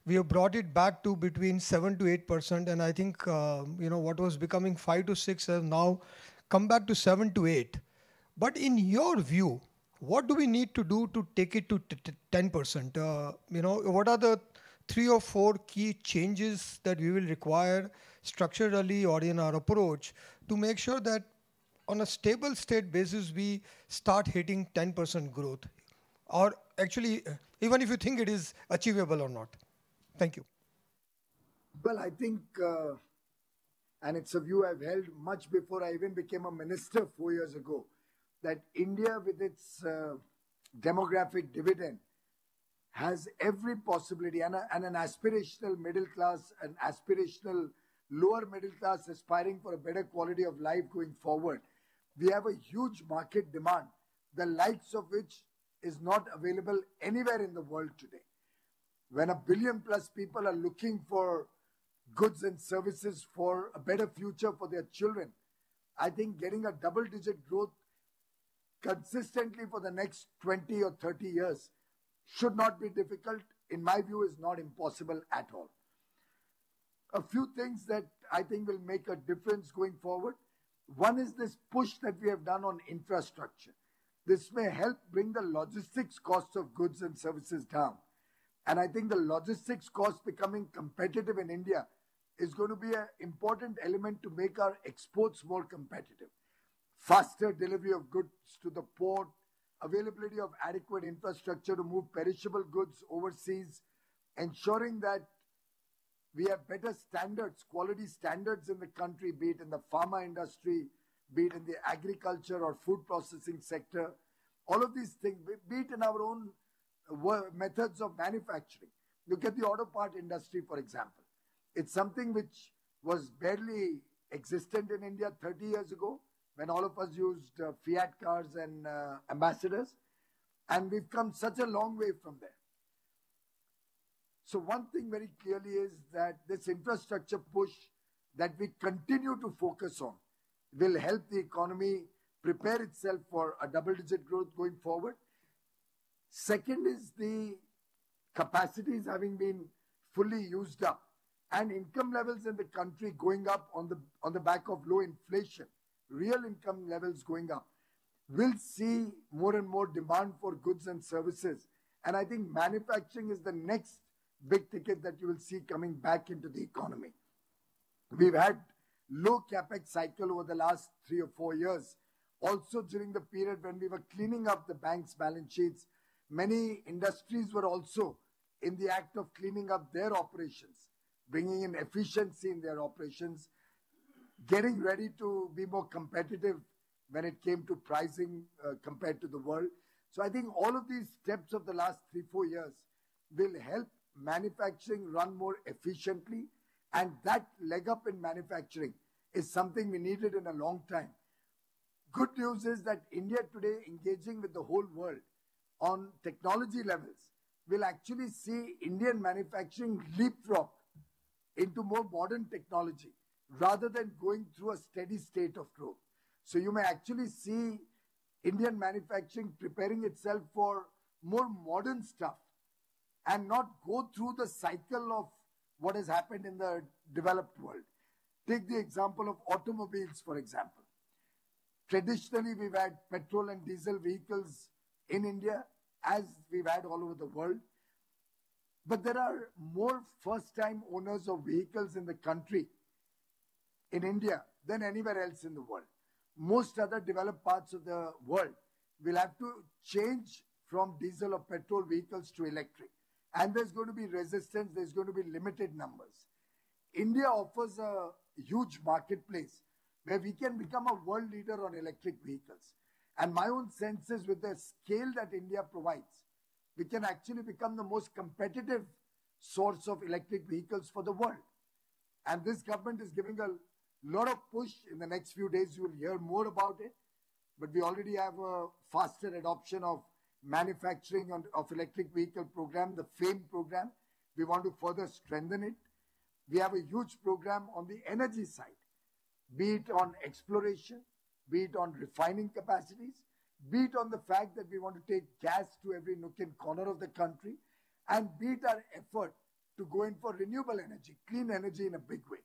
we have brought it back to between 7 to 8%. And I think, what was becoming 5 to 6 has now come back to 7 to 8. But in your view, what do we need to do to take it to 10%? What are the 3 or 4 key changes that we will require structurally or in our approach to make sure that on a stable state basis, we start hitting 10% growth? Or actually, even if you think it is achievable or not. Thank you. Well, I think, and it's a view I've held much before I even became a minister 4 years ago, that India with its demographic dividend has every possibility, and an aspirational middle class, an aspirational lower middle class aspiring for a better quality of life going forward. We have a huge market demand, the likes of which is not available anywhere in the world today. When 1 billion plus people are looking for goods and services for a better future for their children, I think getting a double-digit growth consistently for the next 20 or 30 years should not be difficult. In my view, is not impossible at all. A few things that I think will make a difference going forward. One is this push that we have done on infrastructure. This may help bring the logistics costs of goods and services down. And I think the logistics cost becoming competitive in India is going to be an important element to make our exports more competitive. Faster delivery of goods to the port, availability of adequate infrastructure to move perishable goods overseas, ensuring that we have better standards, quality standards in the country, be it in the pharma industry, be it in the agriculture or food processing sector. All of these things, be it in our own methods of manufacturing. Look at the auto part industry, for example. It's something which was barely existent in India 30 years ago when all of us used Fiat cars and ambassadors. And we've come such a long way from there. So one thing very clearly is that this infrastructure push that we continue to focus on will help the economy prepare itself for a double-digit growth going forward. Second is the capacities having been fully used up and income levels in the country going up on the back of low inflation, real income levels going up. We'll see more and more demand for goods and services. And I think manufacturing is the next big ticket that you will see coming back into the economy. We've had low capex cycle over the last 3 or 4 years. Also during the period when we were cleaning up the bank's balance sheets, many industries were also in the act of cleaning up their operations, bringing in efficiency in their operations, getting ready to be more competitive when it came to pricing compared to the world. So I think all of these steps of the last 3-4 years will help manufacturing run more efficiently, and that leg up in manufacturing is something we needed in a long time. Good news is that India today, engaging with the whole world on technology levels, will actually see Indian manufacturing leapfrog into more modern technology rather than going through a steady state of growth. So you may actually see Indian manufacturing preparing itself for more modern stuff and not go through the cycle of what has happened in the developed world. Take the example of automobiles, for example. Traditionally, we've had petrol and diesel vehicles in India, as we've had all over the world. But there are more first-time owners of vehicles in the country, in India, than anywhere else in the world. Most other developed parts of the world will have to change from diesel or petrol vehicles to electric. And there's going to be resistance, there's going to be limited numbers. India offers a huge marketplace where we can become a world leader on electric vehicles. And my own sense is with the scale that India provides, we can actually become the most competitive source of electric vehicles for the world. And this government is giving a lot of push. In the next few days, you will hear more about it. But we already have a faster adoption of manufacturing of electric vehicle program, the FAME program. We want to further strengthen it. We have a huge program on the energy side, be it on exploration, be it on refining capacities, be it on the fact that we want to take gas to every nook and corner of the country, and be it our effort to go in for renewable energy, clean energy in a big way.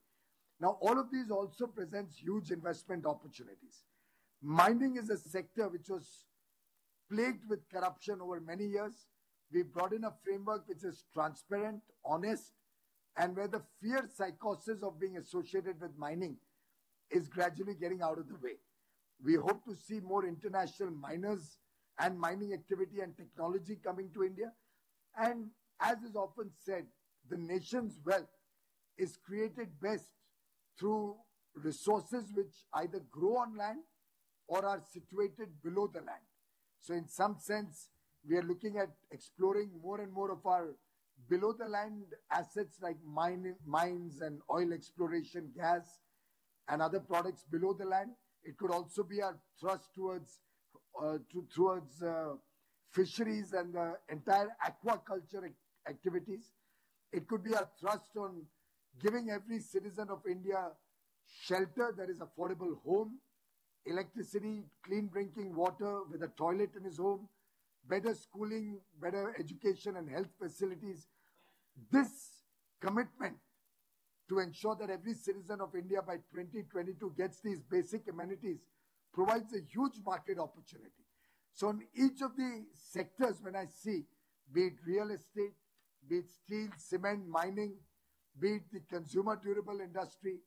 Now, all of these also presents huge investment opportunities. Mining is a sector which was plagued with corruption over many years. We brought in a framework which is transparent, honest, and where the fear psychosis of being associated with mining is gradually getting out of the way. We hope to see more international miners and mining activity and technology coming to India. And as is often said, the nation's wealth is created best through resources which either grow on land or are situated below the land. So in some sense, we are looking at exploring more and more of our below the land assets like mines and oil exploration, gas, and other products below the land. It could also be our thrust towards fisheries and the entire aquaculture activities. It could be our thrust on giving every citizen of India shelter, that is affordable home, electricity, clean drinking water with a toilet in his home, better schooling, better education and health facilities. This commitment to ensure that every citizen of India by 2022 gets these basic amenities provides a huge market opportunity. So in each of the sectors, when I see, be it real estate, be it steel, cement, mining, be it the consumer durable industry,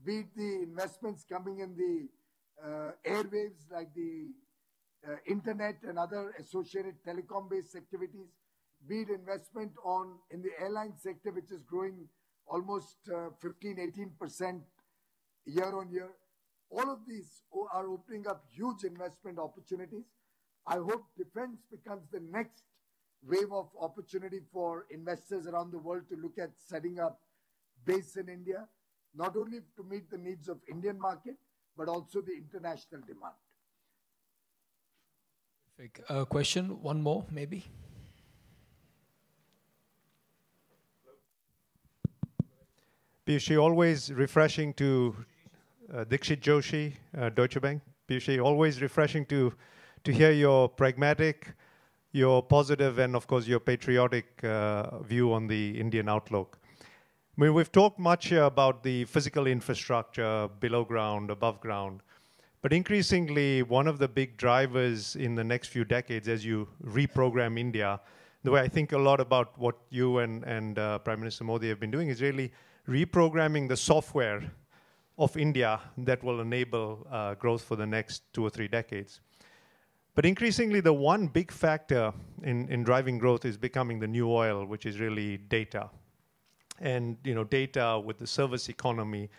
be it the investments coming in the airwaves like the internet and other associated telecom-based activities, be it investment in the airline sector, which is growing almost 15-18% year on year. All of these are opening up huge investment opportunities. I hope defense becomes the next wave of opportunity for investors around the world to look at setting up base in India, not only to meet the needs of Indian market, but also the international demand. Question, one more maybe. Piyushi, always refreshing to Dikshit Joshi, Deutsche Bank. Piyushi, always refreshing to hear your pragmatic, your positive, and of course your patriotic view on the Indian outlook. I mean, we've talked much about the physical infrastructure, below ground, above ground, but increasingly one of the big drivers in the next few decades as you reprogram India, the way I think a lot about what you and Prime Minister Modi have been doing is really reprogramming the software of India that will enable growth for the next 2 or 3 decades. But increasingly, the one big factor in driving growth is becoming the new oil, which is really data. And data with the service economy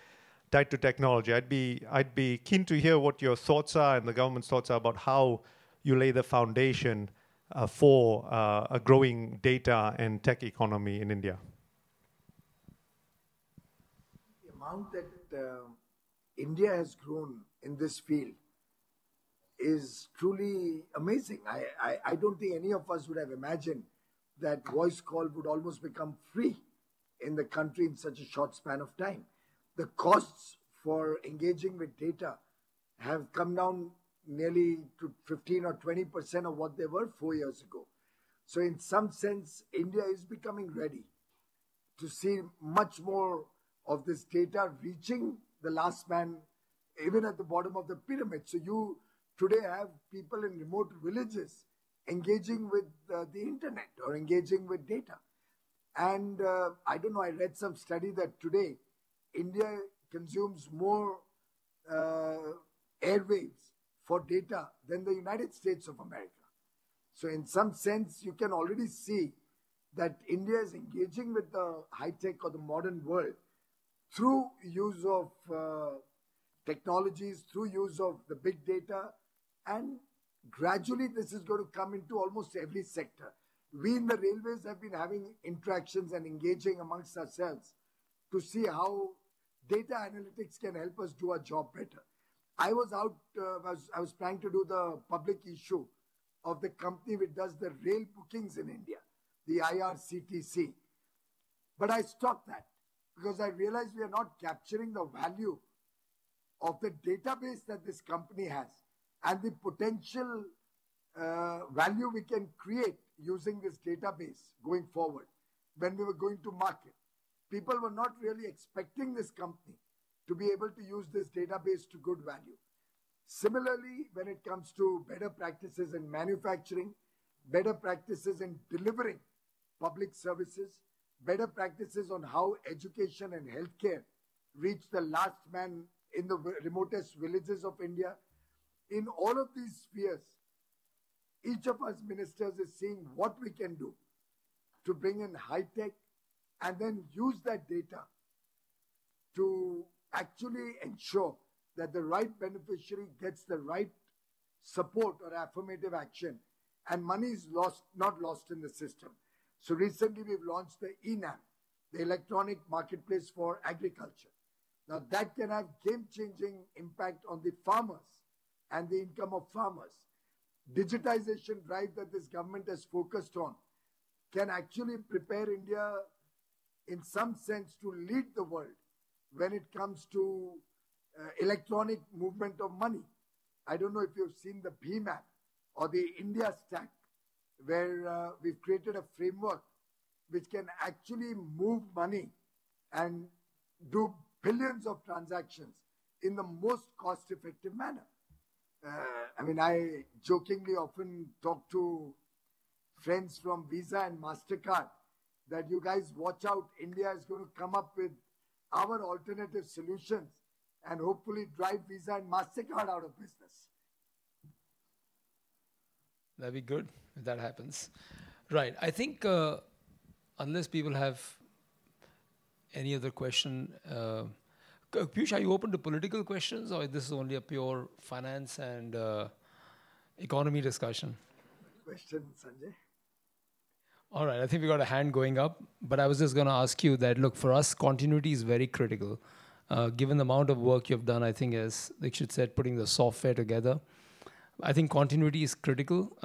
tied to technology. I'd be keen to hear what your thoughts are and the government's thoughts are about how you lay the foundation for a growing data and tech economy in India. The amount that India has grown in this field is truly amazing. I don't think any of us would have imagined that voice call would almost become free in the country in such a short span of time. The costs for engaging with data have come down nearly to 15 or 20% of what they were 4 years ago. So in some sense, India is becoming ready to see much more of this data reaching the last man, even at the bottom of the pyramid. So you today have people in remote villages engaging with the internet or engaging with data. And I don't know, I read some study that today India consumes more airwaves for data than the United States of America. So in some sense, you can already see that India is engaging with the high-tech or the modern world through use of technologies, through use of the big data, and gradually this is going to come into almost every sector. We in the railways have been having interactions and engaging amongst ourselves to see how data analytics can help us do our job better. I was out, I was trying to do the public issue of the company which does the rail bookings in India, the IRCTC. But I stopped that because I realized we are not capturing the value of the database that this company has and the potential value we can create using this database going forward when we were going to market. People were not really expecting this company to be able to use this database to good value. Similarly, when it comes to better practices in manufacturing, better practices in delivering public services, better practices on how education and healthcare reach the last man in the remotest villages of India. In all of these spheres, each of us ministers is seeing what we can do to bring in high tech and then use that data to actually ensure that the right beneficiary gets the right support or affirmative action and money is not lost in the system. So recently we've launched the eNAM, the Electronic Marketplace for Agriculture. Now that can have game-changing impact on the farmers and the income of farmers. Digitization drive that this government has focused on can actually prepare India in some sense to lead the world when it comes to electronic movement of money. I don't know if you've seen the BHIM app or the India Stack, where we've created a framework which can actually move money and do billions of transactions in the most cost-effective manner. I mean, I jokingly often talk to friends from Visa and MasterCard that you guys watch out, India is going to come up with our alternative solutions and hopefully drive Visa and MasterCard out of business. That'd be good if that happens. Right. I think unless people have any other question, Piyush, are you open to political questions or this is only a pure finance and economy discussion? Question, Sanjay. All right, I think we got a hand going up, but I was just going to ask you that, look, for us, continuity is very critical. Given the amount of work you've done, I think, as Dikshit said, putting the software together, I think continuity is critical.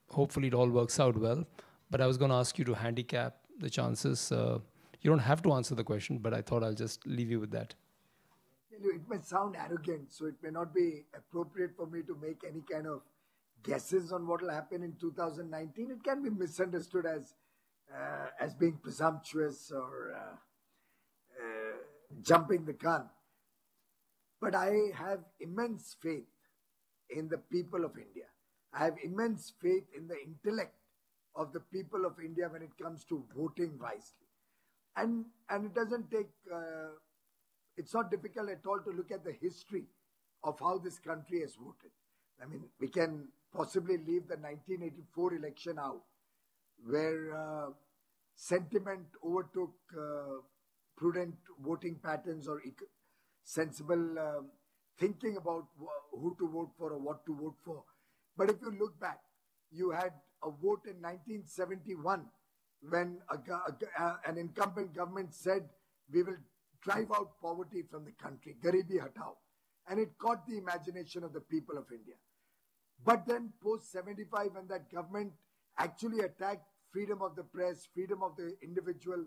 Hopefully it all works out well, but I was going to ask you to handicap the chances. You don't have to answer the question, but I thought I'll just leave you with that. It may sound arrogant, so it may not be appropriate for me to make any kind of guesses on what will happen in 2019. It can be misunderstood as being presumptuous or jumping the gun. But I have immense faith in the people of India. I have immense faith in the intellect of the people of India when it comes to voting wisely. And it doesn't take, it's not difficult at all to look at the history of how this country has voted. I mean, we can possibly leave the 1984 election out, where sentiment overtook prudent voting patterns or sensible thinking about who to vote for or what to vote for. But if you look back, you had a vote in 1971 when an incumbent government said, we will drive out poverty from the country, Garibi Hatao. And it caught the imagination of the people of India. But then post-75, when that government actually attacked freedom of the press, freedom of the individual,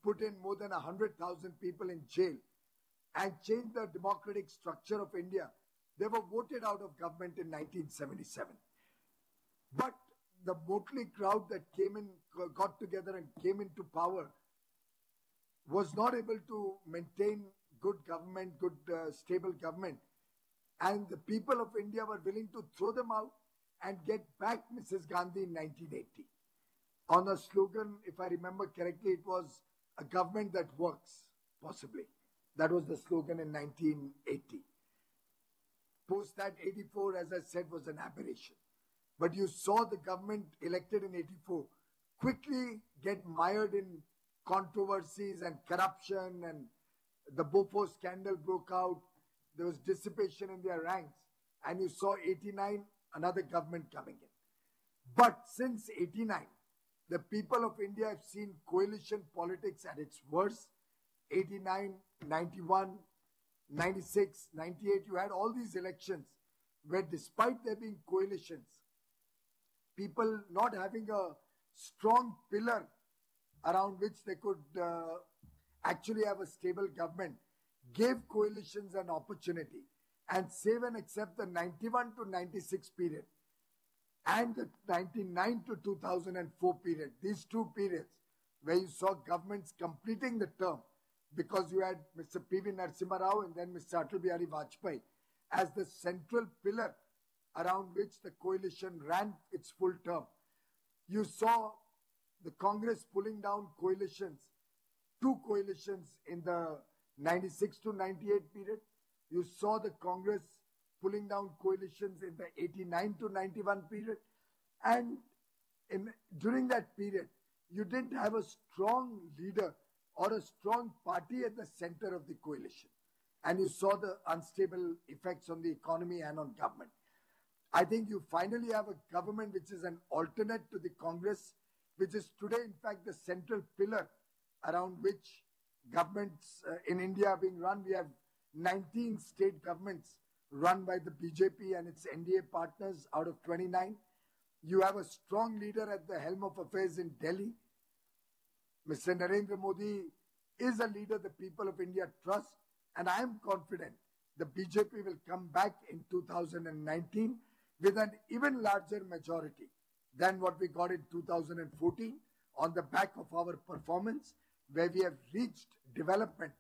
put in more than 100,000 people in jail, and changed the democratic structure of India, they were voted out of government in 1977. But the motley crowd that came in, got together and came into power was not able to maintain good government, good stable government. And the people of India were willing to throw them out and get back Mrs. Gandhi in 1980. On a slogan, if I remember correctly, it was a government that works, possibly. That was the slogan in 1980. Post that, 84, as I said, was an aberration. But you saw the government elected in 84 quickly get mired in controversies and corruption, and the Bhopal scandal broke out. There was dissipation in their ranks. And you saw 89, another government coming in. But since 89, the people of India have seen coalition politics at its worst. 89, 91, 96, 98, you had all these elections where despite there being coalitions, people not having a strong pillar around which they could actually have a stable government, gave coalitions an opportunity. And save and accept the 91 to 96 period and the 99 to 2004 period, these two periods where you saw governments completing the term because you had Mr. P.V. Narasimha Rao and then Mr. Atal Bihari Vajpayee as the central pillar around which the coalition ran its full term. You saw the Congress pulling down coalitions, two coalitions in the 96 to 98 period. You saw the Congress pulling down coalitions in the 89 to 91 period. And during that period, you didn't have a strong leader or a strong party at the center of the coalition. And you saw the unstable effects on the economy and on government. I think you finally have a government which is an alternate to the Congress, which is today, in fact, the central pillar around which governments in India are being run. We have 19 state governments run by the BJP and its NDA partners out of 29. You have a strong leader at the helm of affairs in Delhi. Mr. Narendra Modi is a leader the people of India trust, and I am confident the BJP will come back in 2019 with an even larger majority than what we got in 2014 on the back of our performance, where we have reached development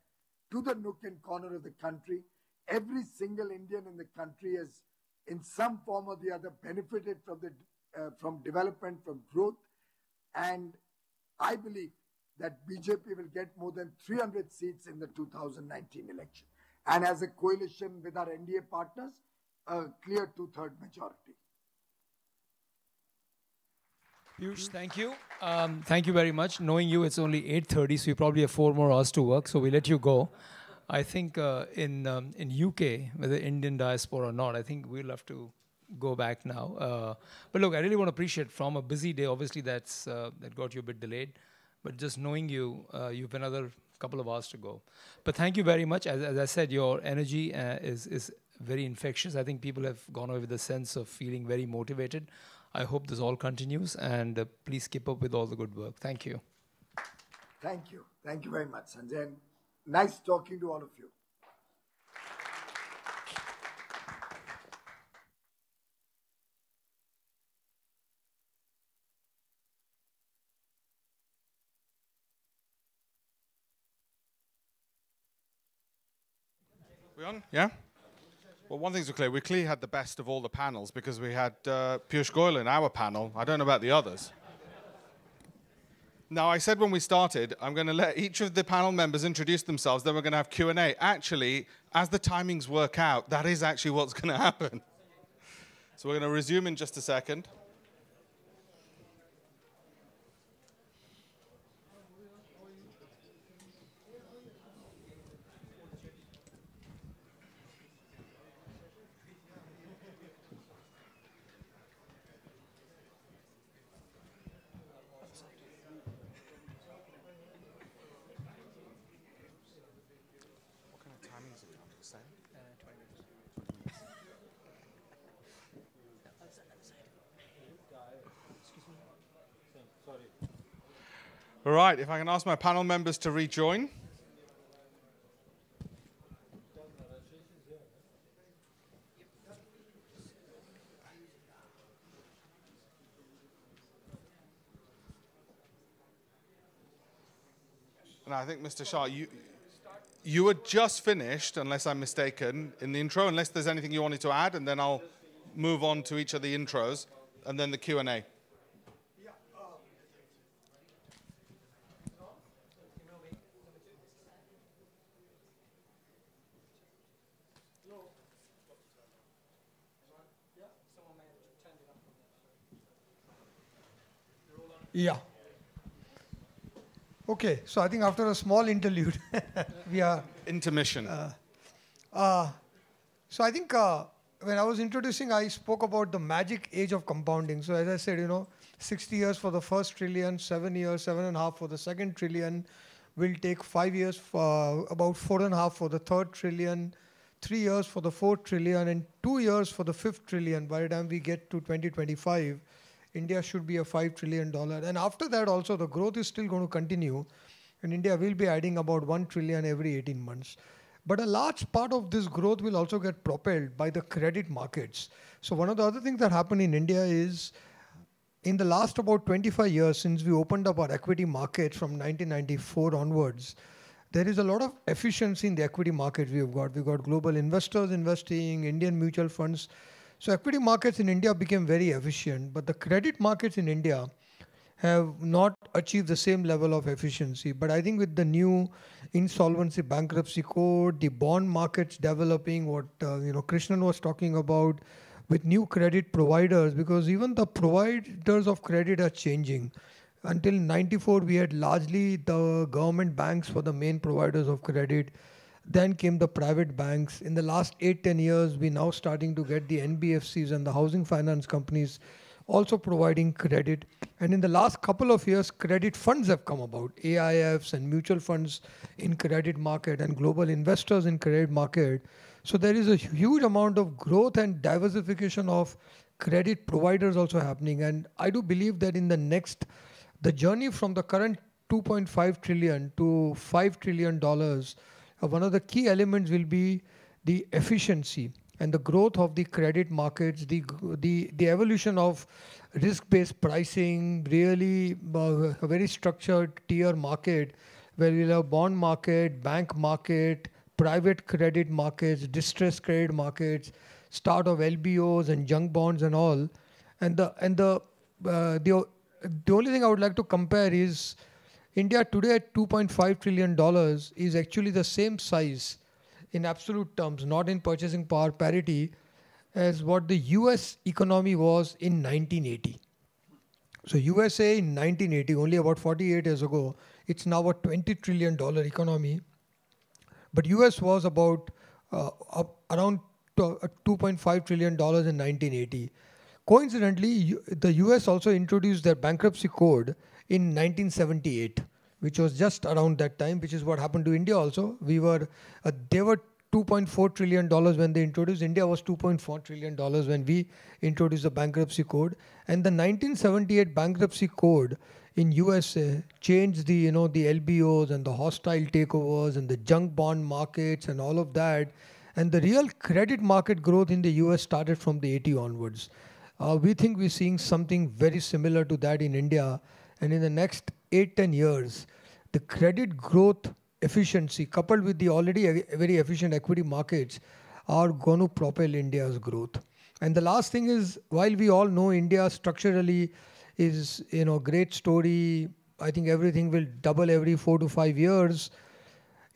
to the nook and corner of the country. Every single Indian in the country has, in some form or the other, benefited from development, from growth. And I believe that BJP will get more than 300 seats in the 2019 election. And as a coalition with our NDA partners, a clear two-third majority. Piyush, thank you. Thank you very much. Knowing you, it's only 8:30, so you probably have 4 more hours to work, so we let you go. I think in UK, whether Indian diaspora or not, I think we'll have to go back now. But look, I really want to appreciate from a busy day, obviously that got you a bit delayed, but just knowing you, you've another couple of hours to go. But thank you very much. As I said, your energy is very infectious. I think people have gone away with a sense of feeling very motivated. I hope this all continues, and please keep up with all the good work. Thank you. Thank you. Thank you very much, Sanjay. And nice talking to all of you. We on? Yeah? Well, one thing's clear. We clearly had the best of all the panels because we had Piyush Goyal in our panel. I don't know about the others. Now, I said when we started, I'm going to let each of the panel members introduce themselves, then we're going to have Q&A. Actually, as the timings work out, that is actually what's going to happen. So we're going to resume in just a second. All right, if I can ask my panel members to rejoin. And I think, Mr. Shah, you were just finished, unless I'm mistaken, in the intro, unless there's anything you wanted to add, and then I'll move on to each of the intros, and then the Q&A. Yeah. Okay, so I think after a small interlude, we are... Intermission. So I think when I was introducing, I spoke about the magic age of compounding. So as I said, 60 years for the first trillion, 7 years, 7.5 for the second trillion. will take 5 years, for about 4.5 for the third trillion, 3 years for the fourth trillion, and 2 years for the fifth trillion. By the time we get to 2025, India should be a $5 trillion. And after that also, the growth is still going to continue. And India will be adding about 1 trillion every 18 months. But a large part of this growth will also get propelled by the credit markets. So one of the other things that happened in India is, in the last about 25 years, since we opened up our equity markets from 1994 onwards, there is a lot of efficiency in the equity markets we've got. We've got global investors investing, Indian mutual funds. So equity markets in India became very efficient, but the credit markets in India have not achieved the same level of efficiency. But I think with the new insolvency bankruptcy code, the bond markets developing, what Krishnan was talking about, with new credit providers, because even the providers of credit are changing. Until 94, we had largely the government banks for the main providers of credit. Then came the private banks. In the last 8-10 years, we're now starting to get the NBFCs and the housing finance companies also providing credit. And in the last couple of years, credit funds have come about, AIFs and mutual funds in credit market and global investors in credit market. So there is a huge amount of growth and diversification of credit providers also happening. And I do believe that in the journey from the current 2.5 trillion to $5 trillion, one of the key elements will be the efficiency and the growth of the credit markets, the evolution of risk-based pricing, really a very structured tier market where we'll have bond market, bank market, private credit markets, distressed credit markets, start of LBOs and junk bonds and all. And the only thing I would like to compare is India today at $2.5 trillion is actually the same size in absolute terms, not in purchasing power parity, as what the US economy was in 1980. So USA in 1980, only about 48 years ago, it's now a $20 trillion economy. But US was about around $2.5 trillion in 1980. Coincidentally, the US also introduced their bankruptcy code in 1978, which was just around that time, which is what happened to India also. They were $2.4 trillion when they introduced. India was $2.4 trillion when we introduced the bankruptcy code. And the 1978 bankruptcy code in USA changed the LBOs and the hostile takeovers and the junk bond markets and all of that. And the real credit market growth in the US started from the 80 onwards. We think we're seeing something very similar to that in India. And in the next 8-10 years, the credit growth efficiency coupled with the already very efficient equity markets are going to propel India's growth. And the last thing is, while we all know India structurally is great story, I think everything will double every 4 to 5 years.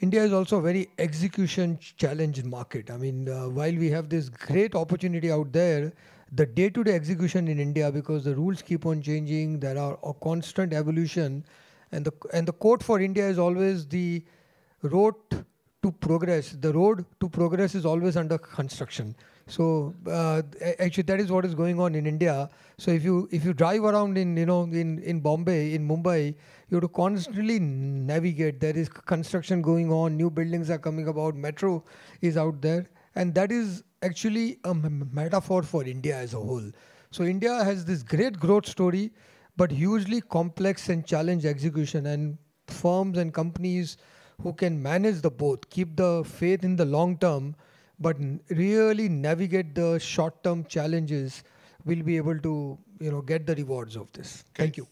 India is also a very execution challenged market. I mean, while we have this great opportunity out there, the day-to-day execution in India, because the rules keep on changing, there are a constant evolution, and the quote for India is always the road to progress. The road to progress is always under construction. So actually, that is what is going on in India. So if you drive around in Bombay, in Mumbai, you have to constantly navigate. There is construction going on, new buildings are coming about, metro is out there, and that is actually a metaphor for India as a whole. So India has this great growth story, but hugely complex and challenge execution, and firms and companies who can manage the both, keep the faith in the long term, but really navigate the short-term challenges, will be able to get the rewards of this. Okay. Thank you.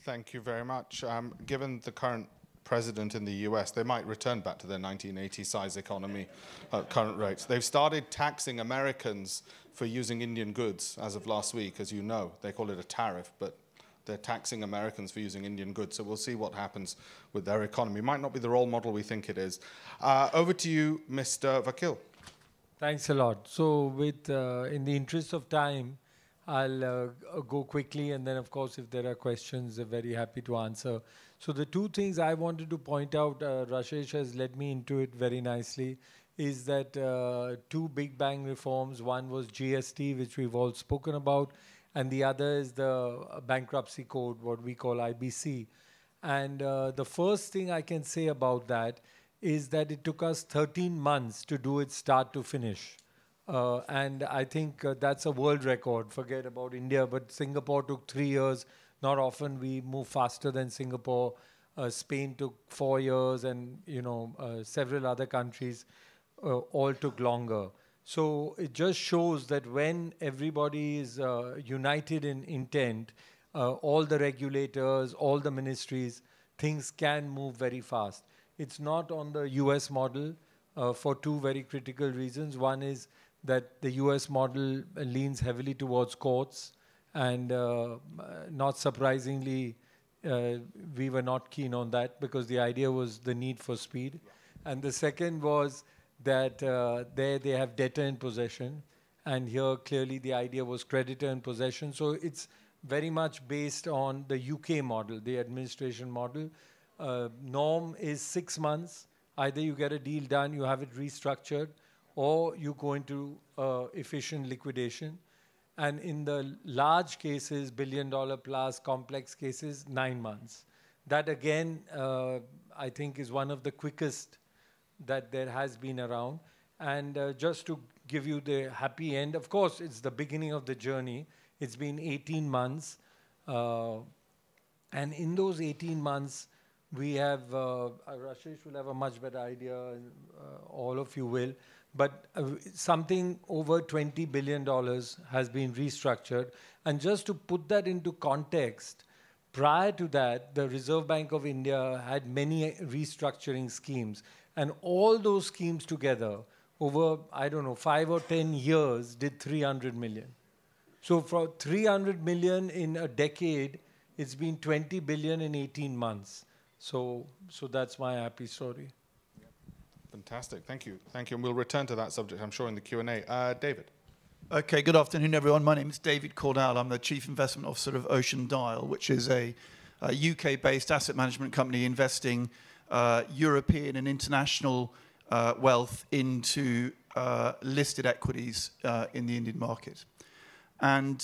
Thank you very much. Given the current president in the US, they might return back to their 1980 size economy at current rates. They've started taxing Americans for using Indian goods as of last week, as you know. They call it a tariff, but they're taxing Americans for using Indian goods. So we'll see what happens with their economy. Might not be the role model we think it is. Over to you, Mr. Vakil. Thanks a lot. So with, in the interest of time, I'll go quickly, and then of course if there are questions, I'm very happy to answer. So the two things I wanted to point out, Rashesh has led me into it very nicely, is that two big bang reforms. One was GST, which we've all spoken about, and the other is the bankruptcy code, what we call IBC. And the first thing I can say about that is that it took us 13 months to do it start to finish. And I think that's a world record. Forget about India, but Singapore took 3 years. Not often we move faster than Singapore. Spain took 4 years, and several other countries all took longer. So it just shows that when everybody is united in intent, all the regulators, all the ministries, things can move very fast. It's not on the US model for two very critical reasons. One is that the US model leans heavily towards courts, and not surprisingly, we were not keen on that because the idea was the need for speed. And the second was that there they have debtor in possession, and here clearly the idea was creditor in possession. So it's very much based on the UK model, the administration model. Norm is 6 months. Either you get a deal done, you have it restructured, or you go into efficient liquidation. And in the large cases, billion-dollar plus complex cases, 9 months. That again, I think is one of the quickest that there has been around. And just to give you the happy end, of course, it's the beginning of the journey. It's been 18 months. And in those 18 months, we have, Rashesh will have a much better idea, and all of you will, but something over $20 billion has been restructured. And just to put that into context, prior to that, the Reserve Bank of India had many restructuring schemes. And all those schemes together, over, I don't know, 5 or 10 years, did 300 million. So for 300 million in a decade, it's been 20 billion in 18 months. So that's my happy story. Fantastic, thank you. Thank you, and we'll return to that subject, I'm sure, in the Q&A. David. Okay, good afternoon, everyone. My name is David Cordell. I'm the Chief Investment Officer of Ocean Dial, which is a UK-based asset management company investing European and international wealth into listed equities in the Indian market. And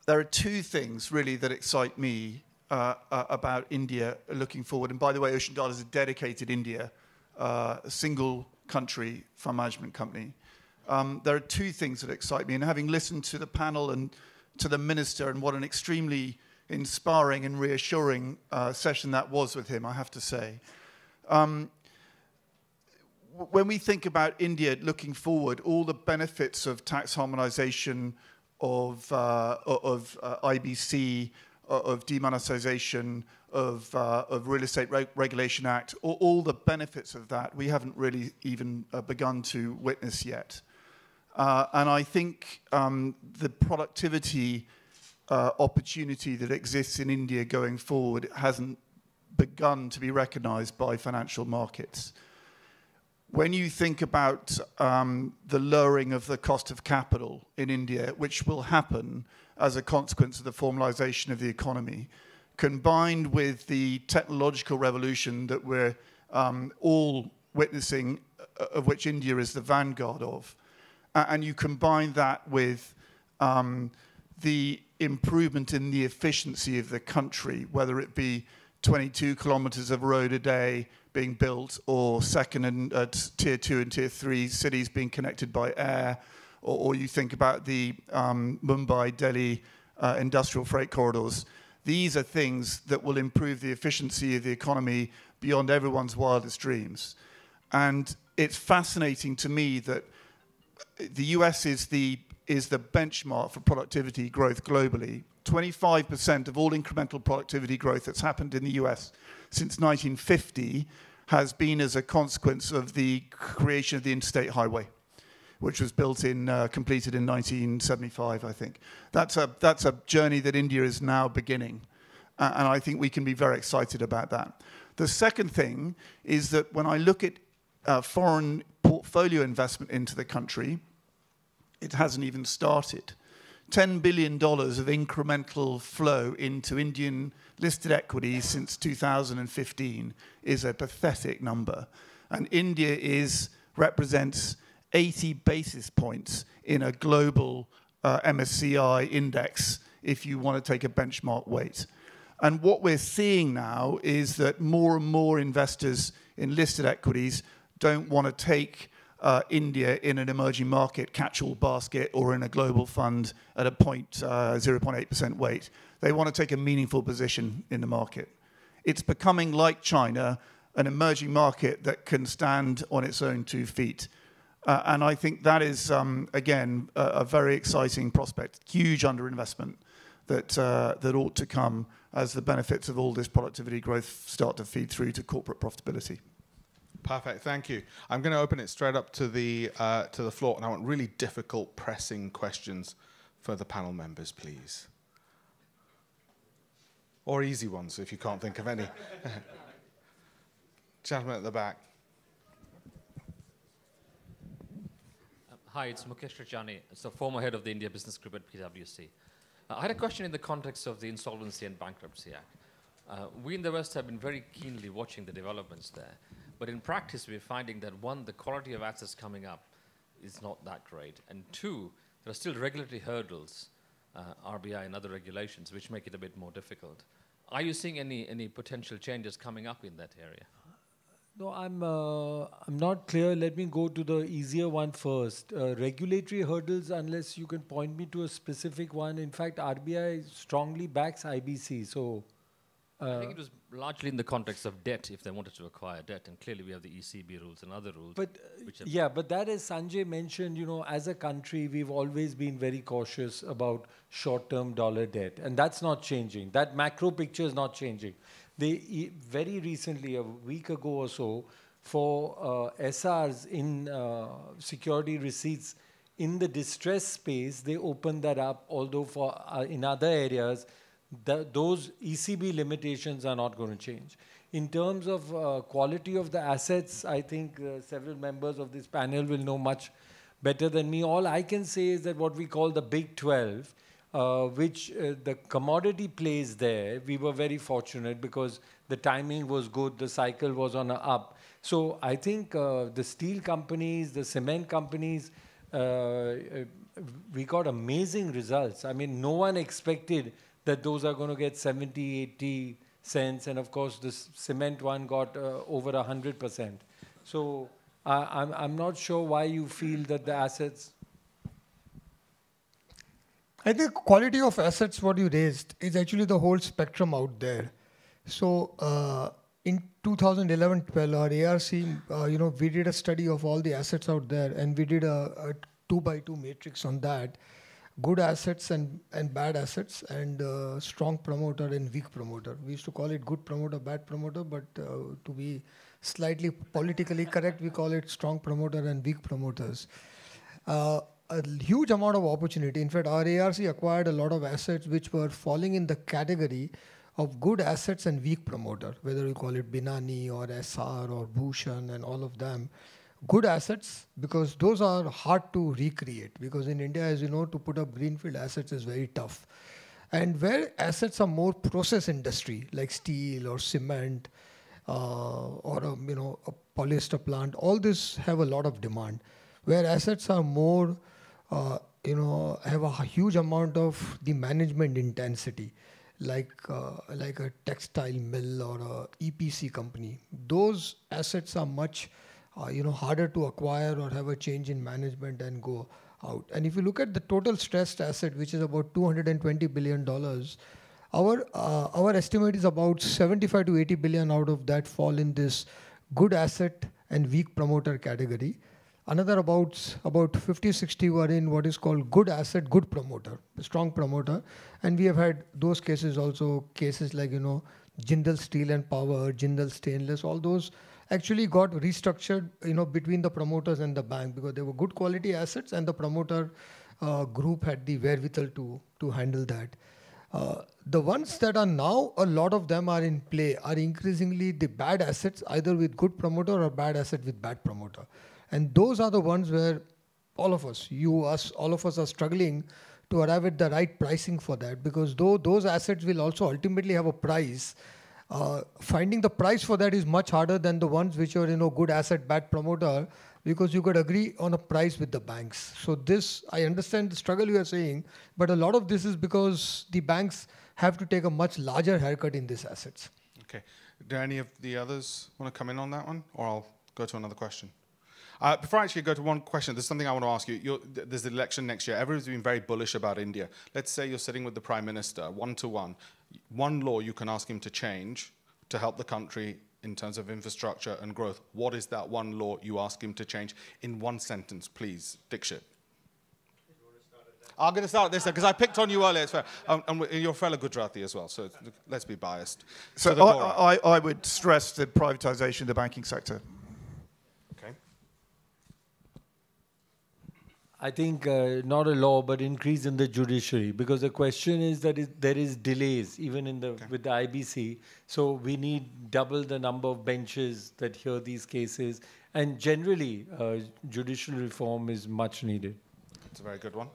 there are two things, really, that excite me about India looking forward. And by the way, Ocean Dial is a dedicated India, single country fund management company. There are two things that excite me. And having listened to the panel and to the minister, and what an extremely inspiring and reassuring session that was with him, I have to say. When we think about India looking forward, all the benefits of tax harmonization, of IBC, of demonetization, of Real Estate Regulation Act, all the benefits of that, we haven't really even begun to witness yet. And I think the productivity opportunity that exists in India going forward hasn't begun to be recognized by financial markets. When you think about the lowering of the cost of capital in India, which will happen as a consequence of the formalization of the economy, combined with the technological revolution that we're all witnessing, of which India is the vanguard of, and you combine that with the improvement in the efficiency of the country, whether it be 22 kilometers of road a day being built, or second and tier 2 and tier 3 cities being connected by air, or you think about the Mumbai-Delhi industrial freight corridors. These are things that will improve the efficiency of the economy beyond everyone's wildest dreams. And it's fascinating to me that the US is the benchmark for productivity growth globally. 25% of all incremental productivity growth that's happened in the US since 1950 has been as a consequence of the creation of the interstate highway, which was completed in 1975, I think. That's a journey that India is now beginning, and I think we can be very excited about that. The second thing is that when I look at foreign portfolio investment into the country, it hasn't even started. $10 billion of incremental flow into Indian listed equities since 2015 is a pathetic number. And India represents 80 basis points in a global MSCI index if you want to take a benchmark weight. And what we're seeing now is that more and more investors in listed equities don't want to take India in an emerging market catch-all basket or in a global fund at a 0.8% weight. They want to take a meaningful position in the market. It's becoming, like China, an emerging market that can stand on its own 2 feet. And I think that is, again, a very exciting prospect, huge underinvestment that ought to come as the benefits of all this productivity growth start to feed through to corporate profitability. Perfect, thank you. I'm going to open it straight up to the floor, and I want really difficult, pressing questions for the panel members, please. Or easy ones, if you can't think of any. Gentleman at the back. Hi, it's Mukesh Rajani. It's the former head of the India Business Group at PwC. I had a question in the context of the Insolvency and Bankruptcy Act. We in the West have been very keenly watching the developments there. But in practice, we're finding that, one, the quality of assets coming up is not that great. And two, there are still regulatory hurdles, RBI and other regulations, which make it a bit more difficult. Are you seeing any potential changes coming up in that area? No, I'm not clear. Let me go to the easier one first. Regulatory hurdles, unless you can point me to a specific one. In fact, RBI strongly backs IBC. So I think it was largely in the context of debt, if they wanted to acquire debt. And clearly we have the ECB rules and other rules. But yeah, but that, as Sanjay mentioned, as a country, we've always been very cautious about short-term dollar debt. And that's not changing. That macro picture is not changing. They very recently, a week ago or so, for SRs in security receipts in the distress space, they opened that up, although for in other areas, those ECB limitations are not going to change. In terms of quality of the assets, I think several members of this panel will know much better than me. All I can say is that what we call the Big 12, which the commodity plays there, we were very fortunate because the timing was good, the cycle was on an up. So I think the steel companies, the cement companies, we got amazing results. I mean, no one expected that those are going to get 70, 80 cents. And of course, the cement one got over 100%. So I'm not sure why you feel that the assets... I think quality of assets, what you raised, is actually the whole spectrum out there. So in 2011-12, our ARC, we did a study of all the assets out there, and we did a 2x2 matrix on that. Good assets and bad assets, and strong promoter and weak promoter. We used to call it good promoter, bad promoter, but to be slightly politically correct, we call it strong promoter and weak promoters. A huge amount of opportunity. In fact, our ARC acquired a lot of assets which were falling in the category of good assets and weak promoter, whether you call it Binani or SR or Bhushan and all of them. Good assets, because those are hard to recreate, because in India, as you know, to put up greenfield assets is very tough. And where assets are more process industry, like steel or cement or a polyester plant, all this have a lot of demand. Where assets are more, have a huge amount of the management intensity, like a textile mill or a EPC company. Those assets are much harder to acquire or have a change in management and go out. And if you look at the total stressed asset, which is about $220 billion, our estimate is about 75 to 80 billion out of that fall in this good asset and weak promoter category. Another about 50, 60 were in what is called good asset, good promoter, strong promoter. And we have had those cases also, cases like, Jindal Steel and Power, Jindal Stainless, all those actually got restructured, between the promoters and the bank, because they were good quality assets and the promoter group had the wherewithal to handle that. The ones that are now, a lot of them are in play, are increasingly the bad assets, either with good promoter or bad asset with bad promoter. And those are the ones where all of us, you, us, all of us are struggling to arrive at the right pricing for that, because though those assets will also ultimately have a price, finding the price for that is much harder than the ones which are, good asset, bad promoter, because you could agree on a price with the banks. So this, I understand the struggle you are saying, but a lot of this is because the banks have to take a much larger haircut in these assets. Okay. Do any of the others want to come in on that one? Or I'll go to another question. Before I actually go to one question, there's something I want to ask you. There's the election next year. Everyone's been very bullish about India. Let's say you're sitting with the Prime Minister, one-to-one. One law you can ask him to change to help the country in terms of infrastructure and growth. What is that one law you ask him to change? In one sentence, please. Dixit. I'm going to start this because I picked on you earlier. It's fair. And you're a fellow Gujarati as well, so let's be biased. So I would stress the privatization of the banking sector. Okay. I think not a law, but increase in the judiciary, because the question is that there is delays even in the with the IBC. So we need double the number of benches that hear these cases, and generally judicial reform is much needed. That's a very good one.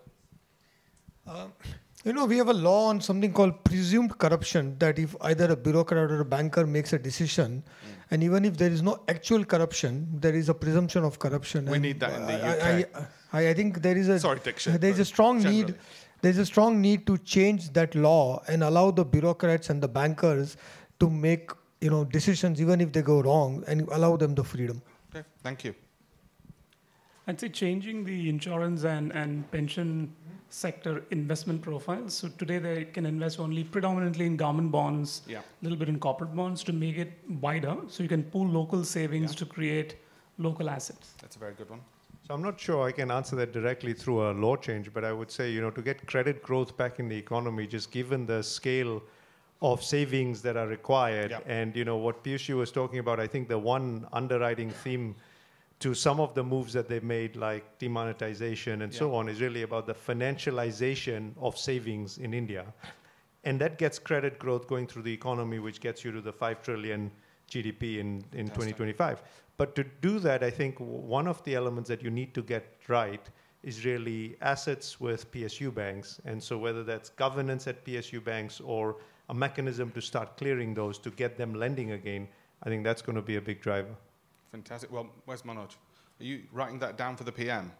You know, we have a law on something called presumed corruption, that if either a bureaucrat or a banker makes a decision, and even if there is no actual corruption, there is a presumption of corruption. We need that in the UK. I think there is a there's a strong need. There's a strong need to change that law and allow the bureaucrats and the bankers to make decisions even if they go wrong, and allow them the freedom. Okay, thank you. I'd say changing the insurance and pension sector investment profiles. So today they can invest only predominantly in government bonds, a little bit in corporate bonds, to make it wider. So you can pool local savings to create local assets. That's a very good one. So I'm not sure I can answer that directly through a law change, but I would say, to get credit growth back in the economy, just given the scale of savings that are required, and what Piyush was talking about, I think the one underwriting theme to some of the moves that they've made, like demonetization and so on, is really about the financialization of savings in India. And that gets credit growth going through the economy, which gets you to the 5 trillion GDP in 2025. But to do that, I think one of the elements that you need to get right is really assets with PSU banks. And so whether that's governance at PSU banks or a mechanism to start clearing those to get them lending again, I think that's going to be a big driver. Fantastic. Well, where's Manoj? Are you writing that down for the PM?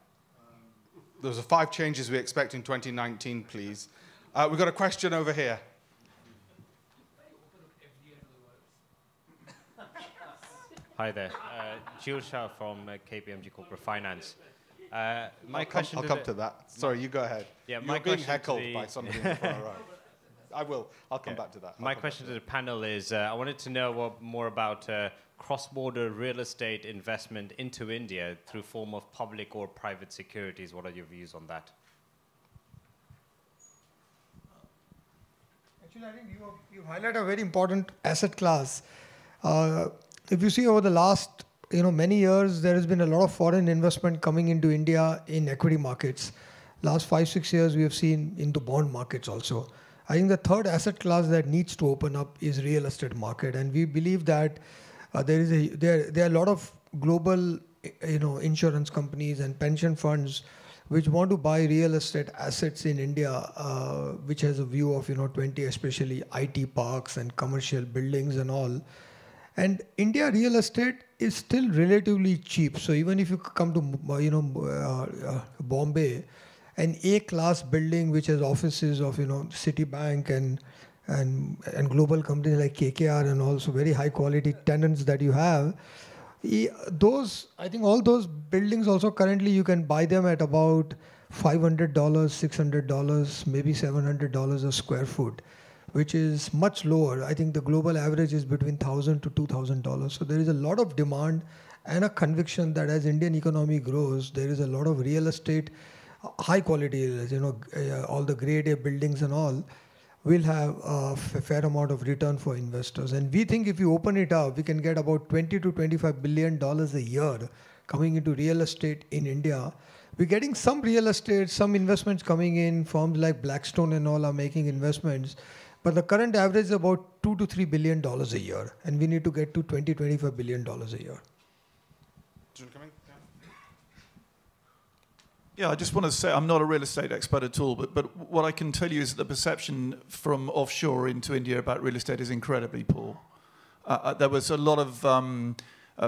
Those are 5 changes we expect in 2019, please. We've got a question over here. Hi there. Jill Shah from KPMG Corporate Finance. I'll come to that. Sorry, you go ahead. Yeah, You're being heckled by somebody in the front row. I will. I'll come back to that. My question to the panel is, I wanted to know more about cross-border real estate investment into India through form of public or private securities. What are your views on that? Actually, I think you highlight a very important asset class. If you see over the last many years, there has been a lot of foreign investment coming into India in equity markets. Last 5-6 years, we have seen into bond markets also. I think the third asset class that needs to open up is real estate market, and we believe that there are a lot of global insurance companies and pension funds which want to buy real estate assets in India, which has a view of 20 especially IT parks and commercial buildings and all. And India real estate is still relatively cheap. So even if you come to Bombay, an A-class building which has offices of Citibank and global companies like KKR and also very high quality tenants that you have, I think all those buildings also currently you can buy them at about $500, $600, maybe $700 a square foot, which is much lower. I think the global average is between $1,000 to $2,000. So there is a lot of demand and a conviction that as Indian economy grows, there is a lot of real estate, high quality, all the grade A buildings and all will have a fair amount of return for investors. And we think if you open it up, we can get about $20 to $25 billion a year coming into real estate in India. We're getting some real estate, some investments coming in, firms like Blackstone and all are making investments. But the current average is about $2 to $3 billion a year. And we need to get to $20, $25 billion a year. Yeah, I just want to say I'm not a real estate expert at all, but what I can tell you is that the perception from offshore into India about real estate is incredibly poor. There was a lot of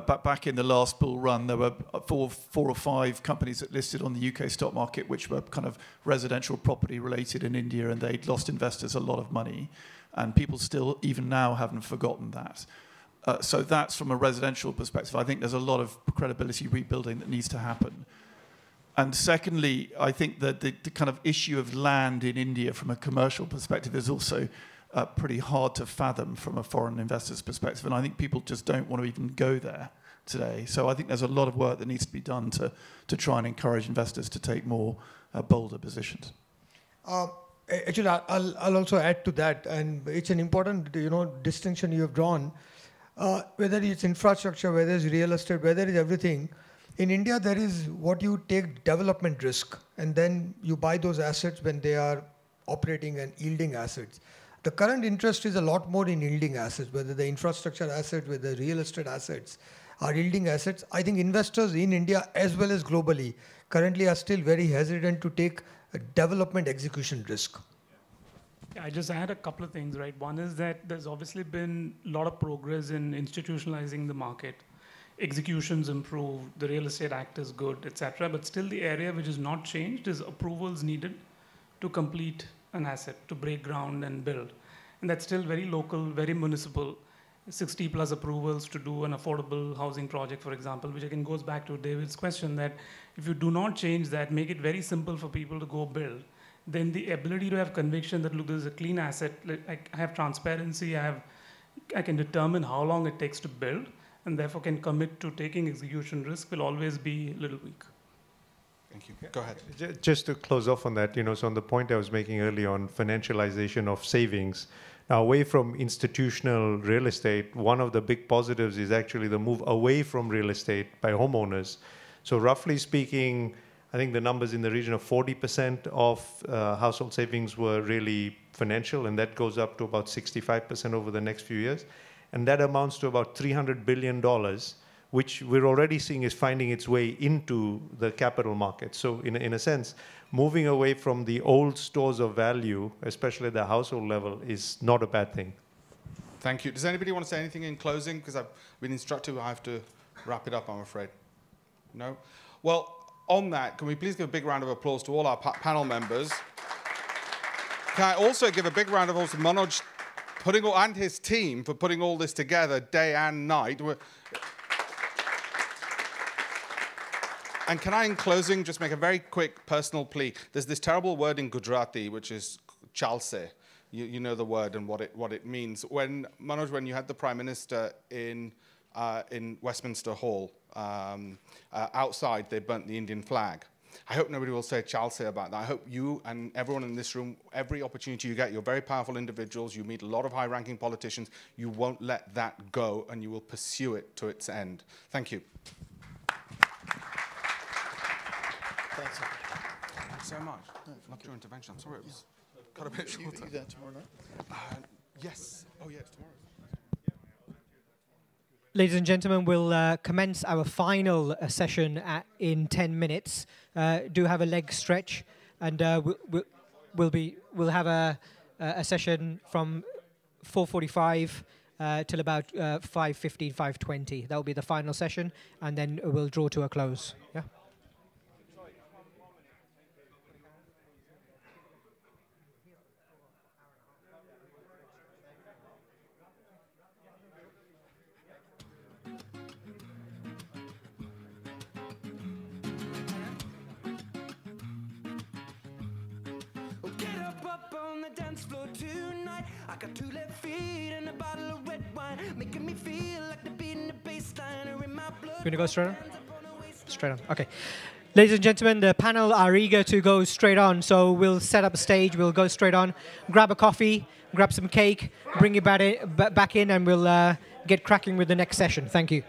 back in the last bull run, there were four or five companies that listed on the UK stock market, which were kind of residential property related in India, and they'd lost investors a lot of money. And people still, even now, haven't forgotten that. So that's from a residential perspective. I think there's a lot of credibility rebuilding that needs to happen. And secondly, I think that the kind of issue of land in India from a commercial perspective is also pretty hard to fathom from a foreign investor's perspective. And I think people just don't want to even go there today. So I think there's a lot of work that needs to be done to try and encourage investors to take more bolder positions. Actually, I'll also add to that, and it's an important distinction you have drawn. Whether it's infrastructure, whether it's real estate, whether it's everything, in India there is what you take development risk, and then you buy those assets when they are operating and yielding assets. The current interest is a lot more in yielding assets, whether the infrastructure assets, whether the real estate assets are yielding assets. I think investors in India as well as globally currently are still very hesitant to take a development execution risk. I just add a couple of things, right? One is that there's obviously been a lot of progress in institutionalizing the market. Executions improved, the Real Estate Act is good, etc. But still the area which is not changed is approvals needed to complete an asset, to break ground and build. And that's still very local, very municipal. 60 plus approvals to do an affordable housing project, for example, which again goes back to David's question that if you do not change that, make it very simple for people to go build, then the ability to have conviction that, look, this is a clean asset, I have transparency, I can determine how long it takes to build, and therefore can commit to taking execution risk will always be a little weak. Thank you. Go ahead. Just to close off on that, so on the point I was making earlier on financialization of savings, now away from institutional real estate, one of the big positives is actually the move away from real estate by homeowners. So roughly speaking, I think the numbers in the region of 40% of household savings were really financial, and that goes up to about 65% over the next few years. And that amounts to about $300 billion, which we're already seeing is finding its way into the capital market. So in a sense, moving away from the old stores of value, especially at the household level, is not a bad thing. Thank you. Does anybody want to say anything in closing? Because I've been instructed I have to wrap it up, I'm afraid. No? Well, on that, can we please give a big round of applause to all our panel members? Can I also give a big round of applause to Manoj and his team for putting all this together day and night. And can I, in closing, just make a very quick personal plea? There's this terrible word in Gujarati, which is chalse. You know the word and what it means. Manoj, when you had the Prime Minister in Westminster Hall, outside they burnt the Indian flag. I hope nobody will say chalse about that. I hope you and everyone in this room, every opportunity you get, you're very powerful individuals, you meet a lot of high-ranking politicians, you won't let that go and you will pursue it to its end. Thank you. Thanks. Thanks so much. Loved your intervention. I'm sorry it was cut a bit shorter. You there tomorrow night? Yes. Oh, yes, tomorrow. Ladies and gentlemen, we'll commence our final session in 10 minutes. Do have a leg stretch, and we'll have a session from 4:45 till about 5:15, 5:20. That will be the final session, and then we'll draw to a close. Yeah. I got 2 left feet and a bottle of red wine, making me feel like the beat in the bass line in my blood. You want to go straight on? Straight on. Okay. Ladies and gentlemen, the panel are eager to go straight on, so we'll set up a stage. We'll go straight on. Grab a coffee, grab some cake, bring it back in, and we'll get cracking with the next session. Thank you.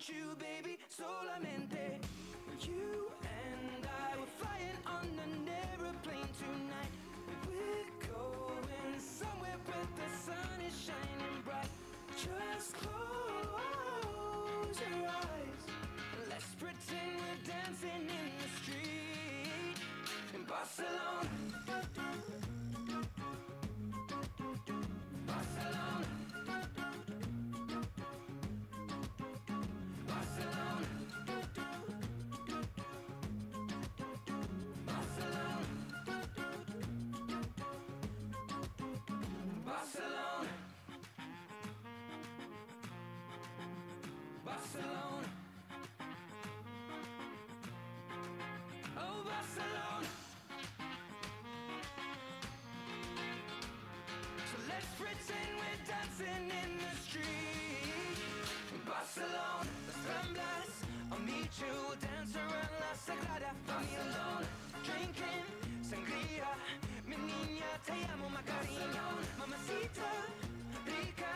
want you, baby, solamente. You and I were flying on an aeroplane tonight. We're going somewhere where the sun is shining bright. Just close your eyes. Let's pretend we're dancing in the street in Barcelona. Barcelona. Barcelona. Barcelona. Barcelona. Barcelona. Oh, Barcelona. So let's pretend we're dancing in the street in Barcelona. Las Ramblas, I'll meet you, dance around La Sagrada Familia. Drinking sangria, mi niña, te amo, Macarena. Mamacita, rica,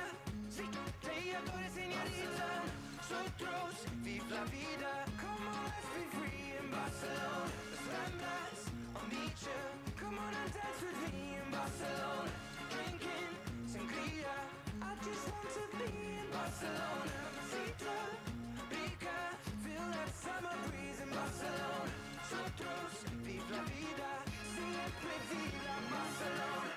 sí, te adoro, señorita. Nosotros, vive la vida, come on, let's be free in Barcelona. Las Ramblas, I'll meet you, come on and dance with me in Barcelona. Drinking sangria, I just want to be in Barcelona. Mamacita, rica, feel that summer breeze in Barcelona. Nosotros, vive la vida, siempre viva Barcelona.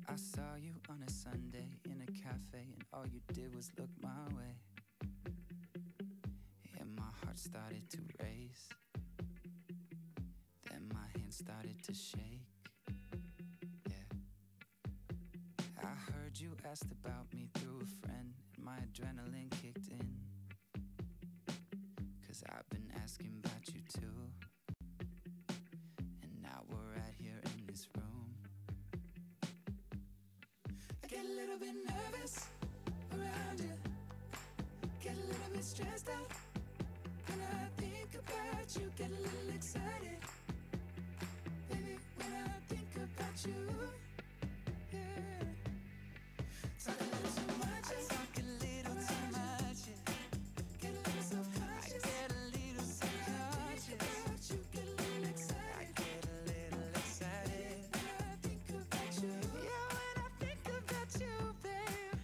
I saw you on a Sunday in a cafe, and all you did was look my way. And my heart started to race. Then my hands started to shake. Yeah. I heard you asked about me through a friend, and my adrenaline kicked in. 'Cause I've been asking about you too. And now we're right here in this room. I get a little bit nervous around you. Get a little bit stressed out when I think about you. Get a little excited, baby, when I think about you. Yeah. Talk a little too much. I talk a little too much. Get a little self-conscious. I get a little self-conscious. You get a little excited. I get a little excited when I think about you. Yeah, when I think about you, babe.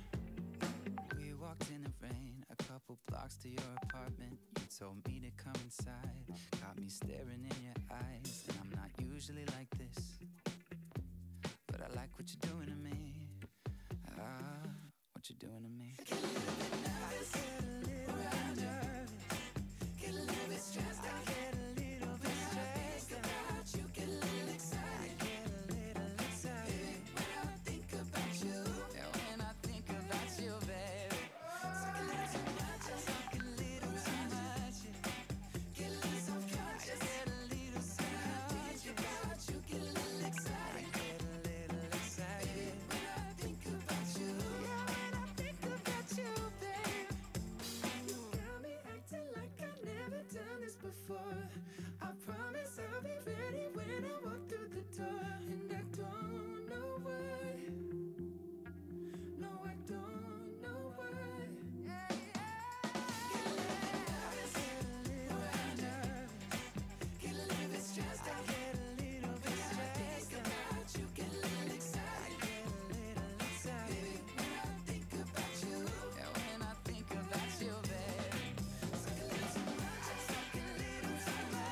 We walked in the rain, a couple blocks to your apartment. You told me to come inside, got me staring in your eyes. And I'm not usually like this, but I like what you're doing to me. Ah, what you're doing to me. I get a little bit nervous, I get a little nervous, get a little bit stressed out, get a little bit stressed out. You get a little excited, I get a little excited when I think about you. Yeah, when I think about you, baby. Talk a little too much, I talk a little too much. Get a little self-conscious, I get a little self-conscious. You get a little excited, I get a little excited when I think about you. Yeah, when I think about you, babe. You got me acting like I've never done this before. I promise I'll be ready when I walk through the door. And I don't know why. No, I don't know why. Get a little bit nervous, get a little nervous, get a little bit stressed out, get a little bit stressed out. You get a little excited, I get a little excited when I think about you. Yeah, when I think about you, babe. Talk a little too much, I talk a little too much.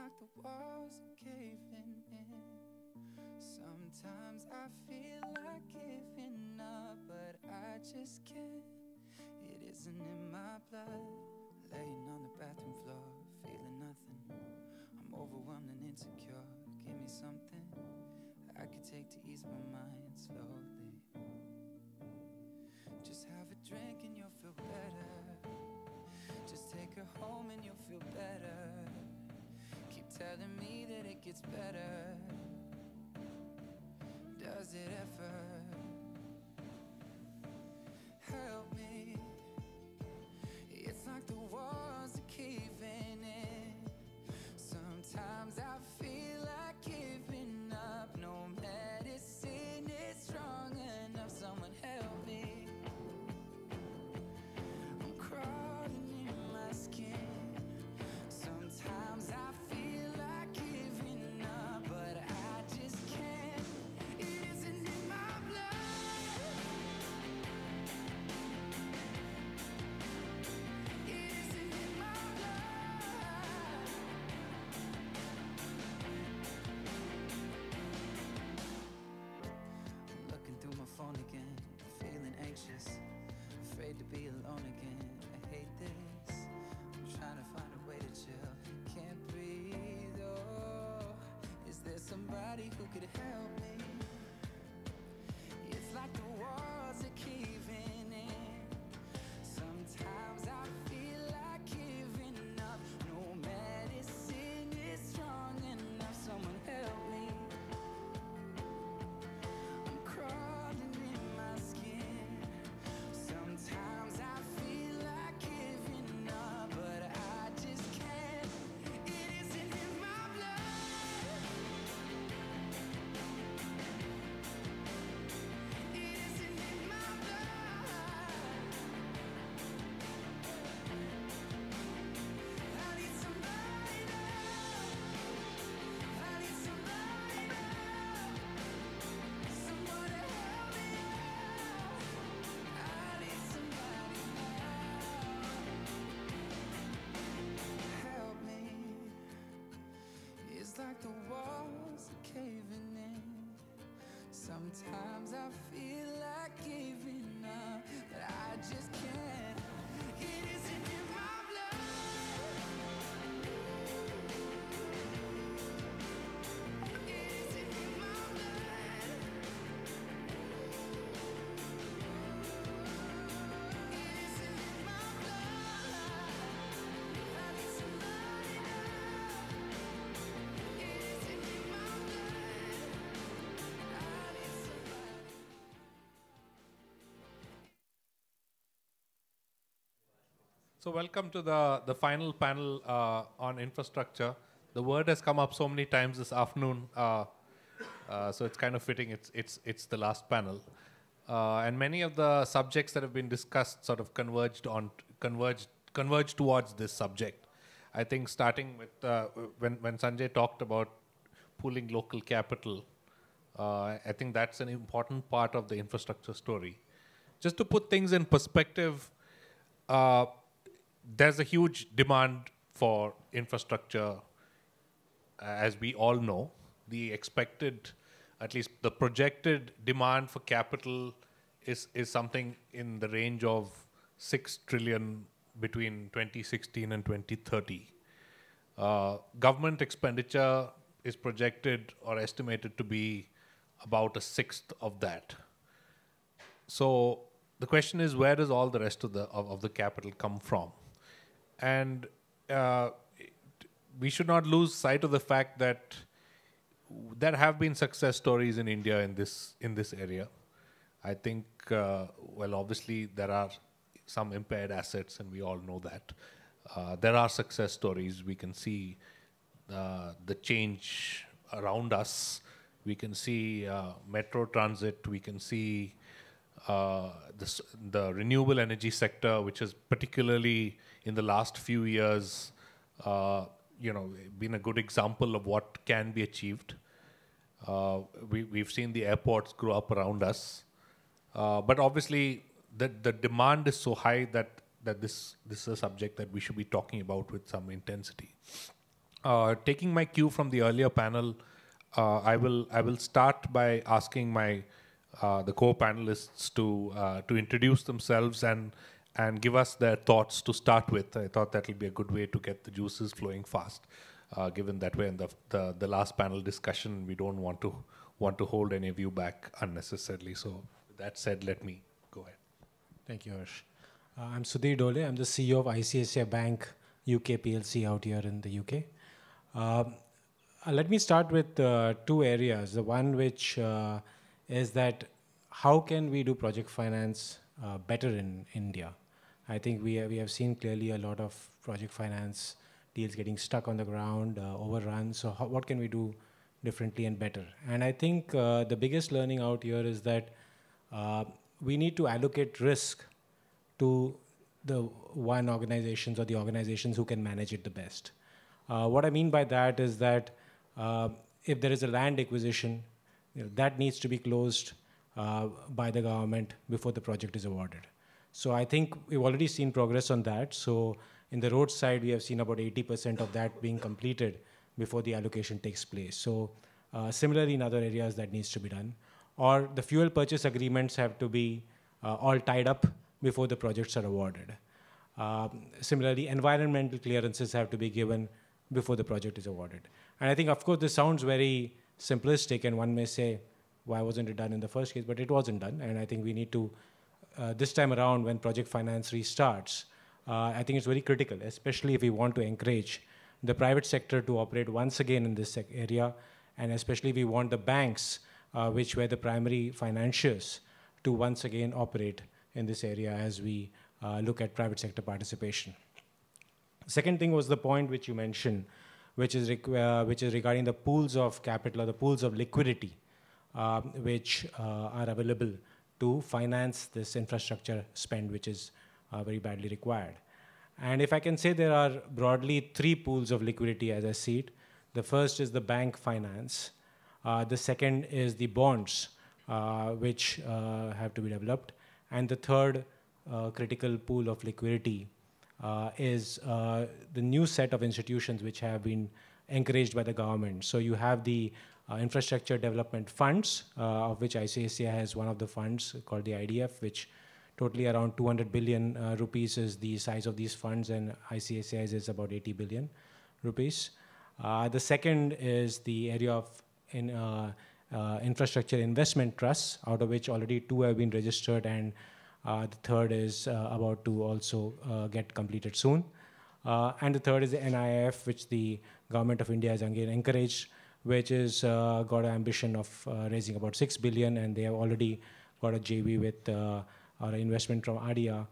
like the walls are caving in. Sometimes I feel like giving up, but I just can't. It isn't in my blood. Laying on the bathroom floor, feeling nothing. I'm overwhelmed and insecure. Give me something I could take to ease my mind slowly. Just have a drink and you'll feel better. Just take her home and you'll feel better. Keep telling me that it gets better. Does it ever? Help me. It's like the walls are caving in. Sometimes I feel like giving up. No medicine is strong enough. Someone help me. I'm crawling in my skin. Sometimes I feel like giving up, but I just can't. It isn't in my blood. It isn't in my blood. I'm looking through my phone again, feeling anxious, afraid to be alone again. I hate this. I'm trying to find a way to chill. Can't breathe. Oh, is there somebody who could help me? It's like the walls are caving in. Sometimes I feel like giving up. No medicine is strong enough. Someone help me. I'm crawling in my skin. Sometimes I feel like giving up, but I just can't. It isn't in my blood. It isn't in my blood. I need somebody now. I need somebody now. Someone to help me out. I need somebody now. Help me. It's like the walls are caving in. Sometimes I feel like giving up, but I just can't. It isn't in my blood. It isn't in my blood. It isn't in my blood. I need somebody now. It isn't in my blood. I need somebody. So welcome to the final panel on infrastructure. The word has come up so many times this afternoon, so it's kind of fitting. It's the last panel, and many of the subjects that have been discussed sort of converged towards this subject. I think starting with when Sanjay talked about pooling local capital, I think that's an important part of the infrastructure story. Just to put things in perspective. There's a huge demand for infrastructure, as we all know. The expected, at least the projected demand for capital is something in the range of 6 trillion between 2016 and 2030. Government expenditure is projected or estimated to be about a sixth of that. So the question is, where does all the rest of the capital come from? And we should not lose sight of the fact that there have been success stories in India in this area. I think, well, obviously there are some impaired assets, and we all know that. There are success stories. We can see the change around us. We can see metro transit. We can see the renewable energy sector, which is particularly in the last few years, been a good example of what can be achieved. We've seen the airports grow up around us, but obviously the demand is so high that this is a subject that we should be talking about with some intensity. taking my cue from the earlier panel, I will start by asking my the co-panelists to introduce themselves and give us their thoughts to start with. I thought that will be a good way to get the juices flowing fast, given that we're in the last panel discussion. We don't want to hold any of you back unnecessarily. So with that said, let me go ahead. Thank you, Harsh. I'm Sudhir Dole. I'm the CEO of ICICI Bank UK PLC out here in the UK. Let me start with two areas. The one which is that how can we do project finance better in India? I think we have seen clearly a lot of project finance deals getting stuck on the ground, overrun. So what can we do differently and better? And I think the biggest learning out here is that we need to allocate risk to the one organizations or the organizations who can manage it the best. What I mean by that is that if there is a land acquisition, that needs to be closed by the government before the project is awarded. So I think we've already seen progress on that. So in the road side, we have seen about 80% of that being completed before the allocation takes place. So similarly, in other areas, that needs to be done. Or the fuel purchase agreements have to be all tied up before the projects are awarded. Similarly, environmental clearances have to be given before the project is awarded. And I think, of course, this sounds very simplistic, and one may say, why wasn't it done in the first case? But it wasn't done, and I think we need to, this time around, when project finance restarts, I think it's very critical, especially if we want to encourage the private sector to operate once again in this area, and especially if we want the banks, which were the primary financiers, to once again operate in this area as we look at private sector participation. Second thing was the point which you mentioned, which is regarding the pools of capital or the pools of liquidity which are available to finance this infrastructure spend, which is very badly required. And if I can say, there are broadly three pools of liquidity as I see it. The first is the bank finance. The second is the bonds, which have to be developed. And the third critical pool of liquidity is the new set of institutions which have been encouraged by the government. So you have the infrastructure development funds, of which ICICI has one of the funds called the IDF, which totally around 200 billion rupees is the size of these funds, and ICICI's is about 80 billion rupees. The second is the area of infrastructure investment trusts, out of which already 2 have been registered, and the third is about to also get completed soon. And the third is the NIF, which the government of India has again encouraged, which is got an ambition of raising about 6 billion, and they have already got a JV with or an investment from ADIA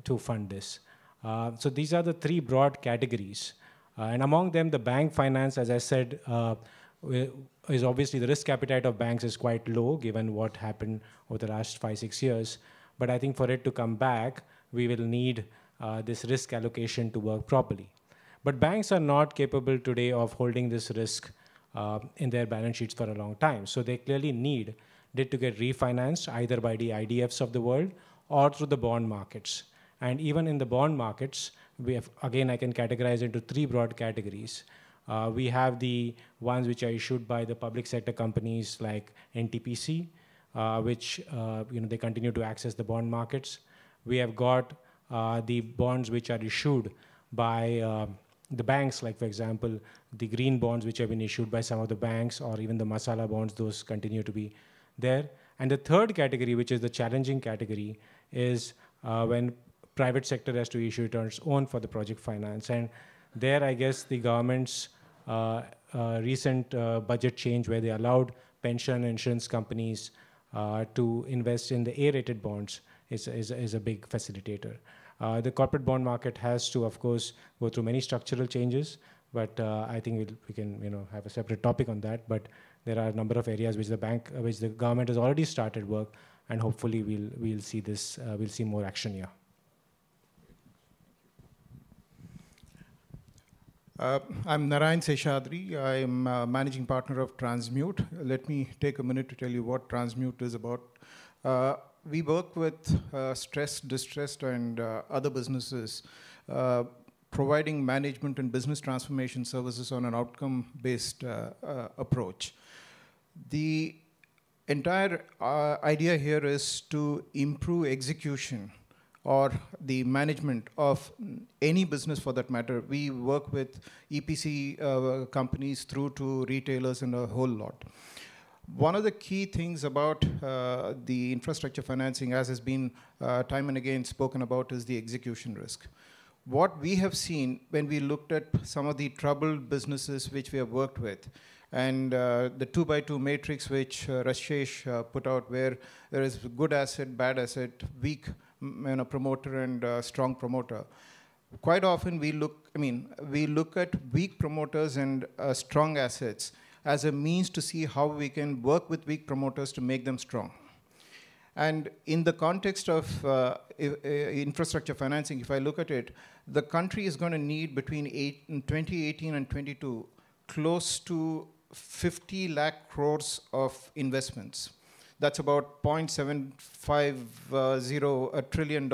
to fund this. So these are the three broad categories. And among them, the bank finance, as I said, is obviously the risk appetite of banks is quite low given what happened over the last 5-6 years. But I think for it to come back, we will need this risk allocation to work properly. But banks are not capable today of holding this risk in their balance sheets for a long time. So they clearly need it to get refinanced either by the IDFs of the world or through the bond markets. And even in the bond markets, we have, again, I can categorize into three broad categories. We have the ones which are issued by the public sector companies like NTPC, which they continue to access the bond markets. We have got the bonds which are issued by the banks, like, for example, the green bonds which have been issued by some of the banks, or even the masala bonds, those continue to be there. And the third category, which is the challenging category, is when private sector has to issue it on its own for the project finance. And there, I guess, the government's recent budget change, where they allowed pension and insurance companies to invest in the A-rated bonds, is a big facilitator. The corporate bond market has to, of course, go through many structural changes, but I think we can have a separate topic on that. But there are a number of areas which the government has already started work, and hopefully we'll see this. We'll see more action here. I'm Narayan Seshadri. I'm managing partner of Transmute. Let me take a minute to tell you what Transmute is about. We work with stressed, distressed, and other businesses providing management and business transformation services on an outcome-based approach. The entire idea here is to improve execution or the management of any business for that matter. We work with EPC companies through to retailers and a whole lot. One of the key things about the infrastructure financing, as has been time and again spoken about, is the execution risk. What we have seen when we looked at some of the troubled businesses which we have worked with, and the 2x2 matrix which Rashesh put out, where there is good asset, bad asset, weak promoter and strong promoter. Quite often we look at weak promoters and strong assets as a means to see how we can work with weak promoters to make them strong. And in the context of infrastructure financing, if I look at it, the country is going to need between 2018 and 22 close to 50 lakh crores of investments. That's about $0.750 trillion,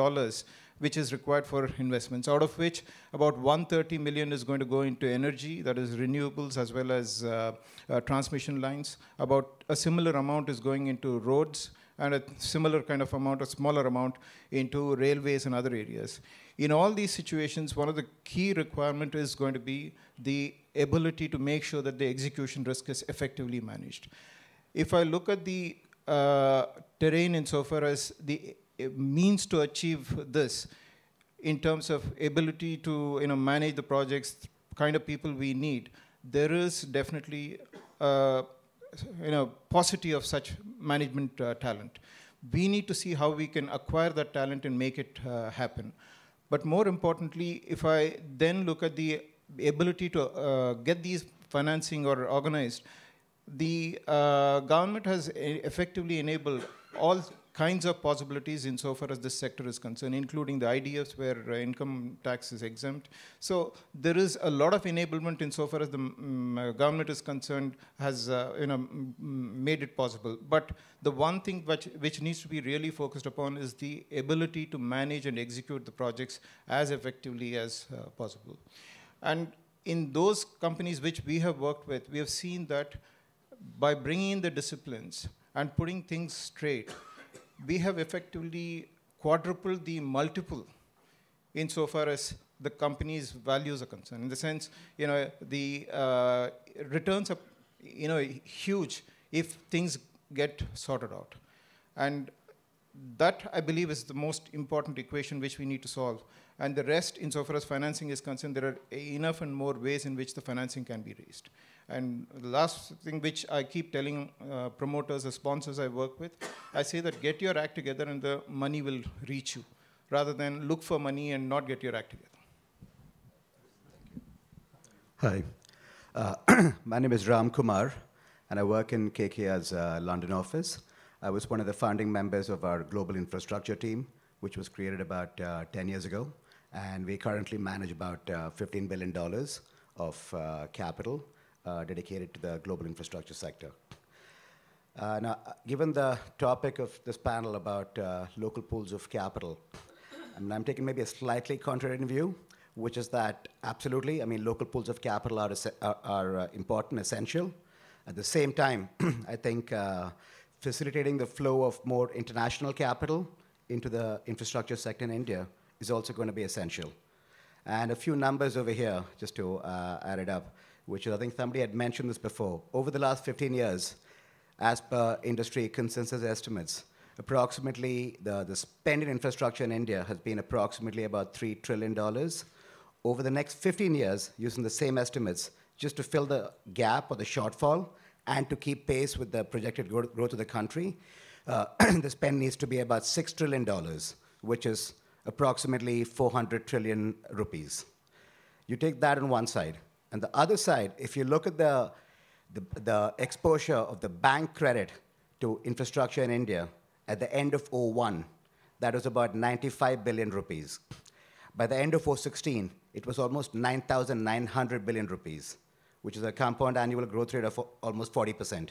which is required for investments, out of which about 130 million is going to go into energy, that is renewables, as well as transmission lines. About a similar amount is going into roads, and a similar kind of amount, a smaller amount, into railways and other areas. In all these situations, one of the key requirements is going to be the ability to make sure that the execution risk is effectively managed. If I look at the terrain insofar as the means to achieve this, in terms of ability to manage the projects, kind of people we need, there is definitely paucity of such management talent. We need to see how we can acquire that talent and make it happen. But more importantly, if I then look at the ability to get these financing or organized, the government has effectively enabled all kinds of possibilities insofar as this sector is concerned, including the IDFs where income tax is exempt. So there is a lot of enablement insofar as the government is concerned, has made it possible. But the one thing which needs to be really focused upon is the ability to manage and execute the projects as effectively as possible. And in those companies which we have worked with, we have seen that by bringing in the disciplines and putting things straight, we have effectively quadrupled the multiple insofar as the company's values are concerned. In the sense, the returns are, huge if things get sorted out. And that, I believe, is the most important equation which we need to solve. And the rest, insofar as financing is concerned, there are enough and more ways in which the financing can be raised. And the last thing which I keep telling promoters or sponsors I work with, I say that get your act together and the money will reach you, rather than look for money and not get your act together. Hi, my name is Ram Kumar, and I work in KKR's London office. I was one of the founding members of our global infrastructure team, which was created about 10 years ago. And we currently manage about $15 billion of capital dedicated to the global infrastructure sector. Now, given the topic of this panel about local pools of capital, I'm taking maybe a slightly contrarian view, which is that absolutely, local pools of capital are important, essential. At the same time, I think facilitating the flow of more international capital into the infrastructure sector in India is also going to be essential. And a few numbers over here, just to add it up, which I think somebody had mentioned this before. Over the last 15 years, as per industry consensus estimates, approximately the spend in infrastructure in India has been approximately about $3 trillion. Over the next 15 years, using the same estimates, just to fill the gap or the shortfall and to keep pace with the projected growth of the country, the spend needs to be about $6 trillion, which is approximately 400 trillion rupees. You take that on one side. And the other side, if you look at the exposure of the bank credit to infrastructure in India at the end of 2001, that was about 95 billion rupees. By the end of 2016, it was almost 9,900 billion rupees, which is a compound annual growth rate of almost 40%,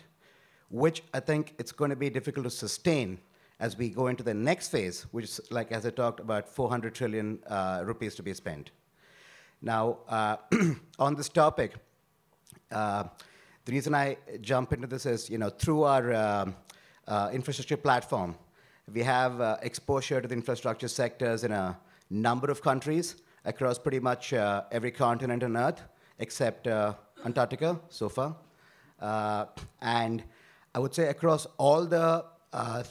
which I think it's going to be difficult to sustain as we go into the next phase, which is, like as I talked about, 400 trillion rupees to be spent. Now, on this topic, the reason I jump into this is, through our infrastructure platform, we have exposure to the infrastructure sectors in a number of countries across pretty much every continent on Earth, except Antarctica so far. And I would say across all the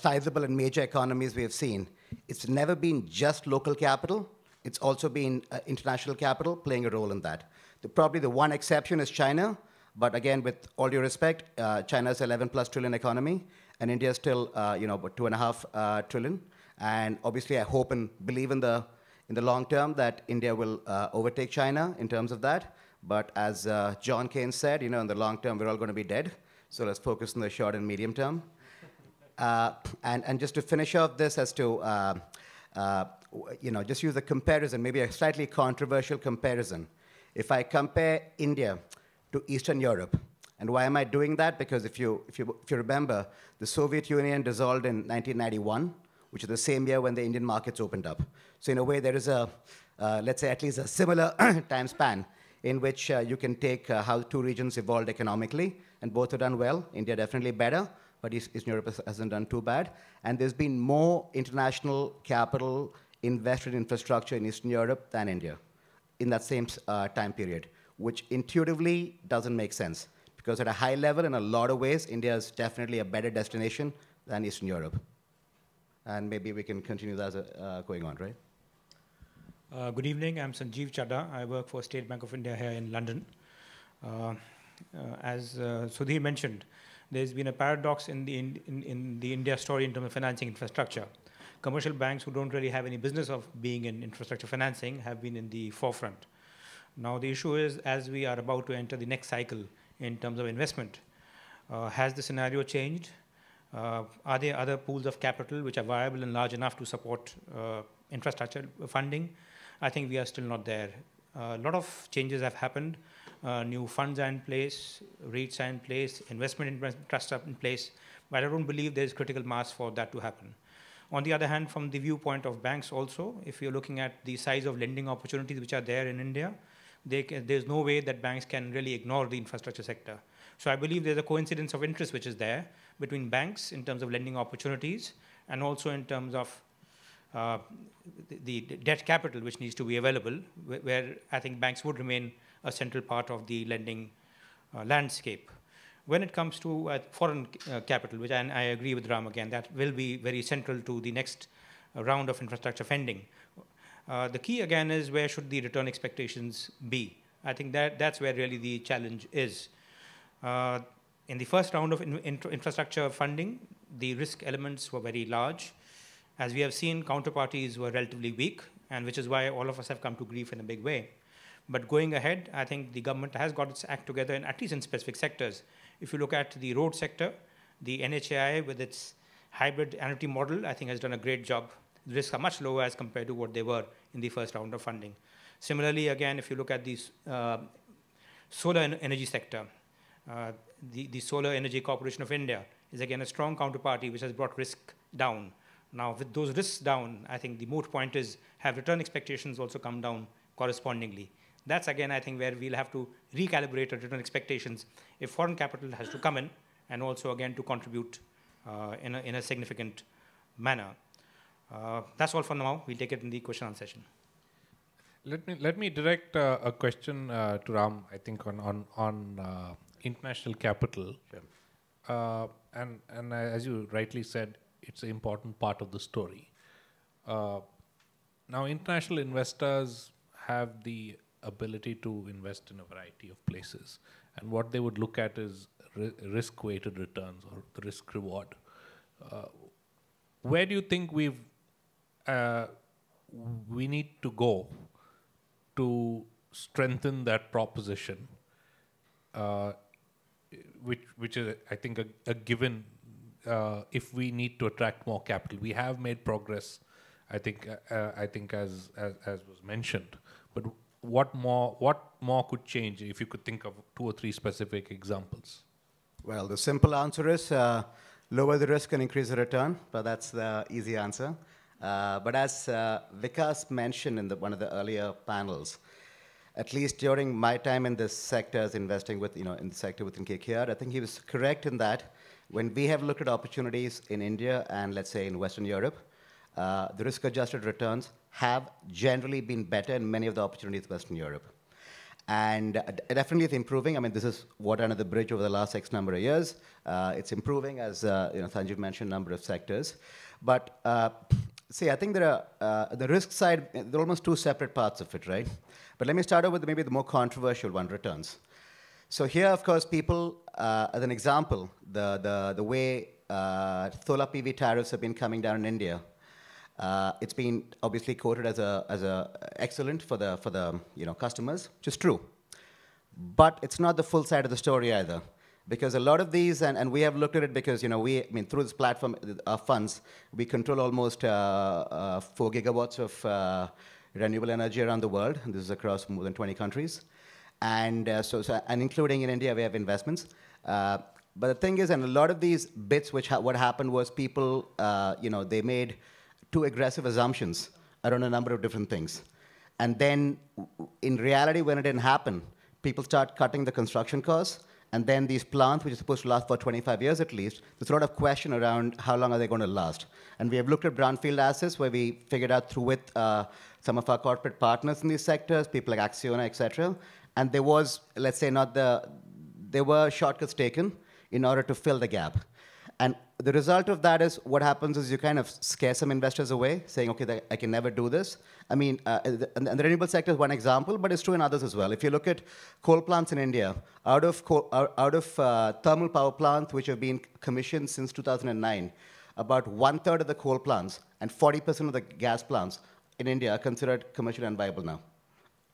sizable and major economies we have seen, it's never been just local capital. It's also been international capital playing a role in that. Probably the one exception is China, but again, with all due respect, China's 11+ trillion economy, and India is still, about 2.5 trillion. And obviously, I hope and believe in the long term that India will overtake China in terms of that. But as John Keynes said, in the long term, we're all going to be dead. So let's focus on the short and medium term. And just to finish off this as to, just use a comparison, maybe a slightly controversial comparison. If I compare India to Eastern Europe, and why am I doing that? Because if you remember, the Soviet Union dissolved in 1991, which is the same year when the Indian markets opened up. So in a way, there is a, let's say, at least a similar time span in which you can take how the two regions evolved economically, and both have done well. India definitely better, but Eastern Europe hasn't done too bad. And there's been more international capital invested in infrastructure in Eastern Europe than India in that same time period, which intuitively doesn't make sense. Because at a high level, in a lot of ways, India is definitely a better destination than Eastern Europe. And maybe we can continue that going on, right? Good evening, I'm Sanjeev Chadha. I work for State Bank of India here in London. As Sudhir mentioned, there's been a paradox in the India story in terms of financing infrastructure. Commercial banks who don't really have any business of being in infrastructure financing have been in the forefront. Now the issue is, as we are about to enter the next cycle in terms of investment, has the scenario changed? Are there other pools of capital which are viable and large enough to support infrastructure funding? I think we are still not there. A lot of changes have happened. New funds are in place, REITs are in place, investment trusts are in place, but I don't believe there's critical mass for that to happen. On the other hand, from the viewpoint of banks also, if you're looking at the size of lending opportunities which are there in India, there's no way that banks can really ignore the infrastructure sector. So I believe there's a coincidence of interest which is there between banks in terms of lending opportunities and also in terms of the debt capital which needs to be available, where I think banks would remain a central part of the lending landscape. When it comes to foreign capital, which I agree with Ram again, that will be very central to the next round of infrastructure funding. The key again is where should the return expectations be? I think that's where really the challenge is. In the first round of infrastructure funding, the risk elements were very large. As we have seen, counterparties were relatively weak, and which is why all of us have come to grief in a big way. But going ahead, I think the government has got its act together, and at least in specific sectors. If you look at the road sector, the NHAI with its hybrid annuity model, I think has done a great job. The risks are much lower as compared to what they were in the first round of funding. Similarly, again, if you look at the solar energy sector, the Solar Energy Corporation of India is again a strong counterparty which has brought risk down. Now, with those risks down, I think the moot point is have return expectations also come down correspondingly. That's again, I think, where we'll have to recalibrate our return expectations if foreign capital has to come in and also again to contribute in a significant manner. That's all for now. We'll take it in the question and answer session. Let me direct a question to Ram, I think, on international capital. Sure. And as you rightly said, it's an important part of the story. Now, international investors have the ability to invest in a variety of places. And what they would look at is risk-weighted returns or the risk-reward. Where do you think we need to go to strengthen that proposition, which is, I think, a given if we need to attract more capital? We have made progress, I think, as was mentioned. But what more could change if you could think of 2 or 3 specific examples? Well, the simple answer is lower the risk and increase the return, but that's the easy answer. But as Vikas mentioned in one of the earlier panels, at least during my time in this sector as investing with, in the sector within KKR, I think he was correct in that when we have looked at opportunities in India and let's say in Western Europe, the risk-adjusted returns have generally been better in many of the opportunities in Western Europe. And definitely it's improving. I mean, this is water under the bridge over the last X number of years. It's improving, as Sanjeev mentioned, a number of sectors. But see, I think there are, the risk side, there are almost two separate parts of it, right? But let me start out with maybe the more controversial one, returns. So here, of course, people, as an example, the way solar PV tariffs have been coming down in India, it's been obviously quoted as a excellent for the customers, which is true. But it's not the full side of the story either. Because a lot of these, and we have looked at it because through this platform, our funds, we control almost 4 gigawatts of renewable energy around the world, and this is across more than 20 countries. And and including in India, we have investments. But the thing is, and a lot of these bits, what happened was people, they made too aggressive assumptions around a number of different things. And then, in reality, when it didn't happen, people start cutting the construction costs. And then these plants, which are supposed to last for 25 years at least, there's a lot of question around how long are they going to last. And we have looked at brownfield assets where we figured out through with some of our corporate partners in these sectors, people like Acciona, et cetera. And there was, let's say, there were shortcuts taken in order to fill the gap. And the result of that is what happens is you kind of scare some investors away, saying, okay, I can never do this. I mean, and the renewable sector is one example, but it's true in others as well. If you look at coal plants in India, out of thermal power plants which have been commissioned since 2009, about 1/3 of the coal plants and 40% of the gas plants in India are considered commercially unviable now,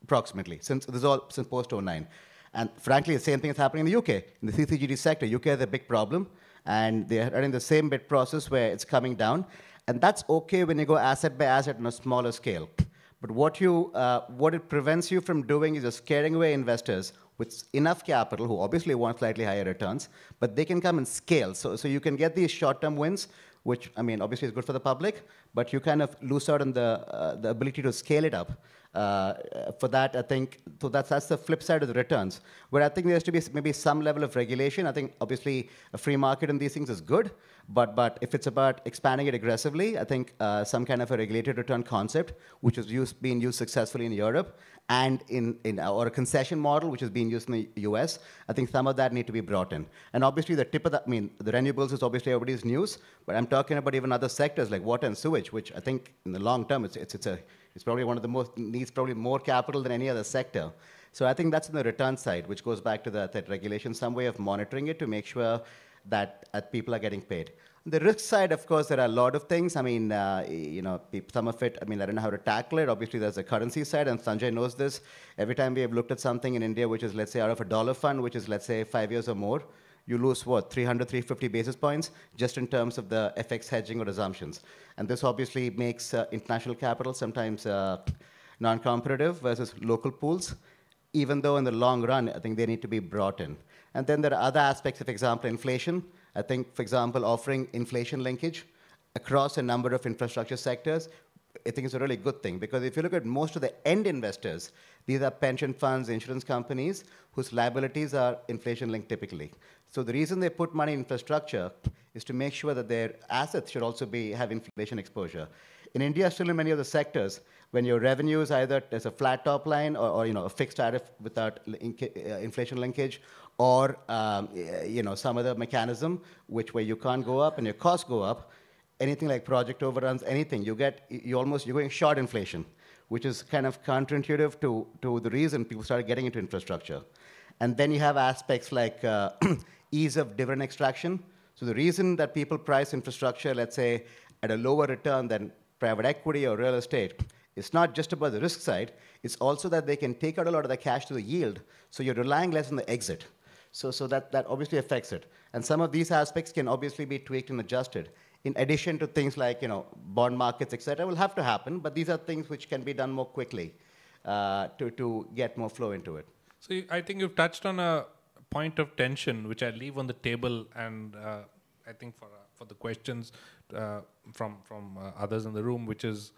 approximately, since post-09. And frankly, the same thing is happening in the UK. In the CCGT sector, UK has a big problem. And they're running the same bid process where it's coming down. And that's okay when you go asset by asset on a smaller scale. But what it prevents you from doing is just scaring away investors with enough capital, who obviously want slightly higher returns, but they can come and scale. So you can get these short-term wins, which, I mean, obviously is good for the public, but you kind of lose out on the ability to scale it up. For that, I think, so that's the flip side of the returns, where I think there has to be maybe some level of regulation. I think, obviously, a free market in these things is good, but if it's about expanding it aggressively, I think some kind of a regulated return concept, which is being used successfully in Europe, and or a concession model, which is being used in the US, I think some of that need to be brought in. And obviously, the tip of that, I mean, the renewables is obviously everybody's news, but I'm talking about even other sectors like water and sewage, which I think in the long term, it's probably one of the most, needs probably more capital than any other sector. So I think that's on the return side, which goes back to that regulation, some way of monitoring it to make sure that people are getting paid. On the risk side, of course, there are a lot of things. I mean, some of it, I mean, I don't know how to tackle it. Obviously, there's a currency side, and Sanjay knows this. Every time we have looked at something in India, which is, let's say, out of a dollar fund, which is, let's say, 5 years or more, you lose, what, 300, 350 basis points just in terms of the FX hedging or assumptions. And this obviously makes international capital sometimes non-competitive versus local pools, even though in the long run, I think they need to be brought in. And then there are other aspects of, for example, inflation. I think, for example, offering inflation linkage across a number of infrastructure sectors, I think is a really good thing. Because if you look at most of the end investors, these are pension funds, insurance companies, whose liabilities are inflation linked typically. So the reason they put money in infrastructure is to make sure that their assets should also have inflation exposure. In India, still in many of the sectors, when your revenues either there's a flat top line or a fixed tariff without inflation linkage, or some other mechanism where you can't go up and your costs go up, anything like project overruns, anything, you're going short inflation, which is kind of counterintuitive to the reason people started getting into infrastructure. And then you have aspects like ease of dividend extraction. So the reason that people price infrastructure, let's say, at a lower return than private equity or real estate, it's not just about the risk side, it's also that they can take out a lot of the cash to the yield, so you're relying less on the exit. So that obviously affects it. And some of these aspects can obviously be tweaked and adjusted. In addition to things like bond markets, et cetera, will have to happen, but these are things which can be done more quickly to get more flow into it. So I think you've touched on a point of tension, which I leave on the table, and I think for the questions from others in the room, which is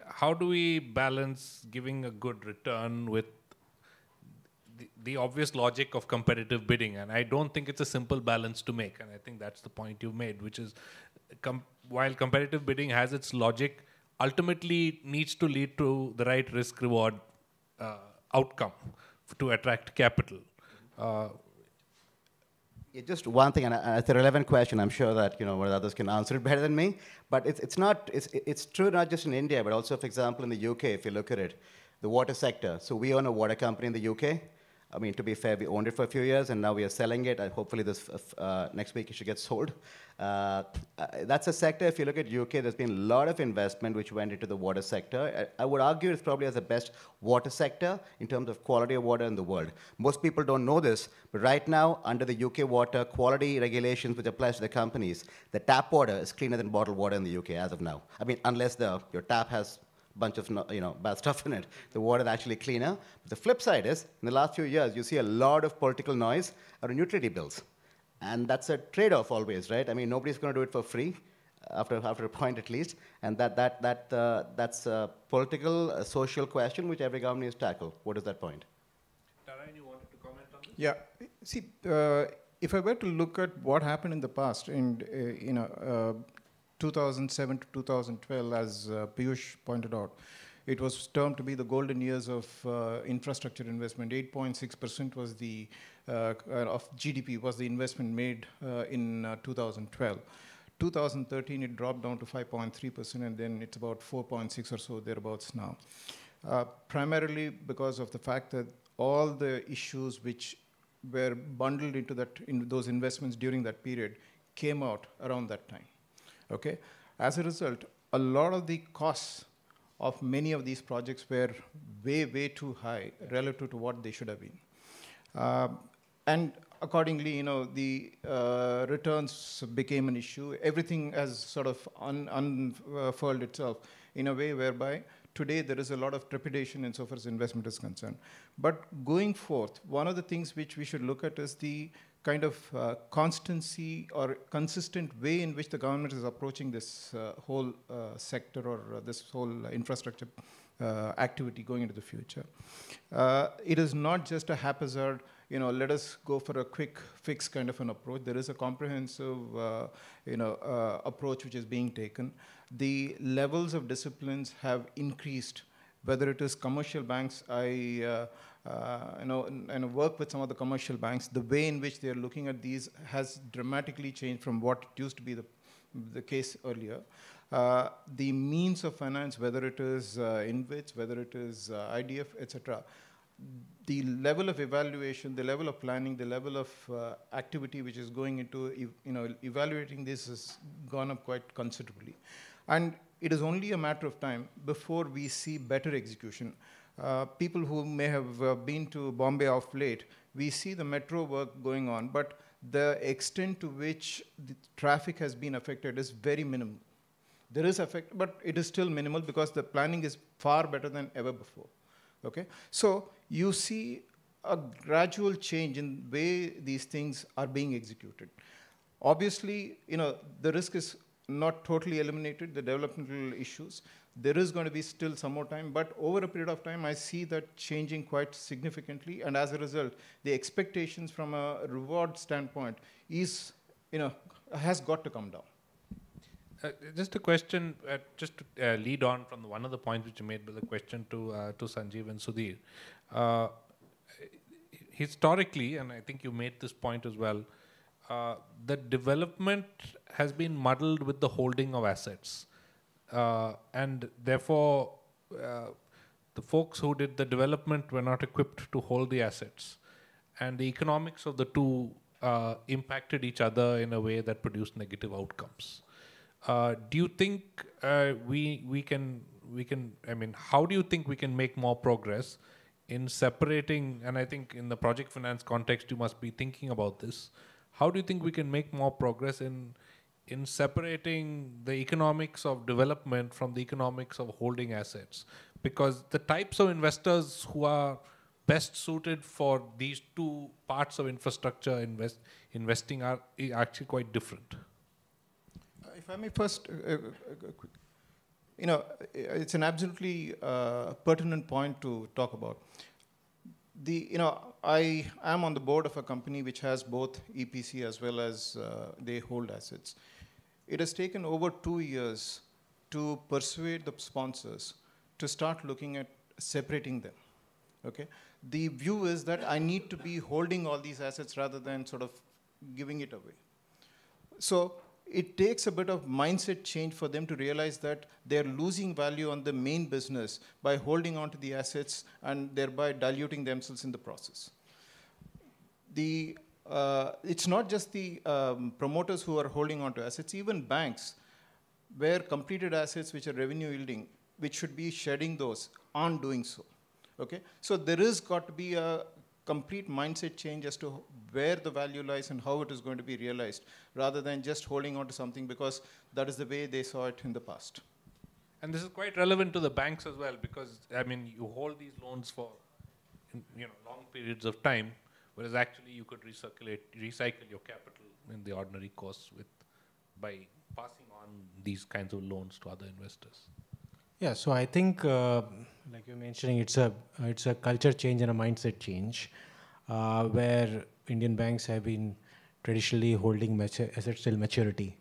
how do we balance giving a good return with the obvious logic of competitive bidding? And I don't think it's a simple balance to make. And I think that's the point you made, which is while competitive bidding has its logic, ultimately needs to lead to the right risk-reward outcome to attract capital. Yeah, just one thing, and it's a relevant question. I'm sure that one of the others can answer it better than me. But it's true not just in India, but also, for example, in the UK. If you look at it, the water sector. So we own a water company in the UK. I mean, to be fair, we owned it for a few years, and now we are selling it. And hopefully, next week it should get sold. That's a sector. If you look at UK, there's been a lot of investment which went into the water sector. I would argue it's probably as the best water sector in terms of quality of water in the world. Most people don't know this, but right now, under the UK water quality regulations which applies to the companies, the tap water is cleaner than bottled water in the UK as of now. I mean, unless your tap has bunch of bad stuff in it. The water is actually cleaner. But the flip side is, in the last few years, you see a lot of political noise around utility bills. And that's a trade-off always, right? I mean, nobody's going to do it for free, after a point at least. And that's a political, social question which every government needs to tackle. What is that point? Tarain, you wanted to comment on this? Yeah. See, if I were to look at what happened in the past, in 2007 to 2012, as Piyush pointed out, it was termed to be the golden years of infrastructure investment. 8.6% was of GDP was the investment made in 2012. 2013, it dropped down to 5.3%, and then it's about 4.6 or so thereabouts now. Primarily because of the fact that all the issues which were bundled into those investments during that period came out around that time. Okay. As a result, a lot of the costs of many of these projects were way, way too high relative to what they should have been. And accordingly, the returns became an issue. Everything has sort of unfurled itself in a way whereby today there is a lot of trepidation insofar as investment is concerned. But going forth, one of the things which we should look at is the kind of constancy or consistent way in which the government is approaching this whole sector or this whole infrastructure activity going into the future. It is not just a haphazard, let us go for a quick fix kind of an approach. There is a comprehensive, approach which is being taken. The levels of disciplines have increased. Whether it is commercial banks, and work with some of the commercial banks, the way in which they are looking at these has dramatically changed from what it used to be the case earlier. The means of finance, whether it is InvITs, whether it is IDF, etc., the level of evaluation, the level of planning, the level of activity which is going into evaluating this has gone up quite considerably. And it is only a matter of time before we see better execution. People who may have been to Bombay of late, we see the metro work going on, but the extent to which the traffic has been affected is very minimal. There is effect, but it is still minimal because the planning is far better than ever before. Okay? So you see a gradual change in the way these things are being executed. Obviously, the risk is not totally eliminated, the developmental issues. There is going to be still some more time, but over a period of time, I see that changing quite significantly, and as a result, the expectations from a reward standpoint is, has got to come down. Just a question, just to lead on from one of the points which you made with the question to Sanjeev and Sudhir. Historically, and I think you made this point as well, the development has been muddled with the holding of assets. And therefore, the folks who did the development were not equipped to hold the assets. And the economics of the two impacted each other in a way that produced negative outcomes. Do you think we can, I mean, how do you think we can make more progress in separating, and I think in the project finance context, you must be thinking about this. How do you think we can make more progress in separating the economics of development from the economics of holding assets? Because the types of investors who are best suited for these two parts of infrastructure investing are actually quite different. If I may first, it's an absolutely pertinent point to talk about. I am on the board of a company which has both EPC as well as they hold assets. It has taken over 2 years to persuade the sponsors to start looking at separating them. Okay? The view is that I need to be holding all these assets rather than sort of giving it away. So it takes a bit of mindset change for them to realize that they're losing value on the main business by holding on to the assets and thereby diluting themselves in the process. It's not just the promoters who are holding on to assets, even banks, where completed assets which are revenue yielding, which should be shedding those, aren't doing so. Okay? So there is got to be a complete mindset change as to where the value lies and how it is going to be realized, rather than just holding on to something because that is the way they saw it in the past. And this is quite relevant to the banks as well, because I mean, you hold these loans for long periods of time, whereas actually you could recycle your capital in the ordinary course by passing on these kinds of loans to other investors. Yeah, so I think, like you're mentioning, it's a culture change and a mindset change, where Indian banks have been traditionally holding assets till maturity.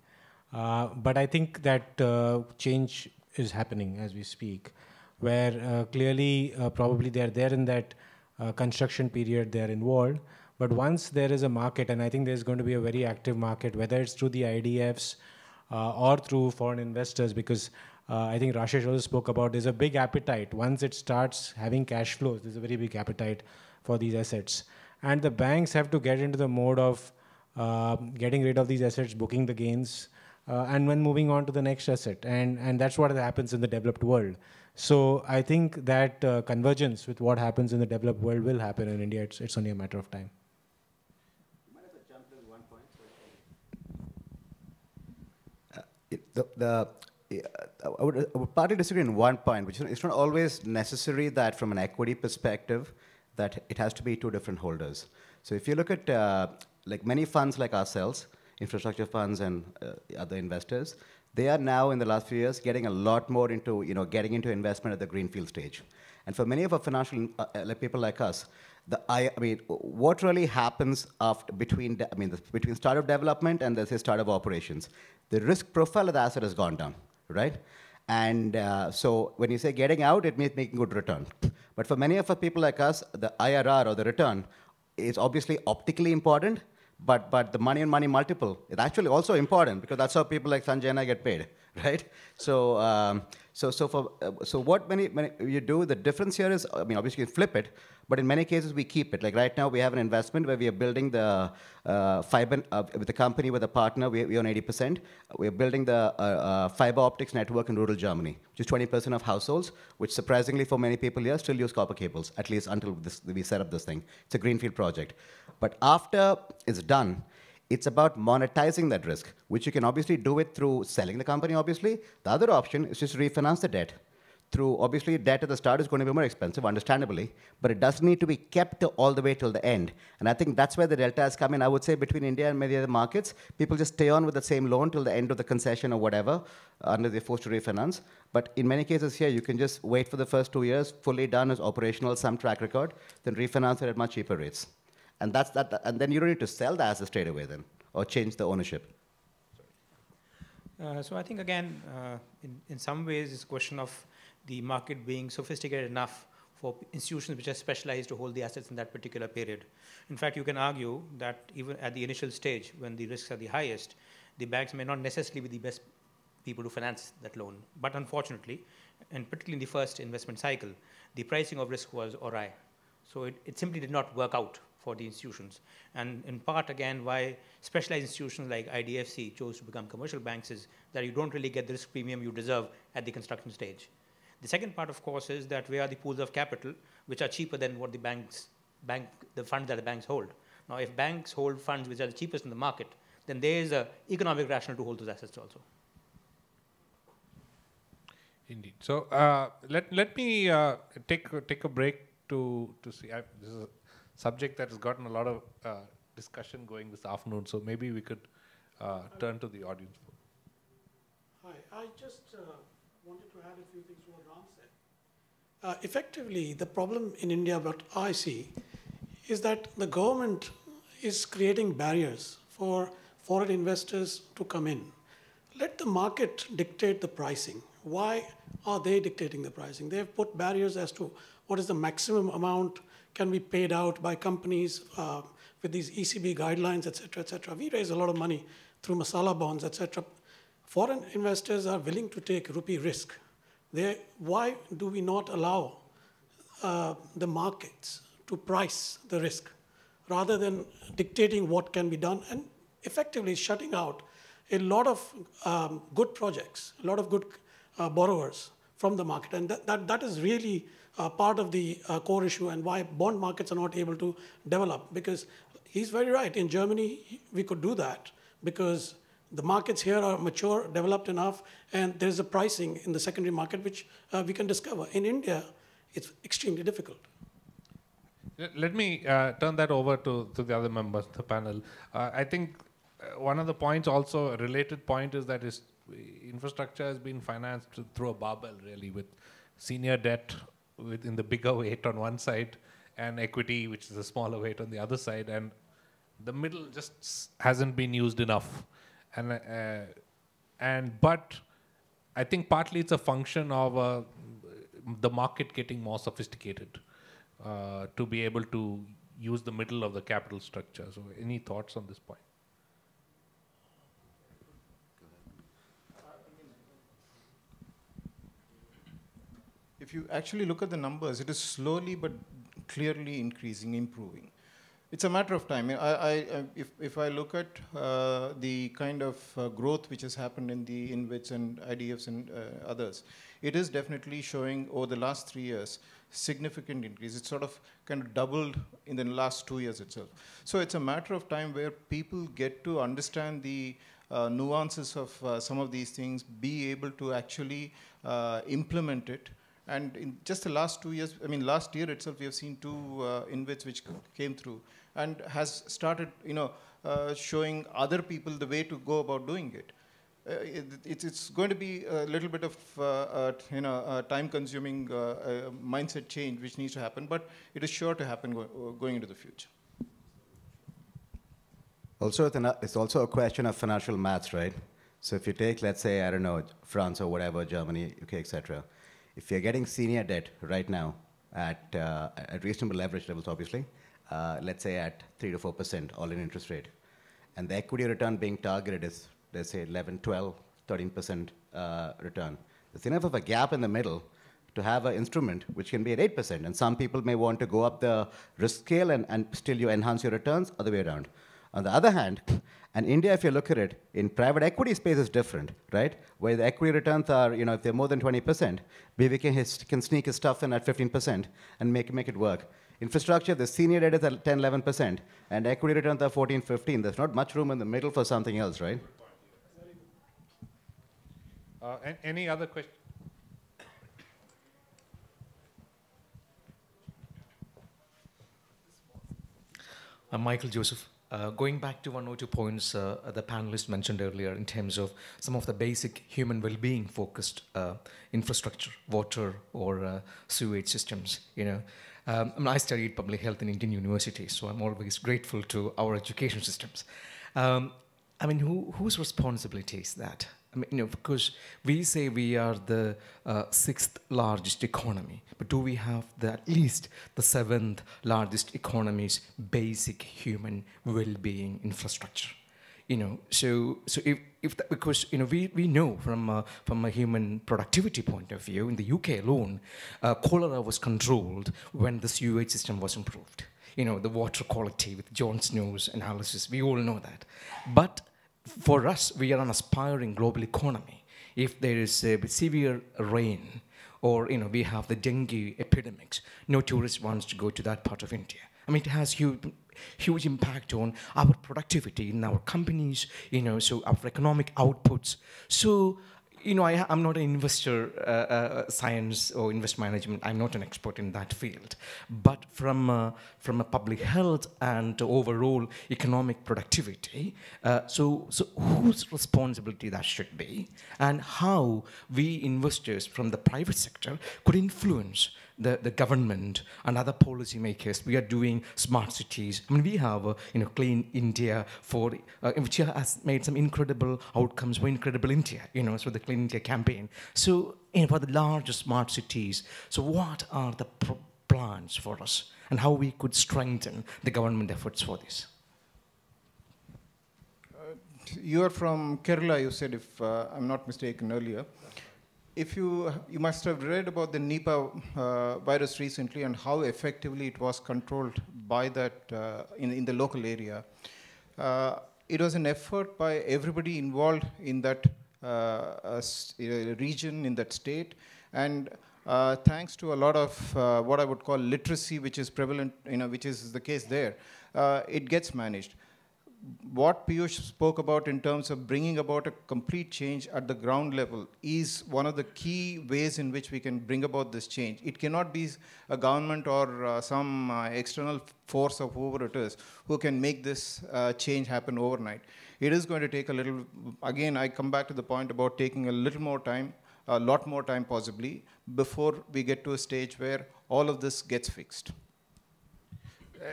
But I think that change is happening as we speak, where clearly probably they're there in that construction period, they're involved. But once there is a market, and I think there's going to be a very active market, whether it's through the IDFs or through foreign investors, because I think Rashesh also spoke about there's a big appetite. Once it starts having cash flows, there's a very big appetite for these assets. And the banks have to get into the mode of getting rid of these assets, booking the gains, and then moving on to the next asset. And that's what happens in the developed world. So I think that convergence with what happens in the developed world will happen in India. It's only a matter of time. I would partly disagree in one point, which is it's not always necessary that from an equity perspective that it has to be two different holders. So if you look at like many funds like ourselves, infrastructure funds and other investors, they are now in the last few years getting a lot more into getting into investment at the greenfield stage. And for many of our financial people like us, what really happens between startup development and let's say startup operations? The risk profile of the asset has gone down, right? And so when you say getting out, it means making good return. But for many of our people like us, the IRR or the return is obviously optically important, but the money on money multiple is actually also important because that's how people like Sanjay and I get paid, right? So so what many you do, the difference here is, obviously you flip it, but in many cases we keep it. Like right now we have an investment where we are building the fiber with a company with a partner. We own 80%. We are building the fiber optics network in rural Germany, which is 20% of households, which surprisingly for many people here still use copper cables, at least until we set up this thing. It's a greenfield project. But after it's done, it's about monetizing that risk, which you can obviously do it through selling the company, obviously. The other option is just refinance the debt. Through, obviously, debt at the start is going to be more expensive, understandably, but it doesn't need to be kept all the way till the end. And I think that's where the delta has come in. I would say between India and many other markets, people just stay on with the same loan till the end of the concession or whatever, unless they're forced to refinance. But in many cases here, you can just wait for the first 2 years, fully done as operational, some track record, then refinance it at much cheaper rates. And that's that. And then you don't need to sell the asset straight away then, or change the ownership. So I think, again, in some ways, it's a question of the market being sophisticated enough for institutions which are specialized to hold the assets in that particular period. In fact, you can argue that even at the initial stage, when the risks are the highest, the banks may not necessarily be the best people to finance that loan. But unfortunately, and particularly in the first investment cycle, the pricing of risk was awry. So it simply did not work out for the institutions. And in part, again, why specialized institutions like IDFC chose to become commercial banks is that you don't really get the risk premium you deserve at the construction stage. The second part, of course, is that where are the pools of capital which are cheaper than what the funds that the banks hold. Now, if banks hold funds which are the cheapest in the market, then there is an economic rationale to hold those assets also. Indeed. So let me take a break to see. This is a subject that has gotten a lot of discussion going this afternoon. So maybe we could turn to the audience. Hi, I just wanted to add a few things to what Ram said. Effectively, the problem in India, what I see, is that the government is creating barriers for foreign investors to come in. Let the market dictate the pricing. Why are they dictating the pricing? They have put barriers as to what is the maximum amount can be paid out by companies with these ECB guidelines, et cetera, et cetera. We raise a lot of money through masala bonds, et cetera. Foreign investors are willing to take rupee risk. Why do we not allow the markets to price the risk rather than dictating what can be done and effectively shutting out a lot of good projects, a lot of good borrowers from the market? And that is really part of the core issue and why bond markets are not able to develop. Because he's very right. In Germany, we could do that because the markets here are mature, developed enough, and there's a pricing in the secondary market which we can discover. In India, it's extremely difficult. Let me turn that over to the other members of the panel. I think one of the points, also a related point, is that infrastructure has been financed through a barbell, really, with senior debt in the bigger weight on one side and equity, which is a smaller weight on the other side. And the middle just hasn't been used enough. But I think partly it's a function of the market getting more sophisticated to be able to use the middle of the capital structure. So any thoughts on this point? If you actually look at the numbers, it is slowly but clearly increasing, improving. It's a matter of time. If I look at the kind of growth which has happened in the InvITs and IDFs and others, it is definitely showing over the last 3 years significant increase. It's sort of kind of doubled in the last 2 years itself. So it's a matter of time where people get to understand the nuances of some of these things, be able to actually implement it. And in just the last 2 years, I mean, last year itself, we have seen 2 InvITs which came through and has started, showing other people the way to go about doing it. It's going to be a little bit of, time-consuming mindset change which needs to happen, but it is sure to happen going into the future. Also, it's also a question of financial maths, right? So if you take, let's say, I don't know, France or whatever, Germany, UK, etc. If you're getting senior debt right now at reasonable leverage levels, obviously, let's say at 3 to 4% all-in interest rate, and the equity return being targeted is, let's say, 11, 12, 13% return. There's enough of a gap in the middle to have an instrument which can be at 8%. And some people may want to go up the risk scale and still you enhance your returns, other way around. On the other hand, and India, if you look at it, in private equity space is different, right? Where the equity returns are, if they're more than 20%, BVK can sneak his stuff in at 15% and make it work. Infrastructure, the senior debt is at 10, 11%, and equity returns are 14, 15. There's not much room in the middle for something else, right? Any other questions? I'm Michael Joseph. Going back to one or two points the panelists mentioned earlier in terms of some of the basic human well-being focused infrastructure, water or sewage systems, I studied public health in Indian universities, so I'm always grateful to our education systems. Whose responsibility is that? Because we say we are the 6th largest economy, but do we have at least the 7th largest economy's basic human well-being infrastructure? Because we know from a human productivity point of view, in the UK alone, cholera was controlled when the sewage system was improved. The water quality with John Snow's analysis, we all know that. But for us, we are an aspiring global economy. If there is severe rain or we have the dengue epidemics, no tourist wants to go to that part of India. It has huge impact on our productivity in our companies, so our economic outputs. So, I'm not an investor science or invest management. I'm not an expert in that field. But from a public health and overall economic productivity, so whose responsibility that should be, and how we investors from the private sector could influence the government and other policymakers. We are doing smart cities. I mean, we have Clean India which has made some incredible outcomes for Incredible India. So the Clean India campaign. So for the large smart cities. So what are the plans for us, and how we could strengthen the government efforts for this? You are from Kerala, you said, if I'm not mistaken earlier. If you must have read about the Nipah virus recently and how effectively it was controlled by that in the local area. It was an effort by everybody involved in that region, in that state, and thanks to a lot of what I would call literacy, which is prevalent, which is the case there, it gets managed. What Piyush spoke about in terms of bringing about a complete change at the ground level is one of the key ways in which we can bring about this change. It cannot be a government or some external force of whoever it is who can make this change happen overnight. It is going to take a little, again, I come back to the point about taking a little more time, a lot more time possibly, before we get to a stage where all of this gets fixed.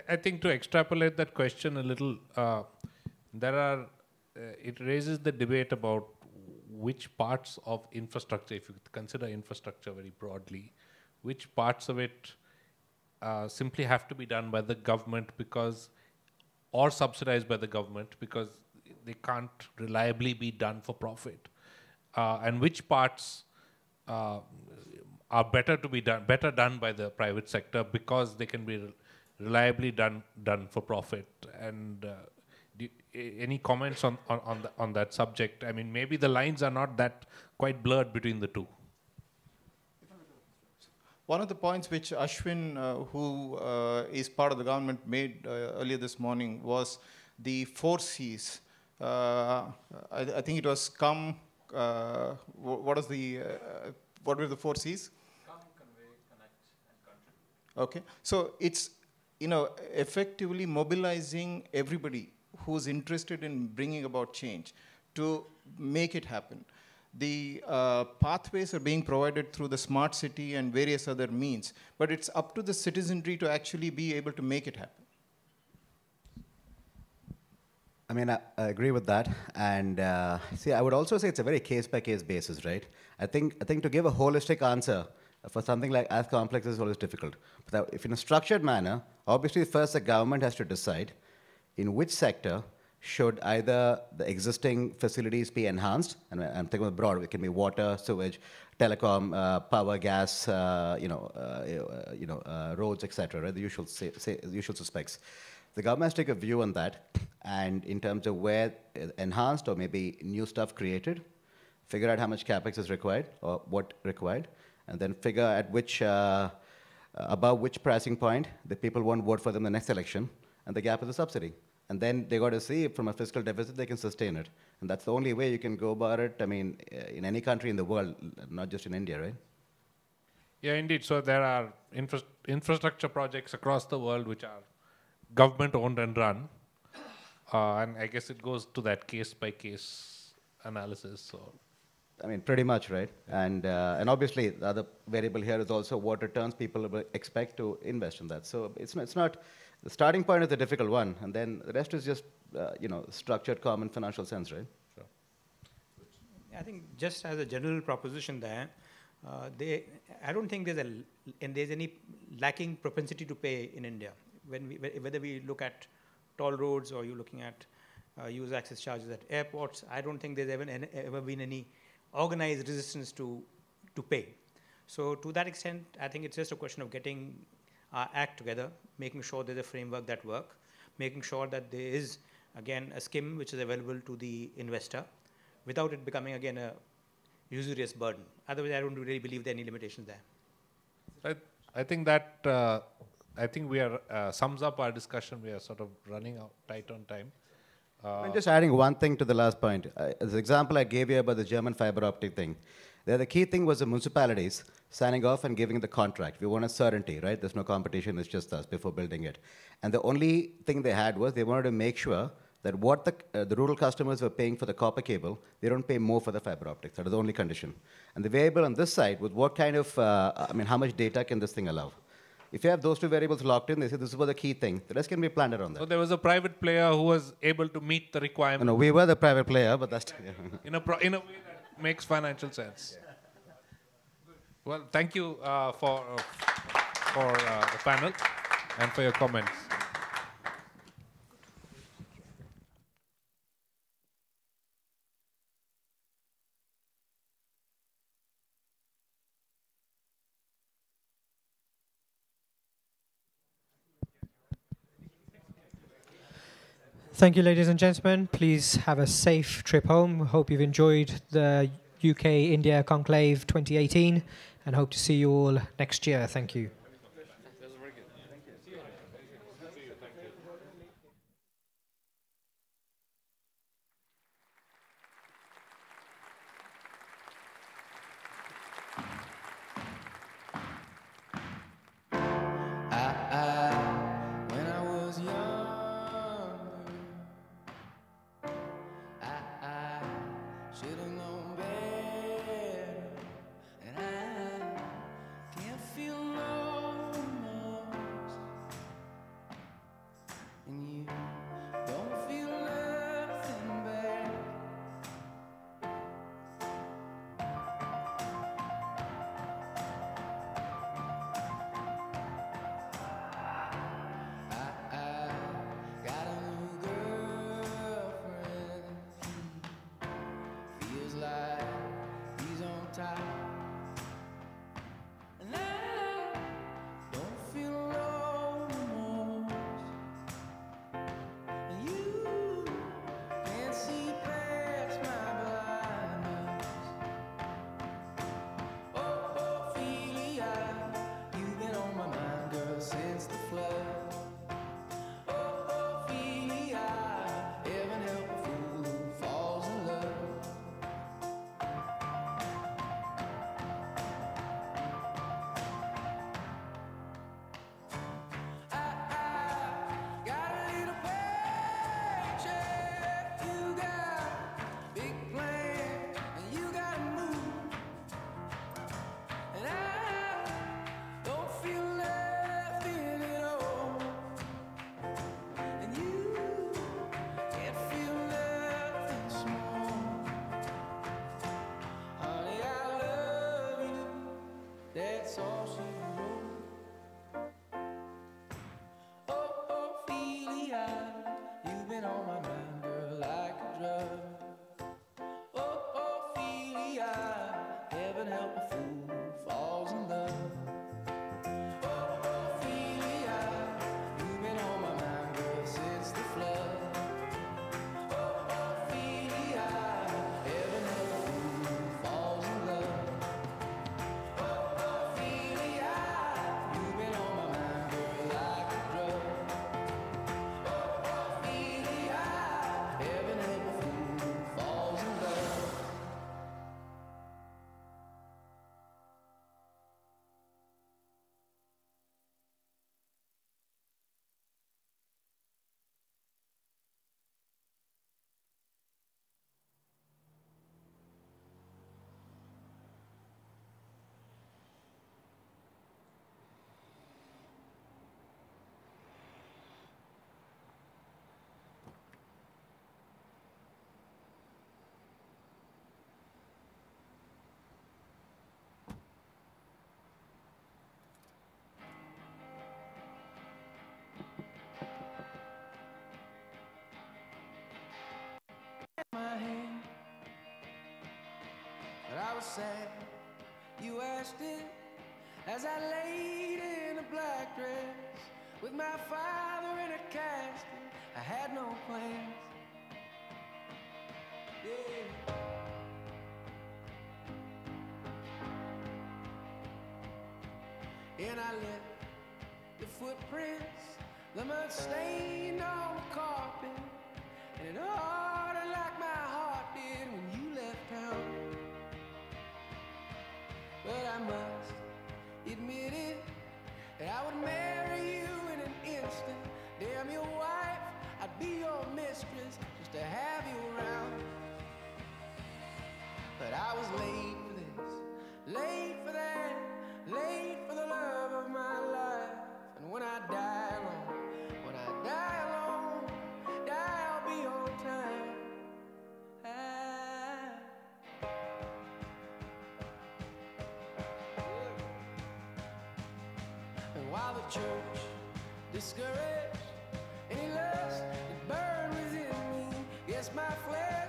I think to extrapolate that question a little, it raises the debate about which parts of infrastructure, if you consider infrastructure very broadly, which parts of it simply have to be done by the government or subsidized by the government because they can't reliably be done for profit, and which parts are better done by the private sector because they can be reliably done for profit. And any comments on that subject? I mean, maybe the lines are not that quite blurred between the two. One of the points which Ashwin, who is part of the government, made earlier this morning was the 4 C's. I think it was come. What were the 4 C's? Come, convey, connect, and contribute. Okay, so it's effectively mobilizing everybody who's interested in bringing about change to make it happen. The pathways are being provided through the smart city and various other means, but it's up to the citizenry to actually be able to make it happen. I mean, I agree with that. And see, I would also say it's a very case-by-case basis, right? I think to give a holistic answer for something like as complex is always difficult. But if in a structured manner, obviously first the government has to decide in which sector should either the existing facilities be enhanced, and I'm thinking of broad, it can be water, sewage, telecom, power, gas, roads, etc. Right? The usual usual suspects. The government has to take a view on that, and in terms of where enhanced or maybe new stuff created, figure out how much capex is required or what required, and then figure at which above which pricing point the people won't vote for them in the next election, and the gap is a subsidy. And then they got to see if from a fiscal deficit they can sustain it. And that's the only way you can go about it, I mean, in any country in the world, not just in India, right? Yeah, indeed. So there are infrastructure projects across the world which are government owned and run. And I guess it goes to that case-by-case analysis. So, I mean, pretty much, right? And obviously, the other variable here is also what returns people expect to invest in that. So it's not, the starting point is a difficult one, and then the rest is just, structured common financial sense, right? Sure. I think just as a general proposition there, I don't think there's any lacking propensity to pay in India. Whether we look at toll roads or you're looking at user access charges at airports, I don't think there's ever been any organized resistance to pay. So to that extent, I think it's just a question of getting our act together, making sure there's a framework that works, making sure that there is, again, a scheme which is available to the investor without it becoming, again, a usurious burden. Otherwise, I don't really believe there are any limitations there. I think that we are sums up our discussion. We are sort of running out tight on time. I'm just adding one thing to the last point. As the example I gave you about the German fiber optic thing, there the key thing was the municipalities signing off and giving the contract. We wanted certainty, right? There's no competition, it's just us before building it. And the only thing they had was they wanted to make sure that what the rural customers were paying for the copper cable, they don't pay more for the fiber optics. That was the only condition. And the variable on this side was what kind of, how much data can this thing allow? If you have those two variables locked in, they say this was the key thing. The rest can be planned around that. So there was a private player who was able to meet the requirement. No, we were the private player, but that's... Yeah. In a way that makes financial sense. Well, thank you for the panel and for your comments. Thank you, ladies and gentlemen. Please have a safe trip home. Hope you've enjoyed the UK-India Conclave 2018 and hope to see you all next year. Thank you. When I was young, I should have known better, and I can't feel no remorse, and you don't feel nothing back. I got a new girlfriend. He feels like he's on top, and I don't feel no remorse. And you can't see past my blindness. Oh, Ophelia, you've been on my mind, girl, since the flood. Ophelia, heaven help a fool who falls in love. I got a little paycheck, you got big plans, and you gotta move, and I don't feel nothing at all. And you can't feel nothing small. Honey, I love you. That's all she wrote. Oh, Ophelia, you've been on my mind, girl, like a drug. Oh, Ophelia, heaven help a fool who falls in love. Ophelia, you've been on my mind, girl, since the flood. Ophelia, heaven help a fool who falls in love. Ophelia, you've been on my mind, girl, like a drug. Ophelia, heaven help a fool who falls in love. My hand, but I was sad. You asked it as I laid in a black dress with my father in a casket. I had no plans. Yeah. And I left the footprints, the mud stained on the carpet, and it harder like my heart did when you left town. But I must admit it, that I would marry you in an instant. Damn your wife, I'd be your mistress just to have you around. But I was late for this, late for that, late for the love of my life. And when I die alone, when I die alone, die I'll be on time. And while the church discouraged any lust that burned within me, yes, my flesh